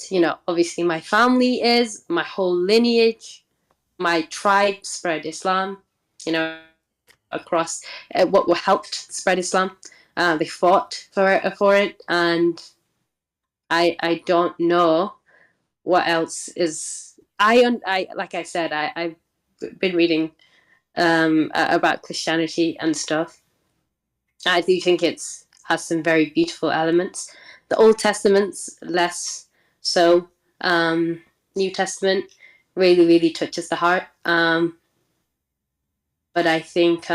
obviously my family is, my whole lineage, my tribe spread Islam, across what helped spread Islam. They fought for it, and I don't know what else is. I like I said, I've been reading about Christianity and stuff. I do think has some very beautiful elements. The Old Testament's less so. New Testament really, really touches the heart. But I think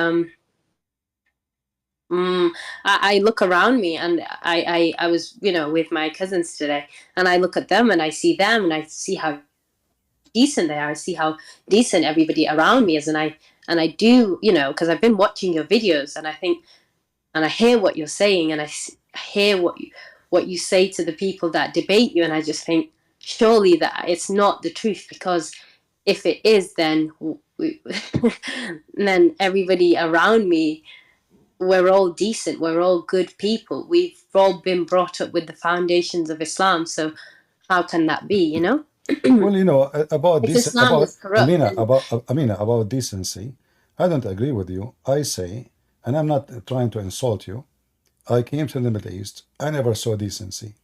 I look around me, and I was with my cousins today, and I look at them and I see them and I see how decent they are. I see how decent everybody around me is, and I do, because I've been watching your videos, and I think, and I hear what you're saying, and I hear what you say to the people that debate you, and I just think surely that it's not the truth, because if it is, then then everybody around me, we're all decent, we're all good people, we've all been brought up with the foundations of Islam, so how can that be? Well, about this, Amina, about decency, I don't agree with you. I say, and I'm not trying to insult you, I came to the Middle East, I never saw decency.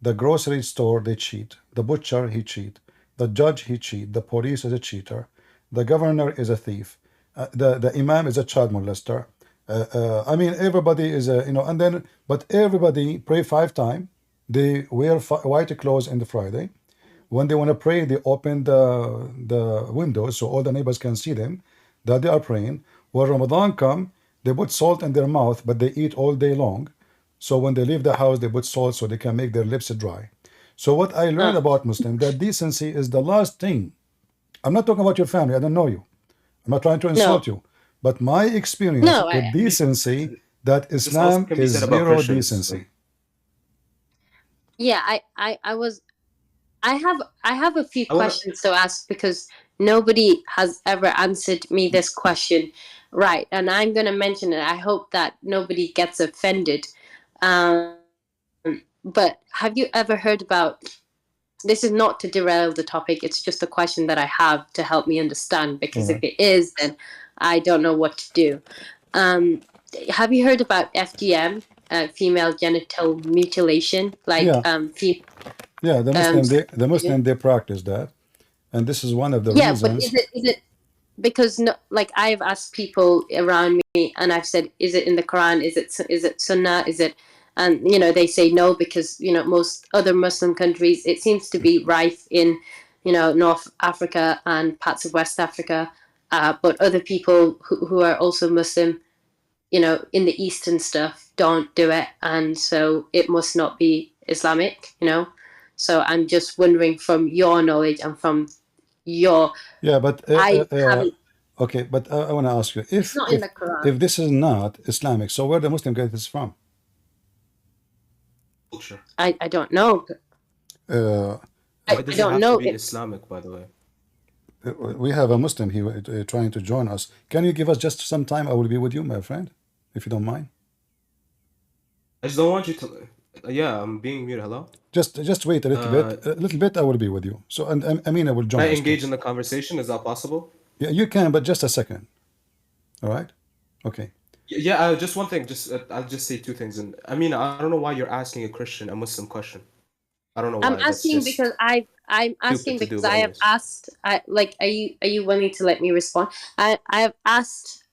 The grocery store, they cheat. The butcher, he cheat. The judge, he cheat. The police is a cheater. The governor is a thief. The imam is a child molester. Everybody is but everybody pray 5 times. They wear white clothes on the Friday. when they want to pray, they open the windows so all the neighbors can see them that they are praying. When Ramadan come, they put salt in their mouth, but they eat all day long. So when they leave the house, they put salt so they can make their lips dry. So what I learned about Muslim, that decency is the last thing. I'm not talking about your family. I don't know you. I'm not trying to insult you. But my experience with decency, that Islam is zero decency. Yeah, I have a few questions to ask because nobody has ever answered me this question right, and I'm going to mention it. I hope that nobody gets offended. But have you ever heard about, this is not to derail the topic, it's just a question that I have to help me understand, because if it is, then I don't know what to do. Have you heard about FGM, female genital mutilation? Like, yeah, the Muslim they practice that, and this is one of the reasons. But is it because no, like I've asked people around me, and I've said, is it in the Quran? Is it Sunnah? Is it? And they say no, because most other Muslim countries, it seems to be rife in North Africa and parts of West Africa, but other people who are also Muslim, in the East and stuff, don't do it, and so it must not be Islamic. So I'm just wondering, from your knowledge and from your but I haven't. Okay, but I want to ask you, It's not in the Quran. if this is not Islamic, so where the Muslim get this from? I don't know. Why does it have to be Islamic, by the way? We have a Muslim here trying to join us. Can you give us just some time? I will be with you, my friend, if you don't mind. I just don't want you to. Yeah, I'm being muted. Hello. Just wait a little bit. A little bit. I will be with you. So and Amina will join. Can I us, engage please. in the conversation? Is that possible? Yeah, you can, but just a second. All right. Okay. Yeah. Just one thing. I'll just say two things. And Amina, I don't know why you're asking a Christian a Muslim question. I don't know why. I'm asking because I'm asking because I have asked. Are you willing to let me respond? I've asked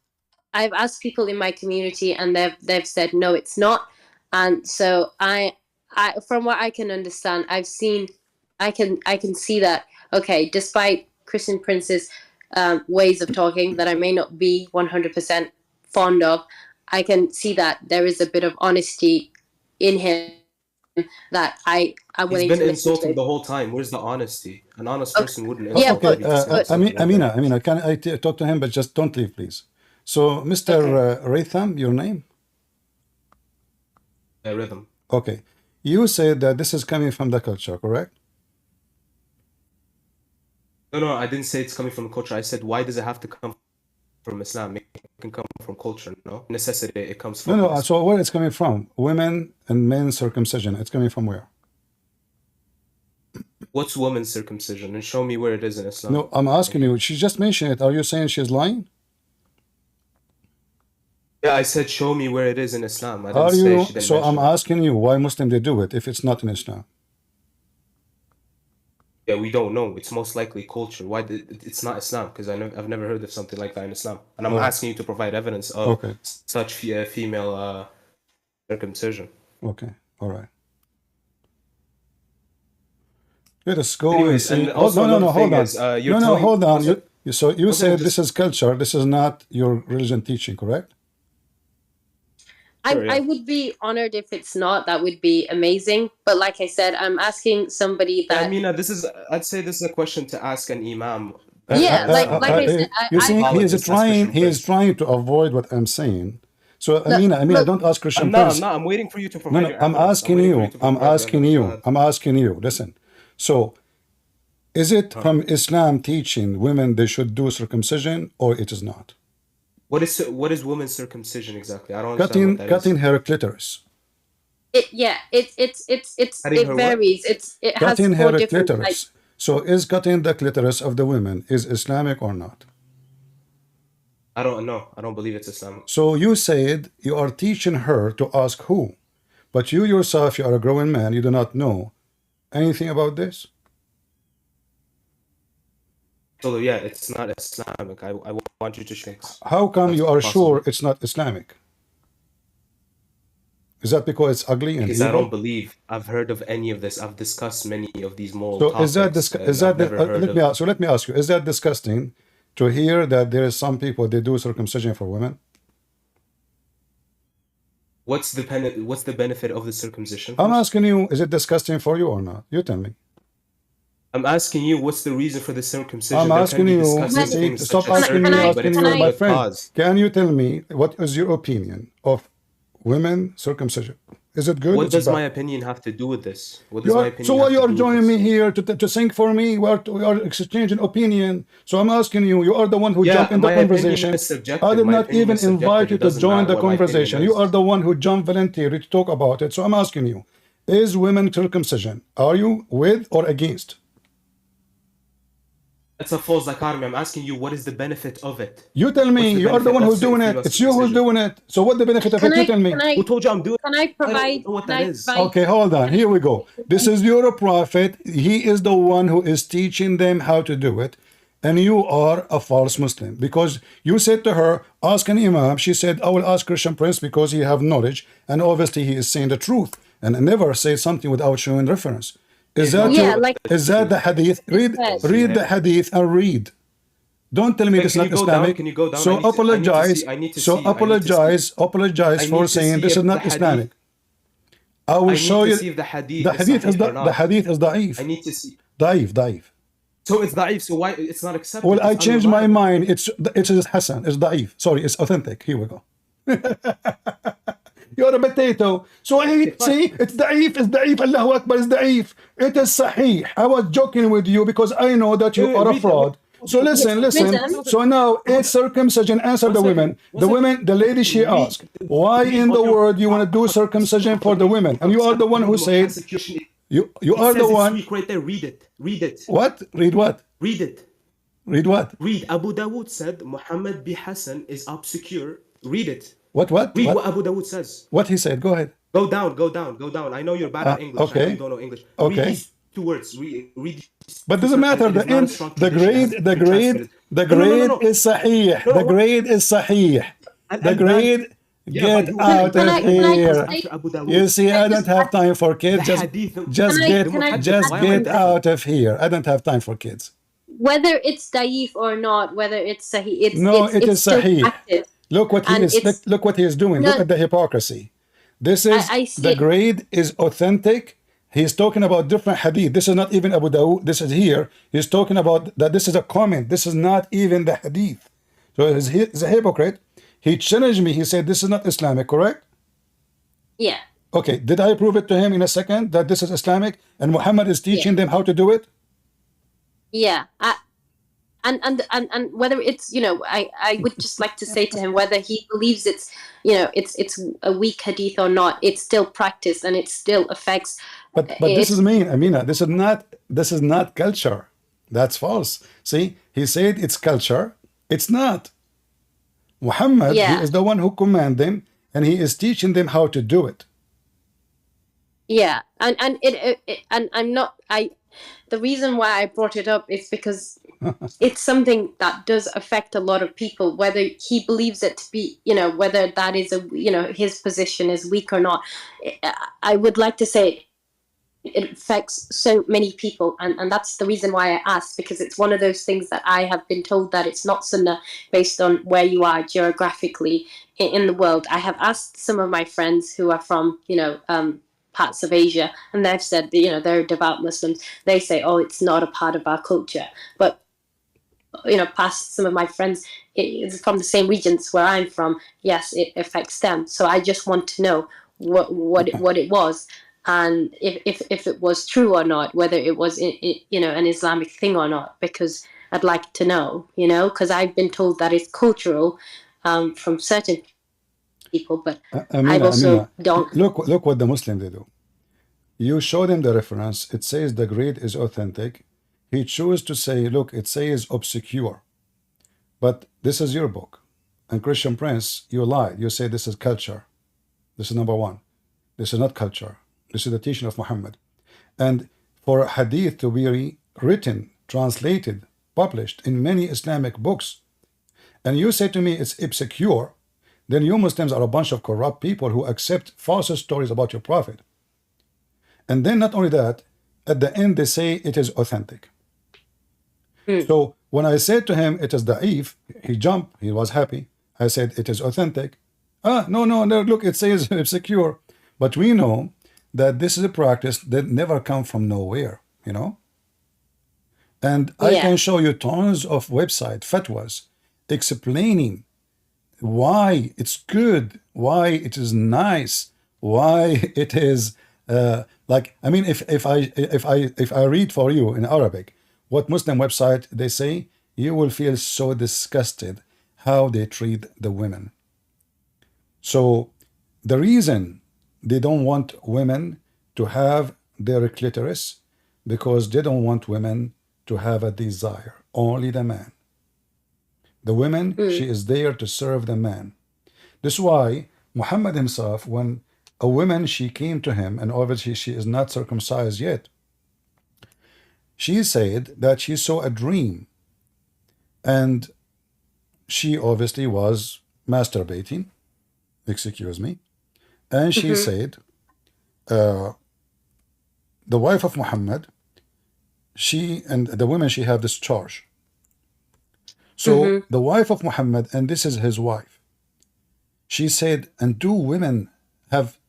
people in my community, and they've said no, it's not. And so I from what I can understand, I can see that, okay, despite Christian Prince's ways of talking that I may not be 100% fond of, I can see that there is a bit of honesty in him that I'm willing to listen to. He's been insulting the whole time. Where's the honesty? An honest person wouldn't insult. Yeah, Amina, can I talk to him? But just don't leave, please. So, Mr. Rhythm, your name? Rhythm. Okay. You said that this is coming from the culture, correct? No, I didn't say it's coming from the culture. I said, why does it have to come from Islam? It can come from culture, no? Necessity, it comes from... No, so where it's coming from? Women and men circumcision. It's coming from where? What's woman's circumcision? And show me where it is in Islam. No, I'm asking you. She just mentioned it. Are you saying she's lying? Yeah, I said show me where it is in Islam. I didn't say she didn't So I'm mention asking you, why Muslim they do it if it's not in Islam? Yeah, we don't know. It's most likely culture. Why it's not Islam? Because I've never heard of something like that in Islam. And I'm asking you to provide evidence of such female circumcision. Okay, all right. Let us go and see. Hold on. Hold on. So you said this is culture. This is not your religion teaching, correct? I would be honored if it's not. That would be amazing. But like I said, I'm asking somebody that... I mean, I'd say this is a question to ask an imam. Yeah, like I said... You see, he is trying to avoid what I'm saying. So, Amina, don't ask Christian Prince. I'm waiting for you to provide I'm asking you. Listen. So, is it from Islam teaching women they should do circumcision, or it is not? What is women's circumcision exactly? I don't understand. Cutting her clitoris. It varies. It has cutting her 4 different clitoris. types. So is cutting the clitoris of the women is Islamic or not? I don't know. I don't believe it's Islamic. So you said you are teaching her to ask who, but you yourself, you are a grown man. You do not know anything about this. So yeah, it's not Islamic. I want you to sheiks. How come you are sure it's not Islamic? Is that because it's ugly and Because I evil? don't believe I've heard of any of this. I've discussed many of these moral So topics. is that is that I've never heard let of. me ask, so let me ask you, is that disgusting to hear that there is some people they do circumcision for women? What's the benefit of the circumcision? I'm first? asking you, is it disgusting for you or not? You tell me. I'm asking you, what's the reason for the circumcision? I'm There asking can be you, disgusting see, things stop such as asking me, surgery, but asking it's you, for a my good friend. cause. Can you tell me what is your opinion of women circumcision? Is it good? What Is it does my bad? opinion have to do with this? What You does my are, opinion so why have you to are do with joining this? me here to think for me? We are exchanging opinion. So I'm asking you, you are the one who Yeah, jumped in the my opinion conversation. is subjective. I did My not opinion even is subjective. invite you It to doesn't join matter the what my opinion conversation. You is. are the one who jumped voluntarily to talk about it. So I'm asking you, is women circumcision, are you with or against? That's a false dichotomy. I'm asking you, what is the benefit of it? You tell me, What's the you are the benefit one of who's doing it. female It's you who's circumcision? doing it. So what the benefit of it? You tell me. Who told you I'm doing Can I it? I provide? don't know what Can that I is. provide? Okay, hold on. Here we go. This is your prophet. He is the one who is teaching them how to do it. And you are a false Muslim because you said to her, ask an imam. She said, I will ask Christian Prince because he have knowledge. And obviously he is saying the truth. And I never say something without showing reference. Is that Yeah, your, like is that the hadith? Read the hadith and read. Don't tell me Wait, this is can not you go down? Islamic. Can you go down? So I need to apologize. see. I need to So see. I need to see. apologize I for need to saying see this if is not the hadith- Islamic. I will I show need you. to see if the hadith The hadith is sahih or not. the hadith is da'if. I need to see. Da'if. So it's da'if. So why it's not accepted? Well, I It's changed my unreliable. mind. It's Hassan. It's da'if. Sorry, it's authentic. Here we go. You're a potato. So see, it's da'if. It's da'if. Allahu Akbar is da'if. It is sahih. I was joking with you because I know that you are a fraud. So listen. So now it's circumcision. Answer the women. The lady she asked, why in the world you want to do circumcision for the women? And you are the one who said, you are the one. It's weak right there. Read it. Read it. What? Read what? Read it. Read what? Read. Abu Dawood said Muhammad bin Hassan is obscure. Read it. What? Read what Abu Dawood says. What he said. Go ahead. Go down. I know you're bad at English. Okay. I know you don't know English. Okay. Read these two words. Read. But doesn't matter. The end, the grade is sahih. The grade is sahih. The grade. Get out of here. You see, I don't have time for kids. Just get out of here. I don't have time for kids. Whether it's da'if or not, whether it's sahih, it is still sahih. active. Look what he is doing. Look at the hypocrisy. This is the grade is authentic. He's talking about different hadith. This is not even Abu Dawood. This is here. He's talking about that this is a comment. This is not even the hadith. So he's a hypocrite. He challenged me. He said this is not Islamic, correct? Yeah. Okay. Did I prove it to him in a second that this is Islamic and Muhammad is teaching them how to do it? Yeah. And whether it's, I would just like to say to him whether he believes it's a weak hadith or not, it's still practiced and it still affects. But this is mean, Amina. This is not culture. That's false. See, he said it's culture. It's not. Muhammad, he is the one who commanded them, and he is teaching them how to do it. Yeah, and I'm not. The reason why I brought it up is because it's something that does affect a lot of people, whether he believes it to be, whether that is his position is weak or not. I would like to say it affects so many people, and that's the reason why I asked, because it's one of those things that I have been told that it's not sunnah based on where you are geographically in the world. I have asked some of my friends who are from, parts of Asia, and they've said, they're devout Muslims. They say, oh, it's not a part of our culture. But, past some of my friends from the same regions where I'm from, yes, it affects them. So I just want to know what it was, and if it was true or not, whether it was, an Islamic thing or not, because I'd like to know, because I've been told that it's cultural from certain people, but I also don't. Look what the Muslim they do. You show them the reference. It says the grade is authentic. He chose to say, look, it says obscure. But this is your book. And Christian Prince, you lied. You say this is culture. This is number one. This is not culture. This is the teaching of Muhammad. And for a hadith to be written, translated, published in many Islamic books, and you say to me it's obscure, then you Muslims are a bunch of corrupt people who accept false stories about your prophet. And then not only that, at the end they say it is authentic. So when I said to him it is da'if, he jumped, he was happy. I said it is authentic. No, look, it says it's secure. But we know that this is a practice that never come from nowhere, you know? And I can show you tons of website fatwas explaining why it's good, why it is nice, why it is like, I mean, if I read for you in Arabic what Muslim website they say, you will feel so disgusted how they treat the women. So the reason they don't want women to have their clitoris, because they don't want women to have a desire, only the man. The woman, she is there to serve the man. This is why Muhammad himself, when a woman, she came to him, and obviously she is not circumcised yet, she said that she saw a dream, and she obviously was masturbating, excuse me, and she said, the wife of Muhammad, she and the women, she have this charge. So the wife of Muhammad, and this is his wife, she said, and do women have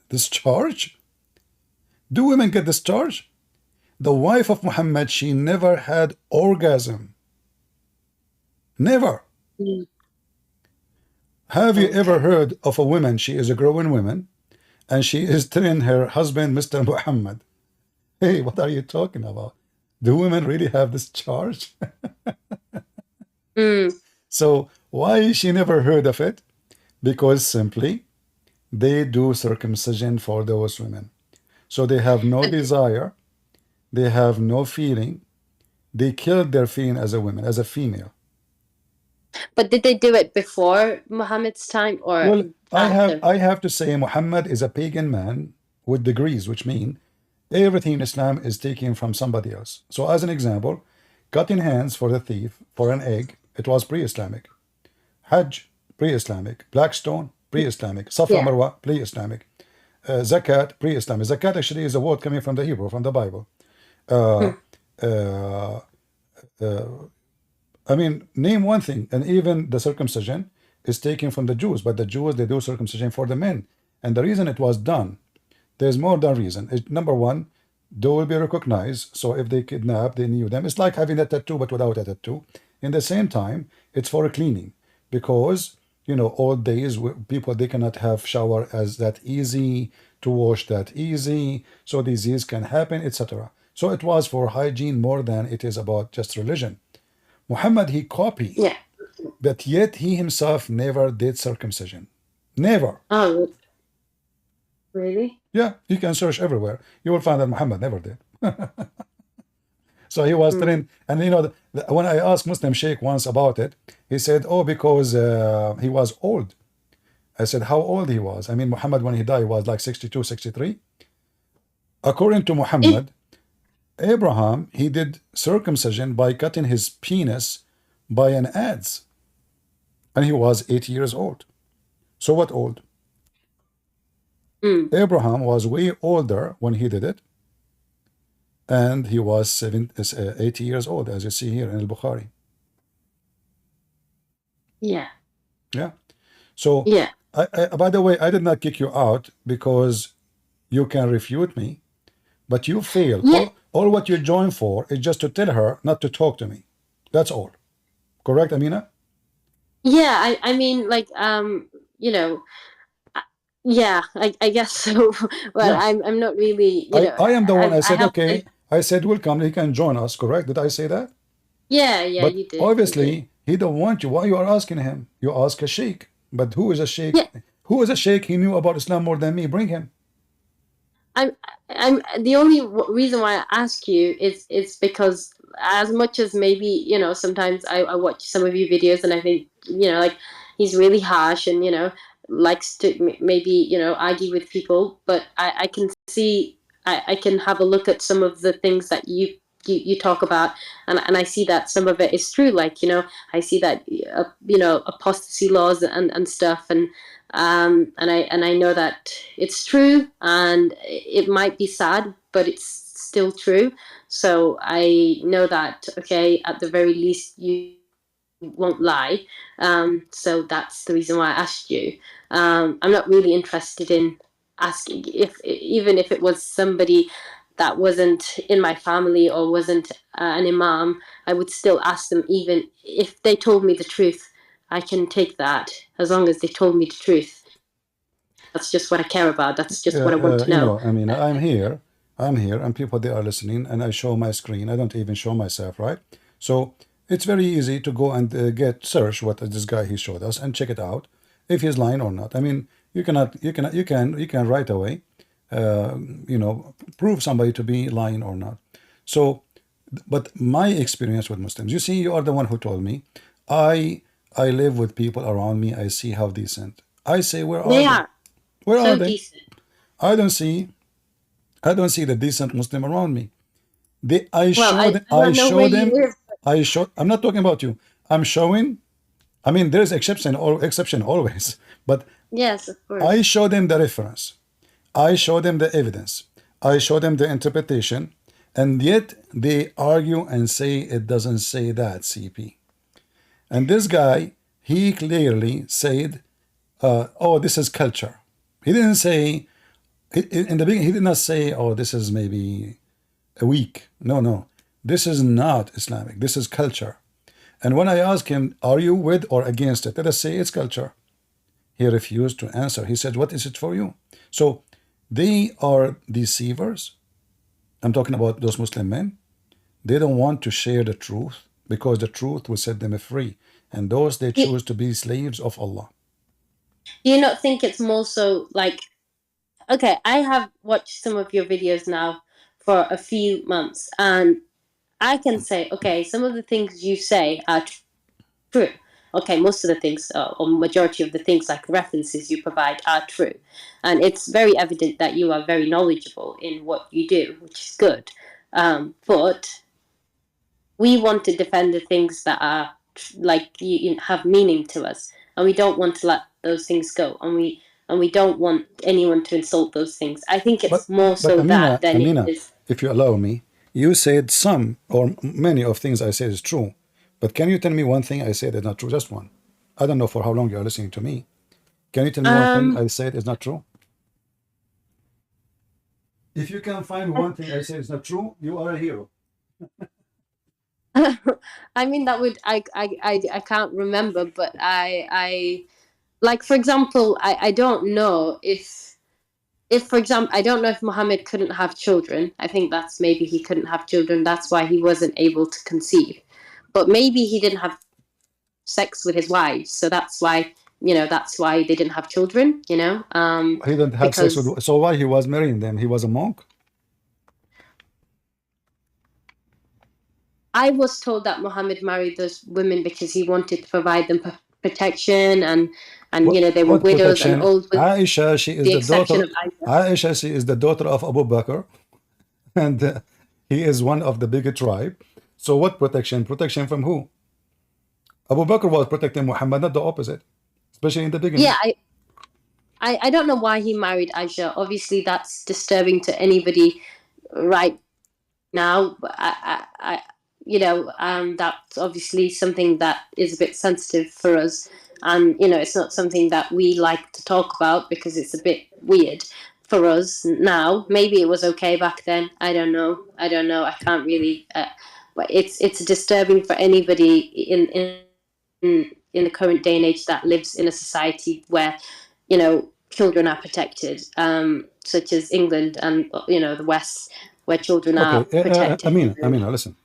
this charge? Do women get this charge? The wife of Muhammad, she never had orgasm. Never. Have you ever heard of a woman, she is a growing woman, and she is telling her husband, Mr. Muhammad, hey, what are you talking about? Do women really have this charge? So why she never heard of it? Because simply they do circumcision for those women. So they have no desire, they have no feeling, they killed their feeling as a woman, as a female. But did they do it before Muhammad's time or Well, after? I have to say Muhammad is a pagan man with degrees, which mean everything in Islam is taken from somebody else. So as an example, cutting hands for the thief for an egg, it was pre-Islamic. Hajj, pre-Islamic. Blackstone, pre-Islamic. Safa Marwa, pre-Islamic. Zakat, pre-Islamic. Zakat actually is a word coming from the Hebrew, from the Bible. I mean, name one thing, and even the circumcision is taken from the Jews, but the Jews, they do circumcision for the men. And the reason it was done, there's more than reason. Number one, they will be recognized, so if they kidnap, they knew them. It's like having a tattoo, but without a tattoo. In the same time, it's for cleaning, because, you know, old days, people, they cannot have shower as that easy, to wash that easy, so disease can happen, etc. So it was for hygiene more than it is about just religion. Muhammad, he copied, but yet he himself never did circumcision. Never. Oh, really? Yeah, you can search everywhere. You will find that Muhammad never did. So he was telling, and you know, when I asked Muslim Sheikh once about it, he said, oh, because he was old. I said, how old he was? I mean, Muhammad, when he died, was like 62, 63. According to Muhammad, Abraham, he did circumcision by cutting his penis by an adze. And he was 8 years old. So what old? Abraham was way older when he did it. And he was 80 years old, as you see here in Al-Bukhari. Yeah. Yeah. So, by the way, I did not kick you out because you can refute me, but you fail. All what you joined for is just to tell her not to talk to me. That's all. Correct, Amina? Yeah, I mean, like, you know, yeah, I guess so. Well, I'm not really, you know. I am the one. I said, okay. I said, welcome. He can join us. Correct? Did I say that? Yeah, but you did. Obviously, he don't want you. Why you are asking him? You ask a sheikh. But who is a sheikh? Who is a sheikh? He knew about Islam more than me. Bring him. I'm the only reason why I ask you is because as much as maybe, you know, sometimes I watch some of your videos and I think, you know, like he's really harsh and, you know, likes to maybe, you know, argue with people, but I can see, I can have a look at some of the things that you you talk about, and I see that some of it is true. Like, I see that apostasy laws and stuff, and I know that it's true, and it might be sad, but it's still true. So I know that, okay, at the very least you won't lie. So that's the reason why I asked you. I'm not really interested in asking even if it was somebody that wasn't in my family or wasn't an imam. I would still ask them, even if they told me the truth. I can take that as long as they told me the truth. That's just what I care about. That's just what I want to know. I mean, I'm here, and people they are listening, and I show my screen. I don't even show myself, right? So it's very easy to go and search what this guy he showed us and check it out if he's lying or not. I mean, you can right away, prove somebody to be lying or not. So, but my experience with Muslims, you see, you are the one who told me. I live with people around me. I see how decent. I say, where are They they? are Where are so they? decent. I don't see the decent Muslim around me. I don't know show where them. you live. I'm not talking about you. I'm showing. I mean, there's exception always, but Yes, of course. I show them the reference. I show them the evidence. I show them the interpretation, and yet they argue and say it doesn't say that, CP. And this guy, he clearly said, "Oh, this is culture." He didn't say in the beginning. He did not say, "Oh, this is maybe a week." No, no, this is not Islamic. This is culture. And when I asked him, "Are you with or against it?" Let us say it's culture. He refused to answer. He said, "What is it for you?" So they are deceivers. I'm talking about those Muslim men. They don't want to share the truth because the truth will set them free. And those they choose to be slaves of Allah. Do you not think it's more so like, okay, I have watched some of your videos now for a few months, and I can say, okay, some of the things you say are true. Okay, most of the things, or majority of the things, like references you provide, are true. And it's very evident that you are very knowledgeable in what you do, which is good. But we want to defend the things that are like you have meaning to us, and we don't want to let those things go, and we don't want anyone to insult those things. I think it's more so that than it Amina, is. if you allow me, you said some or many of things I said is true. But can you tell me one thing I said is not true? Just one. I don't know for how long you are listening to me. Can you tell me one thing I said is not true? If you can find one thing I said is not true, you are a hero. I mean, that would I can't remember, but I like, for example, I don't know if for example, I don't know if Muhammad couldn't have children. I think that's maybe he couldn't have children. That's why he wasn't able to conceive. But maybe he didn't have sex with his wives, so that's why they didn't have children. He didn't have sex with. So why he was marrying them? He was a monk. I was told that Muhammad married those women because he wanted to provide them protection, and they were widows protection? and old. Aisha, she is the daughter. Aisha, she is the daughter of Abu Bakr, and he is one of the big tribe. So what protection? Protection from who? Abu Bakr was protecting Muhammad, not the opposite, especially in the beginning. Yeah, I don't know why he married Aisha. Obviously, that's disturbing to anybody right now. But that's obviously something that is a bit sensitive for us, and it's not something that we like to talk about because it's a bit weird for us now. Maybe it was okay back then. I don't know. I can't really. But it's disturbing for anybody in the current day and age that lives in a society where children are protected, such as England and the West, where children are protected. Amina, listen.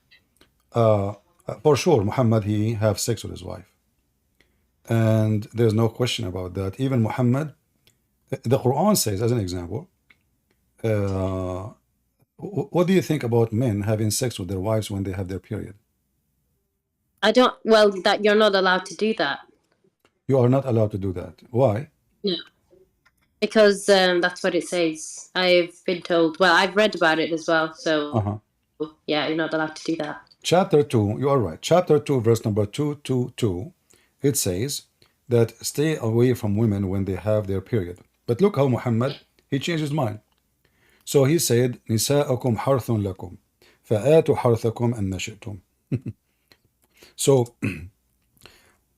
For sure, Muhammad, he have sex with his wife, and there's no question about that. Even Muhammad, the Quran says, as an example, what do you think about men having sex with their wives when they have their period? That you're not allowed to do that. You are not allowed to do that. Why? No. Because that's what it says. I've been told. Well, I've read about it as well. So yeah, you're not allowed to do that. Chapter 2, you are right. Chapter 2, verse number 222, it says that stay away from women when they have their period. But look how Muhammad, he changed his mind. So he said, نساءكم حرث لكم فآتوا حرثكم أن شئتم. So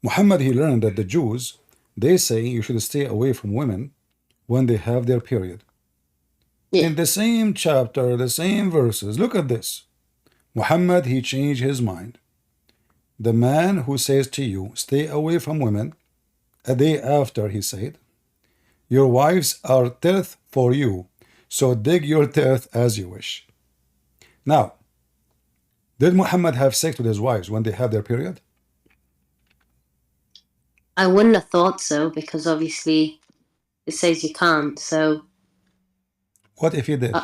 Muhammad, he learned that the Jews, they say you should stay away from women when they have their period. Yeah. In the same chapter, the same verses, look at this. Muhammad, he changed his mind. The man who says to you, stay away from women, a day after he said, your wives are tilth for you, so dig your tilth as you wish. Now, did Muhammad have sex with his wives when they have their period? I wouldn't have thought so, because obviously it says you can't, so... What if he did?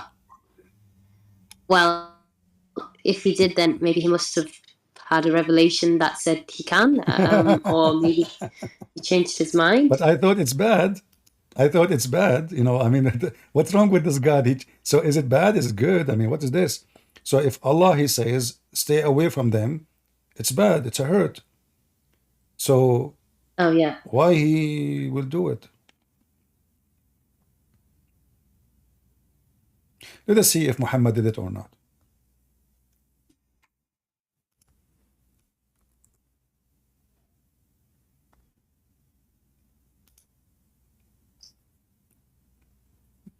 Well, if he did, then maybe he must have had a revelation that said he can, or maybe he changed his mind. But I thought it's bad. I thought it's bad. You know, I mean, what's wrong with this God? So is it bad? Is it good? I mean, what is this? So if Allah, he says, stay away from them, it's bad. It's a hurt. So oh yeah, why he will do it? Let us see if Muhammad did it or not.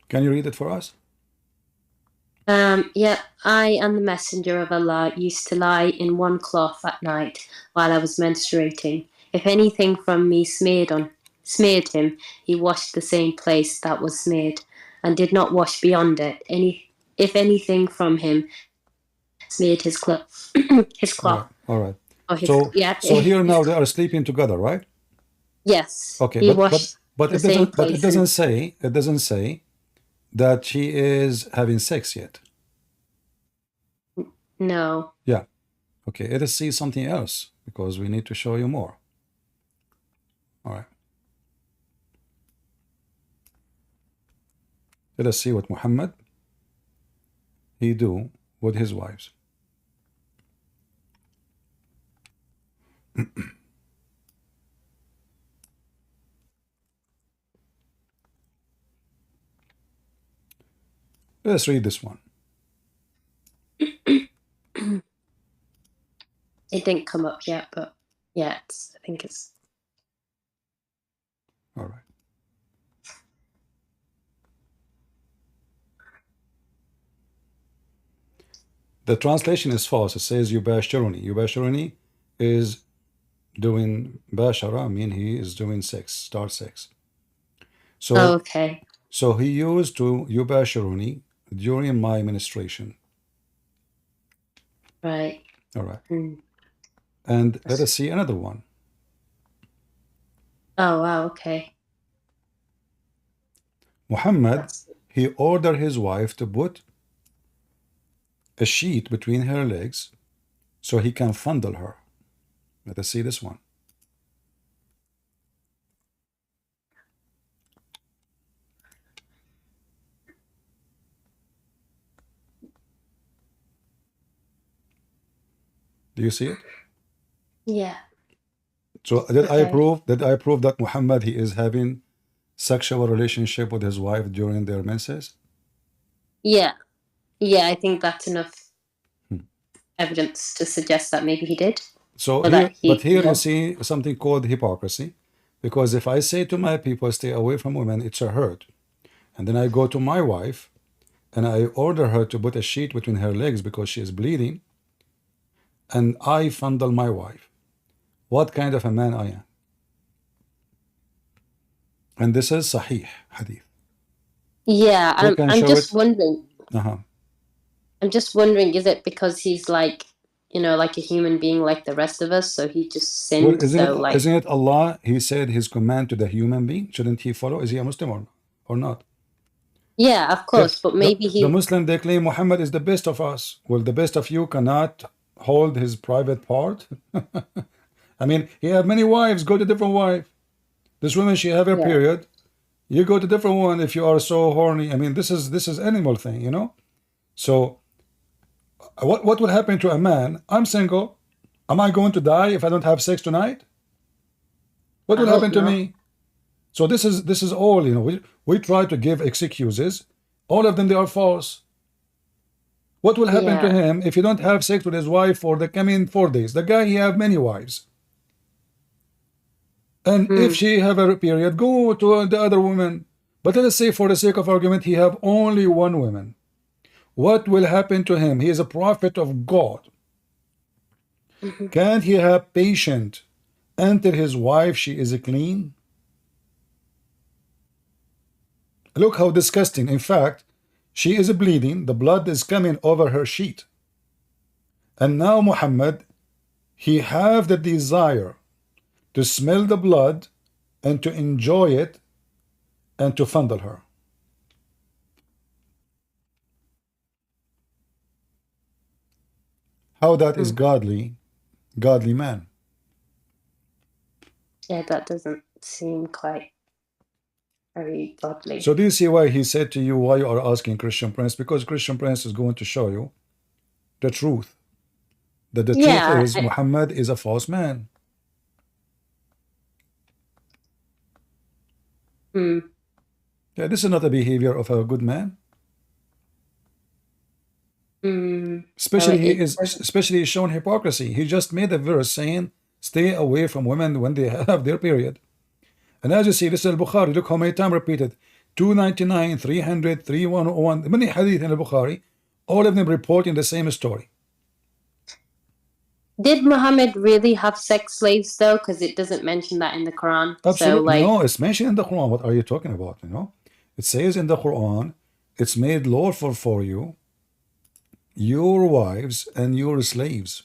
Can you read it for us? Yeah, I and the messenger of Allah used to lie in one cloth at night while I was menstruating. If anything from me smeared him, he washed the same place that was smeared, and did not wash beyond it. If anything from him smeared his cloth, All right. Or his, So, yeah. so here now they are sleeping together, right? Yes. Okay, he but washed it the same doesn't. But place it doesn't say that she is having sex yet. No. Yeah. Okay, let us see something else because we need to show you more. All right. Let us see what Muhammad he do with his wives. Let's read this one. It didn't come up yet, but yeah, I think it's... All right. The translation is false. It says yubashiruni. Yubashiruni is doing bashara, I mean he is doing sex, start sex. So okay. So he used to yubashiruni during my menstruation. Right. All right. And let us see another one. Oh wow, okay. Muhammad, he ordered his wife to put a sheet between her legs so he can fondle her. Let us see this one. Do you see it? Yeah. So did I prove that Muhammad he is having sexual relationship with his wife during their menses? Yeah. Yeah, I think that's enough evidence to suggest that maybe he did. So here, you see something called hypocrisy, because if I say to my people, stay away from women, it's a hurt. And then I go to my wife and I order her to put a sheet between her legs because she is bleeding, and I fondle my wife. What kind of a man I am? And this is Sahih Hadith. Yeah, I'm just wondering. I'm just wondering, is it because he's like, you know, like a human being like the rest of us, so he just sinned? Well, isn't it Allah? He said his command to the human being. Shouldn't he follow? Is he a Muslim or not? Yeah, of course, but maybe the Muslim, they claim Muhammad is the best of us. Well, the best of you cannot hold his private part. I mean, he have many wives. Go to different wife. This woman, she have her period. You go to different one if you are so horny. I mean, this is animal thing, you know. So What will happen to a man? I'm single. Am I going to die if I don't have sex tonight? What will happen to me? So this is all, you know, we try to give excuses. All of them, they are false. What will happen to him if he don't have sex with his wife for the coming 4 days? The guy, he have many wives. And if she have a period, go to the other woman. But let us say, for the sake of argument, he have only one woman. What will happen to him? He is a prophet of God. Can't he have patience until his wife, she is clean? Look how disgusting. In fact, she is bleeding. The blood is coming over her sheet. And now Muhammad, he have the desire to smell the blood and to enjoy it and to fondle her. How that is godly man. Yeah, that doesn't seem quite very godly. So do you see why he said to you, why you are asking Christian Prince? Because Christian Prince is going to show you the truth. That the truth is Muhammad is a false man. Yeah, this is not a behavior of a good man. Especially he's shown hypocrisy. He just made a verse saying, stay away from women when they have their period. And as you see, this is al-Bukhari. Look how many times repeated. 299, 300, 3101. Many hadith in al-Bukhari. All of them reporting the same story. Did Muhammad really have sex slaves though? Because it doesn't mention that in the Quran. Absolutely. So, like, no, it's mentioned in the Quran. What are you talking about? You know, it says in the Quran, it's made lawful for you, your wives and your slaves.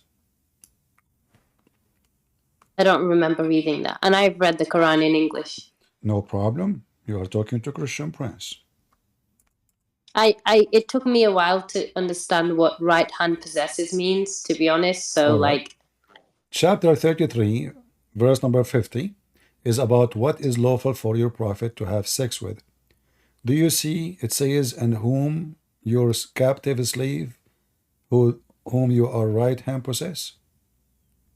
I don't remember reading that. And I've read the Quran in English. No problem. You are talking to Christian Prince. It took me a while to understand what right hand possesses means, to be honest. So, like, chapter 33, verse number 50 is about what is lawful for your prophet to have sex with. Do you see it says, and whom your captive slave, whom you are right hand possess?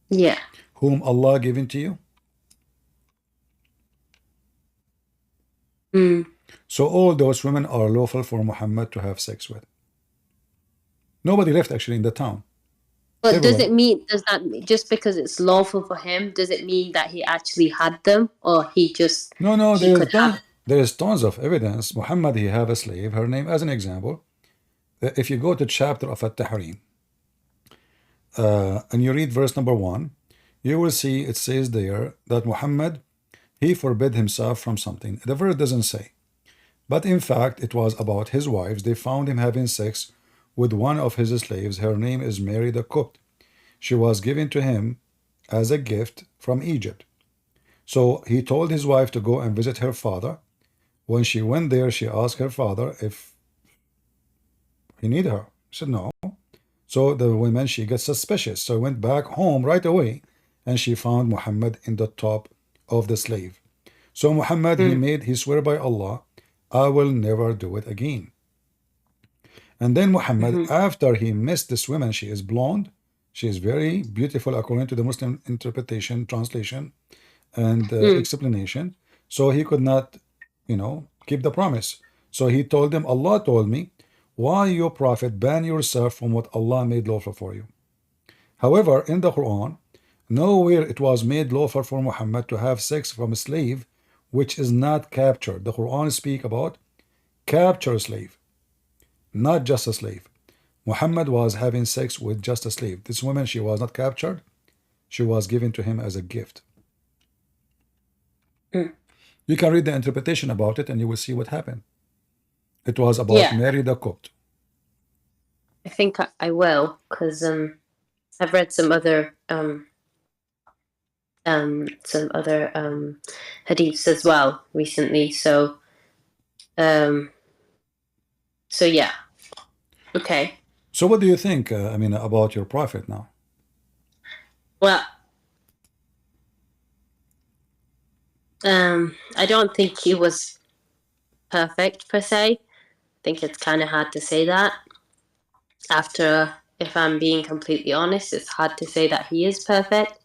Yeah. Whom Allah given to you? So all those women are lawful for Muhammad to have sex with. Nobody left actually in the town. But does that just because it's lawful for him, does it mean that he actually had them, or he just there's tons of evidence. Muhammad, he have a slave, her name, as an example. If you go to chapter of At-Tahrim and you read verse number 1, you will see it says there that Muhammad, he forbid himself from something. The verse doesn't say, but in fact it was about his wives. They found him having sex with one of his slaves. Her name is Mary the Copt. She was given to him as a gift from Egypt. So he told his wife to go and visit her father. When she went there, she asked her father if he needed her. He said no. So the woman, she gets suspicious. So went back home right away, and she found Muhammad in the top of the slave. So Muhammad, he swore by Allah, I will never do it again. And then Muhammad, after he missed this woman, she is blonde, she is very beautiful according to the Muslim interpretation, translation, and explanation. So he could not, keep the promise. So he told them, Allah told me, why you prophet ban yourself from what Allah made lawful for you? However, in the Quran, nowhere it was made lawful for Muhammad to have sex from a slave which is not captured. The Quran speak about capture slave, not just a slave. Muhammad was having sex with just a slave. This woman, she was not captured. She was given to him as a gift. You can read the interpretation about it and you will see what happened. It was about Mary the Copt. I think I will, because I've read some other hadiths as well recently. So yeah. Okay. So what do you think, about your prophet now? Well, I don't think he was perfect per se. I think it's kind of hard to say that after if I'm being completely honest, it's hard to say that he is perfect.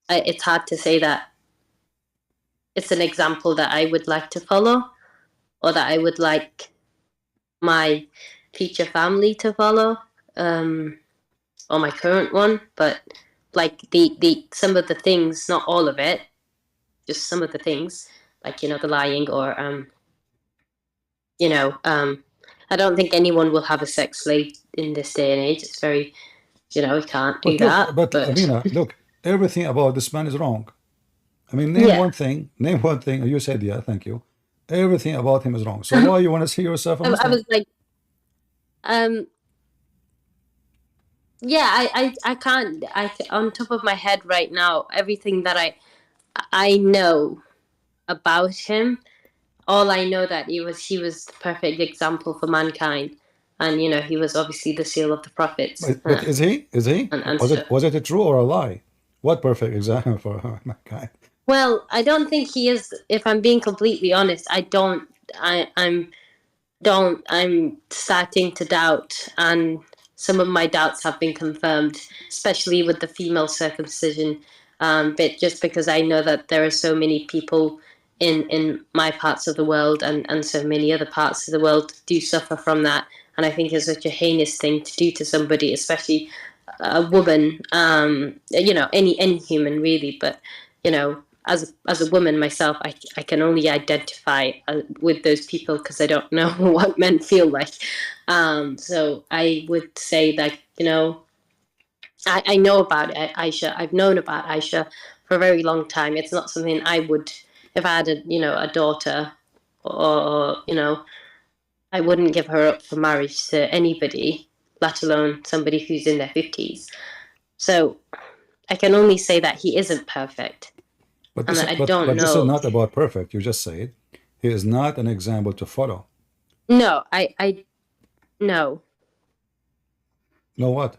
It's hard to say that it's an example that I would like to follow, or that I would like my future family to follow, or my current one. But like the some of the things, not all of it, just some of the things, like, you know, the lying, or you know, I don't think anyone will have a sex slave in this day and age. It's very, you know, you can't do But look, that. but But Amina, look, everything about this man is wrong. I mean, name yeah, one thing. Name one thing. You said, yeah, thank you. Everything about him is wrong. So why you want to see yourself a I Muslim? was like, yeah, I can't. On top of my head right now, everything that I know about him, all I know that he was the perfect example for mankind, and you know, he was obviously the seal of the prophets, But is he? Is he? and Was stuff. it a true or a lie? What perfect example for mankind? Well, I don't think he is. If I'm being completely honest, I don't. I'm starting to doubt, and some of my doubts have been confirmed, especially with the female circumcision. But just because I know that there are so many people in my parts of the world, and so many other parts of the world do suffer from that, and I think it's such a heinous thing to do to somebody, especially a woman. You know, any human really, but you know, as a woman myself, I can only identify with those people because I don't know what men feel like. So I would say that, you know, I know about Aisha. I've known about Aisha for a very long time. It's not something I would, if I had a, you know, a daughter, or you know, I wouldn't give her up for marriage to anybody, let alone somebody who's in their 50s. So I can only say that he isn't perfect, But and this, I don't this is know. not about perfect. You just said he is not an example to follow. No, I no. Know what?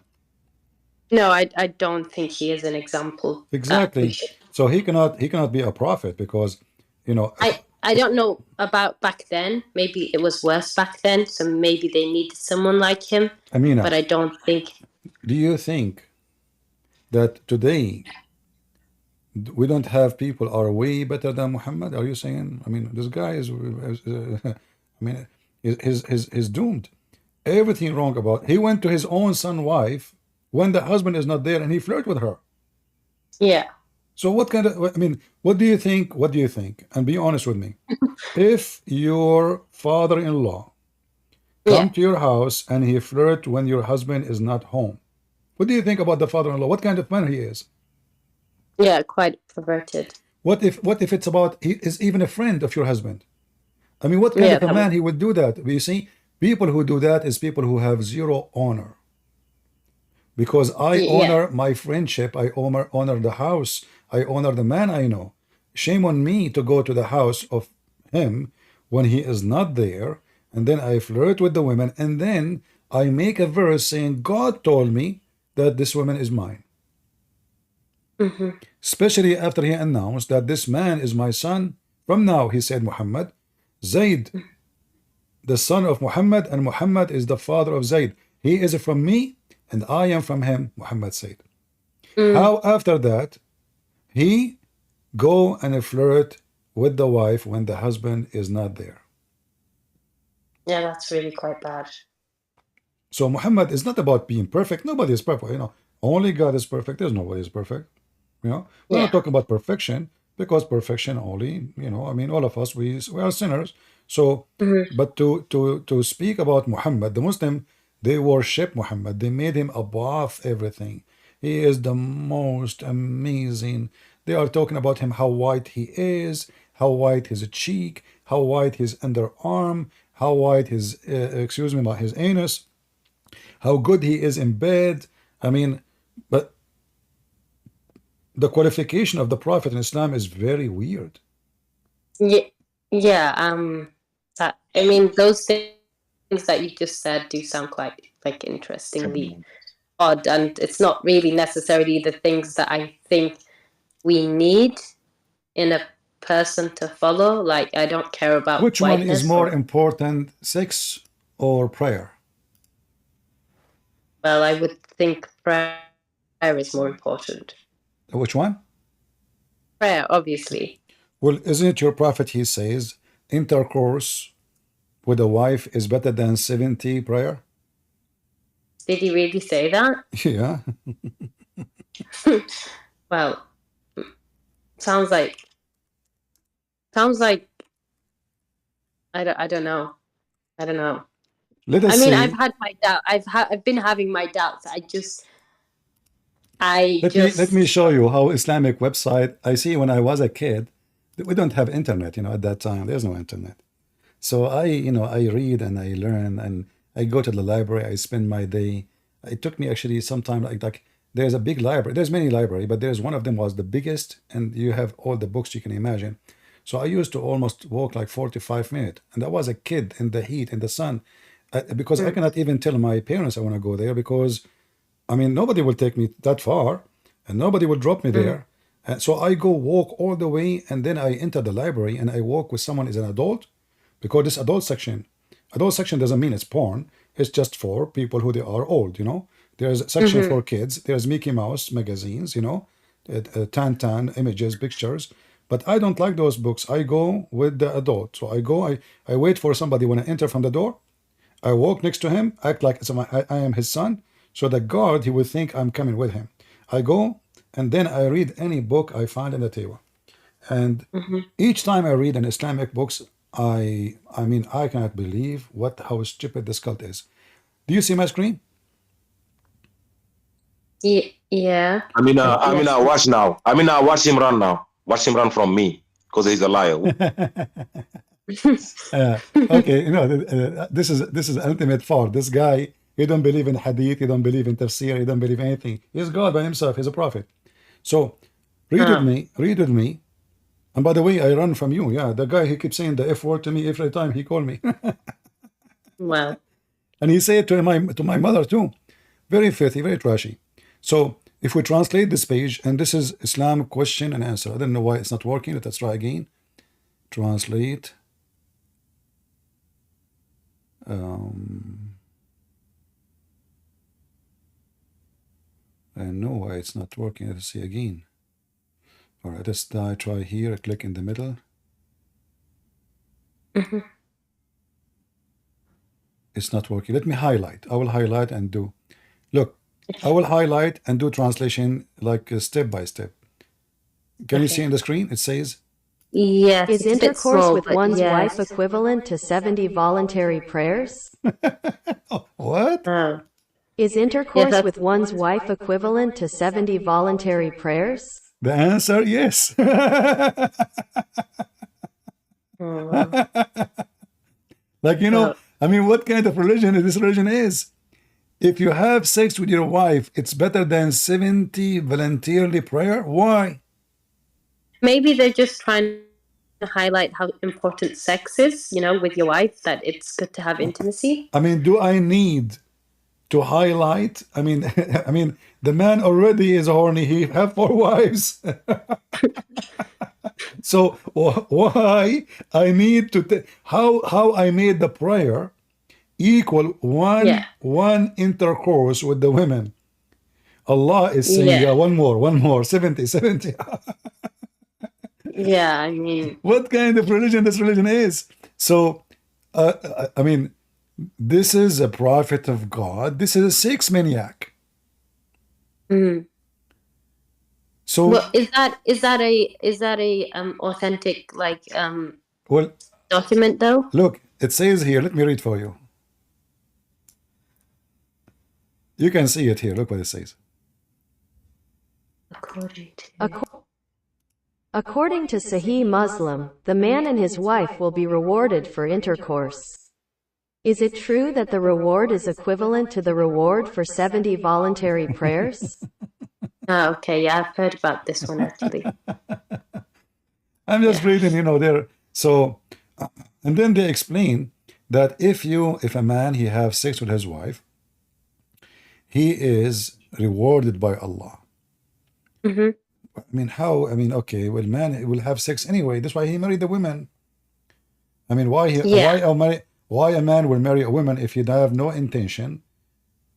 No, I don't think he is an example that we Exactly. should. So he cannot be a prophet because, you know, I don't know about back then. Maybe it was worse back then, so maybe they needed someone like him. Amina, But I don't think. do you think that today we don't have people are way better than Muhammad? Are you saying? I mean, this guy I mean, is doomed. Everything wrong about. He went to his own son wife when the husband is not there, and he flirt with her. Yeah. So what kind of? I mean, what do you think? What do you think? And be honest with me. If your father-in-law come to your house and he flirt when your husband is not home, what do you think about the father-in-law? What kind of man he is? Yeah, quite perverted. What if it's about he is even a friend of your husband? I mean, what kind Yeah, of a that man he would do that? You see, people who do that is people who have zero honor. Because I yeah. honor my friendship, I honor the house, I honor the man I know. Shame on me to go to the house of him when he is not there, and then I flirt with the women, and then I make a verse saying, God told me that this woman is mine. Especially after he announced that this man is my son. From now, he said Muhammad, Zayd, the son of Muhammad, and Muhammad is the father of Zayd. He is from me, and I am from him, Muhammad said. How after that, he go and flirt with the wife when the husband is not there. Yeah, that's really quite bad. So Muhammad is not about being perfect. Nobody is perfect, you know. Only God is perfect. There's nobody is perfect. You know, we're not talking about perfection because perfection only, you know, I mean, all of us, we are sinners. So, but to speak about Muhammad, the Muslim, they worship Muhammad. They made him above everything. He is the most amazing. They are talking about him, how white he is, how white his cheek, how white his underarm, how white his, excuse me, his anus, how good he is in bed. I mean, but the qualification of the Prophet in Islam is very weird. Yeah, yeah. That, I mean, those things that you just said do sound quite like interestingly odd, and it's not really necessarily the things that I think we need in a person to follow. Like, I don't care about Which one is whiteness more or. important, sex or prayer? Well, I would think prayer is more important. Which one? Prayer, obviously. Well, isn't it your prophet? He says intercourse with a wife is better than 70 prayer. Did he really say that? Yeah. Well, sounds like I don't know. I don't know. Let us I mean, see. I've had my doubt. I've been having my doubts. Let me show you how Islamic website. I see when I was a kid, we don't have internet, at that time. There's no internet. So I read and I learn and I go to the library. I spend my day. It took me actually some time. Like there's a big library. There's many library, but there's one of them was the biggest, and you have all the books you can imagine. So I used to almost walk like 45 minutes, and I was a kid in the heat in the sun, because I cannot even tell my parents I want to go there because, I mean, nobody will take me that far, and nobody will drop me there. And so I go walk all the way, and then I enter the library and I walk with someone as an adult, because this adult section doesn't mean it's porn. It's just for people who they are old. There's a section for kids. There's Mickey Mouse magazines. Tan images, pictures. But I don't like those books. I go with the adult. So I wait for somebody when I enter from the door. I walk next to him, act like I am his son, so the guard, he will think I'm coming with him. I go, and then I read any book I find on the table. And each time I read an Islamic books, I mean, I cannot believe how stupid this cult is. Do you see my screen? Yeah. Watch now. Watch him run now. Watch him run from me, because he's a liar. Okay, this is ultimate fault. This guy, he don't believe in hadith, he don't believe in tafsir, he don't believe in anything. He's God by himself, he's a prophet. So read with me. And by the way, I run from you. Yeah, the guy, he keeps saying the F word to me every time he called me. Wow. And he said to my mother too. Very filthy, very trashy. So if we translate this page, and this is Islam question and answer. I don't know why it's not working. Let's try again. Translate. I know why it's not working. Let's see again. All right, let's try here. Click in the middle. It's not working. Let me highlight. I will highlight and do. Look, I will highlight and do translation like step by step. Can you see on the screen? It says. Yes. Is intercourse with one's wife equivalent to 70 voluntary prayers? What? Is intercourse with one's wife equivalent to 70 voluntary prayers? The answer, yes. Like, I mean, what kind of religion this religion is? If you have sex with your wife, it's better than 70 voluntarily prayer. Why? Maybe they're just trying to highlight how important sex is, with your wife, that it's good to have intimacy. I mean, do I need to highlight? I mean, the man already is horny. He have 4 wives. So why I need to how I made the prayer equal one intercourse with the women. Allah is saying one more 70. Yeah, I mean, what kind of religion this religion is? So I mean, this is a prophet of God. This is a sex maniac. So well, is that a authentic document though? Look, it says here. Let me read for you. You can see it here. Look what it says. According to Sahih Muslim, the man and his wife will be rewarded for intercourse. Is it true that the reward is equivalent to the reward for 70 voluntary prayers? Oh, okay, yeah, I've heard about this one actually. I'm just reading, there. So, and then they explain that if a man, he have sex with his wife, he is rewarded by Allah. I mean, how? I mean, okay, well, man will have sex anyway. That's why he married the women. I mean, why a man will marry a woman if he have no intention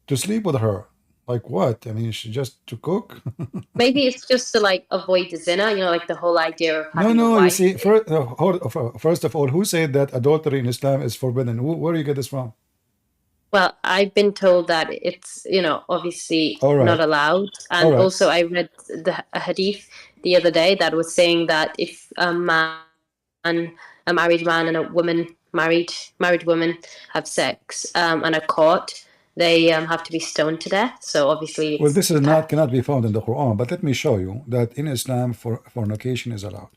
To sleep with her. Like what? I mean, she just to cook? Maybe it's just to like avoid the zina, you know, like the whole idea of No, having a no, you wife. see, first of all, who said that adultery in Islam is forbidden? Where do you get this from? Well, I've been told that it's, you know, obviously All right. not allowed. And All right. also I read a hadith the other day that was saying that if a married man and a woman, married woman have sex and are caught, they have to be stoned to death. So obviously Well, it's this is not cannot be found in the Quran, but let me show you that in Islam, fornication is allowed.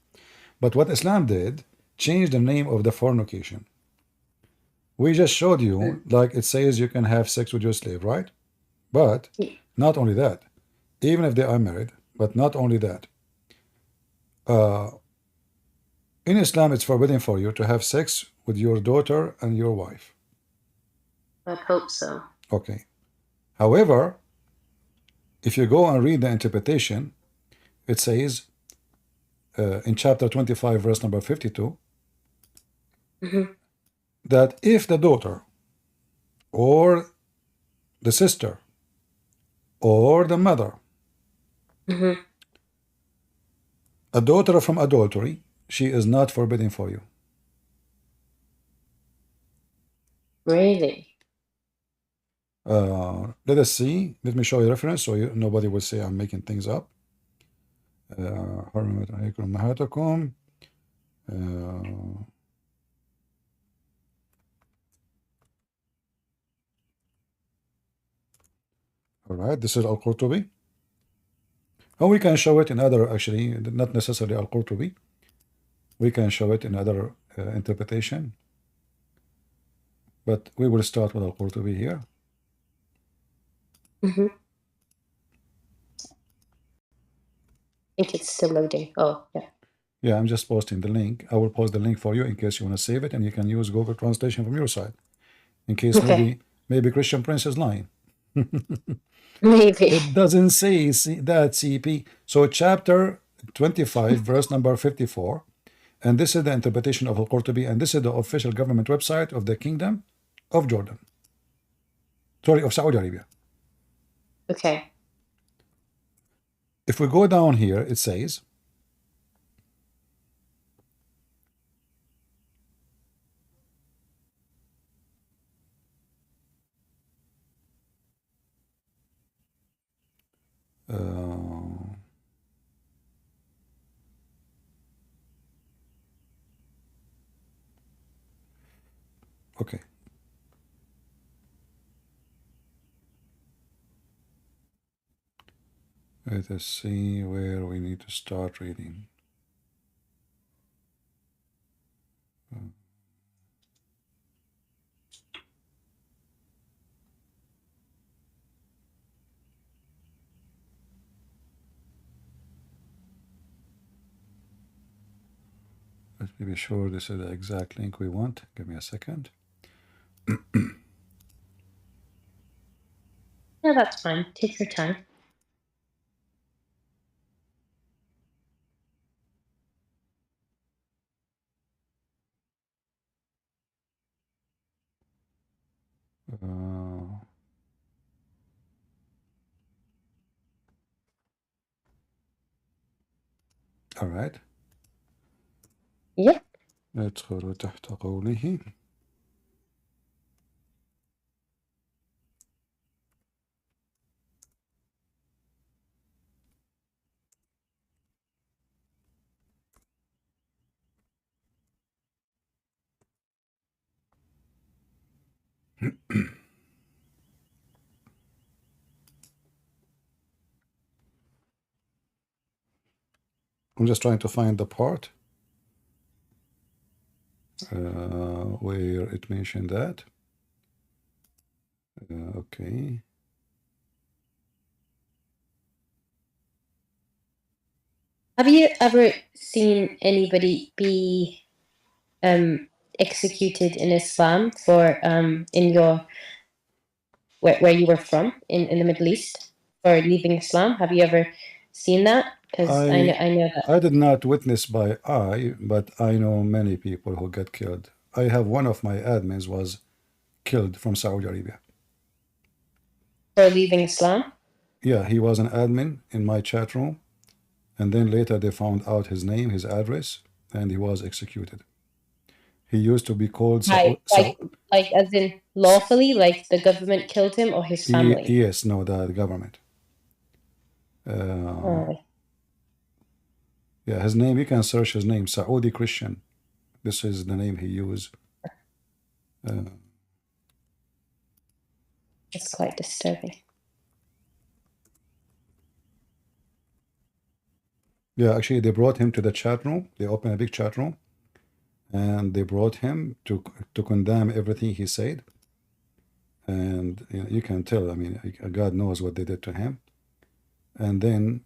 But what Islam did, changed the name of the fornication. We just showed you, like it says you can have sex with your slave, right? But not only that, even if they are married, but not only that, in Islam, it's forbidden for you to have sex with your daughter and your wife. I hope so. Okay. However, if you go and read the interpretation, it says in chapter 25, verse number 52, that if the daughter or the sister or the mother, a daughter from adultery, she is not forbidden for you. Really? Let us see. Let me show you a reference so nobody will say I'm making things up. حرمت عليكم أمهاتكم. All right, this is Al-Qurtubi. And we can show it in other, actually, not necessarily Al-Qurtubi. We can show it in other interpretation. But we will start with Al-Qurtubi here. I think it's still loading. Oh, yeah. Yeah, I'm just posting the link. I will post the link for you in case you want to save it, and you can use Google Translation from your side. In case maybe Christian Prince is lying. Maybe. It doesn't say that, CP. So chapter 25, verse number 54. And this is the interpretation of Al-Qurtubi, and this is the official government website of the Kingdom of Jordan. Sorry, of Saudi Arabia. Okay. If we go down here, it says, okay. Let us see where we need to start reading. Let me be sure this is the exact link we want. Give me a second. Yeah, that's fine. Take your time. All right. Yep. ندخل تحت قوله I'm just trying to find the part where it mentioned that. Okay. Have you ever seen anybody be executed in Islam for in your where you were from in the Middle East for leaving Islam? Have you ever seen that? Because I know that. I did not witness by eye, but I know many people who get killed. I have one of my admins was killed from Saudi Arabia. For leaving Islam? Yeah, he was an admin in my chat room, and then later they found out his name, his address, and he was executed. He used to be called Like as in lawfully, like the government killed him or his family? Yes, no, the government. Yeah, his name, you can search his name, Saudi Christian. This is the name he used. It's quite disturbing. Yeah, actually, they brought him to the chat room. They opened a big chat room, and they brought him to condemn everything he said. And you can tell, I mean, God knows what they did to him. And then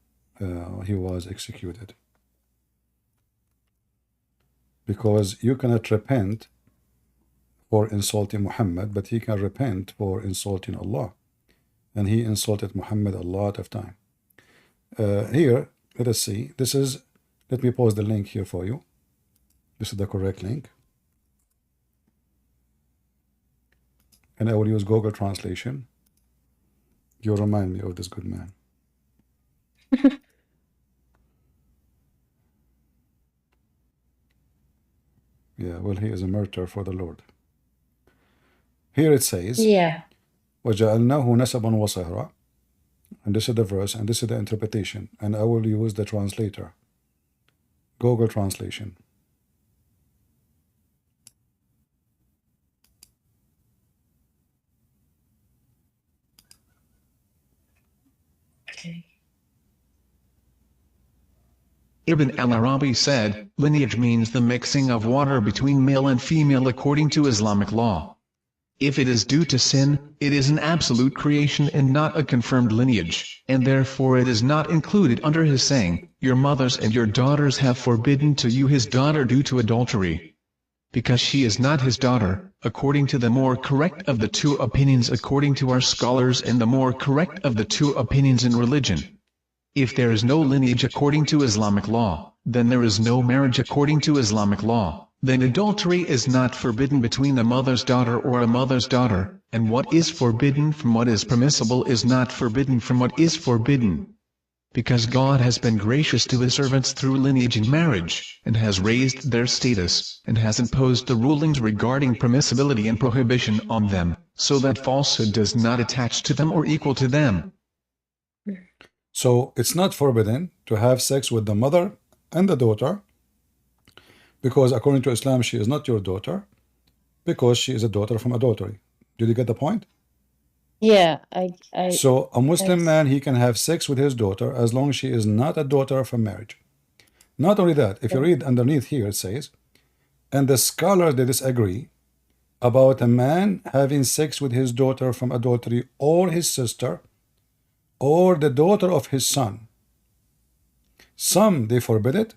he was executed. Because you cannot repent for insulting Muhammad, but he can repent for insulting Allah. And he insulted Muhammad a lot of time. Here, let us see. This is, let me post the link here for you. This is the correct link. And I will use Google Translation. You remind me of this good man. Yeah, well, he is a martyr for the Lord. Here it says, yeah. وَجَعَلْنَاهُ نَسَبًا وَصَهْرًا. And this is the verse, and this is the interpretation. And I will use the translator. Google Translation. Okay. Ibn al-Arabi said, lineage means the mixing of water between male and female according to Islamic law. If it is due to sin, it is an absolute creation and not a confirmed lineage, and therefore it is not included under his saying, your mothers and your daughters have forbidden to you his daughter due to adultery. Because she is not his daughter, according to the more correct of the two opinions according to our scholars and the more correct of the two opinions in religion. If there is no lineage according to Islamic law, then there is no marriage according to Islamic law. Then adultery is not forbidden between a mother's daughter or a mother's daughter, and what is forbidden from what is permissible is not forbidden from what is forbidden. Because God has been gracious to his servants through lineage and marriage, and has raised their status, and has imposed the rulings regarding permissibility and prohibition on them, so that falsehood does not attach to them or equal to them. So it's not forbidden to have sex with the mother and the daughter, because according to Islam, she is not your daughter, because she is a daughter from adultery. Did you get the point? Yeah, So a Muslim man, he can have sex with his daughter as long as she is not a daughter from marriage. Not only that, if you read underneath here, it says, and the scholars, they disagree about a man having sex with his daughter from adultery or his sister or the daughter of his son. Some, they forbid it.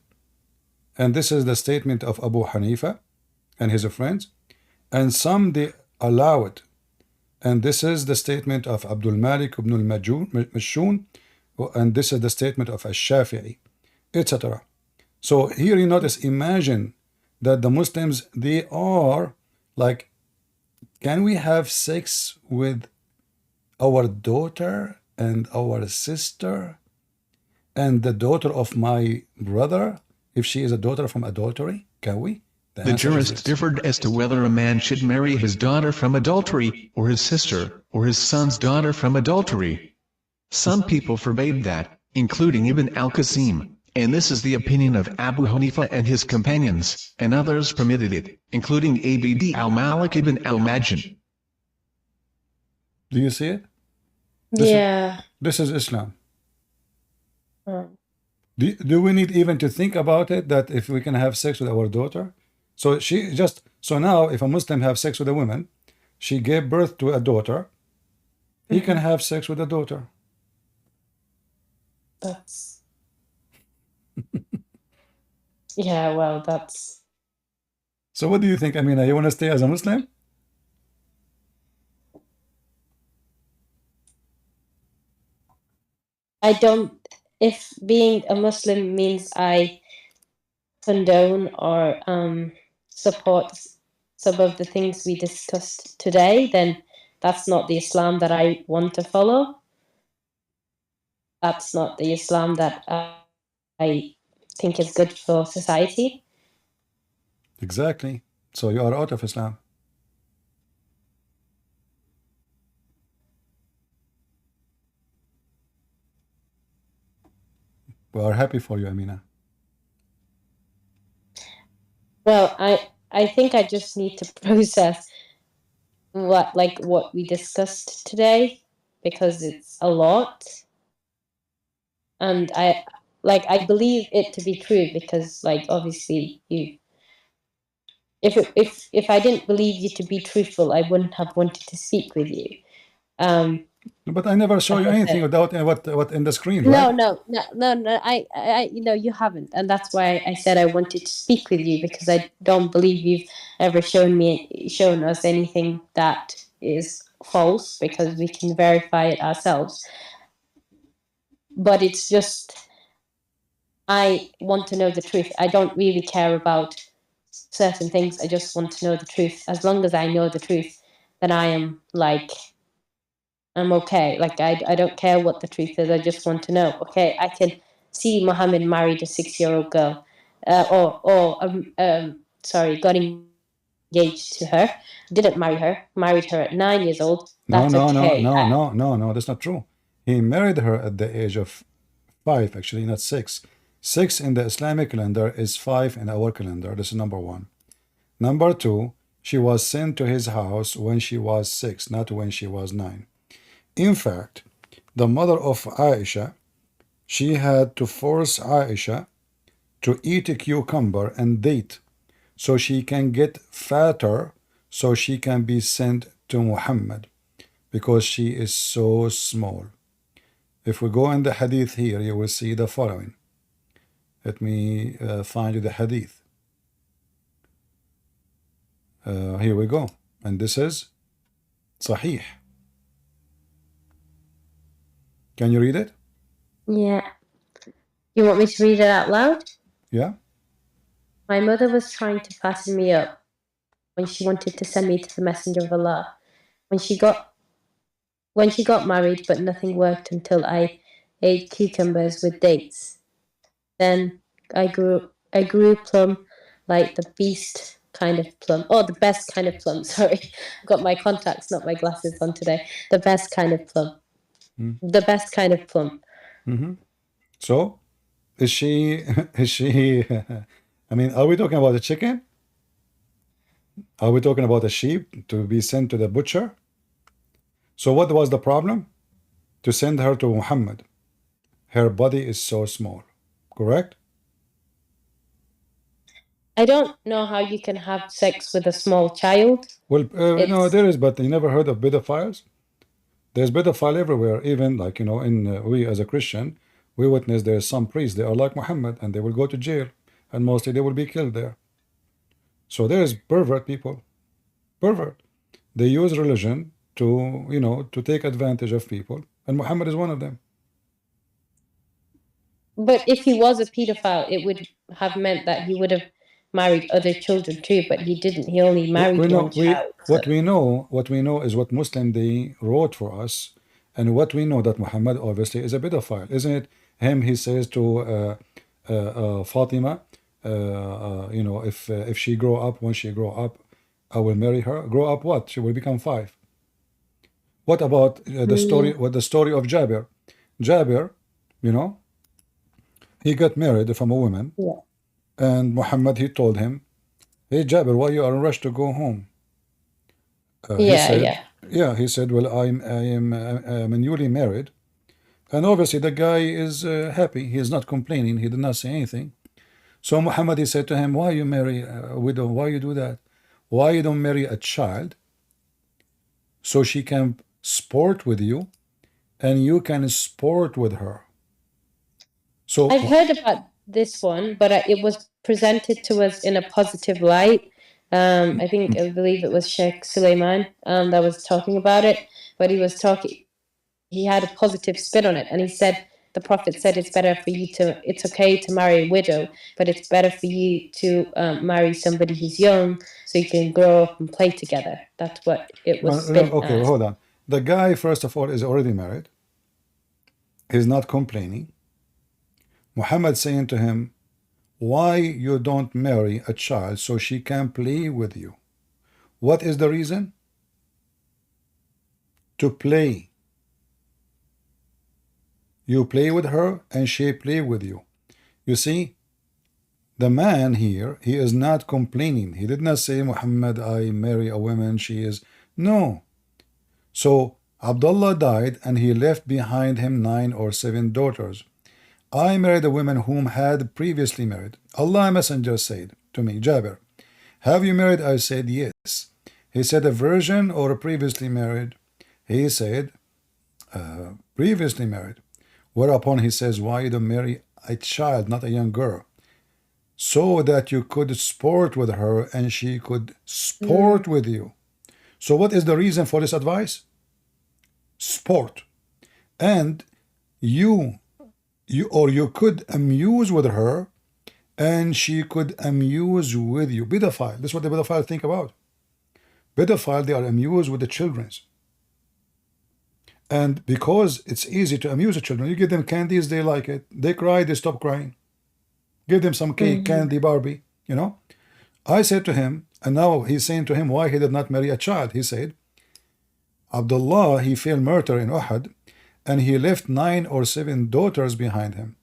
And this is the statement of Abu Hanifa and his friends. And some, they allow it. And this is the statement of Abdul Malik ibn al-Mashun. And this is the statement of Ash-Shafi'i, etc. So here you notice, imagine that the Muslims, they are like, can we have sex with our daughter and our sister and the daughter of my brother? If she is a daughter from adultery, can we? The jurists differed as to whether a man should marry his daughter from adultery, or his sister, or his son's daughter from adultery. Some people forbade that, including Ibn al-Qasim, and this is the opinion of Abu Hanifa and his companions, and others permitted it, including Abd al-Malik ibn al-Majin. Do you see it? This is Islam. Do we need even to think about it, that if we can have sex with our daughter? So so now if a Muslim have sex with a woman, she gave birth to a daughter, he can have sex with a daughter. That's yeah, well, that's. So what do you think, Amina? You want to stay as a Muslim? I don't, if being a Muslim means I condone or support some of the things we discussed today, then that's not the Islam that I want to follow. That's not the Islam that I think is good for society. Exactly. So you are out of Islam. We are happy for you, Amina. Well, I think I just need to process what we discussed today, because it's a lot, and I believe it to be true, because obviously if I didn't believe you to be truthful, I wouldn't have wanted to speak with you. But I never show you anything without what in the screen, No, right? no. I you haven't, and that's why I said I wanted to speak with you, because I don't believe you've ever shown us anything that is false, because we can verify it ourselves. But it's just, I want to know the truth. I don't really care about certain things. I just want to know the truth. As long as I know the truth, then I am I'm okay. I don't care what the truth is. I just want to know. Okay, I can see Muhammad married a 6-year-old girl, sorry, got engaged to her, didn't marry her, married her at 9 years old. No, That's okay. no. That's not true. He married her at the age of 5, actually, not 6. 6 in the Islamic calendar is 5 in our calendar. This is number one. Number two, she was sent to his house when she was 6, not when she was 9. In fact, the mother of Aisha, she had to force Aisha to eat a cucumber and date so she can get fatter, so she can be sent to Muhammad, because she is so small. If we go in the hadith here, you will see the following. Let me find you the hadith. Here we go. And this is Sahih. Can you read it? Yeah. You want me to read it out loud? Yeah. My mother was trying to fatten me up when she wanted to send me to the Messenger of Allah. When she got married, but nothing worked until I ate cucumbers with dates. Then I grew plum, like the beast kind of plum. Oh, the best kind of plum. Sorry, I've got my contacts, not my glasses on today. The best kind of plum. The best kind of plum. So, is she, I mean, are we talking about a chicken? Are we talking about a sheep to be sent to the butcher? So what was the problem? To send her to Muhammad. Her body is so small, correct? I don't know how you can have sex with a small child. Well, no, there is, but you never heard of pedophiles? There's pedophile everywhere, even in we as a Christian, we witness there's some priests, they are like Muhammad, and they will go to jail, and mostly they will be killed there. So there is pervert people, pervert. They use religion to take advantage of people, and Muhammad is one of them. But if he was a pedophile, it would have meant that he would have married other children too, but he didn't. He only married one child. What we know is what Muslim they wrote for us, and what we know that Muhammad obviously is a pedophile, isn't it? Him, he says to Fatima, if she grow up, when she grow up, I will marry her. Grow up what? She will become 5. What about the story? What the story of Jabir? Jabir, he got married from a woman, and Muhammad, he told him, "Hey Jabir, why you are in rush to go home?" He said, "Well, I am newly married," and obviously the guy is happy. He is not complaining. He did not say anything. So Muhammad, he said to him, "Why you marry a widow? Why you do that? Why you don't marry a child so she can sport with you, and you can sport with her?" So I've heard about this one, but it was presented to us in a positive light. I believe it was Sheikh Suleiman that was talking about it, but he had a positive spin on it, and he said the Prophet said it's okay to marry a widow, but it's better for you to marry somebody who's young so you can grow up and play together. That's what it was been Okay, hold on. The guy, first of all, is already married. He's not complaining. Muhammad saying to him, why you don't marry a child so she can play with you? What is the reason? To play. You play with her and she play with you. You see, the man here, he is not complaining. He did not say, Muhammad, I marry a woman, she is. No. So Abdullah died and he left behind him 9 or 7 daughters. I married a woman whom had previously married. Allah Messenger said to me, Jabir, have you married? I said, yes. He said, a virgin or a previously married? He said, previously married. Whereupon he says, why you don't marry a child, not a young girl? So that you could sport with her and she could sport with you. So what is the reason for this advice? Sport. And you could amuse with her and she could amuse with you. Pedophile. This is what the pedophile think about. Pedophile, they are amused with the children's. And because it's easy to amuse the children, you give them candies, they like it. They cry, they stop crying. Give them some cake, candy, Barbie, you know. I said to him, and now he's saying to him why he did not marry a child. He said, Abdullah, he fell murder in Uhud, and he left 9 or 7 daughters behind him.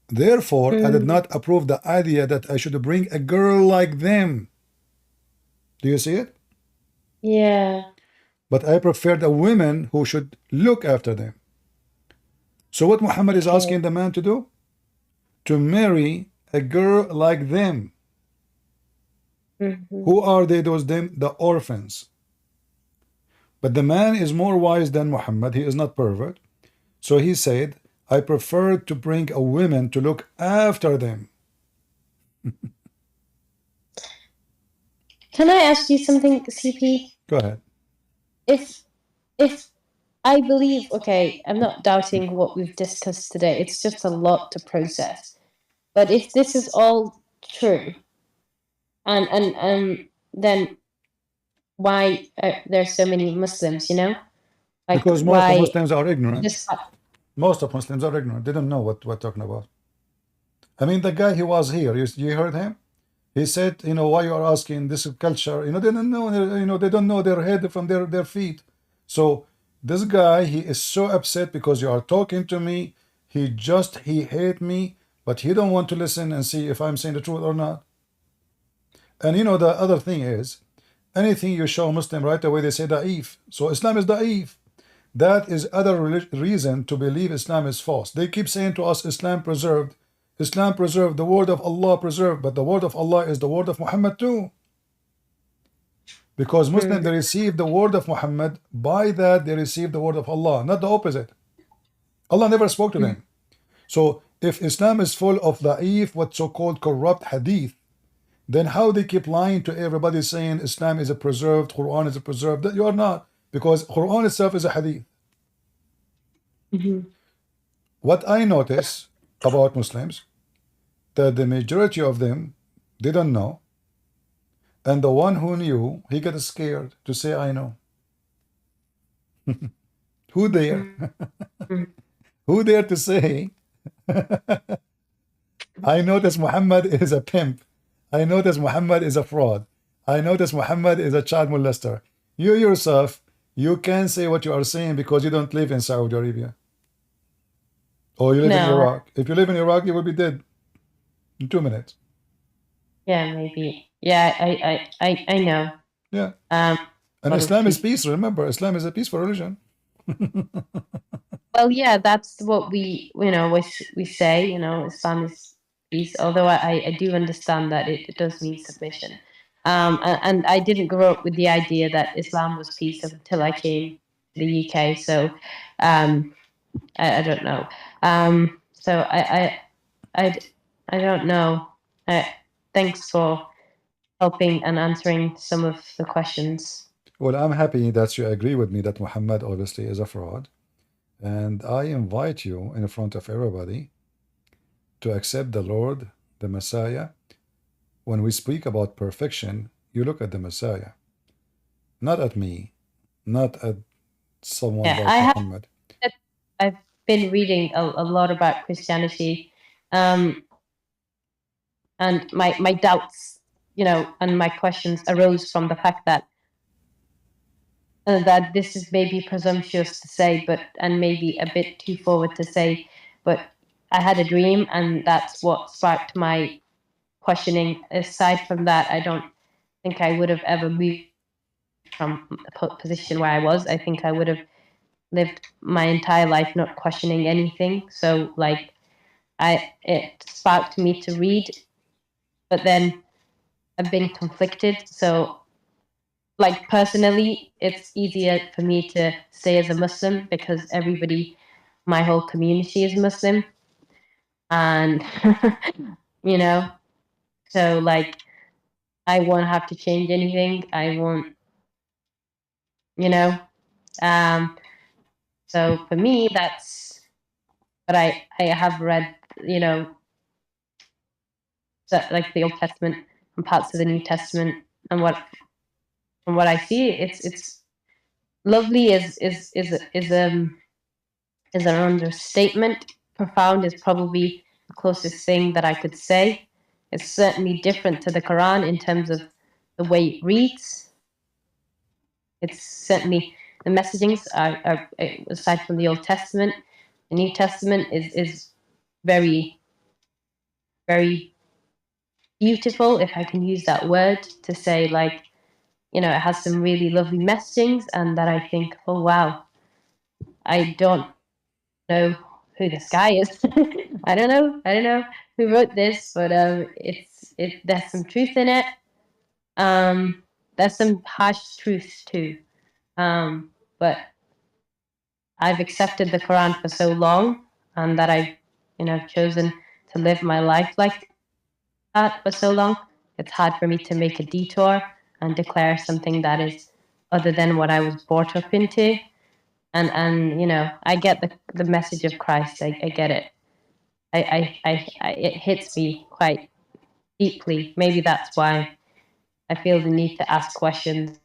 Therefore, I did not approve the idea that I should bring a girl like them. Do you see it? Yeah. But I preferred a woman who should look after them. So what Muhammad is asking the man to do? To marry a girl like them. Who are they, those them? The orphans. But the man is more wise than Muhammad. He is not pervert. So he said, I prefer to bring a woman to look after them. Can I ask you something, CP? Go ahead. If I believe, okay, I'm not doubting what we've discussed today. It's just a lot to process. But if this is all true, and then why there's so many Muslims, you know? Like, because most of Muslims are ignorant. Just, most of Muslims are ignorant. They don't know what we're talking about. I mean, the guy, he was here. You heard him? He said, you know, why you are asking this culture? You know, they don't know. You know, they don't know their head from their feet. So this guy, he is so upset because you are talking to me. He hate me, but he don't want to listen and see if I'm saying the truth or not. And you know, the other thing is, anything you show Muslim right away, they say da'if. So Islam is da'if. That is other reason to believe Islam is false. They keep saying to us, Islam preserved. Islam preserved, the word of Allah preserved, but the word of Allah is the word of Muhammad too. Because Muslims, they receive the word of Muhammad, by that they receive the word of Allah, not the opposite. Allah never spoke to them. So if Islam is full of da'if, what so-called corrupt hadith, then how they keep lying to everybody saying Islam is a preserved, Quran is a preserved? You are not, because Quran itself is a hadith. What I notice about Muslims, that the majority of them didn't know, and the one who knew, he got scared to say I know. Who dare? Who dare to say I know that Muhammad is a pimp, I know that Muhammad is a fraud, I know that Muhammad is a child molester? You yourself, you can't say what you are saying because you don't live in Saudi Arabia, or you live in Iraq. If you live in Iraq, you will be dead in 2 minutes. Yeah, maybe. Yeah, I know. Yeah. And Islam is peace. Remember, Islam is a peaceful religion. Well, yeah, that's what we say. You know, Islam is peace. Although I do understand that it does mean submission. And I didn't grow up with the idea that Islam was peace until I came to the UK. So, I don't know. So I don't know. Thanks for helping and answering some of the questions. Well, I'm happy that you agree with me that Muhammad obviously is a fraud. And I invite you in front of everybody to accept the Lord, the Messiah. When we speak about perfection, you look at the Messiah, not at me, not at someone Yeah, like Muhammad. I've been reading a lot about Christianity, and my doubts, and my questions arose from the fact that this is maybe presumptuous to say, and maybe a bit too forward to say, but I had a dream, and that's what sparked my questioning. Aside from that, I don't think I would have ever moved from the position where I was. I think I would have lived my entire life not questioning anything. So like, it sparked me to read, but then I've been conflicted. So like personally, it's easier for me to stay as a Muslim because my whole community is Muslim, and so like I won't have to change anything. I won't, you know. Um, so for me, that's. But I have read, like the Old Testament and parts of the New Testament, and from what I see, it's lovely is an understatement. Profound is probably the closest thing that I could say. It's certainly different to the Quran in terms of the way it reads. It's certainly the messagings are aside from the Old Testament, the New Testament is very, very beautiful, if I can use that word, to say like, it has some really lovely messagings, and that I think, oh wow, I don't know who this guy is. I don't know who wrote this, but there's some truth in it. There's some harsh truths too. But I've accepted the Quran for so long, and that I've chosen to live my life like that for so long. It's hard for me to make a detour and declare something that is other than what I was brought up into. And I get the message of Christ. I get it. It hits me quite deeply. Maybe that's why I feel the need to ask questions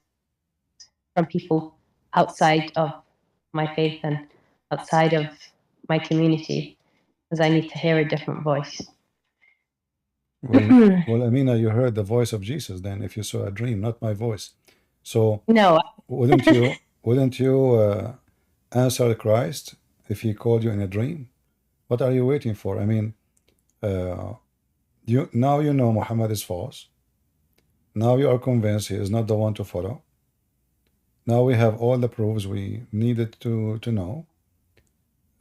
from people outside of my faith and outside of my community, because I need to hear a different voice. Well, Amina, you heard the voice of Jesus then, if you saw a dream, not my voice. So no, wouldn't you answer Christ if he called you in a dream? What are you waiting for? I mean, now you know Muhammad is false. Now you are convinced he is not the one to follow. Now we have all the proofs we needed to know.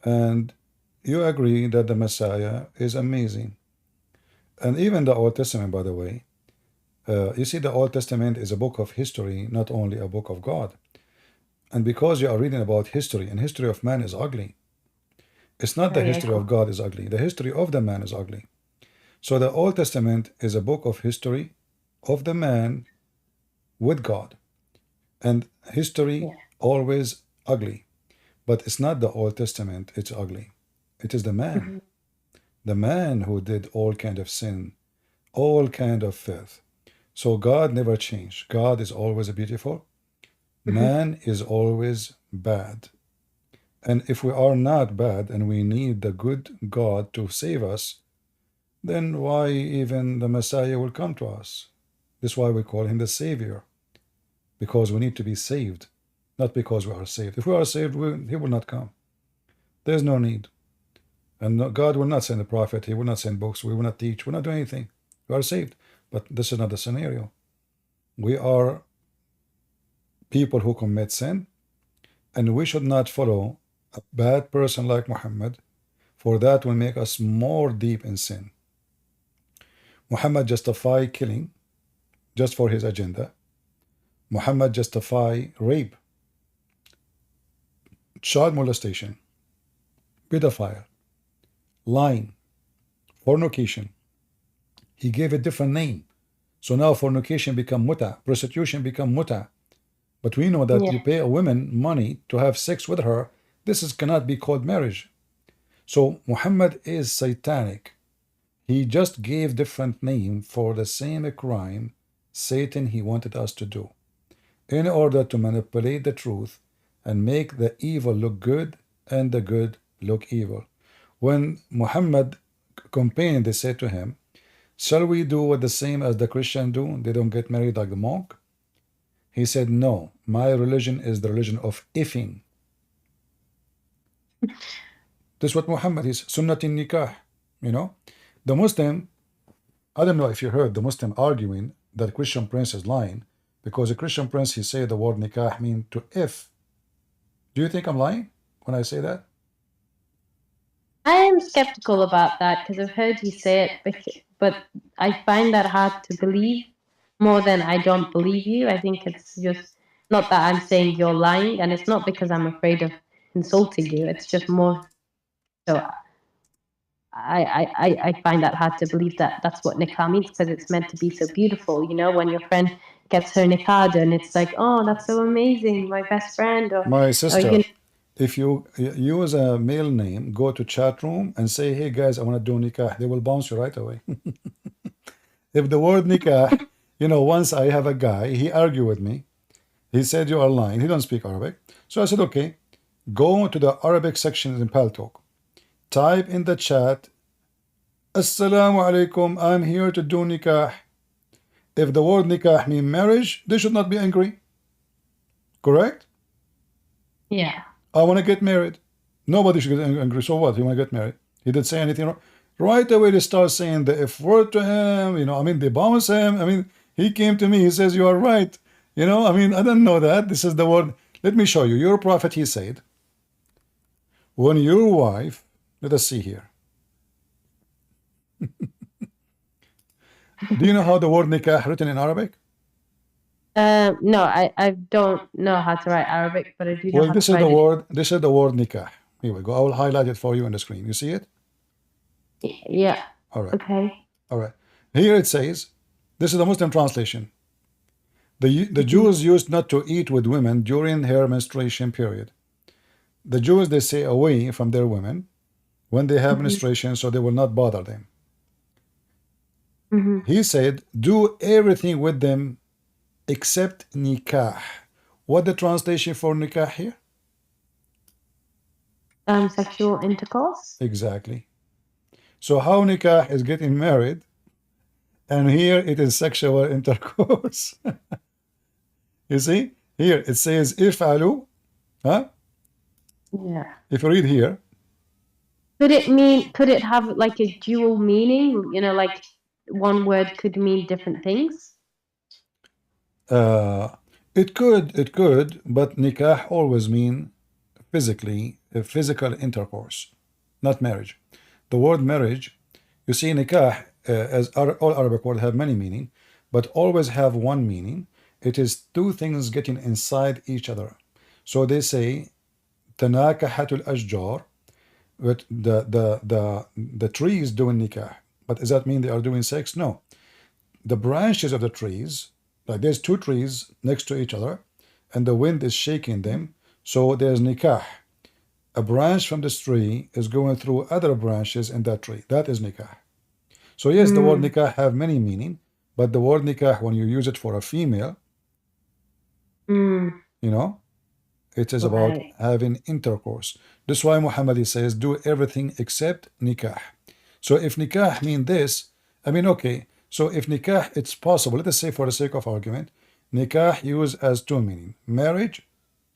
And you agree that the Messiah is amazing. And even the Old Testament, by the way, you see, the Old Testament is a book of history, not only a book of God. And because you are reading about history, and history of man is ugly, it's not the history of God is ugly, the history of the man is ugly. So the Old Testament is a book of history of the man with God. And history always ugly. But it's not the Old Testament, it's ugly. It is the man. The man who did all kind of sin, all kind of filth. So God never changed. God is always beautiful. Man is always bad. And if we are not bad and we need the good God to save us, then why even the Messiah will come to us? That's why we call him the Savior. Because we need to be saved, not because we are saved. If we are saved, he will not come. There's no need. And God will not send a prophet. He will not send books. We will not teach. We will not do anything. We are saved. But this is not the scenario. We are people who commit sin, and we should not follow a bad person like Muhammad, for that will make us more deep in sin. Muhammad justified killing just for his agenda. Muhammad justified rape, child molestation, pedophile, lying, fornication. He gave a different name. So now fornication become muta, prostitution become muta. But we know that you pay a woman money to have sex with her, cannot be called marriage. So Muhammad is satanic. He just gave different name for the same crime Satan he wanted us to do, in order to manipulate the truth and make the evil look good and the good look evil. When Muhammad complained, they said to him, shall we do what the same as the Christian do? They don't get married like the monk. He said, no, my religion is the religion of ifing. This is what Muhammad is, sunnatin nikah. The Muslim, I don't know if you heard the Muslim arguing that Christian prince is lying, because a Christian prince, he said the word nikah mean to if. Do you think I'm lying when I say that? I am skeptical about that because I've heard you say it, but I find that hard to believe more than I don't believe you. I think it's just not that I'm saying you're lying, and it's not because I'm afraid of insulting you. It's just more so I find that hard to believe that that's what nikah means, because it's meant to be so beautiful. When your friend gets her nikah done, it's like, oh, that's so amazing, my best friend. Or my sister, if you use a male name, go to chat room and say, hey guys, I want to do nikah, they will bounce you right away. If the word nikah, once I have a guy, he argued with me. He said, you are lying. He don't speak Arabic. So I said, okay, go to the Arabic section in Paltalk. Type in the chat, Assalamu alaikum, I'm here to do nikah. If the word nikah means marriage, they should not be angry. Correct? Yeah. I want to get married. Nobody should get angry. So what? You want to get married? He didn't say anything wrong. Right away they start saying the F word to him. They bounce him. He came to me, he says, you are right. I don't know that. This is the word. Let me show you. Your prophet, he said, when your wife, let us see here. Do you know how the word nikah written in Arabic? No, I don't know how to write Arabic, but I do know Well, how this to is the write word. This is the word nikah. Here we go. I will highlight it for you on the screen. You see it? Yeah. All right. Okay. All right. Here it says, this is the Muslim translation. The Jews used not to eat with women during her menstruation period. The Jews, they stay away from their women when they have menstruation, so they will not bother them. He said, do everything with them except nikah. What the translation for nikah here? Sexual intercourse. Exactly. So how nikah is getting married, and here it is sexual intercourse. You see? Here it says if'alu, huh? Yeah. If you read here. Could it have like a dual meaning? Like one word could mean different things? It could, but nikah always mean physical intercourse, not marriage. The word marriage, you see, nikah, as all Arabic words have many meaning, but always have one meaning. It is two things getting inside each other. So they say, tanakahatul ashjar, but the trees doing nikah. But does that mean they are doing sex? No. The branches of the trees, like there's two trees next to each other, and the wind is shaking them, so there's nikah. A branch from this tree is going through other branches in that tree. That is nikah. So yes, the word nikah have many meaning, but the word nikah, when you use it for a female, it is about having intercourse. This is why Muhammad says, do everything except nikah. So if nikah mean this, okay, so if nikah, it's possible, let us say for the sake of argument, nikah used as two meaning, marriage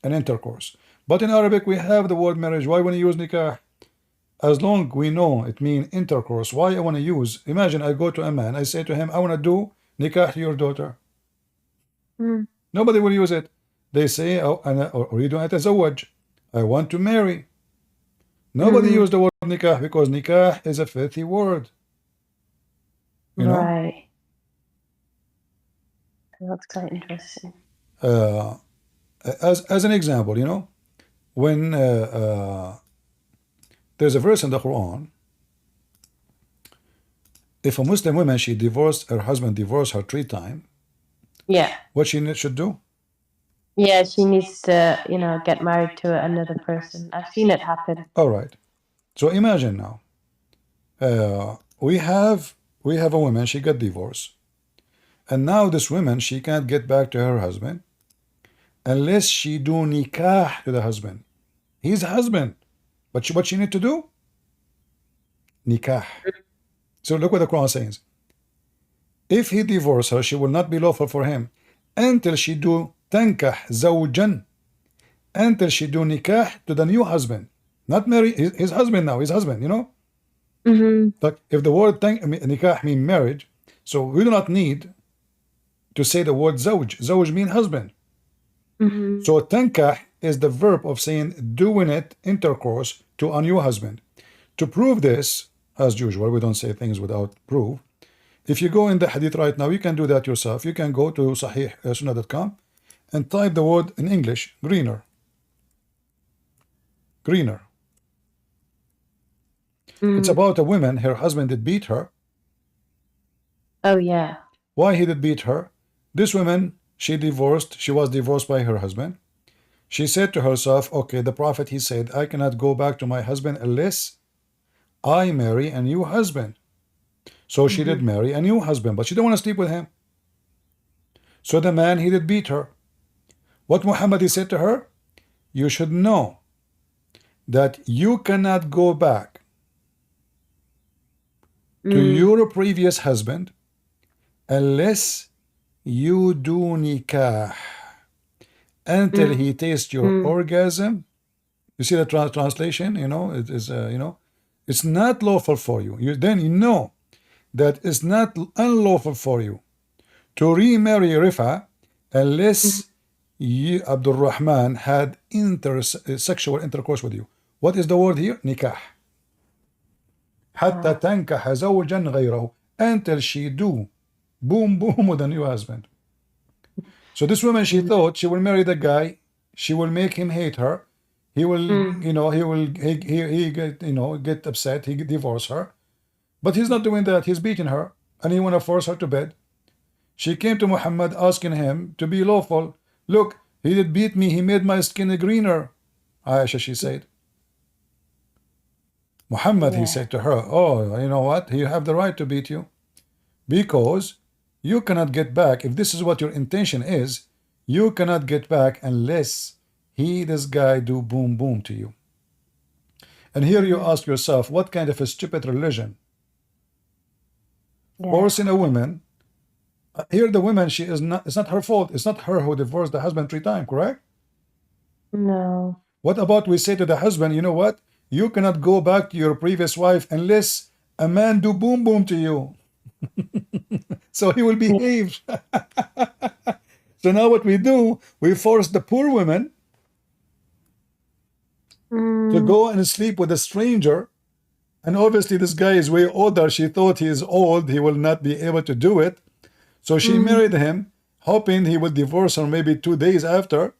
and intercourse. But in Arabic, we have the word marriage. Why want to use nikah? As long we know it means intercourse, why I want to use, imagine I go to a man, I say to him, I want to do nikah to your daughter. Nobody will use it. They say, oh, أريد أن أتزوج, I want to marry. Nobody used the word nikah because nikah is a filthy word. Right. That's quite interesting. As an example, when there's a verse in the Quran, if a Muslim woman, her husband divorced her 3 times, yeah, what she should do? Yeah, she needs to, get married to another person. I've seen it happen. All right. So imagine now, we have a woman, she got divorced, and now this woman, she can't get back to her husband unless she do nikah to the husband. He's husband, but what she need to do? Nikah. So look what the Quran says. If he divorce her, she will not be lawful for him until she do tankah zawjan, until she do nikah to the new husband, not marry his husband now, his husband, Like if the word nikah mean marriage, so we do not need to say the word zawj. Zawj mean husband. So tankah is the verb of saying doing it, intercourse, to a new husband. To prove this, as usual, we don't say things without proof. If you go in the hadith right now, you can do that yourself. You can go to sahih-sunnah.com and type the word in English, greener. Greener. It's about a woman, her husband did beat her. Oh, yeah. Why he did beat her? This woman, she was divorced by her husband. She said to herself, okay, the Prophet, he said, I cannot go back to my husband unless I marry a new husband. So she did marry a new husband, but she didn't want to sleep with him. So the man, he did beat her. What Muhammad, he said to her, you should know that you cannot go back to your previous husband unless you do nikah until he tastes your orgasm. You see the translation, it is, it's not lawful for you. Then you know that it's not unlawful for you to remarry Rifa unless you, Abdul Rahman, had sexual intercourse with you. What is the word here? Nikah. حتى تنكح زوجا غيره, until she do boom with a new husband. So this woman, she thought she will marry the guy, she will make him hate her, he will, he get upset, he divorce her, but he's not doing that. He's beating her, and he want to force her to bed. She came to Muhammad asking him to be lawful. Look, he did beat me. He made my skin greener. Aisha, she said. Muhammad, he said to her, oh, you know what? You have the right to beat you because you cannot get back. If this is what your intention is, you cannot get back unless this guy do boom to you. And here you ask yourself, what kind of a stupid religion? Forcing a woman. Here the woman, it's not her fault. It's not her who divorced the husband 3 times, correct? No. What about we say to the husband, you know what? You cannot go back to your previous wife unless a man do boom to you. So he will behave. So now what we do, we force the poor woman to go and sleep with a stranger. And obviously this guy is way older. She thought he is old. He will not be able to do it. So she married him, hoping he would divorce her maybe 2 days after.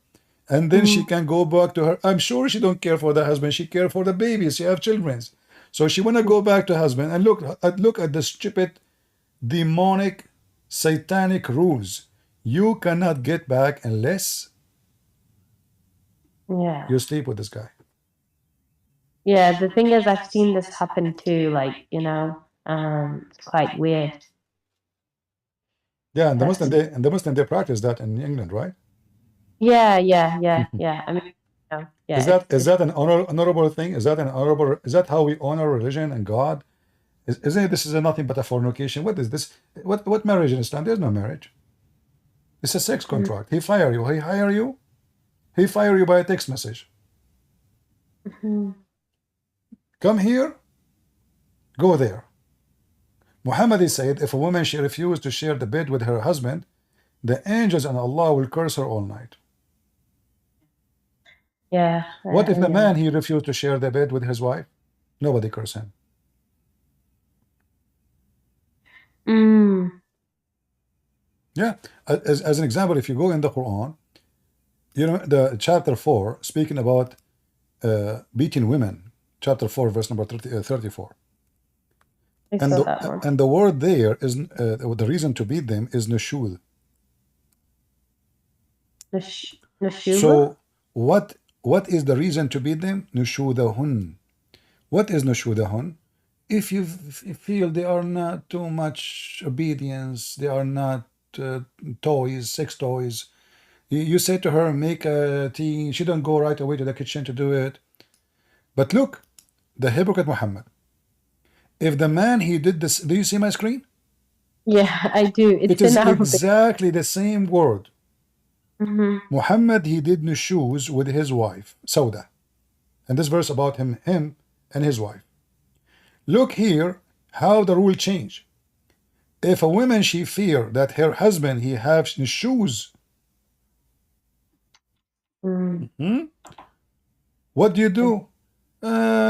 And then she can go back to her. I'm sure she don't care for the husband. She care for the babies. She have children. So she want to go back to husband. And look at the stupid, demonic, satanic rules. You cannot get back unless you sleep with this guy. Yeah, the thing is, I've seen this happen too. Like, it's quite weird. Yeah, and the Muslim they practice that in England, right? Yeah. I mean, yeah. Is that an honorable thing? Is that how we honor religion and God? Isn't it? This is nothing but a fornication. What is this? What marriage in Islam? There's no marriage. It's a sex contract. He fire you. He hire you. He fire you by a text message. Come here. Go there. Muhammad said, if a woman she refused to share the bed with her husband, the angels and Allah will curse her all night. Yeah. What if the man he refused to share the bed with his wife? Nobody curse him. Yeah. As an example, if you go in the Quran, the chapter 4 speaking about beating women, chapter 4 verse number 34. And the word there is the reason to beat them is nushul. So what is the reason to beat them? Nushudahun. What is nushudahun? If you feel they are not too much obedience, they are not toys, sex toys. You say to her, make a tea. She don't go right away to the kitchen to do it. But look, the hypocrite Muhammad. If the man he did this, do you see my screen? Yeah, I do. It is exactly the same word. Muhammad, he did nushuz with his wife, Sauda. And this verse about him and his wife. Look here how the rule change. If a woman she fear that her husband he have nushuz, what do?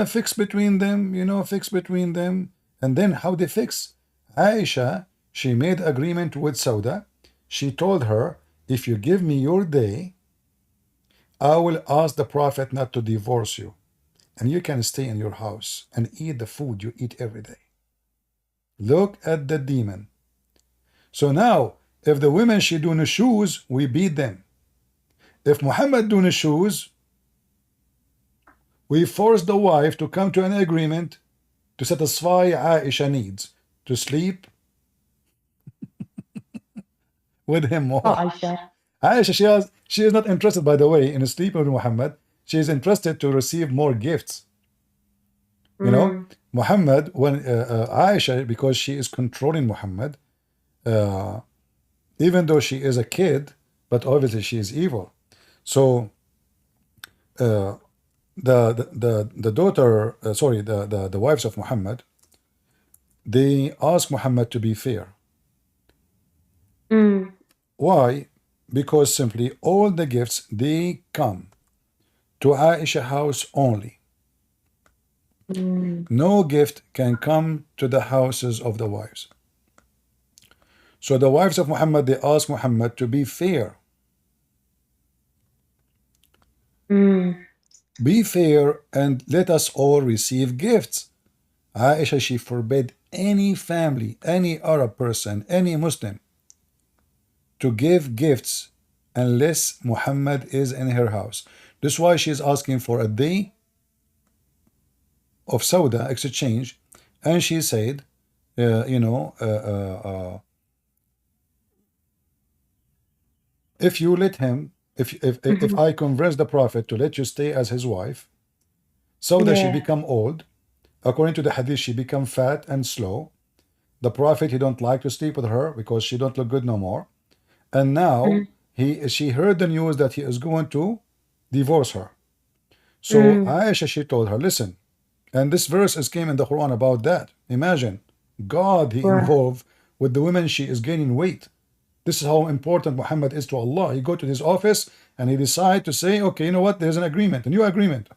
Fix between them, fix between them. And then how they fix? Aisha, she made agreement with Sauda. She told her, if you give me your day, I will ask the Prophet not to divorce you. And you can stay in your house and eat the food you eat every day. Look at the demon. So now, if the women she do nushuz, we beat them. If Muhammad do nushuz, we force the wife to come to an agreement to satisfy Aisha needs, to sleep with him more. Oh, Aisha. Aisha, she is not interested, by the way, in sleeping with Muhammad. She is interested to receive more gifts. You know, Muhammad, when Aisha, because she is controlling Muhammad, even though she is a kid, but obviously she is evil. So the daughter, the wives of Muhammad, they ask Muhammad to be fair. Why? Because simply all the gifts, they come to Aisha house only. No gift can come to the houses of the wives. So the wives of Muhammad, they ask Muhammad to be fair. Be fair and let us all receive gifts. Aisha, she forbade any family, any Arab person, any Muslim to give gifts unless Muhammad is in her house. This is why she is asking for a day of Sauda exchange, and she said, if you let him, if I convince the Prophet to let you stay as his wife, Sauda she become old. According to the hadith, she become fat and slow. The Prophet, he don't like to sleep with her because she don't look good no more. And now she heard the news that he is going to divorce her. So Aisha, she told her, listen, and this verse came in the Quran about that. Imagine, God, he involved with the women, she is gaining weight. This is how important Muhammad is to Allah. He go to his office and he decide to say, okay, you know what, there's an agreement, a new agreement.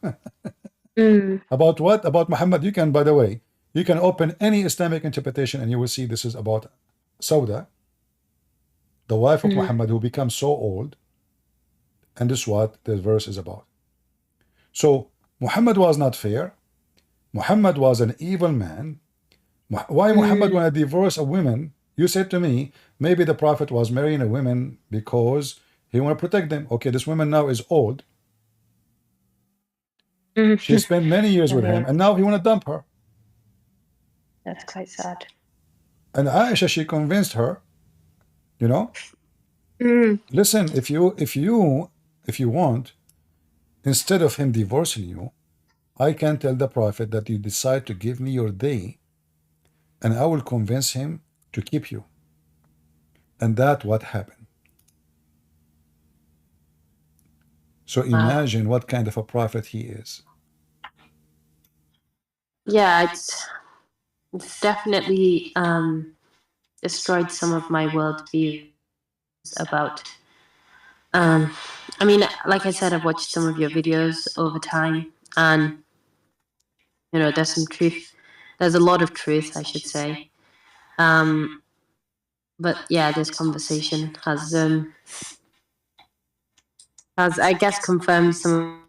About what? About Muhammad. You can, by the way, you can open any Islamic interpretation and you will see this is about Sauda, the wife of Muhammad, who becomes so old. And this is what this verse is about. So Muhammad was not fair. Muhammad was an evil man. Why Muhammad want to divorce a woman? You said to me, maybe the Prophet was marrying a woman because he want to protect them. Okay, this woman now is old. She spent many years with him, and now he want to dump her. That's quite sad. And Aisha, she convinced her, listen, if you want, instead of him divorcing you, I can tell the Prophet that you decide to give me your day, and I will convince him to keep you. And that's what happened. So imagine what kind of a prophet he is. Yeah, it's definitely destroyed some of my worldviews about. I mean, like I said, I've watched some of your videos over time, and there's some truth. There's a lot of truth, I should say. But yeah, this conversation has I guess confirmed some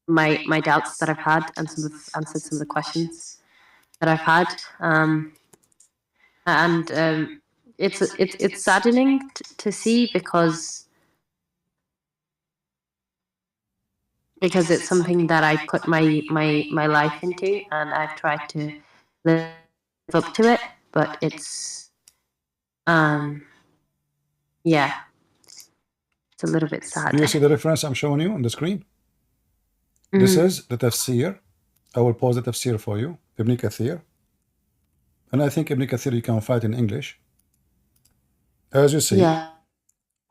of my doubts that I've had, and answered some of the questions that I've had. And it's saddening to see, because because it's something that I put my life into, and I've tried to live up to it, but it's yeah, it's a little bit sad. Do you see the reference I'm showing you on the screen? This is the tafsir. I will pause the tafsir for you, Ibn Kathir. And I think Ibn Kathir you can find in English. As you see, Yeah.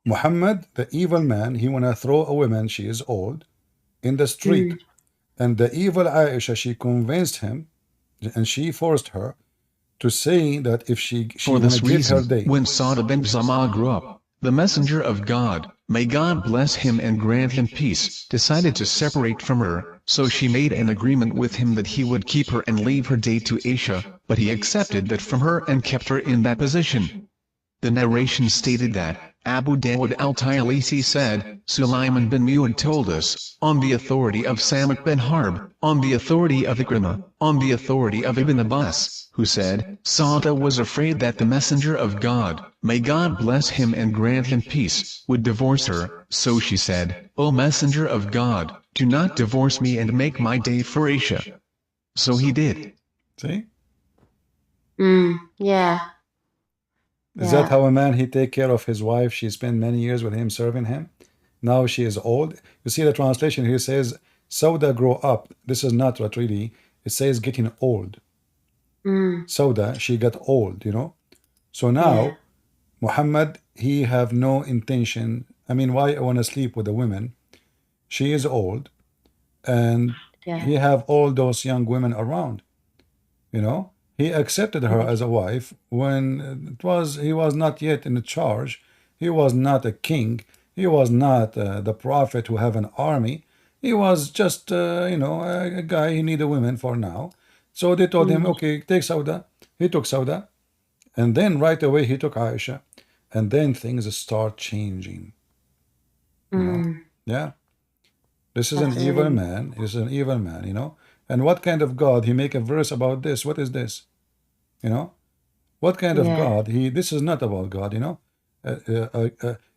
Muhammad, the evil man, he wanna throw a woman, she is old, in the street. And the evil Aisha, she convinced him, and she forced her to say that if she For this wanna give her reason, day. when Sada bin Zama grew up, the messenger of God, may God bless him and grant him peace, decided to separate from her, so she made an agreement with him that he would keep her and leave her day to Aisha, but he accepted that from her and kept her in that position. The narration stated that, Abu Dawud al-Tayalisi said, Sulaiman bin Muad told us, on the authority of Samit bin Harb, on the authority of Ikrimah, on the authority of Ibn Abbas, who said, Sada was afraid that the messenger of God, may God bless him and grant him peace, would divorce her, so she said, O messenger of God, do not divorce me and make my day for Aisha. So he did. See? Yeah. Is that how a man he take care of his wife? She spent many years with him, serving him. Now she is old. You see the translation here says, Sauda grow up. This is not what really, it says getting old. Sauda, she got old, you know. So now, Muhammad, he have no intention. I mean, why I want to sleep with a woman? She is old, and he have all those young women around, you know. He accepted her as a wife when he was not yet in charge. He was not a king. He was not the prophet who have an army. He was just, you know, a guy. He needed women for now. So they told him, okay, take Sauda. He took Sauda. And then right away he took Aisha. And then things start changing. You know? Yeah. This is an evil man. He's an evil man, you know. And what kind of God? He make a verse about this. What is this? You know, what kind of God? This is not about God. You know,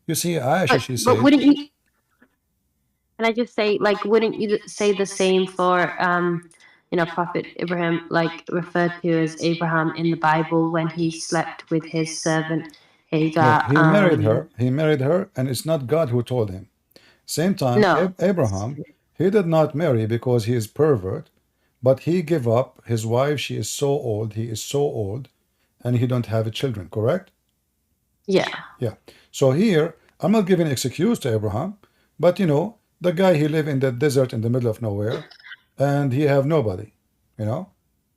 you see, Aisha, she said. But wouldn't you? Can I just say, like, wouldn't you say the same for, you know, Prophet Abraham, like referred to as Abraham in the Bible when he slept with his servant Hagar? Look, he married her. He married her, and it's not God who told him. Same time, Abraham, he did not marry because he is pervert. But he gave up his wife. She is so old. He is so old, and he don't have children. Correct? Yeah. Yeah. So here, I'm not giving excuse to Abraham, but you know, the guy he live in the desert in the middle of nowhere, and he have nobody. You know.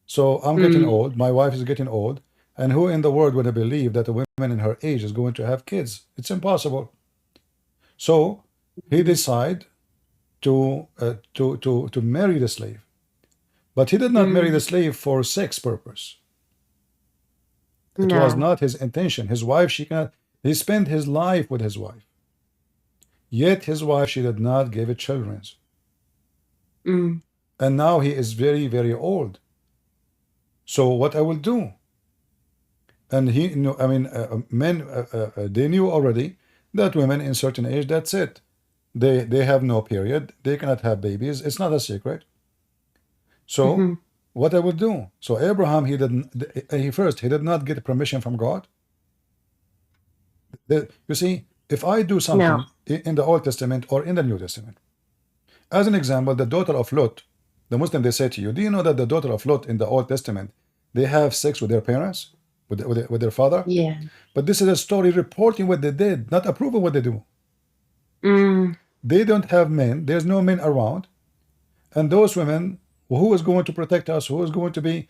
So I'm getting old. My wife is getting old, and who in the world would believe that a woman in her age is going to have kids? It's impossible. So he decide to marry the slave. But he did not marry the slave for sex purpose. It was not his intention. His wife, he spent his life with his wife. Yet his wife, she did not give it children. And now he is very, very old. So what I will do? And he, you know, I mean, men, they knew already that women in certain age, that's it. They have no period. They cannot have babies. It's not a secret. So what I would do? So Abraham, he did not get permission from God. You see, if I do something in the Old Testament or in the New Testament, as an example, the daughter of Lot, the Muslim, they say to you, do you know that the daughter of Lot in the Old Testament, they have sex with their parents, with their father? Yeah. But this is a story reporting what they did, not approving what they do. They don't have men. There's no men around, and those women. Who is going to protect us? Who is going to be?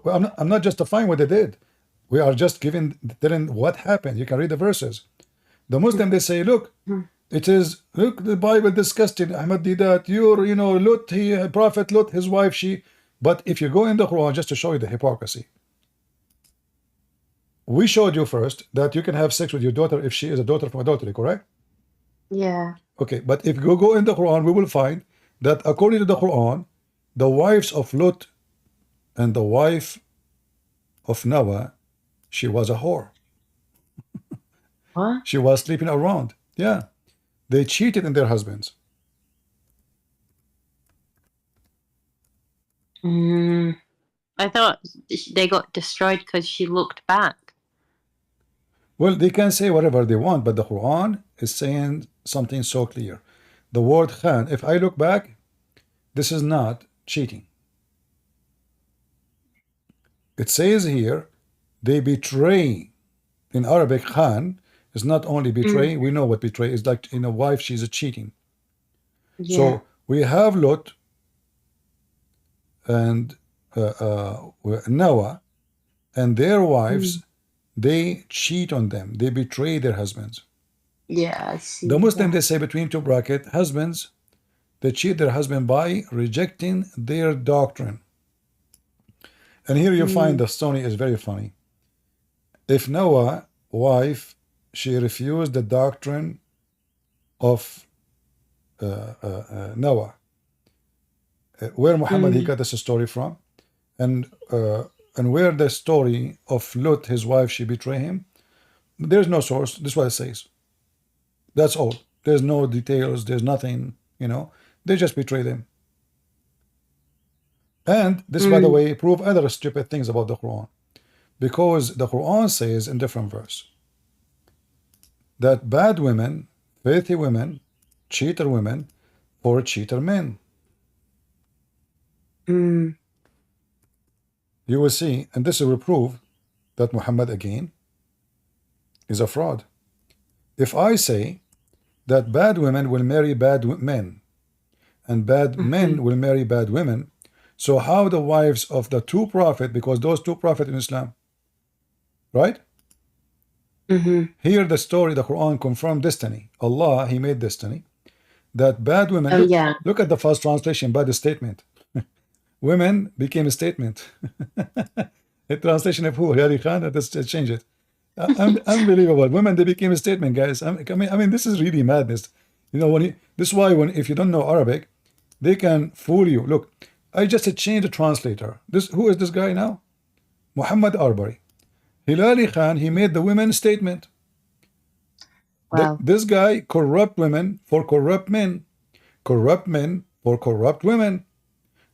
I'm not justifying what they did. We are just telling what happened. You can read the verses. The Muslim, they say, look, the Bible discussed it. Ahmad did that. You know, Lut, Prophet Lut, his wife, she. But if you go in the Quran, just to show you the hypocrisy, we showed you first that you can have sex with your daughter if she is a daughter from adultery, correct? Yeah. Okay, but if you go in the Quran, we will find that according to the Quran, the wives of Lot and the wife of Noah, she was a whore. What? She was sleeping around. Yeah. They cheated in their husbands. I thought they got destroyed because she looked back. Well, they can say whatever they want, but the Quran is saying something so clear. The word khan, if I look back, this is not cheating. It says here, they betray. In Arabic, khan is not only betray, we know what betray is like in a wife, she's a cheating. Yeah. So we have Lot and Noah and their wives, they cheat on them. They betray their husbands. Yeah, I see. The Muslim, they say between two brackets, husbands, they cheat their husband by rejecting their doctrine. And here you find the story is very funny. If Noah, wife, she refused the doctrine of Noah, where Muhammad he got this story from, and where the story of Lot, his wife, she betrayed him, there's no source. This is what it says. That's all. There's no details. There's nothing. They just betray them. And this, by the way, prove other stupid things about the Quran, because the Quran says in different verse that bad women, filthy women, cheater women, for cheater men. You will see, and this will prove that Muhammad again is a fraud. If I say that bad women will marry bad men and bad men will marry bad women, so how the wives of the two prophets, because those two prophets in Islam, right? Here the story, the Quran confirmed destiny. Allah, he made destiny that bad women, look at the first translation by the statement. Women became a statement. A translation of who? Yari Khan? Let's change it. Unbelievable. Women, they became a statement, guys. I mean, this is really madness. This is why if you don't know Arabic, they can fool you. Look, I just changed the translator. Who is this guy now? Muhammad Arbari. Hilali Khan, he made the women statement. Wow. This guy corrupt women for corrupt men for corrupt women,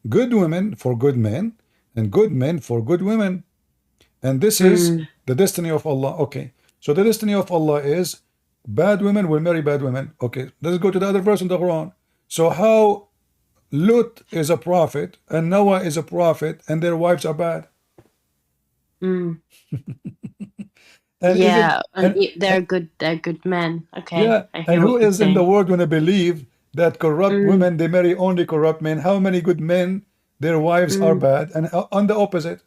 good women for good men, and good men for good women. And this is the destiny of Allah. Okay, so the destiny of Allah is bad women will marry bad women. Okay, let's go to the other verse in the Quran. So how Lut is a prophet and Noah is a prophet and their wives are bad? They're good. They're good men. Okay. Yeah, and who is in the world gonna believe that corrupt women they marry only corrupt men? How many good men their wives are bad? And on the opposite,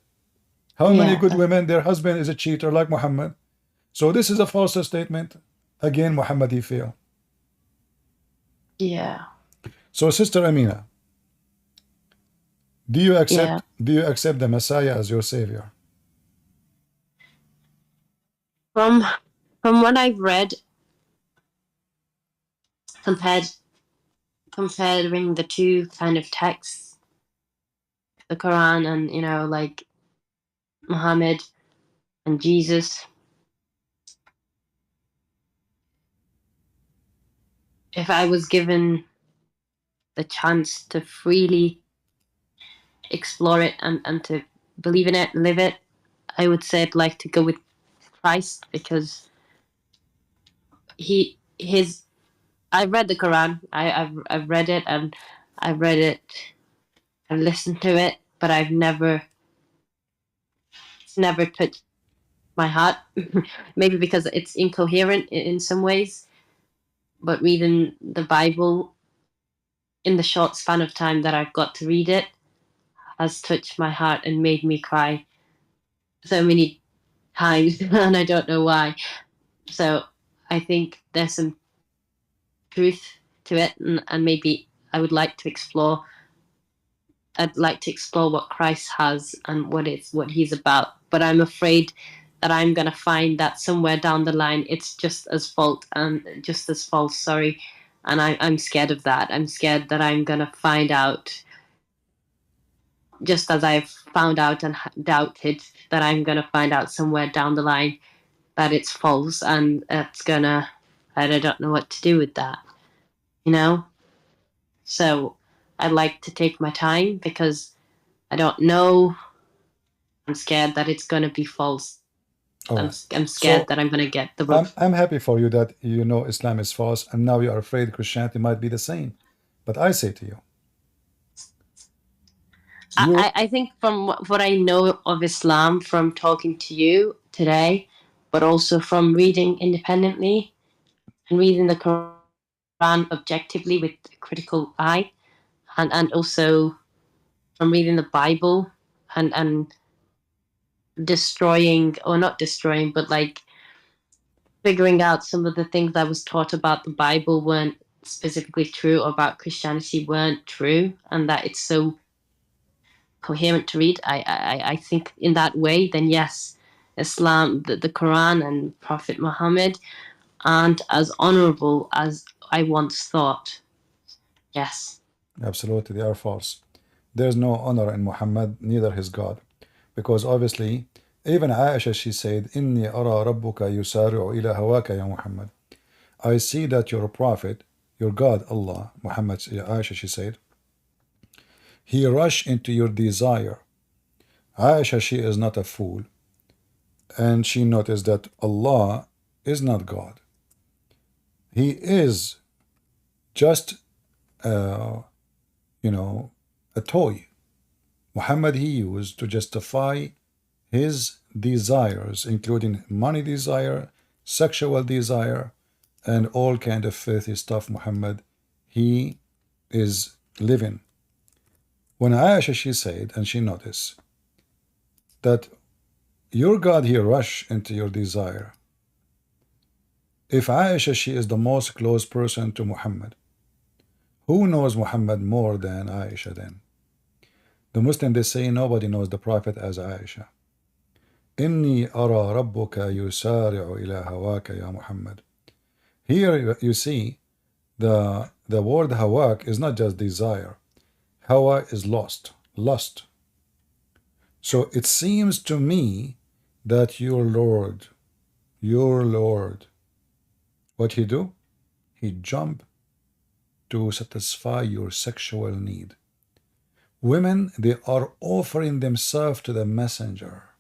how many good women their husband is a cheater like Muhammad? So this is a false statement. Again, Muhammad he failed. Yeah. So Sister Amina, do you accept the Messiah as your savior? From what I've read, comparing the two kind of texts, the Quran and like Muhammad and Jesus, if I was given the chance to freely explore it and to believe in it, live it, I would say I'd like to go with Christ, because I read the Quran. I've read it and listened to it, but it's never touched my heart. Maybe because it's incoherent in some ways, but reading the Bible in the short span of time that I've got to read it has touched my heart and made me cry so many times, and I don't know why. So I think there's some truth to it, and maybe I would like to explore. I'd like to explore what Christ has and what he's about. But I'm afraid that I'm going to find that somewhere down the line it's just as false. Sorry, and I'm scared of that. I'm scared that I'm going to find out, just as I've found out and doubted, that I'm going to find out somewhere down the line that it's false, and I don't know what to do with that, So I'd like to take my time, because I don't know. I'm scared that it's going to be false. All I'm, right. I'm scared So that I'm going to get the I'm happy for you that you know Islam is false and now you are afraid Christianity might be the same. But I say to you, I think from what I know of Islam from talking to you today, but also from reading independently and reading the Quran objectively with a critical eye, and also from reading the Bible and destroying, or not destroying, but like figuring out some of the things that was taught about the Bible weren't specifically true, or about Christianity weren't true, and that it's so coherent to read. I think in that way, then yes, Islam, the Quran and Prophet Muhammad aren't as honorable as I once thought. Yes. absolutely, they are false. There's no honor in Muhammad, neither his God. Because obviously, even Aisha, she said, Inni ara rabbuka yusari'u ila hawaka ya Muhammad. I see that your prophet, your God, Allah, Muhammad, Aisha, she said, he rushed into your desire. Aisha, she is not a fool. And she noticed that Allah is not God. He is just, a toy. Muhammad he used to justify his desires, including money desire, sexual desire, and all kind of filthy stuff. Muhammad, he is living. When Aisha, she said, and she noticed that your God, he rush into your desire. If Aisha, she is the most close person to Muhammad, who knows Muhammad more than Aisha then? The Muslim, they say nobody knows the Prophet as Aisha. Inni ara rabbuka yusari'u ila hawaka ya Muhammad. Here you see the word hawak is not just desire. Hawa is lust. So it seems to me that your Lord, what he do? He jump to satisfy your sexual need. Women, they are offering themselves to the messenger.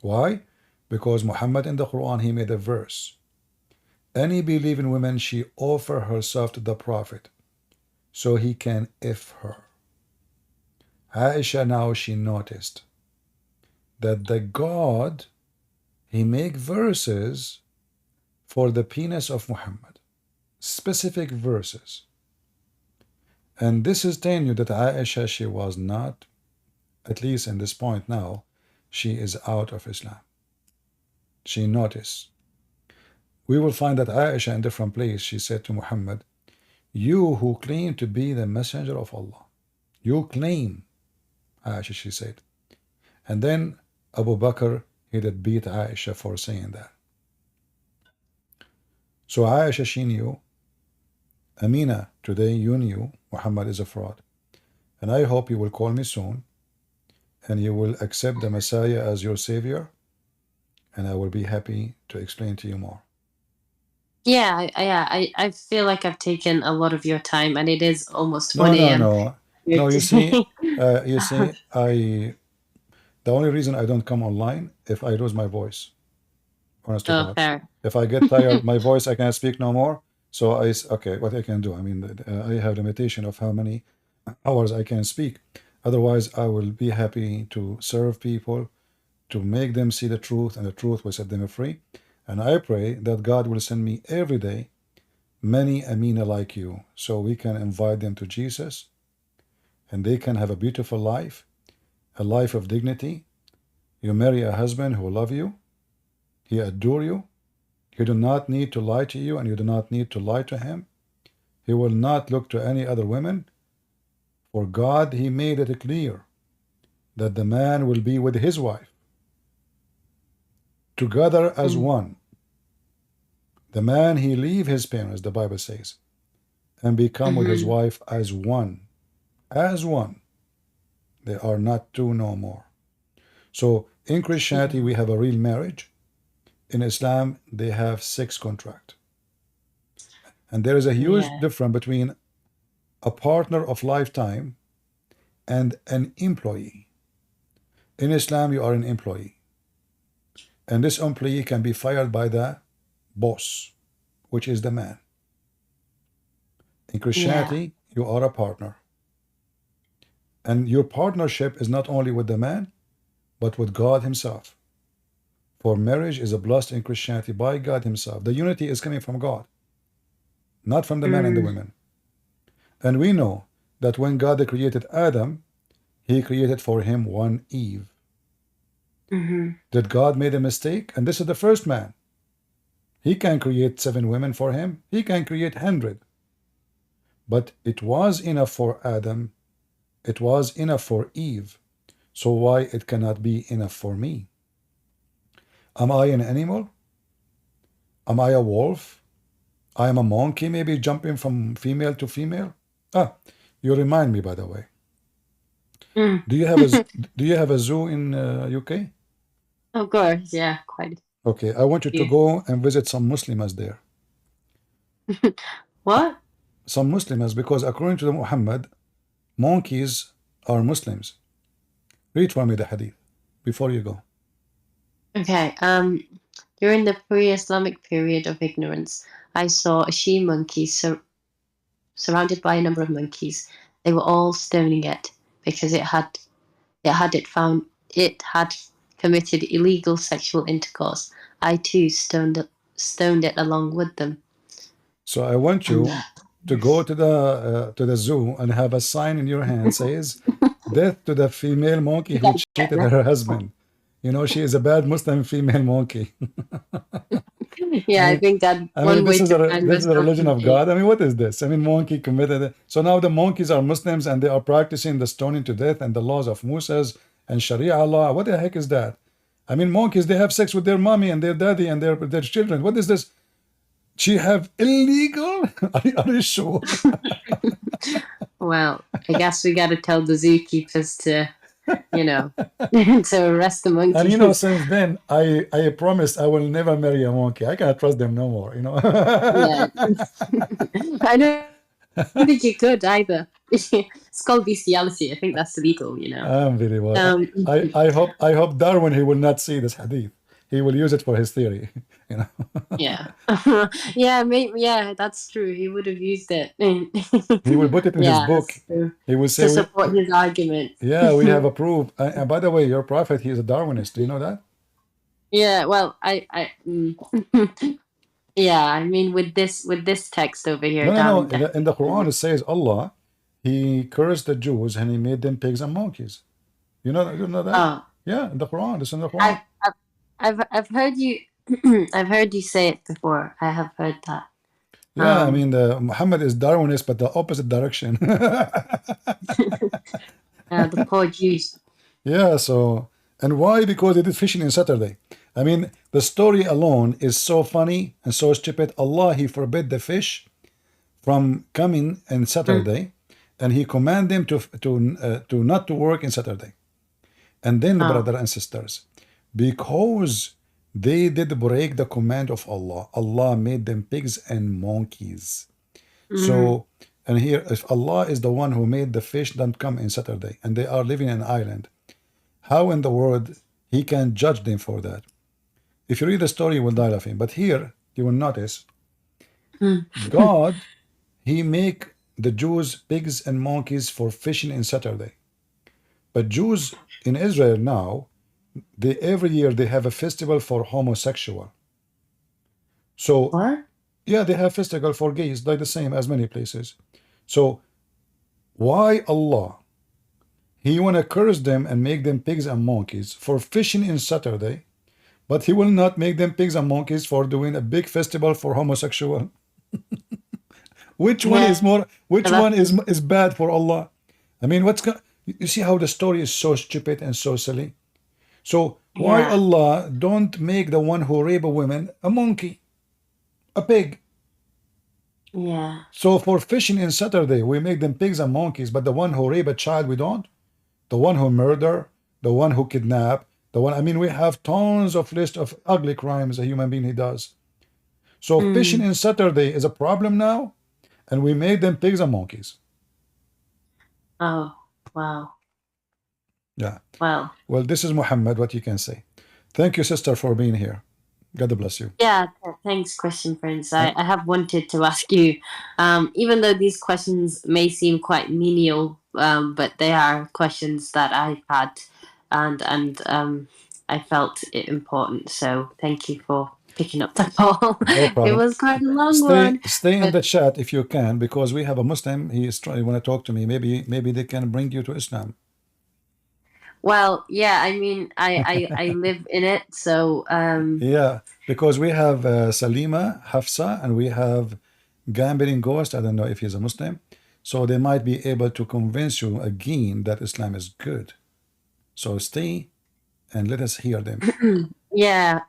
Why? Because Muhammad in the Quran, he made a verse. Any believing woman, she offer herself to the Prophet so he can if her. Aisha now, she noticed that the God, he make verses for the penis of Muhammad. Specific verses. And this is telling you that Aisha, she was not, at least in this point now, she is out of Islam. She noticed. We will find that Aisha in different place, she said to Muhammad, you who claim to be the messenger of Allah, you claim, Aisha, she said. And then Abu Bakr, he did beat Aisha for saying that. So Aisha, she knew. Amina, today you knew Muhammad is a fraud. And I hope you will call me soon and you will accept the Messiah as your savior, and I will be happy to explain to you more. Yeah, I feel like I've taken a lot of your time, and it is almost 1 a.m. No, you see, the only reason I don't come online if I lose my voice. Honest to God. Fair. If I get tired, my voice, I can't speak no more. So okay, what I can do? I mean, I have limitation of how many hours I can speak. Otherwise, I will be happy to serve people, to make them see the truth, and the truth will set them free. And I pray that God will send me every day many Amina like you, so we can invite them to Jesus, and they can have a beautiful life, a life of dignity. You marry a husband who love you, he adore you. You do not need to lie to you, and you do not need to lie to him. He will not look to any other women. For God, he made it clear that the man will be with his wife, together as one. The man, he leave his parents, the Bible says, and become with his wife as one. As one. They are not two no more. So in Christianity, we have a real marriage. In Islam, they have sex contract. And there is a huge difference between a partner of lifetime and an employee. In Islam, you are an employee. And this employee can be fired by the boss, which is the man. In Christianity, you are a partner. And your partnership is not only with the man, but with God Himself. For marriage is blessed in Christianity by God Himself. The unity is coming from God, not from the man and the women. And we know that when God created Adam, He created for him one Eve. Did God make a mistake? And this is the first man. He can create 7 women for him. He can create 100. But it was enough for Adam. It was enough for Eve. So why it cannot be enough for me? Am I an animal? Am I a wolf? I am a monkey, maybe jumping from female to female? You remind me, by the way. Do you have a zoo in UK? Of course, yeah, quite. Okay, I want you to go and visit some Muslims there. What? Some Muslims, because according to the Muhammad, monkeys are Muslims. Read for me the hadith before you go. Okay, during the pre-Islamic period of ignorance, I saw a she monkey surrounded by a number of monkeys. They were all stoning it because it had committed illegal sexual intercourse. I too stoned it along with them. So I want you to go to the zoo and have a sign in your hand says, "Death to the female monkey who cheated her husband." You know, she is a bad Muslim female monkey. Yeah, I think that this is the religion of God. I mean, what is this? I mean, monkey committed it. So now the monkeys are Muslims and they are practicing the stoning to death and the laws of Moses and Sharia law. What the heck is that? I mean, monkeys, they have sex with their mommy and their daddy and their children. What is this? She have illegal? Are you sure? Well, I guess we got to tell the zookeepers to, to arrest the monkeys. And since then, I promised I will never marry a monkey. I cannot trust them no more. Yeah. I don't think you could either. It's called bestiality. I think that's illegal. Very well. I hope Darwin, he will not see this hadith. He will use it for his theory. Yeah. Yeah, that's true. He would have used it. He will put it in his book. He will say to support his argument. Yeah, we have a proof. And by the way, your prophet, he is a Darwinist. Do you know that? Yeah. Well, yeah. I mean, with this text over here. No. In the Quran, it says Allah, He cursed the Jews and He made them pigs and monkeys. You know that? Oh. Yeah, in the Quran. It's in the Quran. I've heard you. I've heard you say it before. I have heard that. Yeah, I mean, Muhammad is Darwinist, but the opposite direction. The poor Jews. Yeah, so, and why? Because they did fishing in Saturday. I mean, the story alone is so funny and so stupid. Allah, He forbid the fish from coming on Saturday, and He command them to not to work in Saturday. And then, brother and sisters, because they did break the command of Allah, Allah made them pigs and monkeys. So, and here, if Allah is the one who made the fish don't come in Saturday, and they are living in an island, how in the world He can judge them for that? If you read the story, you will die laughing. But here, you will notice, God, He make the Jews pigs and monkeys for fishing in Saturday. But Jews in Israel now, every year they have a festival for homosexual. So what? Yeah, they have festival for gays, like the same as many places. So why Allah, He wanna curse them and make them pigs and monkeys for fishing in Saturday, but He will not make them pigs and monkeys for doing a big festival for homosexual? Which one is more? Which one is bad for Allah? I mean, you see how the story is so stupid and so silly. So why Allah don't make the one who rape a woman a monkey, a pig? Yeah. So for fishing in Saturday, we make them pigs and monkeys, but the one who rape a child, we don't. The one who murder, the one who kidnap, I mean, we have tons of list of ugly crimes a human being he does. So fishing in Saturday is a problem now, and we made them pigs and monkeys. Oh, wow. Yeah. Well, Well, this is Muhammad, what you can say. Thank you, sister, for being here. God bless you. yeah, thanks, Christian Prince. I have wanted to ask you, even though these questions may seem quite menial, but they are questions that I've had, and I felt it important. So thank you for picking up the ball. No It problem. was quite a long one. Stay in but- the chat if you can, because we have a Muslim. He is trying want to talk to me. Maybe they can bring you to Islam. Well, yeah, I mean, I live in it, so Yeah, because we have Salima, Hafsa, and we have Gambling Ghost. I don't know if he's a Muslim, so they might be able to convince you again that Islam is good. So stay and let us hear them. yeah,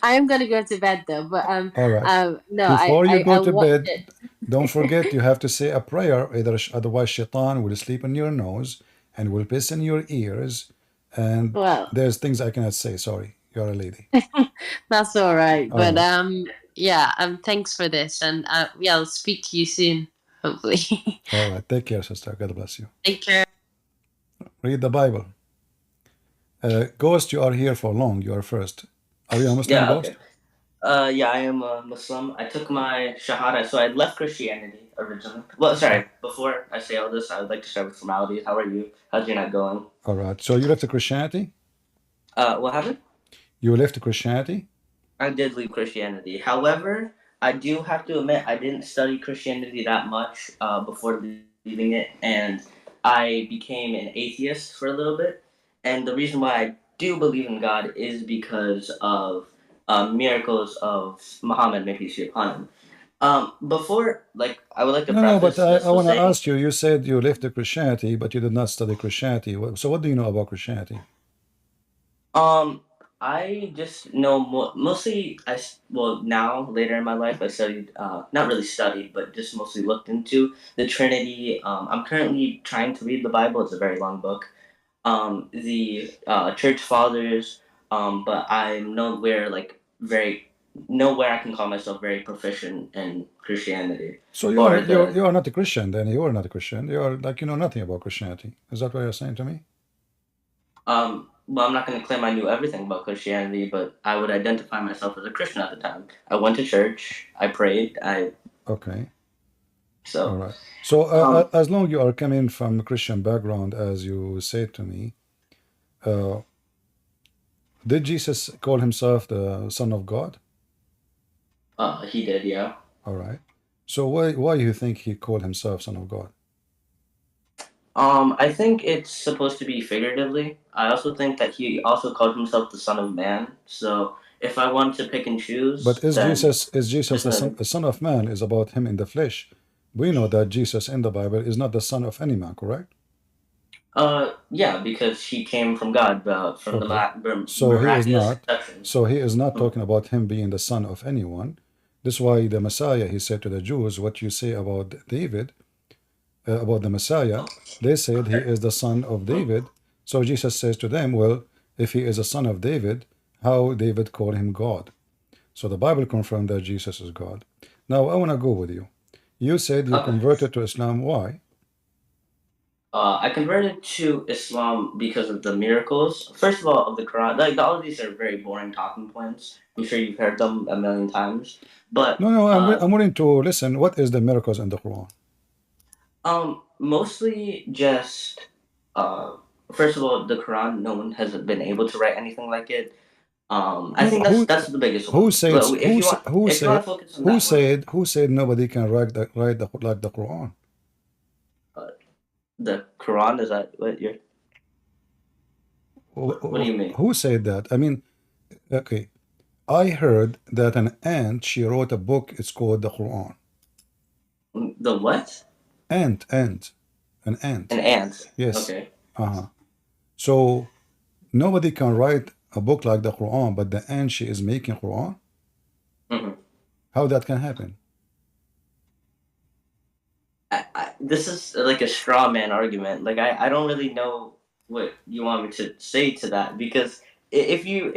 I am gonna go to bed though. But All right. no, Before you I go to watched bed, it. don't forget you have to say a prayer. Otherwise, Shaitan will sleep in your nose and will piss in your ears. And Well, there's things I cannot say. Sorry, you're a lady. that's all right. All But right. yeah, thanks for this, and yeah, I'll speak to you soon, hopefully. All right. Take care, sister. God bless you. Take care. Read the Bible. Ghost, you are here for long. You are first. Are you a Muslim, Yeah, Ghost? okay. Yeah, I am a Muslim. I took my Shahada, so I left Christianity originally. Well, sorry, before I say all this, I would like to start with formalities. How are you? How's your night going? All right. So you left Christianity? What happened? You left Christianity? I did leave Christianity. However, I do have to admit I didn't study Christianity that much before leaving it, and I became an atheist for a little bit. And the reason why I do believe in God is because of miracles of Muhammad, may peace be upon him. Before, like, I would like to No, but preface this I with want to saying, ask you. You said you left Christianity, but you did not study Christianity. So what do you know about Christianity? I just know mostly. Well, now later in my life, I studied, not really studied, but just mostly looked into the Trinity. I'm currently trying to read the Bible. It's a very long book. The church fathers. But I'm nowhere I can call myself very proficient in Christianity. So you are not a Christian then. You are not a Christian. You are like you know nothing about Christianity. Is that what you're saying to me? Well, I'm not going to claim I knew everything about Christianity, but I would identify myself as a Christian at the time. I went to church. I prayed. Okay. So. All right. So as long you are coming from a Christian background, as you said to me, did Jesus call himself the Son of God? He did, yeah. All right. So why you think he called himself Son of God? I think it's supposed to be figuratively. I also think that he also called himself the Son of Man. So if I want to pick and choose, but is then Jesus the son of Man is about him in the flesh? We know that Jesus in the Bible is not the son of any man, correct? Yeah, because he came from God, from the so he is miraculous not. conception. So he is not talking about him being the son of anyone. This is why the Messiah, he said to the Jews, what you say about David, about the Messiah, they said he is the son of David. So Jesus says to them, well, if he is a son of David, how David called him God? So the Bible confirmed that Jesus is God. Now I want to go with you. You said you converted to Islam. Why? I converted to Islam because of the miracles. First of all, of the Quran. Like all of these are very boring talking points. I'm sure you've heard them a million times. But no, I'm willing to listen. What is the miracles in the Quran? Mostly just first of all, the Quran. No one has been able to write anything like it. I think that's the biggest one. Who said? Who Who said nobody can write the Quran? The Quran, is that what you're? What do you mean? Who said that? I mean, okay, I heard that an ant, she wrote a book. It's called the Quran. The what? Ant, an ant. An ant. Yes. Okay. So nobody can write a book like the Quran, but the ant, she is making Quran. How that can happen? This is like a straw man argument. Like I don't really know what you want me to say to that, because if you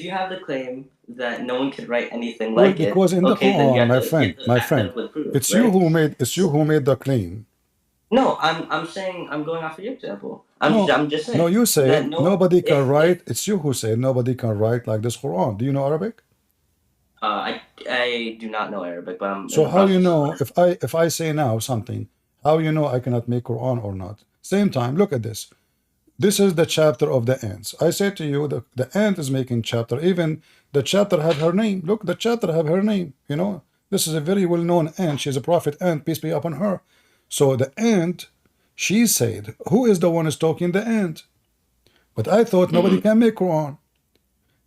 have the claim that no one could write anything like because it, in the okay, then you Quran, have my friend, proof, it's right? you who made the claim. No, I'm saying I'm going off of your example. No, I'm just no, saying you that said no, nobody can if write. It's you who said nobody can write like this Quran. Do you know Arabic? I do not know Arabic, but I'm in So the how you process of know learning. if I say now something, how you know I cannot make Quran or not? Same time, look at this. This is the chapter of the ants. I said to you the ant is making chapter. Even the chapter have her name. Look, the chapter have her name. You know, this is a very well-known ant. She's a prophet ant, peace be upon her. So the ant, she said, who is the one is talking? The ant. But I thought nobody can make Quran.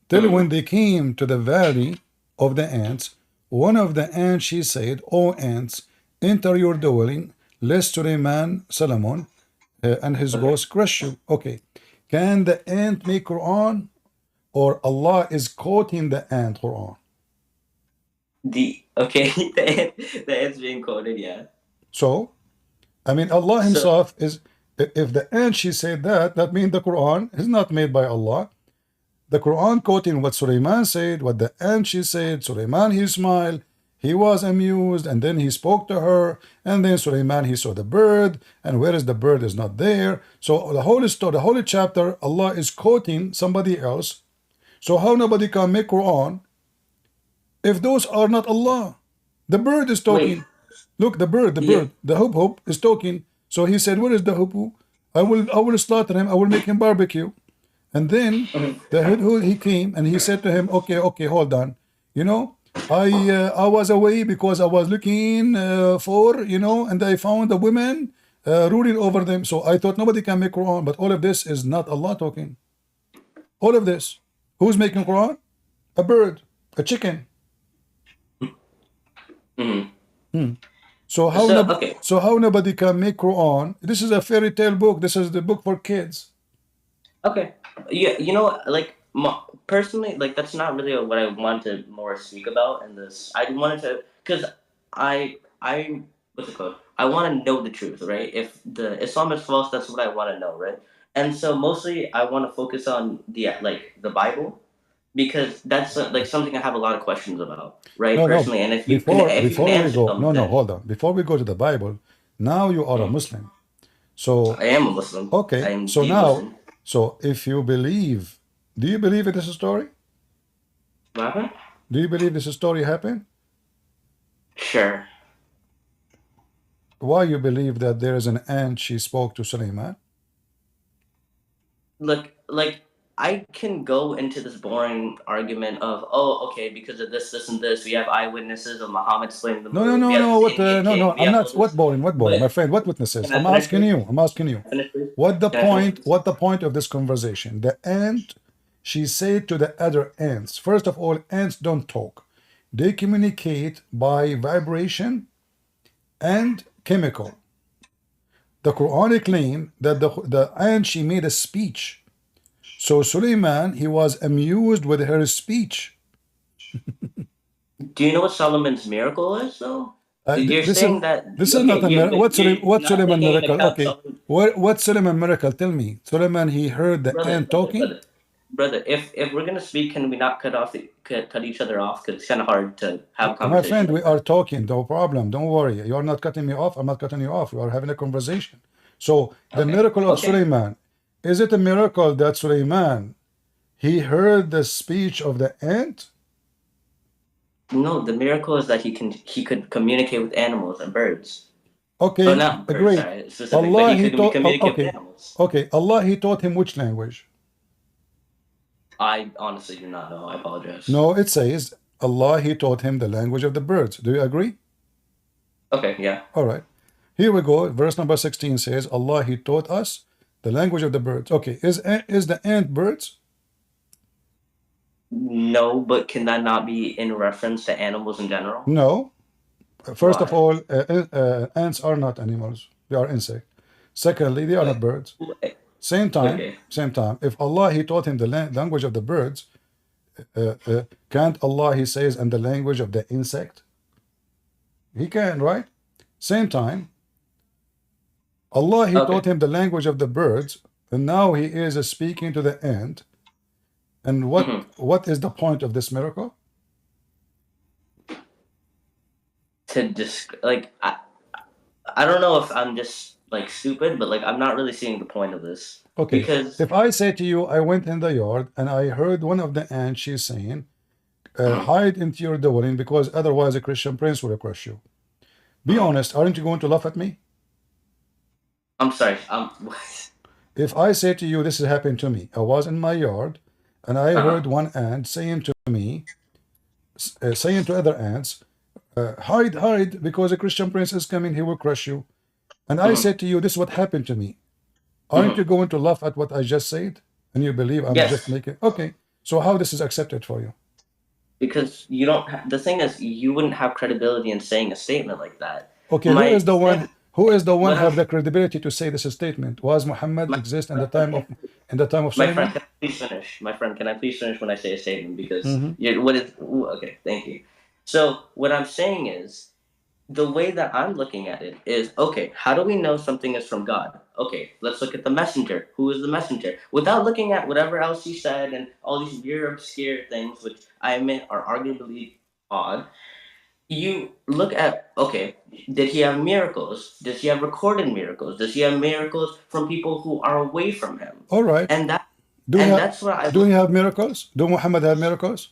Till when they came to the valley of the ants, one of the ants she said, O ants, enter your dwelling, lest Suleiman, Solomon, and his ghost crush you. Okay. Can the ant make Quran? Or Allah is quoting the ant Quran? The ant's being quoted, yeah. So, I mean, Allah So Himself is, if the ant she said that means the Quran is not made by Allah. The Quran quoting what Suleiman said, what the ant she said. Suleiman, he smiled, he was amused, and then he spoke to her, and then Suleiman, he saw the bird, and where is the bird is not there. So the holy story, the holy chapter, Allah is quoting somebody else. So how nobody can make Quran if those are not Allah? The bird is talking. Look, the bird, the hoop hoop is talking. So he said, where is the hoop hoop? I will slaughter him, I will make him barbecue. And then the hudhud, he came and he said to him, okay, hold on. You know, I was away because I was looking for, you know, and I found the women ruling over them. So I thought nobody can make Quran, but all of this is not Allah talking. All of this. Who's making Quran? A bird, a chicken. So how nobody can make Quran? This is a fairy tale book. This is the book for kids. okay, yeah, you know, like personally, like that's not really what I wanted to more speak about in this. I wanted to, because I what's it called? I want to know the truth, right? If the Islam is false, that's what I want to know, right? And so mostly I want to focus on the Bible, because that's like something I have a lot of questions about, right? No, Personally, and if you can answer them, then hold on. Before we go to the Bible, now you are a Muslim. So I am a Muslim. okay, I am so the now, Muslim. so if you believe, do you believe it is a story? What happened? Do you believe this story happened? Sure. Why you believe that there is an ant she spoke to Suleiman? Look, like I can go into this boring argument of, oh, okay, because of this, and this, we have eyewitnesses of Muhammad slaying the moon. We have No. this What? Indian No, king. no. We I'm have not. all What this. boring? What boring, my But friend? What witnesses? can I I'm finish, asking please? you. I'm asking you. Finish, please? What the Can I finish, point? please? What the point of this conversation? The ant, she said to the other ants. First of all, ants don't talk. They communicate by vibration and chemical. The Quranic claim that the ant she made a speech. So Suleiman, he was amused with her speech. Do you know what Solomon's miracle is, though? You're This saying that is okay, not a miracle. What not Suleiman taking into miracle? account Okay, Solomon, what Suleiman miracle? Tell me. Suleiman, he heard the ant talking. brother. If we're gonna speak, can we not cut each other off? Because it's kind of hard to have a My conversation. friend, we are talking. No problem. Don't worry. You are not cutting me off. I'm not cutting you off. We are having a conversation. So the miracle of Suleiman, is it a miracle that Suleiman, he heard the speech of the ant? No, the miracle is that he could communicate with animals and birds. Okay, Oh, not birds, great. sorry, specific, but Allah, he he could taught. communicate with Okay, animals. okay. Allah, he taught him which language? I honestly do not know. I apologize. No, it says Allah, he taught him the language of the birds. Do you agree? Okay, yeah. All right. Here we go. Verse number 16 says, Allah, he taught us the language of the birds. Okay, is the ant birds? No, but can that not be in reference to animals in general? No. First of all, ants are not animals. They are insects. Secondly, they are not birds. Same time, if Allah, he taught him the language of the birds, can't Allah, he says, and the language of the insect? He can, right? Same time, Allah, he taught him the language of the birds, and now he is speaking to the ant. And what is the point of this miracle? To just like I don't know if I'm just like stupid, but like I'm not really seeing the point of this. Okay. Because If I say to you, I went in the yard and I heard one of the ants, she's saying, hide into your dwelling because otherwise a Christian prince will crush you. Be honest, aren't you going to laugh at me? I'm sorry. If I say to you, this has happened to me, I was in my yard and I heard one ant saying to me, saying to other ants, hide because a Christian prince is coming, he will crush you. And I said to you, this is what happened to me. Aren't you going to laugh at what I just said? And you believe I'm just making, okay. So how this is accepted for you? Because you don't. The thing is, you wouldn't have credibility in saying a statement like that. Okay, who is the one? Who is the one have the credibility to say this statement? Was Muhammad exist in the time of My Sulaiman? friend, can I please finish? My friend, can I please finish when I say a statement? Because Mhm. okay, thank you. So what I'm saying is, the way that I'm looking at it is, okay, how do we know something is from God? Okay, let's look at the messenger. Who is the messenger? Without looking at whatever else he said and all these weird, obscure things, which I admit are arguably odd, you look at, okay, did he have miracles? Does he have recorded miracles? Does he have miracles from people who are away from him? All right. And that's what I do he have miracles? Do Muhammad have miracles?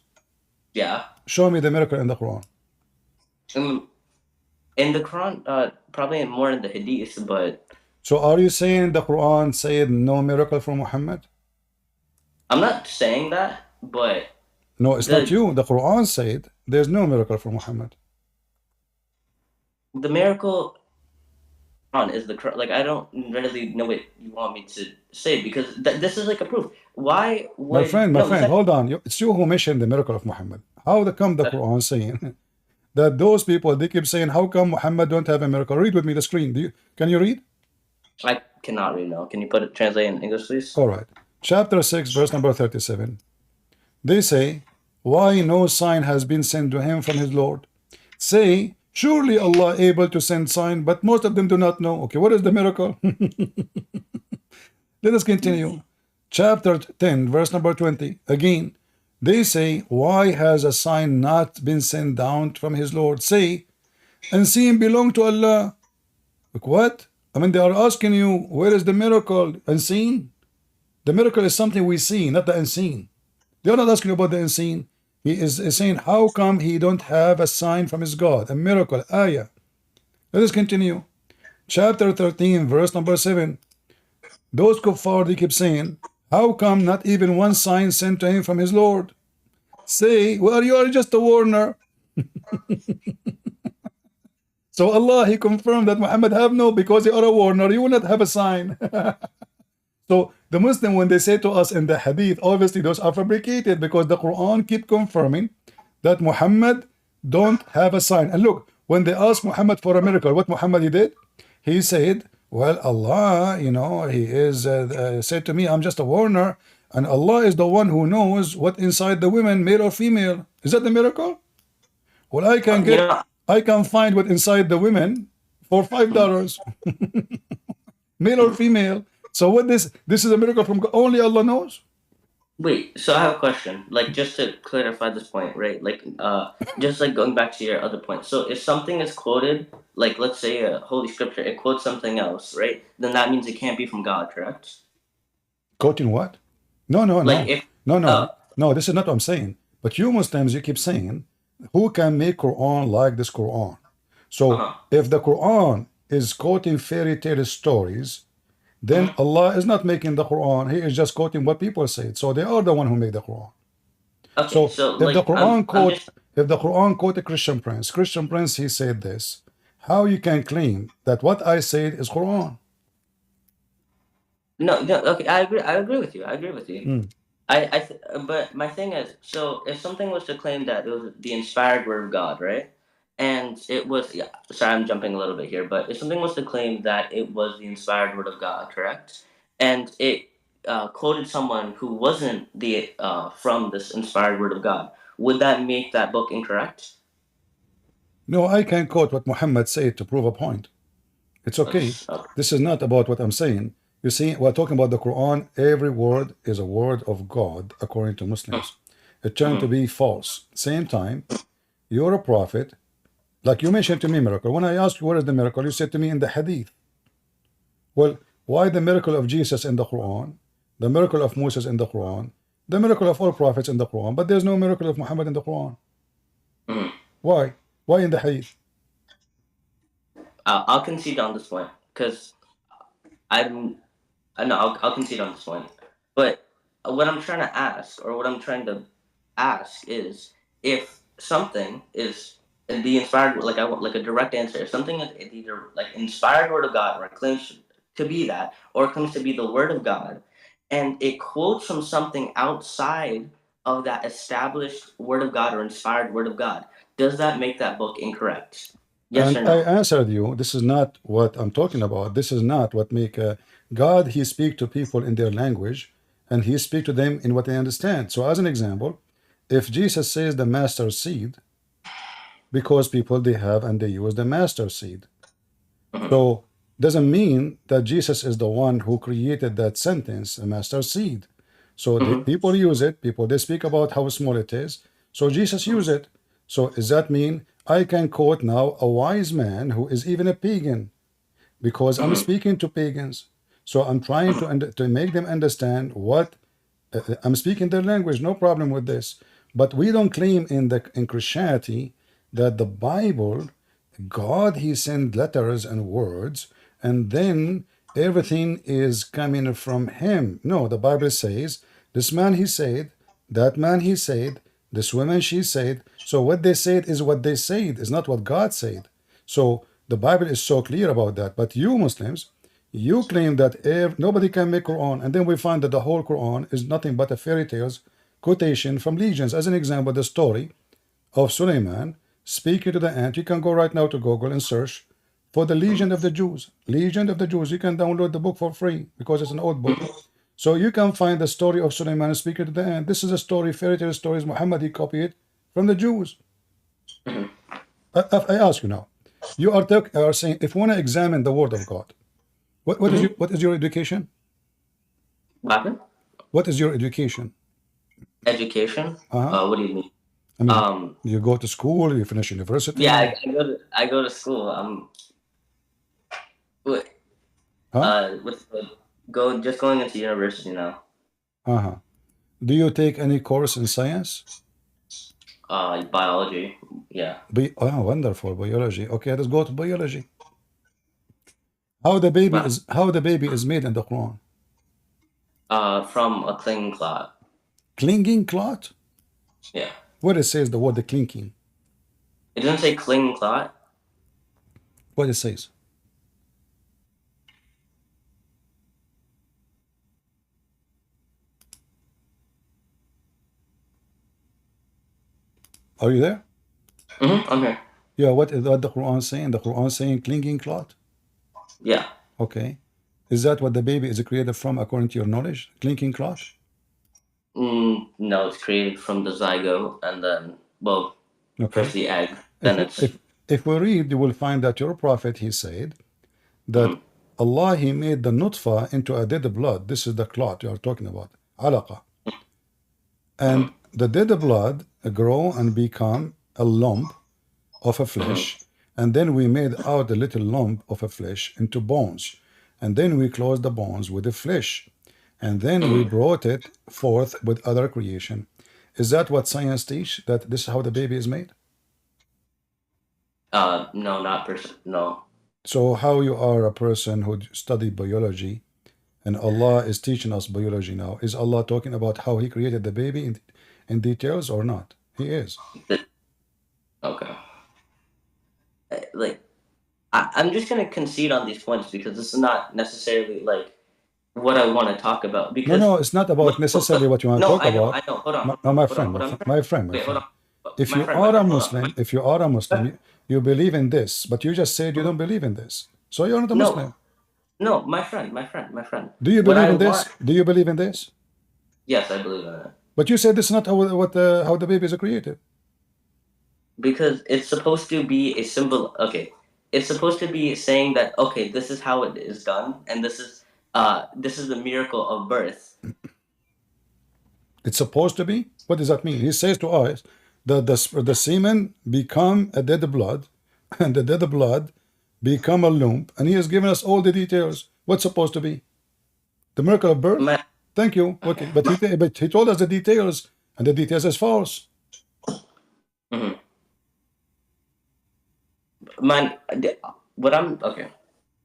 Yeah. Show me the miracle in the Quran. In the Quran, probably more in the Hadith, but So are you saying the Quran said no miracle from Muhammad? I'm not saying that, but No, it's not you. The Quran said there's no miracle from Muhammad. the miracle is the like I don't really know what you want me to say because this is like a proof. Why would My friend, hold on. It's you who mentioned the miracle of Muhammad. How come the Quran saying that those people they keep saying how come Muhammad don't have a miracle? Read with me the screen. Can you read? I cannot read now. Can you translate in English, please? All right. Chapter 6, verse number 37. They say, why no sign has been sent to him from his Lord? Say, surely Allah able to send sign, but most of them do not know. Okay, what is the miracle? Let us continue. Chapter 10, verse number 20. Again, they say, why has a sign not been sent down from his Lord? Say, unseen belong to Allah. Like what? I mean, they are asking you, where is the miracle? Unseen? The miracle is something we see, not the unseen. They are not asking about the unseen. He is saying, how come he don't have a sign from his God, a miracle, ayah? Let us continue. Chapter 13, verse number 7. Those kuffar, they keep saying, how come not even one sign sent to him from his Lord? Say, well, you are just a warner. So Allah, he confirmed that Muhammad have no, because you are a warner, you will not have a sign. So the Muslim, when they say to us in the hadith, obviously those are fabricated because the Quran keep confirming that Muhammad don't have a sign. And look, when they asked Muhammad for a miracle, what Muhammad he did? He said, well, Allah, you know, he is said to me, I'm just a warner, and Allah is the one who knows what inside the women, male or female. Is that the miracle? Well, I can find what inside the women for $5. Male or female. So what this is a miracle from God. Only Allah knows. Wait, so I have a question. Like, just to clarify this point, right? Like, just like going back to your other point. So if something is quoted, like let's say a holy scripture, it quotes something else, right? Then that means it can't be from God, correct? Quoting what? No. Like if, no, this is not what I'm saying. But you Muslims, you keep saying, who can make Quran like this Quran? So if the Quran is quoting fairy tale stories, then Allah is not making the Quran. He is just quoting what people say. So they are the one who made the Quran. Okay, so if like, the Quran quote a Christian prince, he said this. How you can claim that what I said is Quran? No, okay, I agree with you. But my thing is, so if something was to claim that it was the inspired word of God, right? And it was, sorry, I'm jumping a little bit here, but if something was to claim that it was the inspired word of God, correct? And it quoted someone who wasn't the from this inspired word of God, would that make that book incorrect? No, I can quote what Muhammad said to prove a point. It's okay. This is not about what I'm saying. You see, we're talking about the Quran. Every word is a word of God, according to Muslims. It turned to be false. Same time, you're a prophet. Like you mentioned to me miracle. When I asked you what is the miracle, you said to me in the hadith. Well, why the miracle of Jesus in the Quran, the miracle of Moses in the Quran, the miracle of all prophets in the Quran, but there's no miracle of Muhammad in the Quran? Why? Why in the Hadith? I'll concede on this point because I know I'll concede on this point. But what I'm trying to ask, or what I'm trying to ask, is if something is the inspired, like I want like a direct answer. If something is either like inspired word of God, or it claims to be that, or it claims to be the word of God, and it quotes from something outside of that established word of God or inspired word of God, does that make that book incorrect? Yes And or I no? answered you, this is not what I'm talking about. This is not what make God, he speak to people in their language, and he speak to them in what they understand. So as an example, if Jesus says the master seed, because people they have and they use the master seed. So doesn't mean that Jesus is the one who created that sentence, a master seed. So the people use it, people they speak about how small it is. So Jesus used it. So does that mean I can quote now a wise man who is even a pagan? Because I'm speaking to pagans. So I'm trying to make them understand what I'm speaking their language, no problem with this. But we don't claim in Christianity that the Bible, God, he sent letters and words, and then everything is coming from him. No, the Bible says, this man he said, that man he said, this woman she said. So what they said is what they said, is not what God said. So the Bible is so clear about that. But you Muslims, you claim that nobody can make Quran, and then we find that the whole Quran is nothing but a fairy tales quotation from legends. As an example, the story of Suleiman speaking to the ant. You can go right now to Google and search for the Legend of the Jews. Legend of the Jews. You can download the book for free because it's an old book. So you can find the story of Suleiman speaking to the ant. This is a story, fairy tale stories. Muhammad, he copied it from the Jews. I ask you now, you are saying if you want to examine the word of God, what is your education? What is your education? Education? What do you mean? I mean, you go to school, you finish university. Yeah, I go to school. Just going into university now. Do you take any course in science? Biology. Yeah. Oh, wonderful, biology. Okay, let's go to biology. How the baby is made in the Quran? From a clinging clot. Clinging clot? Yeah. Where it says the word the clinging? It doesn't say clinging clot. What it says? Are you there? I'm here. Yeah, what is what the Quran saying? The Quran saying clinging clot? Yeah. Okay. Is that what the baby is created from according to your knowledge? Clinging clot? No, it's created from the zygote and then, first the egg. Then if we read, you will find that your prophet, he said that Allah, he made the nutfa into a dead blood. This is the clot you are talking about, alaqa. And the dead blood grow and become a lump of a flesh. And then we made out a little lump of a flesh into bones. And then we closed the bones with the flesh. And then we brought it forth with other creation. Is that what science teach? That this is how the baby is made? No, no. So how you are a person who studied biology and Allah is teaching us biology now? Is Allah talking about how he created the baby in details or not? He is. Okay. I'm just going to concede on these points because this is not necessarily what I want to talk about. Because no, it's not about necessarily what you want to talk about. I know. Hold on. No, my friend. If you are a Muslim, you believe in this, but you just said you don't believe in this. So you're not a Muslim. No, my friend. Do you believe in this? Do you believe in this? Yes, I believe in it. But you said this is not how the babies are created. Because it's supposed to be a symbol. Okay, it's supposed to be saying that this is how it is done, and this is the miracle of birth. It's supposed to be. What does that mean? He says to us that the semen become a dead blood, and the dead blood become a lump, and he has given us all the details What's supposed to be? The miracle of birth? Thank you. Okay, but he told us the details, and the details is false. Mhm. Man, what I'm okay.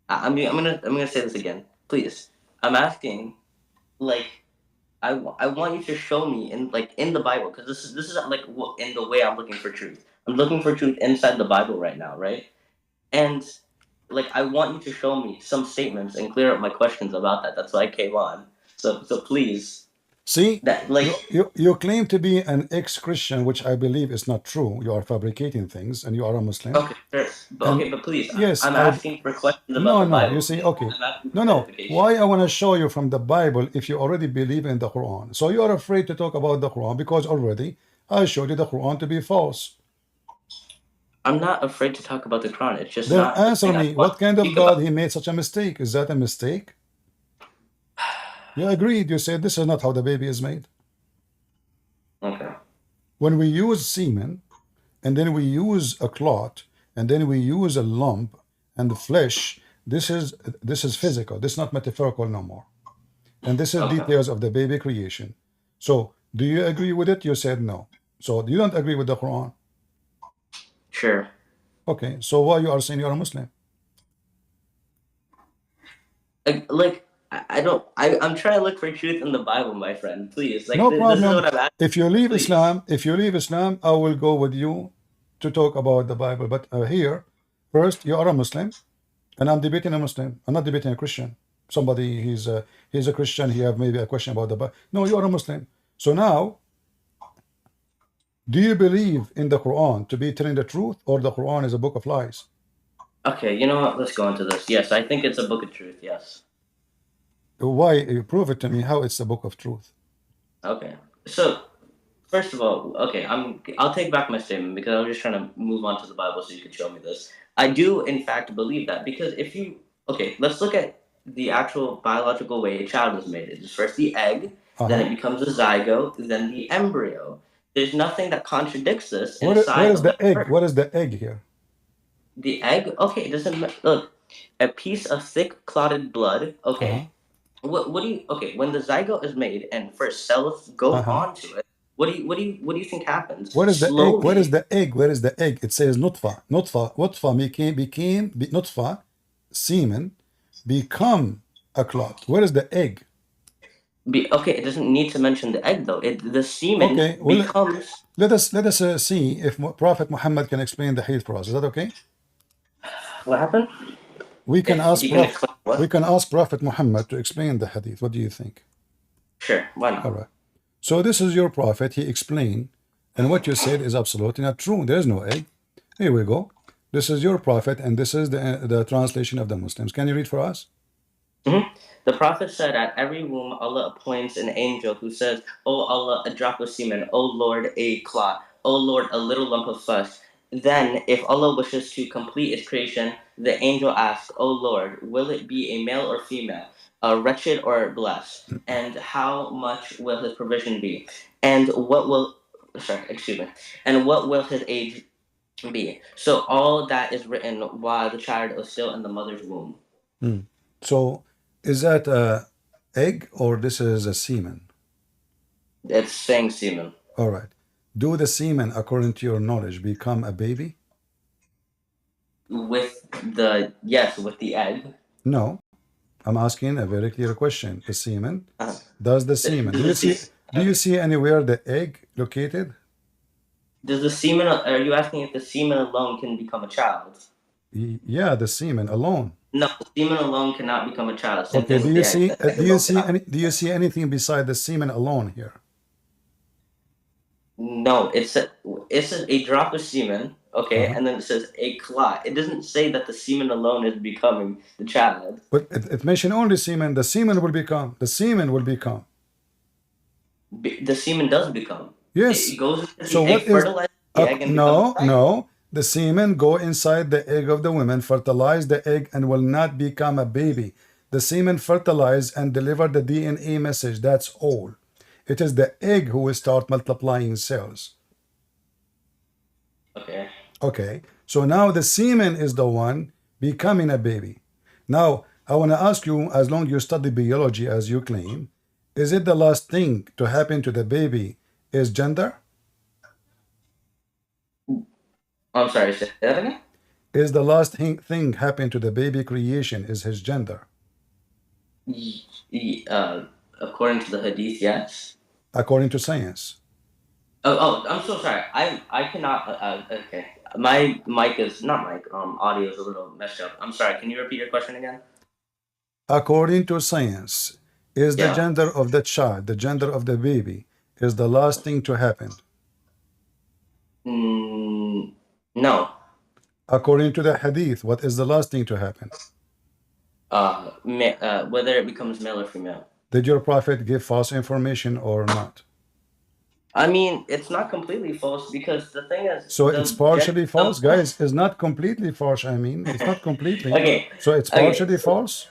I'm gonna say this again, please. I'm asking, like, I want you to show me in the Bible, because this is like in the way I'm looking for truth. I'm looking for truth inside the Bible right now, right? And like I want you to show me some statements and clear up my questions about that. That's why I came on. So please. See, That like you claim to be an ex-Christian, which I believe is not true. You are fabricating things, and you are a Muslim. okay, sure. But please, yes, I'm asking for questions about no, the no. Bible. You see, okay, I'm asking for no, no. clarification. Why I want to show you from the Bible if you already believe in the Quran? So you are afraid to talk about the Quran because already I showed you the Quran to be false. I'm not afraid to talk about the Quran. It's just Then not the answer thing I me, want what kind to of speak God about. he made such a mistake? Is that a mistake? You agreed. You said this is not how the baby is made. Okay. When we use semen, and then we use a clot, and then we use a lump and the flesh, this is physical. This is not metaphorical no more. And this is details of the baby creation. So do you agree with it? You said no. So you don't agree with the Quran? Sure. Okay, so why you are saying you're a Muslim? Like I don't. I'm trying to look for truth in the Bible, my friend. Please, like No this is problem. what I'm asking. If you leave Please. Islam, I will go with you to talk about the Bible. But here, first, you are a Muslim, and I'm debating a Muslim. I'm not debating a Christian. Somebody he's a Christian. He have maybe a question about the Bible. No, you are a Muslim. So now, do you believe in the Quran to be telling the truth, or the Quran is a book of lies? Okay, you know what? Let's go into this. Yes, I think it's a book of truth. Yes. Why? You prove it to me how it's a book of truth. Okay. So, first of all, okay, I'll take back my statement because I was just trying to move on to the Bible so you could show me this. I do, in fact, believe that because let's look at the actual biological way a child is made. It's first the egg, then it becomes a zygote, then the embryo. There's nothing that contradicts this inside What is of the egg? birth. What is the egg here? The egg, okay, it doesn't look. A piece of thick clotted blood, okay. What do you when the zygote is made and first cells go onto it, what do you think happens? What is the Slowly, egg? What is the egg? Where is the egg? It says nutfa. Nutfa became nutfa, semen, become a clot. Where is the egg? it doesn't need to mention the egg though. The semen becomes. Let us see if Prophet Muhammad can explain the hadith for us. Is that okay? What happened? We can ask Prophet Muhammad to explain the hadith. What do you think? Sure, why not? All right. So this is your prophet. He explained, and what you said is absolutely not true. There is no egg. Here we go. This is your prophet, and this is the translation of the Muslims. Can you read for us? The prophet said, "At every womb, Allah appoints an angel who says, 'O Allah, a drop of semen. O Lord, a clot. O Lord, a little lump of flesh.' Then, if Allah wishes to complete His creation, the angel asks, 'O Lord, will it be a male or female, a wretched or blessed? And how much will His provision be? And what will His age be?' So all that is written while the child is still in the mother's womb." So is that a egg or this is a semen? It's saying semen. All right. Do the semen, according to your knowledge, become a baby? With the egg. No. I'm asking a very clear question. The semen, does the semen, do you see anywhere the egg located? Does the semen, are you asking if the semen alone can become a child? Yeah, the semen alone. No, the semen alone cannot become a child. Okay, do you see anything beside the semen alone here? No, it says a drop of semen, and then it says a clot. It doesn't say that the semen alone is becoming the child. But it mentioned only semen. The semen will become. The semen will become. The semen does become. Yes. It goes into So the what egg, is? fertilizes the egg, and becomes a No. The semen go inside the egg of the woman, fertilize the egg, and will not become a baby. The semen fertilize and deliver the DNA message. That's all. It is the egg who will start multiplying cells. Okay. So now the semen is the one becoming a baby. Now, I want to ask you, as long you study biology as you claim, is it the last thing to happen to the baby is gender? I'm sorry, say that again? Is the last thing happen to the baby creation is his gender? According to the hadith, yes. According to science. Oh, I'm so sorry. I cannot. Okay, my mic is not mic. Audio is a little messed up. I'm sorry. Can you repeat your question again? According to science, is the Yeah. gender of the child, the gender of the baby, is the last thing to happen? No. According to the hadith, what is the last thing to happen? Whether it becomes male or female. Did your prophet give false information or not? I mean, it's not completely false because the thing is. So it's partially false, guys. It's not completely false. I mean, it's not completely. Okay. So it's partially false.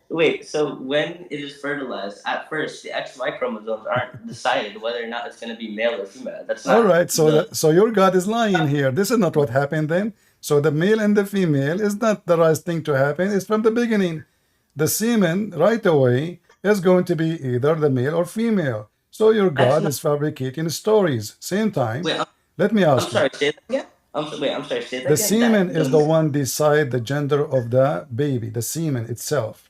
Wait. So when it is fertilized, at first the XY chromosomes aren't decided whether or not it's going to be male or female. That's not. All right. So your God is lying here. This is not what happened then. So the male and the female is not the right thing to happen. It's from the beginning. The semen right away is going to be either the male or female. So your God is fabricating stories. Same time. Wait, Let me ask I'm sorry. Say that again. I'm sorry. Say that the again. semen is the one decide the gender of the baby. The semen itself.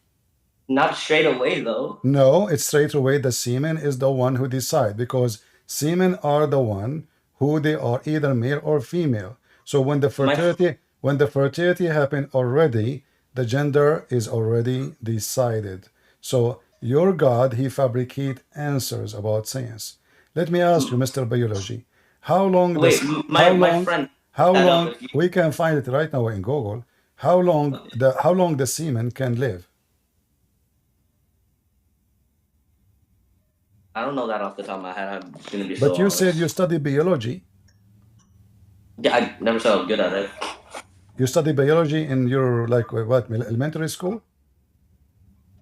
Not straight away though. No, it's straight away. The semen is the one who decide because semen are the one who they are either male or female. So when the fertility happened already, the gender is already decided. So your God, he fabricate answers about science. Let me ask you, Mr. Biology, how long? My friend. How long? We can find it right now in Google. How long the semen can live? I don't know that off the top of my head. I'm gonna be. But you said you study biology. Yeah, I never said I was good at it. You study biology in your elementary school?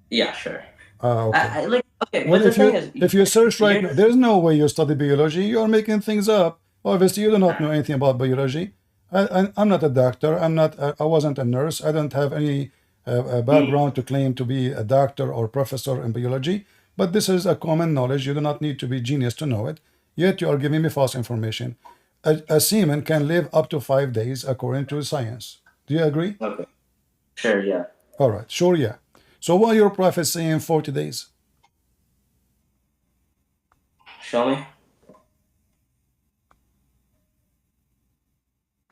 Yeah, sure. Okay. Okay, Well, but the thing is, if you search right now, there's no way you study biology. You are making things up. Obviously, you do not know anything about biology. I'm not a doctor. I wasn't a nurse. I don't have any background to claim to be a doctor or professor in biology. But this is a common knowledge. You do not need to be genius to know it. Yet you are giving me false information. A semen can live up to 5 days according to science. Do you agree? Okay. Sure, yeah. All right, sure, yeah. So why your prophet saying 40 days? Show me.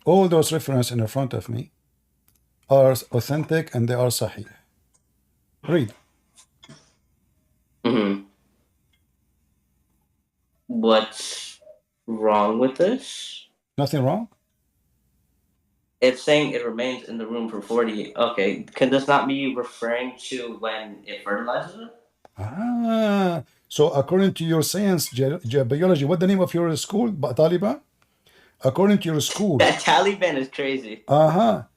All those references in front of me are authentic and they are sahih. Read. What's wrong with this? Nothing wrong? It's saying it remains in the room for 40. Okay, can this not be referring to when it fertilizes it? So according to your science, biology, what the name of your school, Taliban? According to your school. That Taliban is crazy. Well,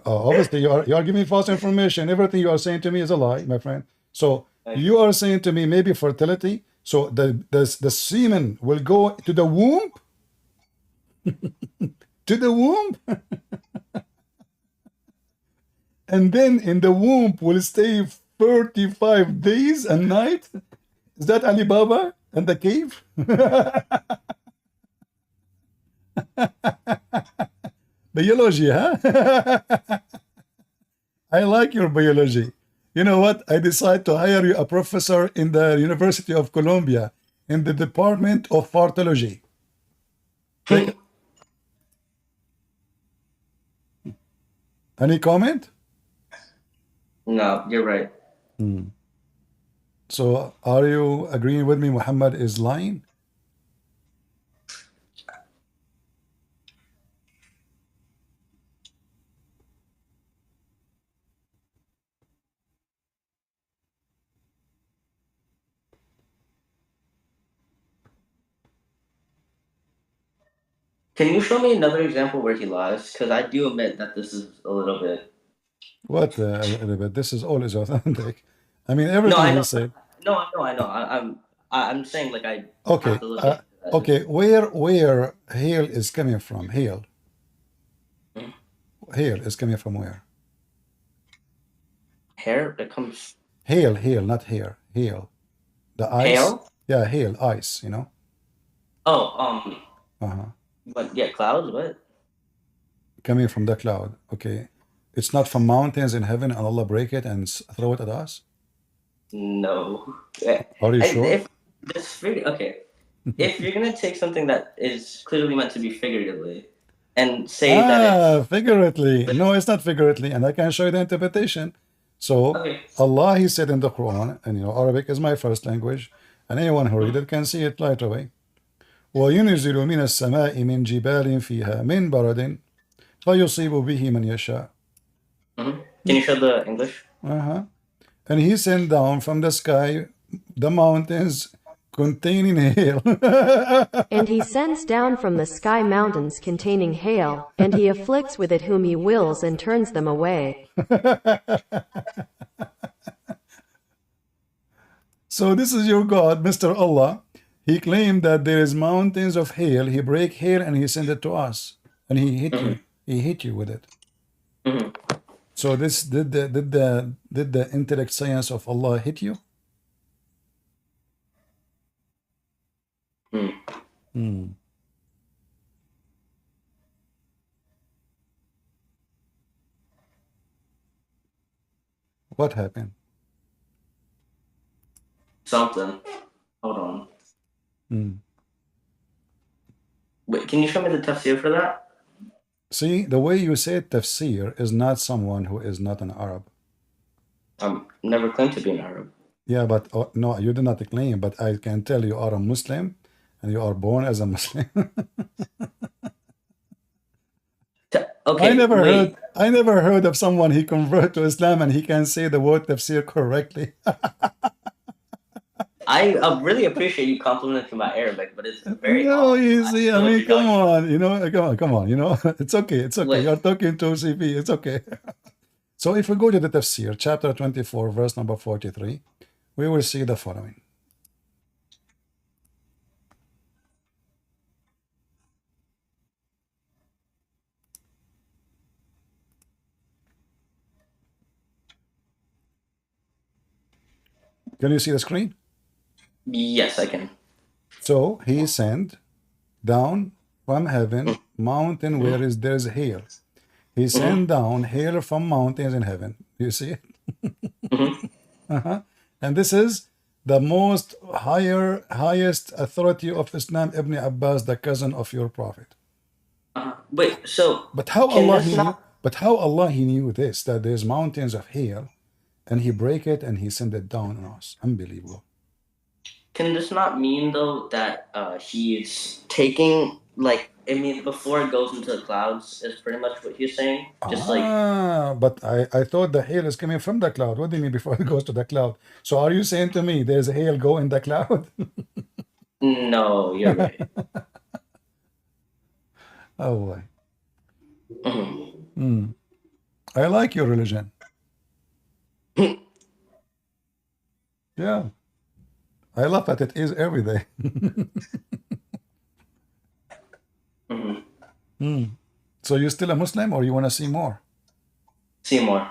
obviously you are giving false information. Everything you are saying to me is a lie, my friend. So you are saying to me maybe fertility. So the semen will go to the womb? To the womb? And then in the womb will stay 35 days and night? Is that Alibaba and the cave? Biology, huh? I like your biology. You know what? I decide to hire you a professor in the University of Columbia in the Department of Fartology. Any comment? No, you're right. So are you agreeing with me Muhammad is lying? Can you show me another example where he lies? Because I do admit that this is a little bit. What a little bit? This is always authentic. I mean, everything he said. No, I know. I'm saying like I. Okay. Have to look at Okay. Where hail is coming from? Hail. Hail is coming from where? Hair that comes. Hail, hail, not hair. Hail. The ice. Hail? Yeah, hail, ice, you know? Oh, Uh-huh. but yeah, clouds, what? Coming from the cloud. Okay. It's not from mountains in heaven and Allah break it and throw it at us? No. Are you sure? If this okay. If you're gonna take something that is clearly meant to be figuratively and say that it's figuratively. No, it's not figuratively, and I can show you the interpretation. So Allah, He said in the Quran, and you know, Arabic is my first language, and anyone who read it can see it right away. وَيُنْزِلُ مِنَ السَّمَاءِ مِنْ جِبَالٍ فِيهَا مِنْ بَرَدٍ فَيُصِيبُ بِهِ مَنْ يَشَاءُ. Can you show the English? And He sent down from the sky the mountains containing hail. And He sends down from the sky mountains containing hail, and He afflicts with it whom He wills and turns them away. So this is your God, Mr. Allah. He claimed that there is mountains of hail. He break hail and He sent it to us, and He hit you. He hit you with it. So this did the intellect science of Allah hit you? What happened? Something. Hold on. Wait, can you show me the tafsir for that? See, the way you say tafsir is not someone who is not an Arab. Never claimed to be an Arab. Yeah, but no, you do not claim, but I can tell you are a Muslim and you are born as a Muslim. Okay, I never heard of someone he convert to Islam and he can say the word tafsir correctly. I really appreciate you complimenting my Arabic, but it's very no, easy. I mean, come on, you know, come on, you know, it's okay, it's okay. You're talking to CP, it's okay. So if we go to the tafsir, chapter 24, verse number 43, we will see the following. Can you see the screen? Yes, I can. So He sent down from heaven mountain where there's hail. He sent down hail from mountains in heaven. You see it? And this is the most highest authority of Islam, Ibn Abbas, the cousin of your prophet. Wait, so but how Allah He knew this, that there's mountains of hail, and He break it and He sent it down on us. Unbelievable. Can this not mean though that He's taking, like, I mean, before it goes into the clouds is pretty much what He's saying? Just But I thought the hail is coming from the cloud. What do you mean before it goes to the cloud? So are you saying to me there's hail go in the cloud? No, you're right. Oh boy. I like your religion. Yeah. I laugh at it is every day. So you're still a Muslim or you want to see more? See more.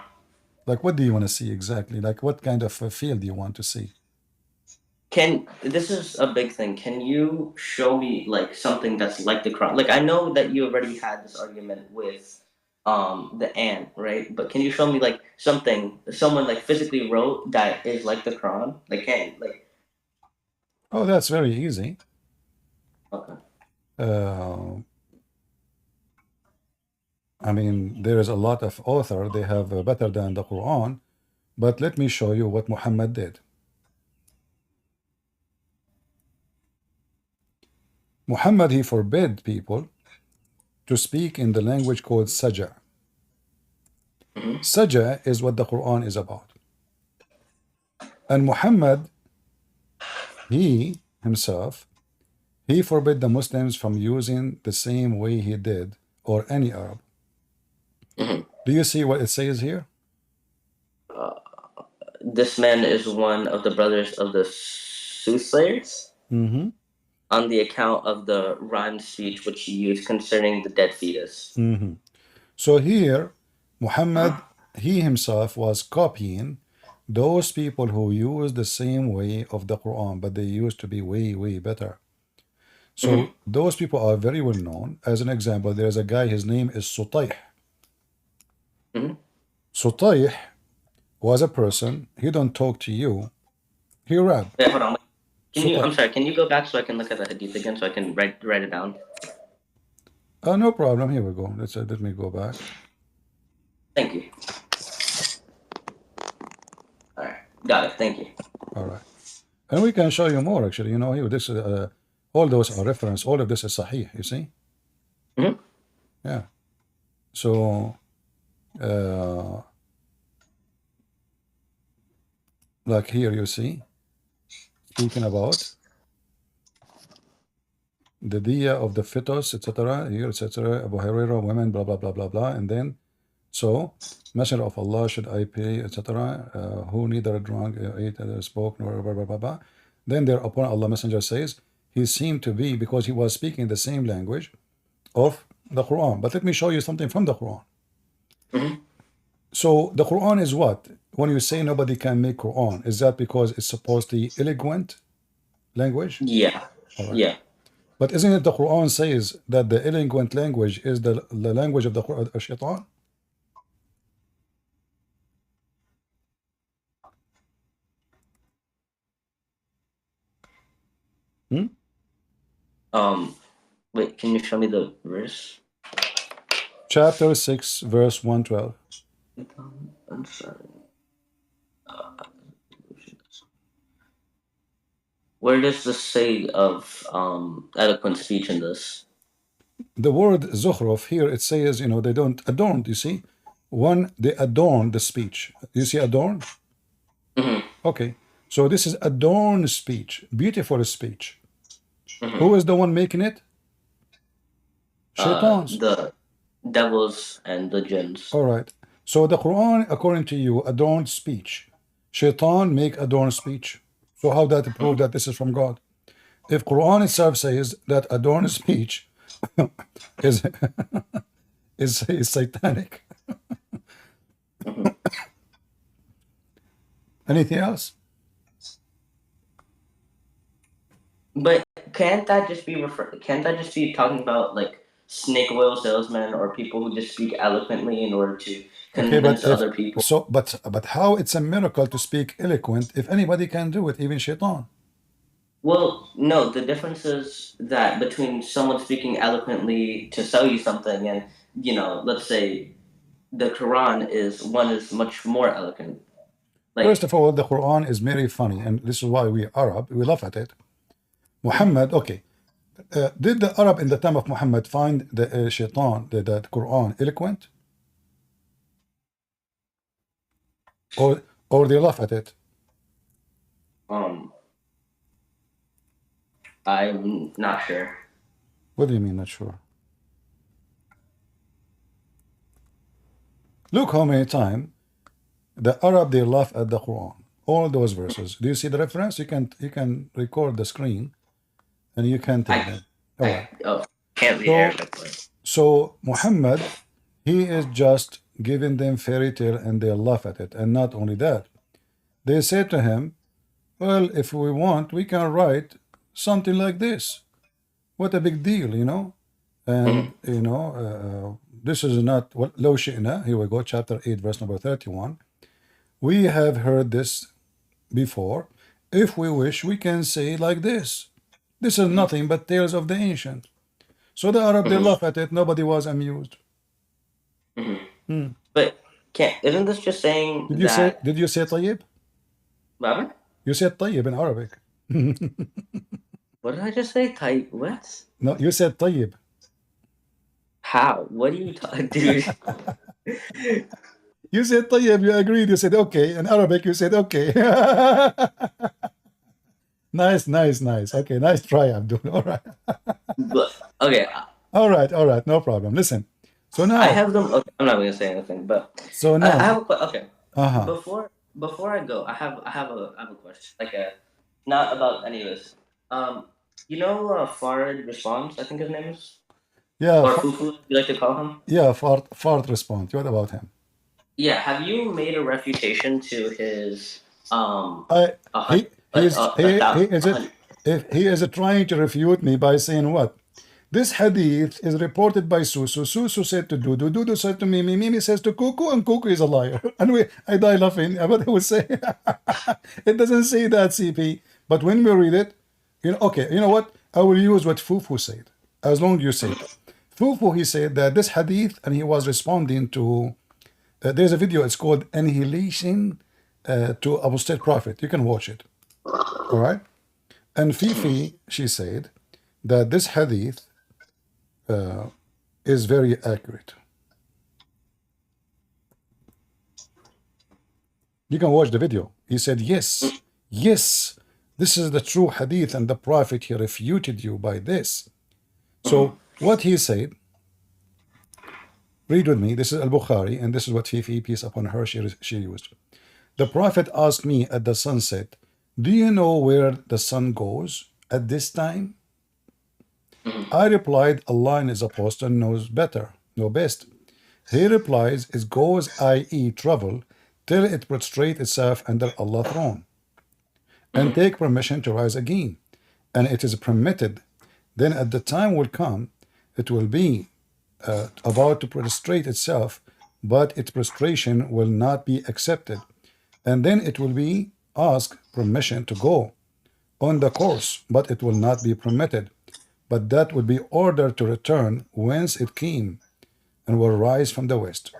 Like what do you want to see exactly? Like what kind of a field do you want to see? This is a big thing. Can you show me like something that's like the Quran? Like I know that you already had this argument with the ant, right? But can you show me like something someone like physically wrote that is like the Quran? Oh, that's very easy. Okay. I mean, there is a lot of author, they have better than the Quran, but let me show you what Muhammad did. Muhammad, he forbid people to speak in the language called Saja. Saja is what the Quran is about. And Muhammad, he himself, he forbid the Muslims from using the same way he did, or any Arab. Do you see what it says here? This man is one of the brothers of the soothsayers on the account of the rhymed speech which he used concerning the dead fetus. So here, Muhammad, he himself was copying those people who use the same way of the Quran, but they used to be way, way better. So those people are very well known. As an example, there's a guy, his name is Sutayh. Sutayh was a person, he don't talk to you, he rap. Yeah, hold on. I'm sorry, can you go back so I can look at the hadith again so I can write it down? No problem. Here we go. Let me go back. Thank you. All right, got it. Thank you. All right, and we can show you more. Actually, you know, here this all those are reference. All of this is sahih. You see? Yeah. So, like here, you see, speaking about the diya of the fetus, etc. Here, etc. Abu Hurairah, women, blah blah blah blah blah, and then so Messenger of Allah should I pay, etc. Who neither drunk, ate, spoke, nor blah blah blah blah. Then thereupon Allah Messenger says he seemed to be, because he was speaking the same language of the Quran. But let me show you something from the Quran. So the Quran is what? When you say nobody can make Quran, is that because it's supposed to be eloquent language? Yeah. Right. Yeah. But isn't it the Quran says that the eloquent language is the language of the shaitan? Wait, can you show me the verse? Chapter 6, verse 112. I'm sorry. Where does this say of eloquent speech in this? The word zukhruf here, it says, you know, they don't adorn, you see? One, they adorn the speech. You see adorn? Okay. So this is adorned speech, beautiful speech. Who is the one making it? Shaitans. The devils and the jinns. All right. So the Quran, according to you, adorned speech. Shaitan make adorned speech. So how that prove that this is from God? If Quran itself says that adorned speech is is satanic. Anything else? But can't that just be talking about like snake oil salesmen or people who just speak eloquently in order to convince other people? So, but how it's a miracle to speak eloquent if anybody can do it, even Shaitan? Well, no. The difference is that between someone speaking eloquently to sell you something and, you know, let's say the Quran is much more eloquent. Like, first of all, the Quran is very funny, and this is why we Arab, we laugh at it. Muhammad, okay. Did the Arab in the time of Muhammad find the Shaitan, the Quran, eloquent? Or they laugh at it? I'm not sure. What do you mean, not sure? Look how many times the Arab, they laugh at the Quran. All those verses. Do you see the reference? You can record the screen and you can take them. All right. Can't be Arabic. So Muhammad, he is just giving them fairy tale and they laugh at it. And not only that, they say to him, well, if we want, we can write something like this. What a big deal, you know? And, you know, this is not what low shi'na. Here we go, chapter 8, verse number 31. We have heard this before. If we wish, we can say like this. This is nothing but tales of the ancient. So the Arab, they laugh at it. Nobody was amused. But isn't this just saying Did you say tayyib? Robert? You said tayyib in Arabic. What did I just say? What? No, you said tayyib. How? What are you talking, dude? You said tayyib, you agreed, you said okay. In Arabic, you said okay. Nice. Okay, nice try, Abdul. All right. Okay. All right, no problem. Listen. So now I have them. Okay, I'm not going to say anything, but so now I have a okay. Uh-huh. Before I go, I have a question. Like not about any of this. You know, Farid Response, I think his name is. Yeah. Or Fufu, you like to call him? Yeah, Fard Response. What about him? Yeah. Have you made a refutation to his I, he, he's, he is it, hundred. if he is trying to refute me by saying what? This hadith is reported by Susu. Susu said to Dudu. Dudu said to Mimi. Mimi says to Kuku, and Kuku is a liar. And I die laughing. But I would say it doesn't say that, CP. But when we read it, okay, you know what? I will use what Fufu said, as long as you say it. Fufu, he said that this hadith, and he was responding to. There's a video. It's called "Annihilation to Apostate Prophet." You can watch it. All right. And Fifi, she said that this hadith is very accurate. You can watch the video. He said, yes, yes, this is the true hadith, and the Prophet, he refuted you by this. So what he said, read with me, this is Al-Bukhari, and this is what Fifi, peace upon her, she used. The Prophet asked me at the sunset, do you know where the sun goes at this time? I replied, Allah and his apostle knows better, know best. He replies, it goes, i.e. travel, till it prostrate itself under Allah's throne, and take permission to rise again. And it is permitted. Then at the time will come, it will be about to prostrate itself, but its prostration will not be accepted. And then it will be asked permission to go on the course, but it will not be permitted. But that will be ordered to return whence it came, and will rise from the west.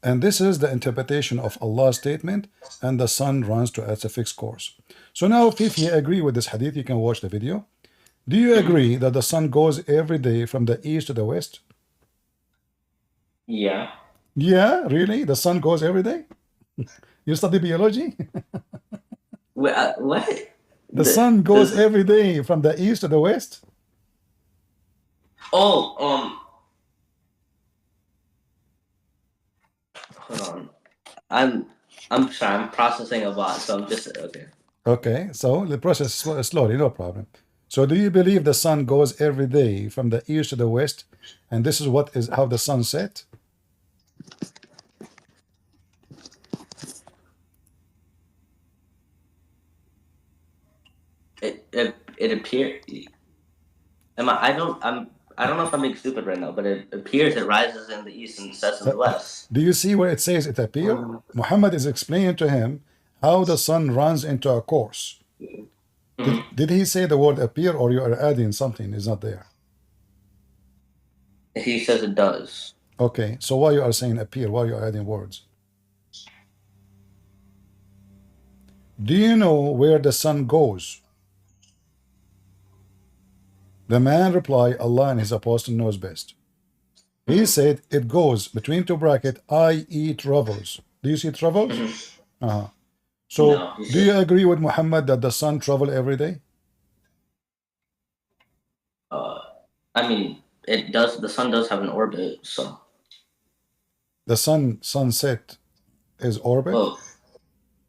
And this is the interpretation of Allah's statement, and the sun runs to its fixed course. So now, if you agree with this hadith, you can watch the video. Do you agree that the sun goes every day from the east to the west? Yeah. Yeah, really? The sun goes every day? You study biology? What? The sun goes every day from the east to the west? Oh, hold on. I'm sorry. I'm processing a lot, so I'm just okay. Okay, so the process slowly, no problem. So do you believe the sun goes every day from the east to the west, and this is what is how the sun set? It appears. I don't know if I'm being stupid right now, but it appears it rises in the east and sets in the west. Do you see where it says it appears? Muhammad is explaining to him how the sun runs into a course. Did he say the word appear, or you are adding something is not there? He says it does. Okay, so why you are saying appear? Why you are adding words? Do you know where the sun goes? The man replied, Allah and his apostle knows best. He said it goes between two brackets, i.e. travels. Do you see travels? So No, do you agree with Muhammad that the sun travel every day? I mean, it does. The sun does have an orbit, so. The sunset is orbit? Well,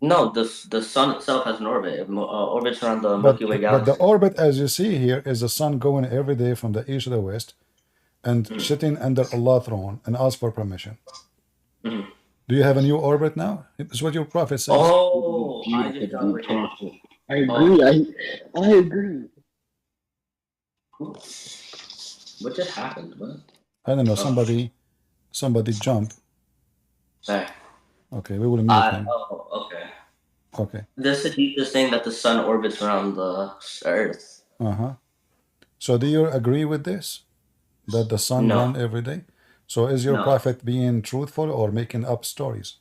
no, the sun itself has an orbit. It orbits around the Milky Way galaxy. But the orbit, as you see here, is the sun going every day from the east to the west, and sitting under Allah's throne and ask for permission. Do you have a new orbit now? It's what your prophet says. Oh, I agree. I agree. What just happened? What? I don't know. Somebody jump. Sorry. Okay, we will mute him. Oh, okay. Okay. This hadith is saying that the sun orbits around the earth. So do you agree with this? That the sun runs every day? So is your prophet being truthful or making up stories?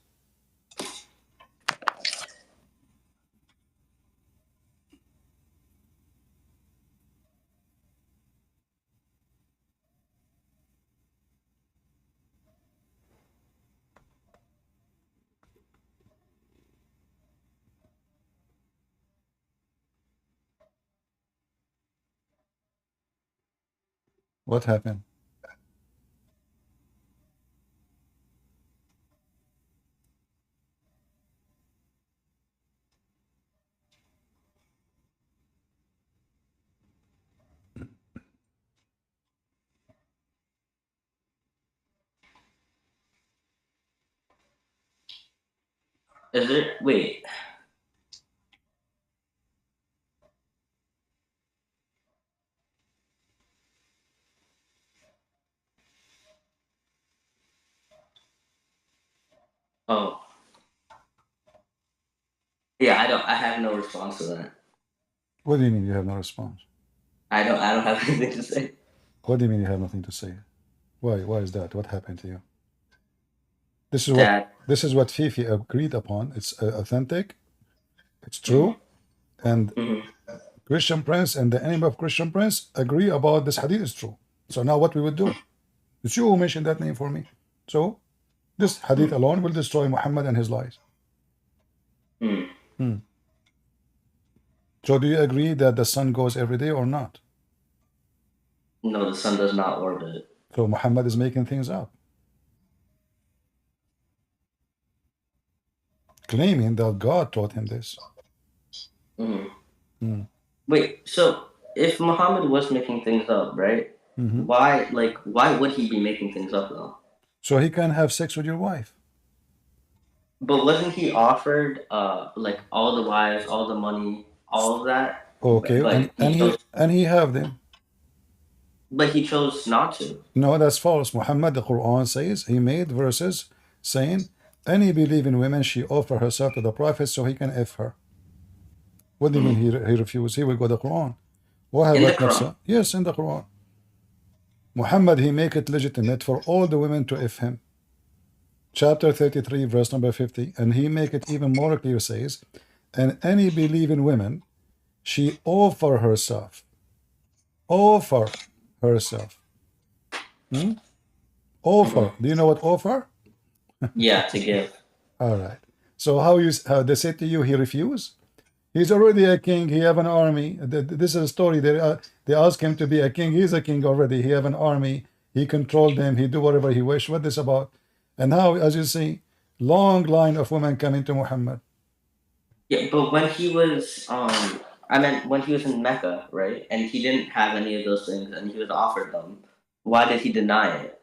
What happened? Is it? Wait. Oh. Yeah, I have no response to that. What do you mean you have no response? I don't have anything to say. What do you mean you have nothing to say? Why? Why is that? What happened to you? This is That this is what Fifi agreed upon. It's authentic. It's true. And Christian Prince and the enemy of Christian Prince agree about this hadith is true. So now what we would do? It's you who mentioned that name for me. So this hadith alone will destroy Muhammad and his lies. So do you agree that the sun goes every day or not? No, the sun does not orbit. So Muhammad is making things up, claiming that God taught him this. Wait, so if Muhammad was making things up, right? Why would he be making things up though? So he can have sex with your wife. But wasn't he offered like all the wives, all the money, all of that? Okay, But and he have them. But he chose not to. No, that's false. Muhammad, the Quran says, he made verses saying, any believing woman, she offer herself to the Prophet so he can F her. What do you mean he refused? He will go to the Quran. In the Quran? Yes, in the Quran. Muhammad, he make it legitimate for all the women to F him. Chapter 33, verse number 50. And he make it even more clear, says, and any believing woman, she offer herself. Offer herself. Offer. Do you know what offer? Yeah, to give. All right. So how they said to you he refused? He's already a king. He have an army. This is a story. They ask him to be a king. He's a king already. He have an army. He controlled them. He do whatever he wish. What this about? And now, as you see, long line of women coming to Muhammad. Yeah, but when he was when he was in Mecca, right, and he didn't have any of those things, and he was offered them, why did he deny it?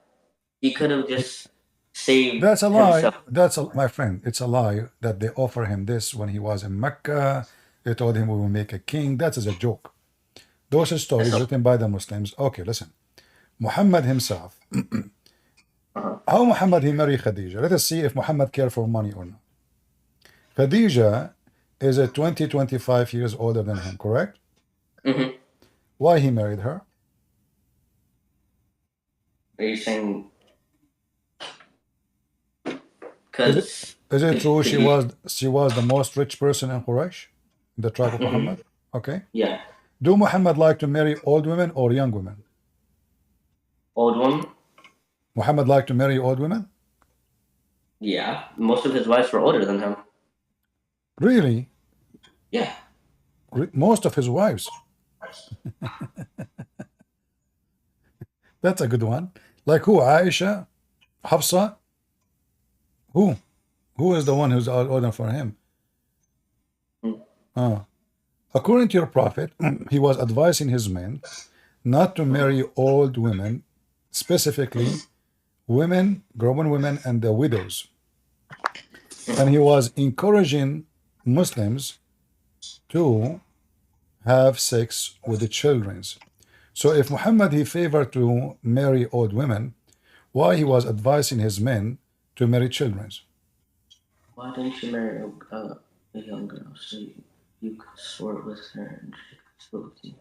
He could have just saved. That's a lie. himself. My friend. It's a lie that they offer him this when he was in Mecca. They told him we will make a king. That is a joke. Those are stories written by the Muslims. Okay, listen. Muhammad himself. How Muhammad he married Khadija? Let us see if Muhammad cared for money or not. Khadija is 25 years older than him, correct? Why he married her? Are you saying? Is it true she was the most rich person in Quraysh, in the tribe of Muhammad? Okay. Yeah. Do Muhammad like to marry old women or young women? Old woman? Muhammad like to marry old women? Yeah. Most of his wives were older than him. Really? Yeah. Most of his wives. That's a good one. Like who? Aisha? Hafsa? Who? Who is the one who's older for him? According to your prophet, he was advising his men not to marry old women, specifically women, grown women, and the widows. And he was encouraging Muslims to have sex with the children. So if Muhammad he favored to marry old women, why he was advising his men to marry children? Why didn't you marry a young girl so you could sort with her and she could split with you?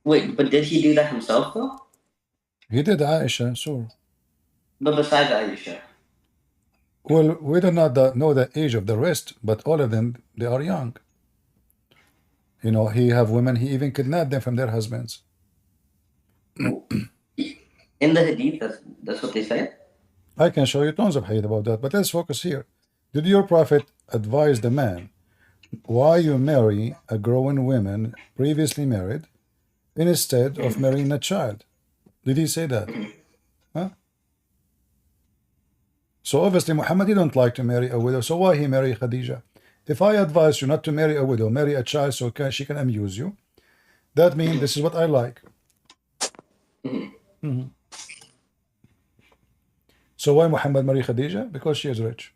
Wait, but did he do that himself though? He did Aisha, sure. But besides Aisha? Well, we do not know the age of the rest, but all of them, they are young. You know, he have women, he even kidnapped them from their husbands. In the hadith, that's what they say? I can show you tons of hadith about that, but let's focus here. Did your prophet advise the man why you marry a growing woman previously married instead of marrying a child? Did he say that? Huh? So obviously Muhammad he don't like to marry a widow, so why he marry Khadija? If I advise you not to marry a widow, marry a child so she can amuse you, that means this is what I like. So why Muhammad marry Khadija? Because she is rich.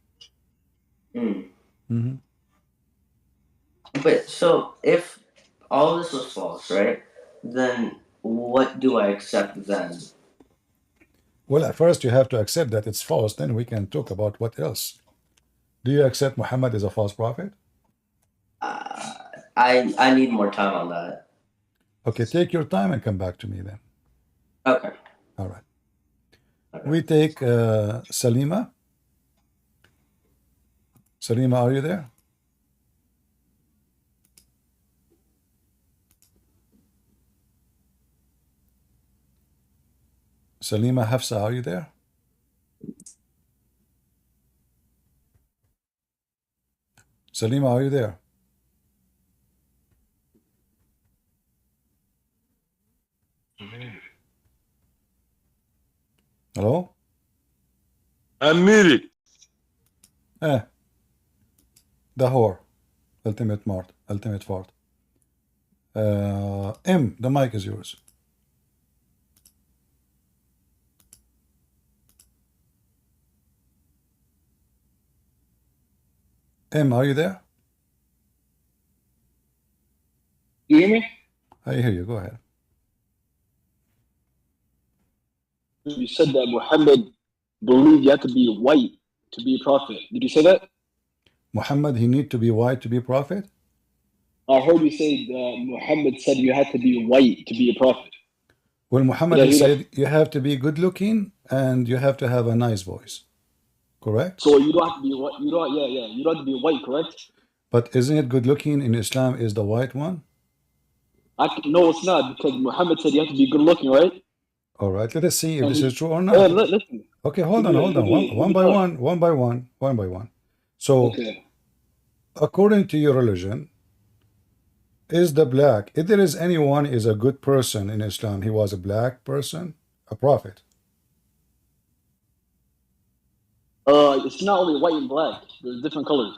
Mm. But so if all this was false, right? Then what do I accept then? Well, at first you have to accept that it's false, then we can talk about what else. Do you accept Muhammad is a false prophet? I need more time on that. Okay, take your time and come back to me then. Okay. All right. We take Salima. Salima, are you there? Salima Hafsa, are you there? Salima, are you there? Hello? I'm muted. The whore. Ultimate Mart. Ultimate fart. M, the mic is yours. M, are you there? You hear me? I hear you. Go ahead. You said that Muhammad believed you have to be white to be a prophet. Did you say that? Muhammad, he need to be white to be a prophet? I heard you say that Muhammad said you had to be white to be a prophet. Well, Muhammad, he said you have to be good looking and you have to have a nice voice. Correct? So you don't have to be white. You don't. Yeah. You don't have to be white, correct? But isn't it good looking in Islam is the white one? No, it's not, because Muhammad said you have to be good looking, right? All right. Let us see if this is true or not. Listen. Okay, hold on. One by one. So, according to your religion, is the black, if there is anyone is a good person in Islam, he was a black person, a prophet? It's not only white and black. There's different colors.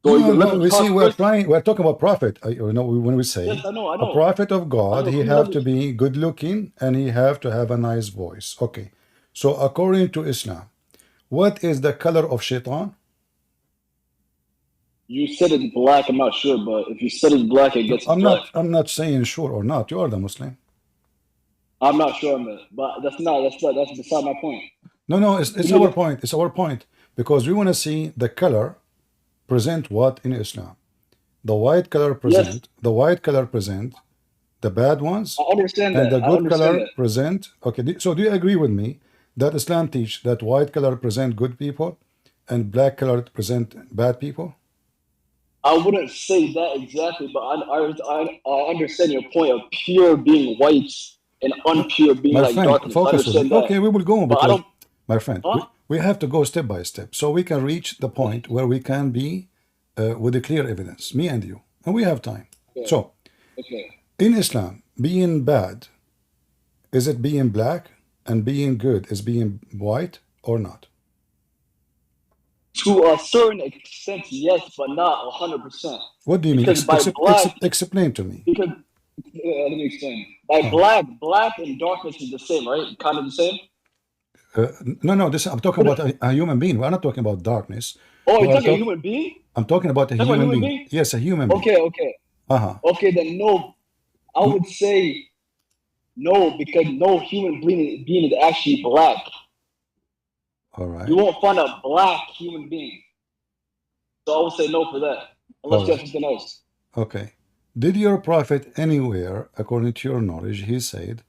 So No, we see we're talking about prophet. When we say yes, I know. a prophet of God, he have to be good looking and he have to have a nice voice. Okay. So according to Islam, what is the color of shaitan? You said it's black. I'm not sure, but if you said it's black, it gets black. I'm not saying sure or not. You are the Muslim. I'm not sure on that, but that's beside my point. No, it's our point. It's our point because we want to see the color present what in Islam. The white color present the bad ones. I understand and that. the good color present. Okay, so do you agree with me that Islam teach that white color present good people and black color present bad people? I wouldn't say that exactly, but I understand your point of pure being white and unpure being like darkness. Focus with me. Okay, we will go on because, my friend, we have to go step by step so we can reach the point where we can be with a clear evidence, me and you, and we have time. Okay. So, in Islam, being bad, is it being black, and being good is being white or not? To a certain extent, yes, but not 100%. What do you mean? Explain to me. Because let me explain. By black and darkness is the same, right? Kind of the same. No. I'm talking about a human being. We're not talking about darkness. Oh, you're talking a human being? I'm talking about a human being. Yes, a human being. Okay. Okay, then no. I would say no, because no human being is actually black. All right. You won't find a black human being. So I would say no for that, unless you have something else. Okay. Did your prophet anywhere, according to your knowledge, he said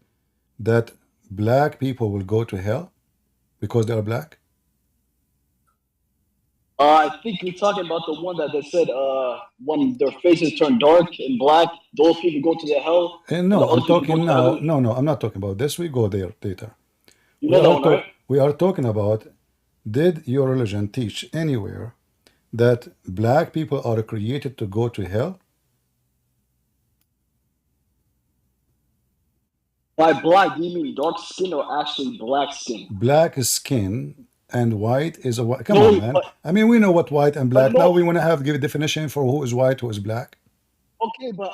that black people will go to hell because they are black? I think you're talking about the one that they said when their faces turn dark and black, those people go to the hell. No, I'm talking now. No, I'm not talking about this. We go there later. You know that one, right? We are talking about, did your religion teach anywhere that black people are created to go to hell? By black, do you mean dark skin or actually black skin? Black skin and white is a white. Come on, man. I mean, we know what white and black. Now we want to give a definition for who is white, who is black. Okay, but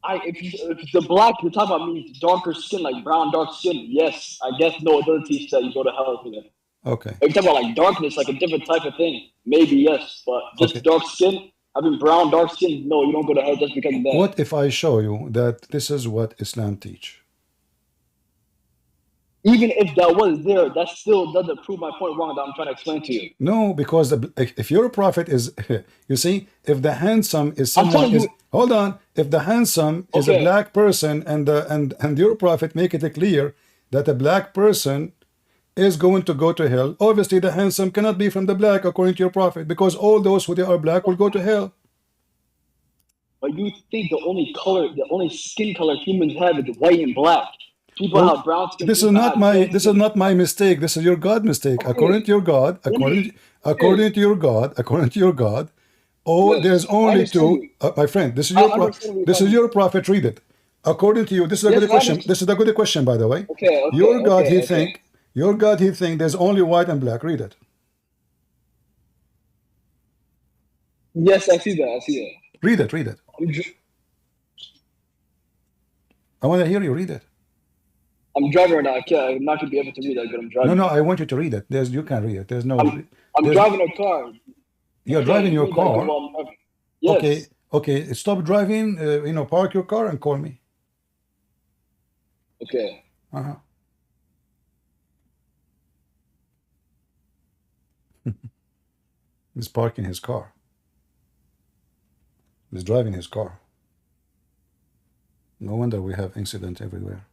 if the black you're talking about means darker skin, like brown, dark skin, yes, I guess no, it doesn't teach that you go to hell for that. Okay. If you're talking about like darkness, like a different type of thing, maybe yes, but just dark skin, having brown, dark skin, no, you don't go to hell just because of that. What if I show you that this is what Islam teach? Even if that was there, that still doesn't prove my point wrong that I'm trying to explain to you. No, because if your prophet is, you see, if the handsome is someone is, hold on, if the handsome is a black person and your prophet make it clear that a black person is going to go to hell, obviously the handsome cannot be from the black according to your prophet, because all those who they are black will go to hell. But you think the only skin color humans have is white and black. People have brown skin. This is not my mistake. This is your God mistake. Okay. According to your God, according to your God, oh, there's only two. My friend, this is your prophet. Read it. According to you, this is a good question. This is a good question, by the way. Okay. Your God, he think there's only white and black. Read it. Yes, I see that. Read it. I want to hear you read it. I'm driving right now. I'm not gonna be able to read that good. I'm driving. No, I want you to read it. You can read it. There's no. I'm driving a car. You're driving your car. Yes. Okay. Stop driving. Park your car and call me. Okay. He's parking his car. He's driving his car. No wonder we have incidents everywhere.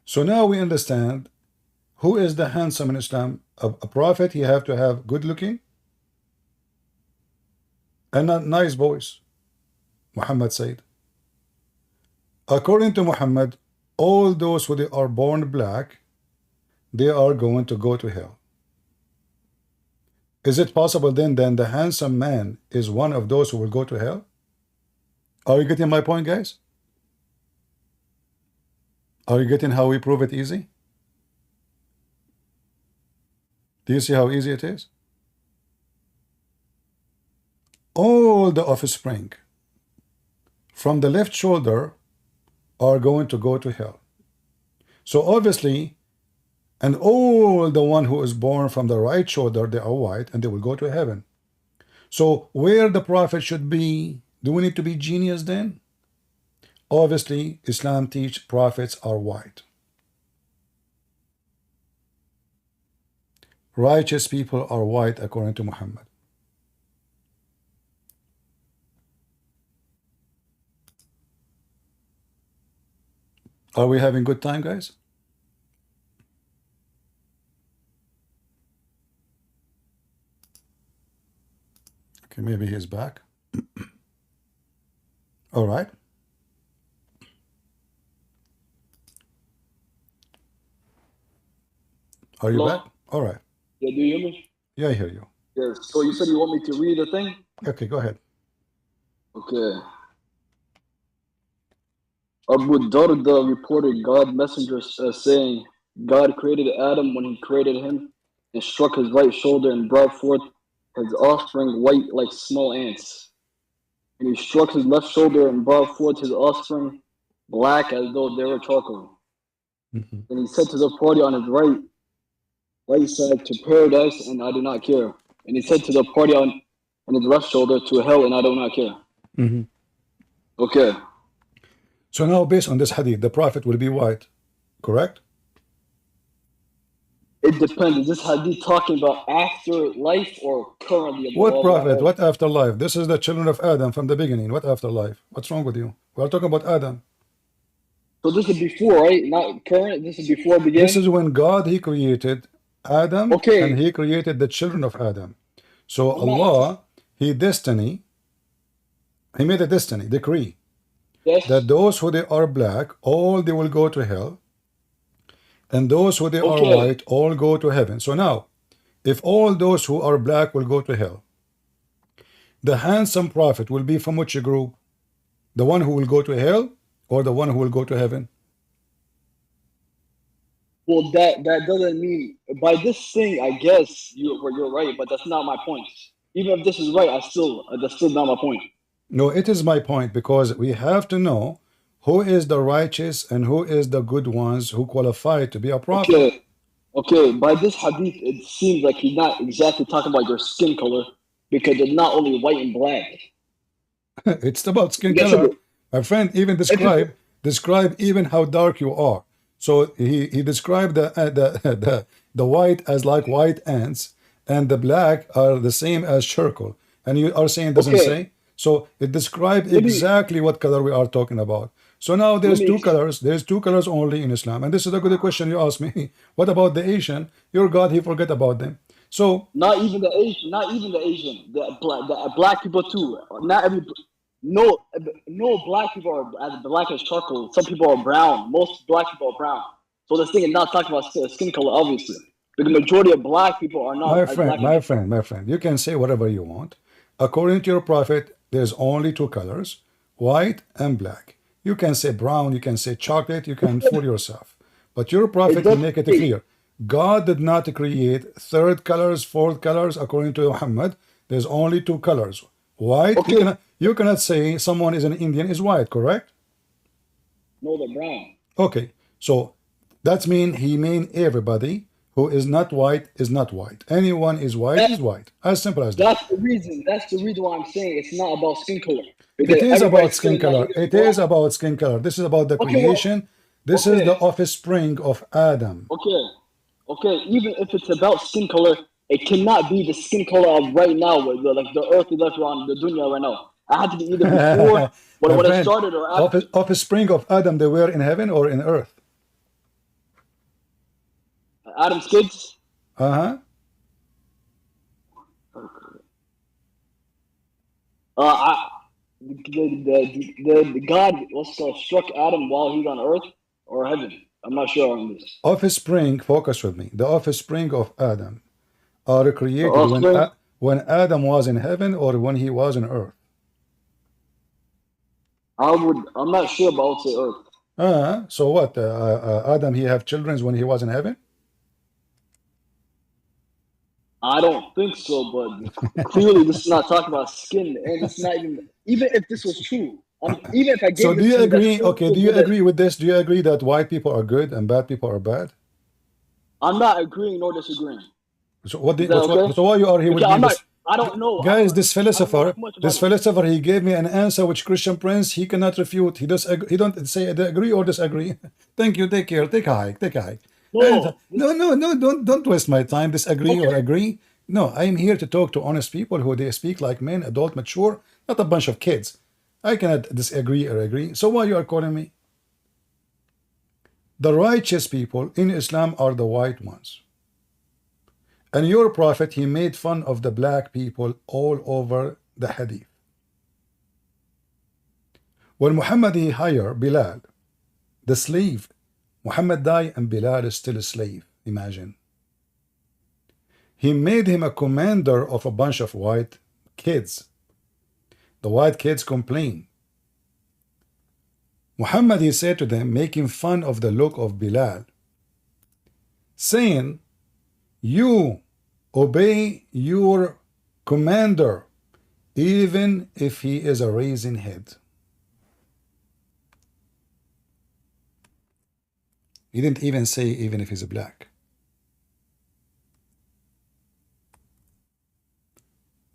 So now we understand who is the handsome in Islam. A prophet, he have to have good looking and a nice voice. Muhammad said. According to Muhammad, all those who they are born black, they are going to go to hell. Is it possible then that the handsome man is one of those who will go to hell? Are you getting my point, guys? Are you getting how we prove it easy? Do you see how easy it is? All the offspring from the left shoulder are going to go to hell. So obviously, and all the one who is born from the right shoulder, they are white and they will go to heaven. So where the prophet should be, do we need to be genius then? Obviously, Islam teach prophets are white. Righteous people are white according to Muhammad. Are we having good time, guys? Okay, maybe he's back. All right. Are you back? All right. Yeah, do you hear me? Yeah, I hear you. Yes. So you said you want me to read the thing? Okay, go ahead. Okay. Abu Darda reported God messengers saying, God created Adam when he created him and struck his right shoulder and brought forth his offspring white like small ants. And he struck his left shoulder and brought forth his offspring black as though they were charcoal. And he said to the party on his right side, to paradise, and I do not care. And he said to the party on his left shoulder, to hell, and I do not care. Okay. So now, based on this hadith, the prophet will be white, correct? It depends. Is this hadith talking about after life or currently? What prophet? What afterlife? This is the children of Adam from the beginning. What afterlife? What's wrong with you? We are talking about Adam. So this is before, right? Not current. This is before beginning. This is when God, he created Adam, and he created the children of Adam. So Allah, he made a destiny, decree, that those who they are black, all they will go to hell, and those who they are white, all go to heaven. So now, if all those who are black will go to hell, the handsome prophet will be from which group? The one who will go to hell, or the one who will go to heaven? Well, that doesn't mean by this thing. I guess you're right, but that's not my point. Even if this is right, that's still not my point. No, it is my point because we have to know who is the righteous and who is the good ones who qualify to be a prophet. Okay, okay. By this hadith, it seems like he's not exactly talking about your skin color because it's not only white and black. It's about skin Yes, color. it- My friend even describe even how dark you are. So he described the white as like white ants, and the black are the same as charcoal. And you are saying it doesn't Okay. say. So it describes Let me- exactly what color we are talking about. So now there's me two ex- colors. There's two colors only in Islam. And this is a good question you asked me. What about the Asian? Your God, he forget about them. So Not even the Asian. Not even the Asian. The black people too. Not every. No, no black people are as black as charcoal. Some people are brown. Most black people are brown. So this thing is not talking about skin color, obviously. But the majority of black people are not as black as my friend, you can say whatever you want. According to your prophet, there's only two colors, white and black. You can say brown, you can say chocolate, you can fool yourself. But your prophet, he make it clear. God did not create third colors, fourth colors, according to Muhammad. There's only two colors. White, you cannot say someone is an Indian is white, correct? No, they're brown. Okay, so that means he mean everybody who is not white is not white. Anyone is white is white. As simple as that. That's the reason. That's the reason why I'm saying it's not about skin color. It Because is about everybody's skin saying that color. he was It black. is about skin color. This is about the Okay, well, creation. This is the offspring of Adam. Okay, okay. Even if it's about skin color, it cannot be the skin color of right now, where like the earth is left around the dunya right now. I had to be either before My when it friend, started or after. offspring of Adam, they were in heaven or in earth? Adam's kids. Uh-huh. The God struck Adam while he was on earth or heaven. I'm not sure on this. Offspring, focus with me. The offspring of Adam are created offspring? when Adam was in heaven or when he was on earth. I'm not sure about the earth. So what? Adam, he have children when he was in heaven? I don't think so, but clearly this is not talking about skin, and it's not even if this was true. Even if I gave So do this you to you, agree? that's still Okay, do you agree with this? Do you agree that white people are good and bad people are bad? I'm not agreeing nor disagreeing. So what? Is that okay? So why you are here with Okay, me? I don't know. Guys, this philosopher, he gave me an answer which Christian Prince he cannot refute. He does. He don't say agree or disagree. Thank you. Take care. Take a hike. Take a hike. No. Don't waste my time. Disagree or agree. No, I am here to talk to honest people who they speak like men, adult, mature, not a bunch of kids. I cannot disagree or agree. So why you are calling me? The righteous people in Islam are the white ones. And your prophet, he made fun of the black people all over the hadith. When Muhammad he hired Bilal, the slave, Muhammad died and Bilal is still a slave. Imagine. He made him a commander of a bunch of white kids. The white kids complain. Muhammad he said to them, making fun of the look of Bilal, saying, you obey your commander even if he is a raisin head. He didn't even say even if he's black.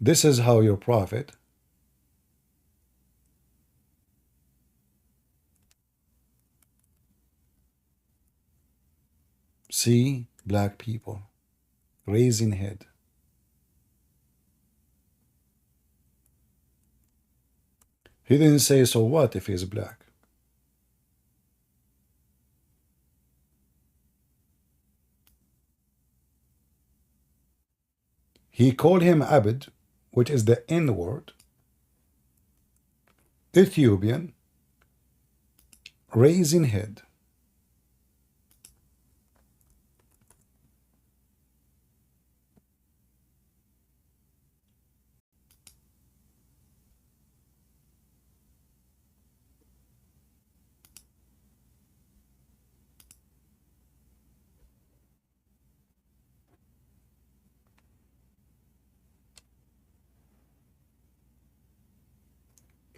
This is how your prophet see black people, raising head. He didn't say, so what if he's black? He called him Abd, which is the N word, Ethiopian, raising head.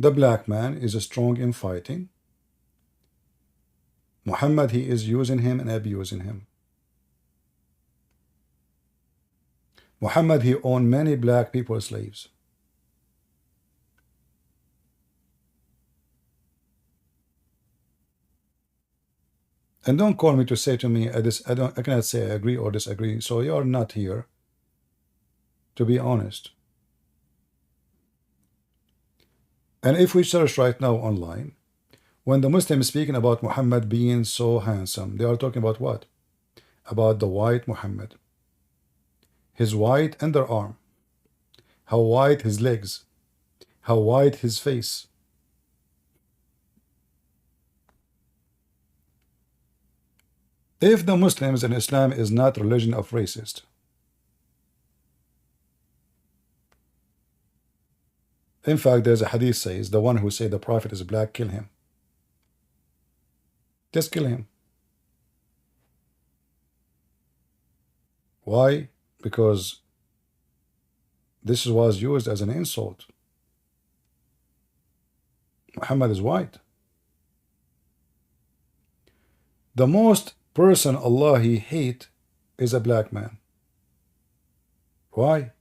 The black man is strong in fighting. Muhammad, he is using him and abusing him. Muhammad, he owned many black people as slaves. And don't call me to say to me, I cannot say I agree or disagree. So you are not here to be honest. And if we search right now online, when the Muslims speaking about Muhammad being so handsome, they are talking about what? About the white Muhammad. His white underarm. How white his legs. How white his face. If the Muslims and Islam is not religion of racist, in fact, there's a hadith says, the one who say the prophet is black, kill him. Just kill him. Why? Because this was used as an insult. Muhammad is white. The most person Allah he hate is a black man. Why?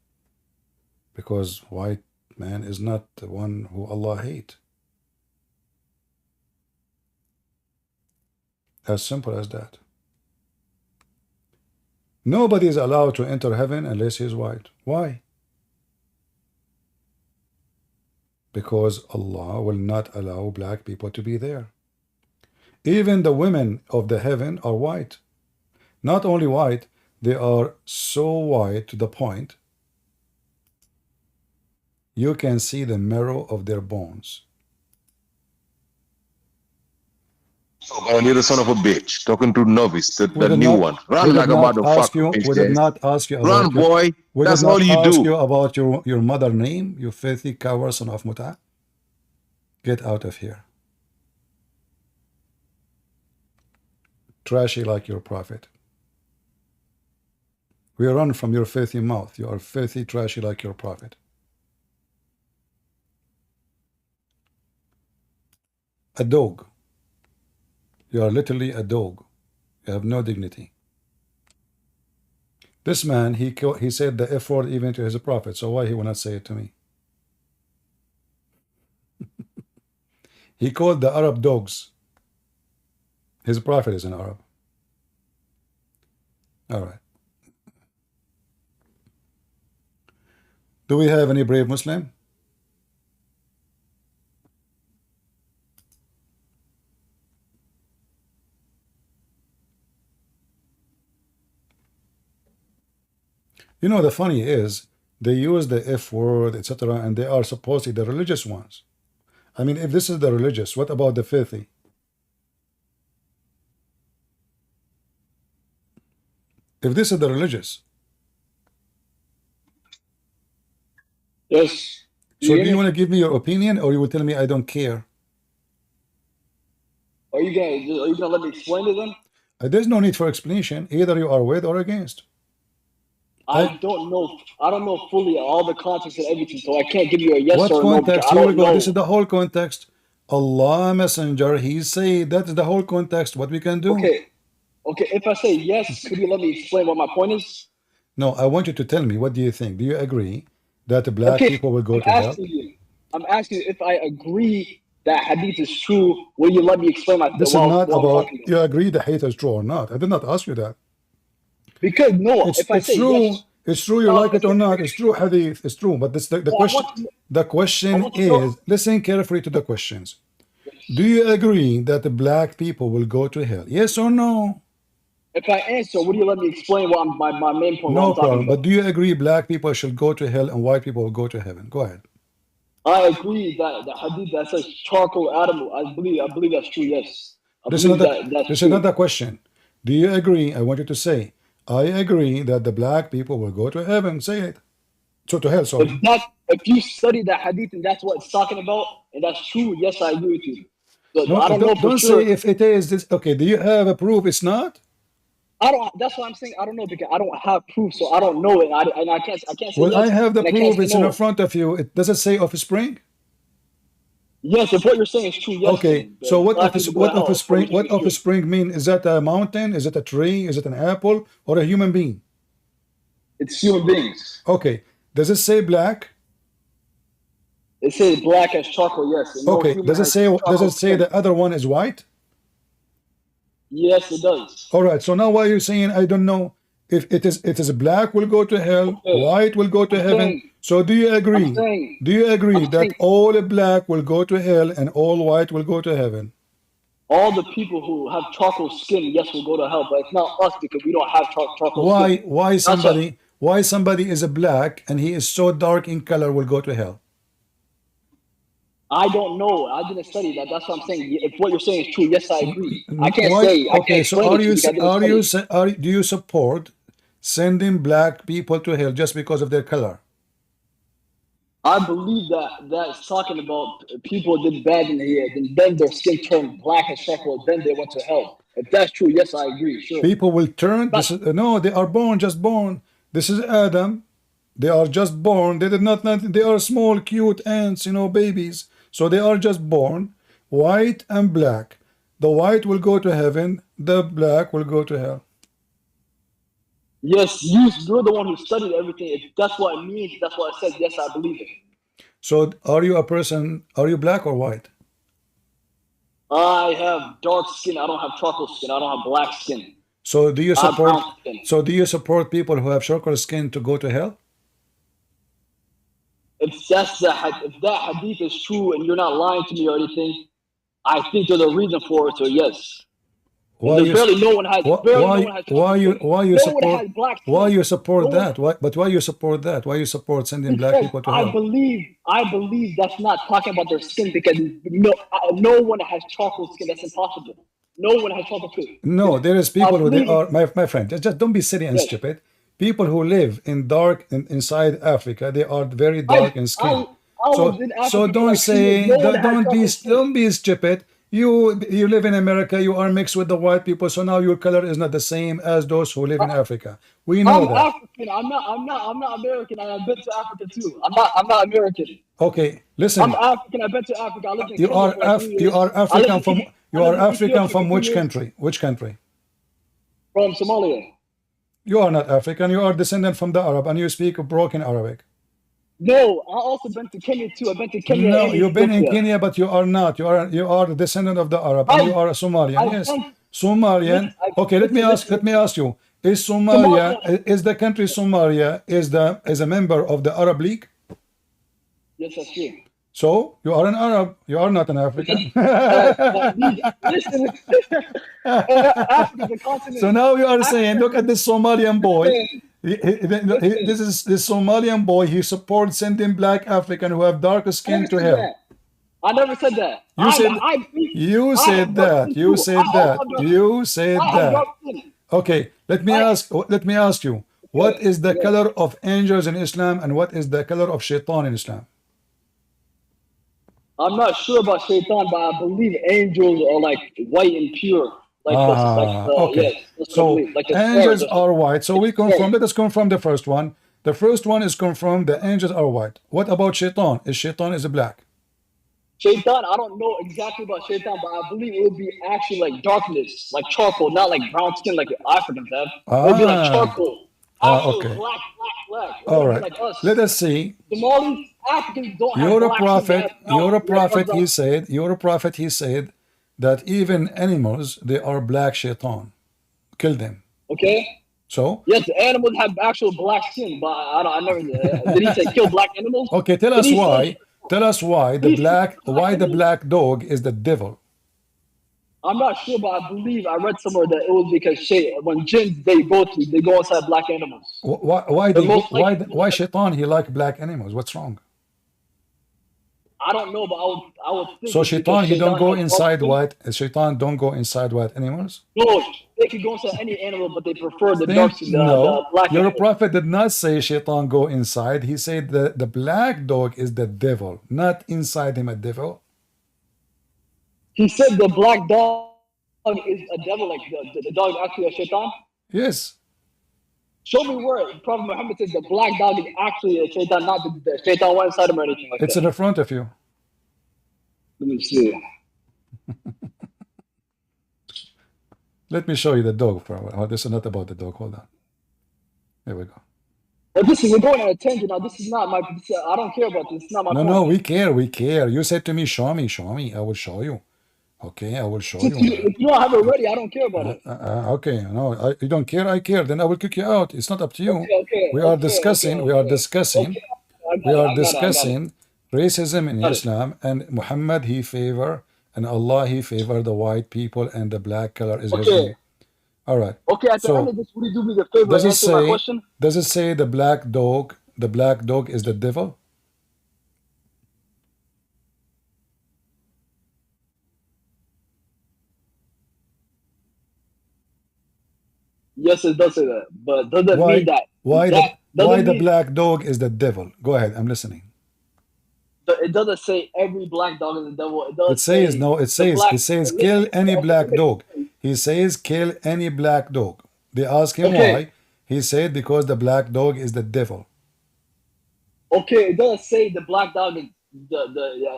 Because white man is not the one who Allah hate. As simple as that. Nobody is allowed to enter heaven unless he is white. Why? Because Allah will not allow black people to be there. Even the women of the heaven are white. Not only white, they are so white to the point you can see the marrow of their bones. Oh, you're the son of a bitch. Talking to novice, the new one. Run like a motherfucker. We did not ask you about Run, boy. That's all you ask do. you about your mother name, you filthy coward son of Muta. Get out of here. Trashy like your prophet. We run from your filthy mouth. You are filthy, trashy like your prophet. A dog. You are literally a dog. You have no dignity. This man, he said the F word even to his prophet. So why he will not say it to me? He called the Arab dogs. His prophet is an Arab. All right. Do we have any brave Muslim? You know, the funny is, they use the F word, etc., and they are supposedly the religious ones. I mean, if this is the religious, what about the filthy? If this is the religious. Yes. So do you want to give me your opinion, or you will tell me I don't care? Are you gonna let me explain it then? There's no need for explanation. Either you are with or against. I don't know fully all the context and everything, so I can't give you a yes what or no. Context? Here we go. This is the whole context. Allah Messenger, he said that is the whole context. What we can do? Okay. If I say yes, could you let me explain what my point is? No, I want you to tell me. What do you think? Do you agree that the black people will go to hell? I'm asking you if I agree that hadith is true. Will you let me explain my? This is not about you agree the hadith is true or not. I did not ask you that. Because no, if I say true, yes, it's true. You like it or not? It's true. Hadith. It's true. But this the question. The question is: listen carefully to the questions. Do you agree that the black people will go to hell? Yes or no? If I answer, would you let me explain what my main point? No problem. But do you agree black people should go to hell and white people will go to heaven? Go ahead. I agree that the hadith that says charcoal Adam. I believe that's true. Yes. This is another question. Do you agree? I want you to say, I agree that the black people will go to heaven. Say it. So to hell, sorry. If you study that hadith and that's what it's talking about, and that's true, yes, I agree with you. So no, I don't know for don't sure. say if it is this. Okay, do you have a proof it's not? I don't. That's what I'm saying. I don't know because I don't have proof, so I don't know it. And I can't say well, yes. I have the and proof. It's no. in front of you. It does it say offspring? Yes, if what you're saying is true, yes. Okay, so what Black people go to hell. what offspring mean? Is that a mountain? Is it a tree? Is it an apple or a human being? It's human beings. Okay, does it say black? It says black as chocolate, yes. And no Okay, human does it has say chocolate skin. the other one is white? Yes, it does. All right, so now why are you saying I don't know if it is black will go to hell, white will go to heaven? So do you agree? Do you agree that all black will go to hell and all white will go to heaven? All the people who have chocolate skin, yes, will go to hell, but it's not us because we don't have chocolate skin. Why somebody is a black and he is so dark in color will go to hell? I don't know. I didn't study that. That's what I'm saying. If what you're saying is true, yes, I agree. I can't say. I can't explain it to you because I didn't study. do you support sending black people to hell just because of their color? I believe that's talking about people did bad in here, then their skin turned black as chocolate, then they went to hell. If that's true, yes, I agree. Sure. People will turn. No, they are just born. This is Adam. They are just born. They did not. They are small, cute ants, babies. So they are just born, white and black. The white will go to heaven. The black will go to hell. Yes, you're the one who studied everything. If that's what it means, that's what it says. Yes, I believe it. So are you a person? Are you black or white? I have dark skin. I don't have chocolate skin. I don't have black skin. So do you support? So do you support people who have chocolate skin to go to hell? If that hadith is true and you're not lying to me or anything, I think there's a reason for it. So yes. Why you support that? Why you support that? Why you support sending black people to hell? I believe that's not talking about their skin because no one has chocolate skin. That's impossible. No one has chocolate skin. No, there is people who they are my friend. Just don't be silly and stupid. People who live inside Africa, they are very dark in skin. So don't say don't be stupid. You live in America, you are mixed with the white people, so now your color is not the same as those who live in Africa. We know that. I'm African. I'm not American. I've been to Africa too. I'm not American. Okay, listen. I'm African. I've been to Africa. I lived in you are African from which country? Which country? From Somalia. You are not African. You are descendant from the Arab, and you speak broken Arabic. No, I also been to Kenya too. I've been to Kenya. No, you've been in Kenya, but you are not. You are a descendant of the Arab, and you are a Somalian. Yes, Somalian. Okay, let me ask you: is Somalia, is the country Somalia, is a member of the Arab League? Yes, that's true. So you are an Arab. You are not an African. So now you are saying, look at this Somalian boy. This is the Somalian boy. He supports sending black African who have darker skin to hell. I never said that. You said that. Okay, let me ask you. What is the color of angels in Islam and what is the color of shaitan in Islam? I'm not sure about shaitan, but I believe angels are like white and pure. Okay. So angels are white. So we confirm. Let us confirm the first one. The first one is confirmed. The angels are white. What about shaitan? Shaitan is black? Shaitan, I don't know exactly about shaitan, but I believe it would be actually like darkness, like charcoal, not like brown skin like Africans have. It would be like charcoal. Okay. Black. All right. Like us. Let us see. Somalis, Africans don't have You're a black prophet. skin. You're a prophet. He said that even animals, they are black shaitan. Kill them. Okay. So? Yes, the animals have actual black skin, but I never did he say kill black animals? Okay, tell us why. Tell us why the black dog is the devil. I'm not sure, but I believe I read somewhere that it was because when jinns they go inside black animals. Why shaitan he like black animals? What's wrong? I don't know, but I would think. So shaitan he don't go inside white. Shaitan don't go inside white animals. No, they could go inside any animal, but they prefer the dark skin. The black. Your prophet did not say shaitan go inside. He said the black dog is the devil, not inside him a devil. He said the black dog is a devil, like the dog actually a shaitan? Yes. Show me where Prophet Muhammad says the black dog is actually a shaitan, not the shaitan one inside him or anything like that. It's in the front of you. Let me see. Let me show you the dog for a while. Oh, this is not about the dog. Hold on. Here we go. But we're going on a tangent now. This is not my. I don't care about this. It's not my No, point. no, we care. We care. You said to me, show me, show me. I will show you. Okay, I will show If you. you don't have it ready, I don't care about it. Okay, no, you don't care. I care. Then I will kick you out. It's not up to you. Okay. We are discussing. We are discussing. We are discussing racism in Islam, and Muhammad he favor, and Allah he favor the white people, and the black color is his name. All right. Okay. At the end of this, would you do me the favor and answer my question? Does it say the black dog is the devil? Yes, it does say that, but doesn't mean that. Why the black dog is the devil? Go ahead, I'm listening. It doesn't say every black dog is the devil. It does. It says kill any black dog. He says kill any black dog. They ask him why. He said because the black dog is the devil. Okay, it doesn't say the black dog is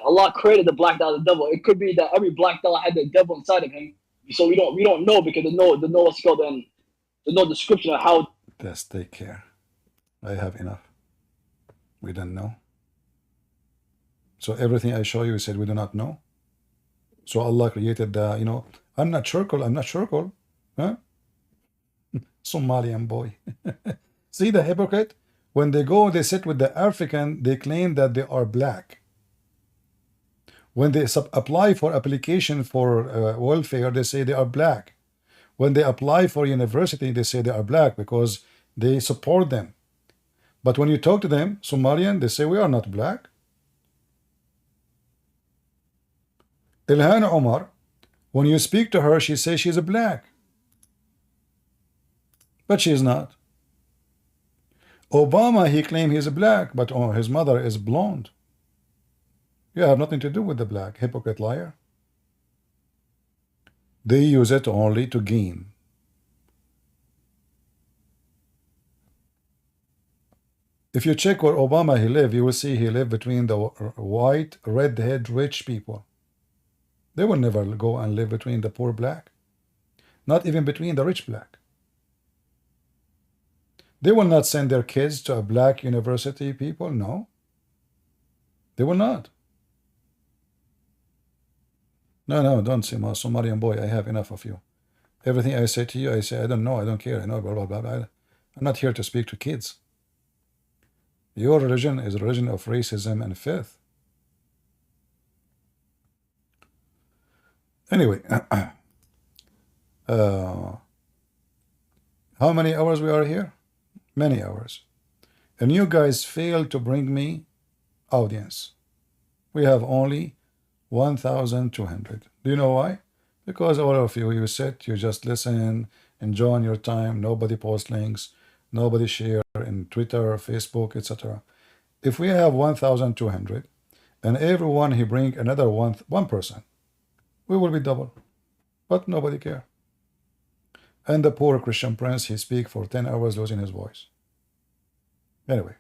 Allah created the black dog the devil. It could be that every black dog had the devil inside of him. So we don't know because there's no what's called there's no description of how. Just take care. I have enough. We don't know. So everything I show you, said we do not know. So Allah created the, I'm not circle. Huh? Somalian boy. See the hypocrite? When they go, they sit with the African, they claim that they are black. When they apply for application for welfare, they say they are black. When they apply for university, they say they are black because they support them. But when you talk to them, Somalian, they say we are not black. Ilhan Omar, when you speak to her, she says she's a black. But she is not. Obama, he claimed he's a black, but his mother is blonde. You have nothing to do with the black, hypocrite liar. They use it only to gain. If you check where Obama he lived, you will see he lived between the white, redhead, rich people. They will never go and live between the poor black. Not even between the rich black. They will not send their kids to a black university, people. No. They will not. No, don't say, my Somalian boy, I have enough of you. Everything I say to you, I say, I don't know, I don't care, I know, blah, blah, blah, blah. I'm not here to speak to kids. Your religion is a religion of racism and filth. Anyway, how many hours we are here? Many hours. And you guys failed to bring me audience. We have only 1,200. Do you know why? Because all of you sit, you just listen, enjoy your time, nobody posts links, nobody share in Twitter, Facebook, etc. If we have 1,200 and everyone he bring another one person, we will be double. But nobody care. And the poor Christian prince, he speak for 10 hours losing his voice. Anyway,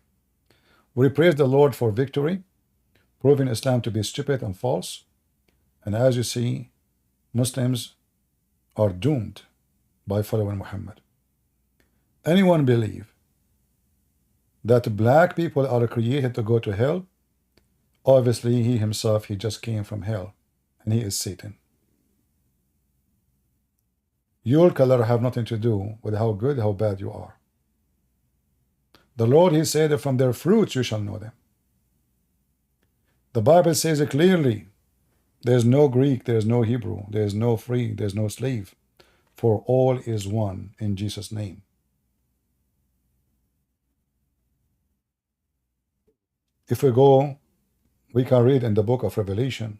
we praise the Lord for victory, proving Islam to be stupid and false. And as you see, Muslims are doomed by following Muhammad. Anyone believe that black people are created to go to hell? Obviously, he himself, he just came from hell, and he is Satan. Your color have nothing to do with how good, how bad you are. The Lord, he said, from their fruits you shall know them. The Bible says it clearly. There's no Greek, there's no Hebrew, there's no free, there's no slave. For all is one in Jesus' name. If we go, we can read in the book of Revelation.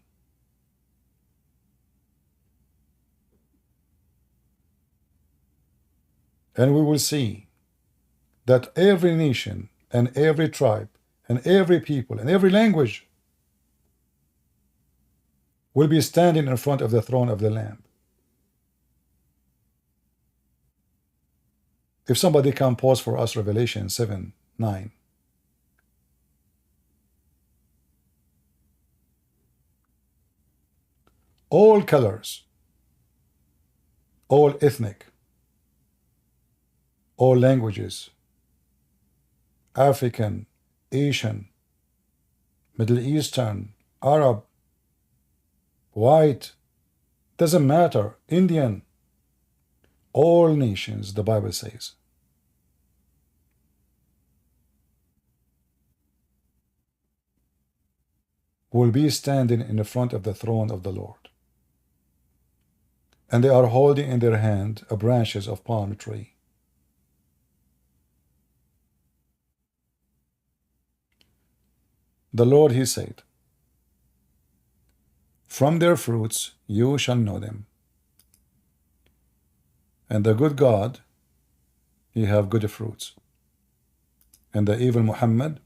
And we will see that every nation and every tribe and every people and every language will be standing in front of the throne of the Lamb. If somebody can pause for us Revelation 7:9. all colors, all ethnic, all languages, African, Asian, Middle Eastern, Arab, white, doesn't matter, Indian, all nations, the Bible says. Will be standing in the front of the throne of the Lord. And they are holding in their hand a branches of palm tree. The Lord, he said, from their fruits you shall know them. And the good God, he have good fruits. And the evil Muhammad,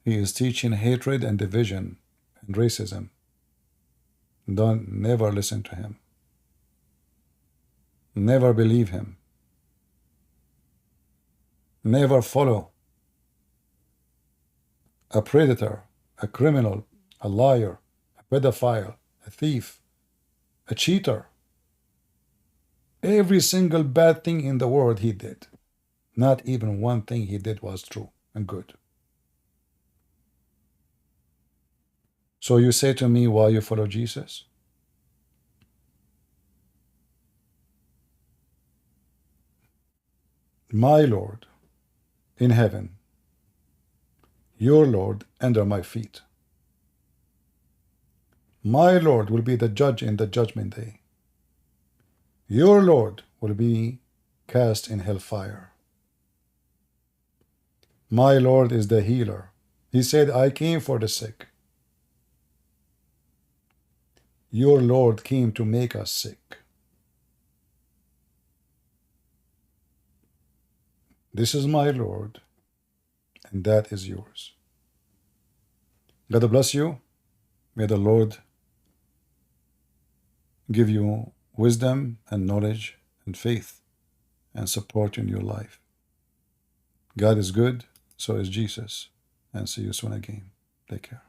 he is teaching hatred and division and racism. Don't never listen to him. Never believe him. Never follow a predator, a criminal, a liar, a pedophile, a thief, a cheater. Every single bad thing in the world he did. Not even one thing he did was true and good. So you say to me, why you follow Jesus? My Lord in heaven, your Lord under my feet. My Lord will be the judge in the judgment day. Your Lord will be cast in hellfire. My Lord is the healer. He said, I came for the sick. Your Lord came to make us sick. This is my Lord, and that is yours. God bless you. May the Lord give you wisdom and knowledge and faith and support in your life. God is good, so is Jesus. And see you soon again. Take care.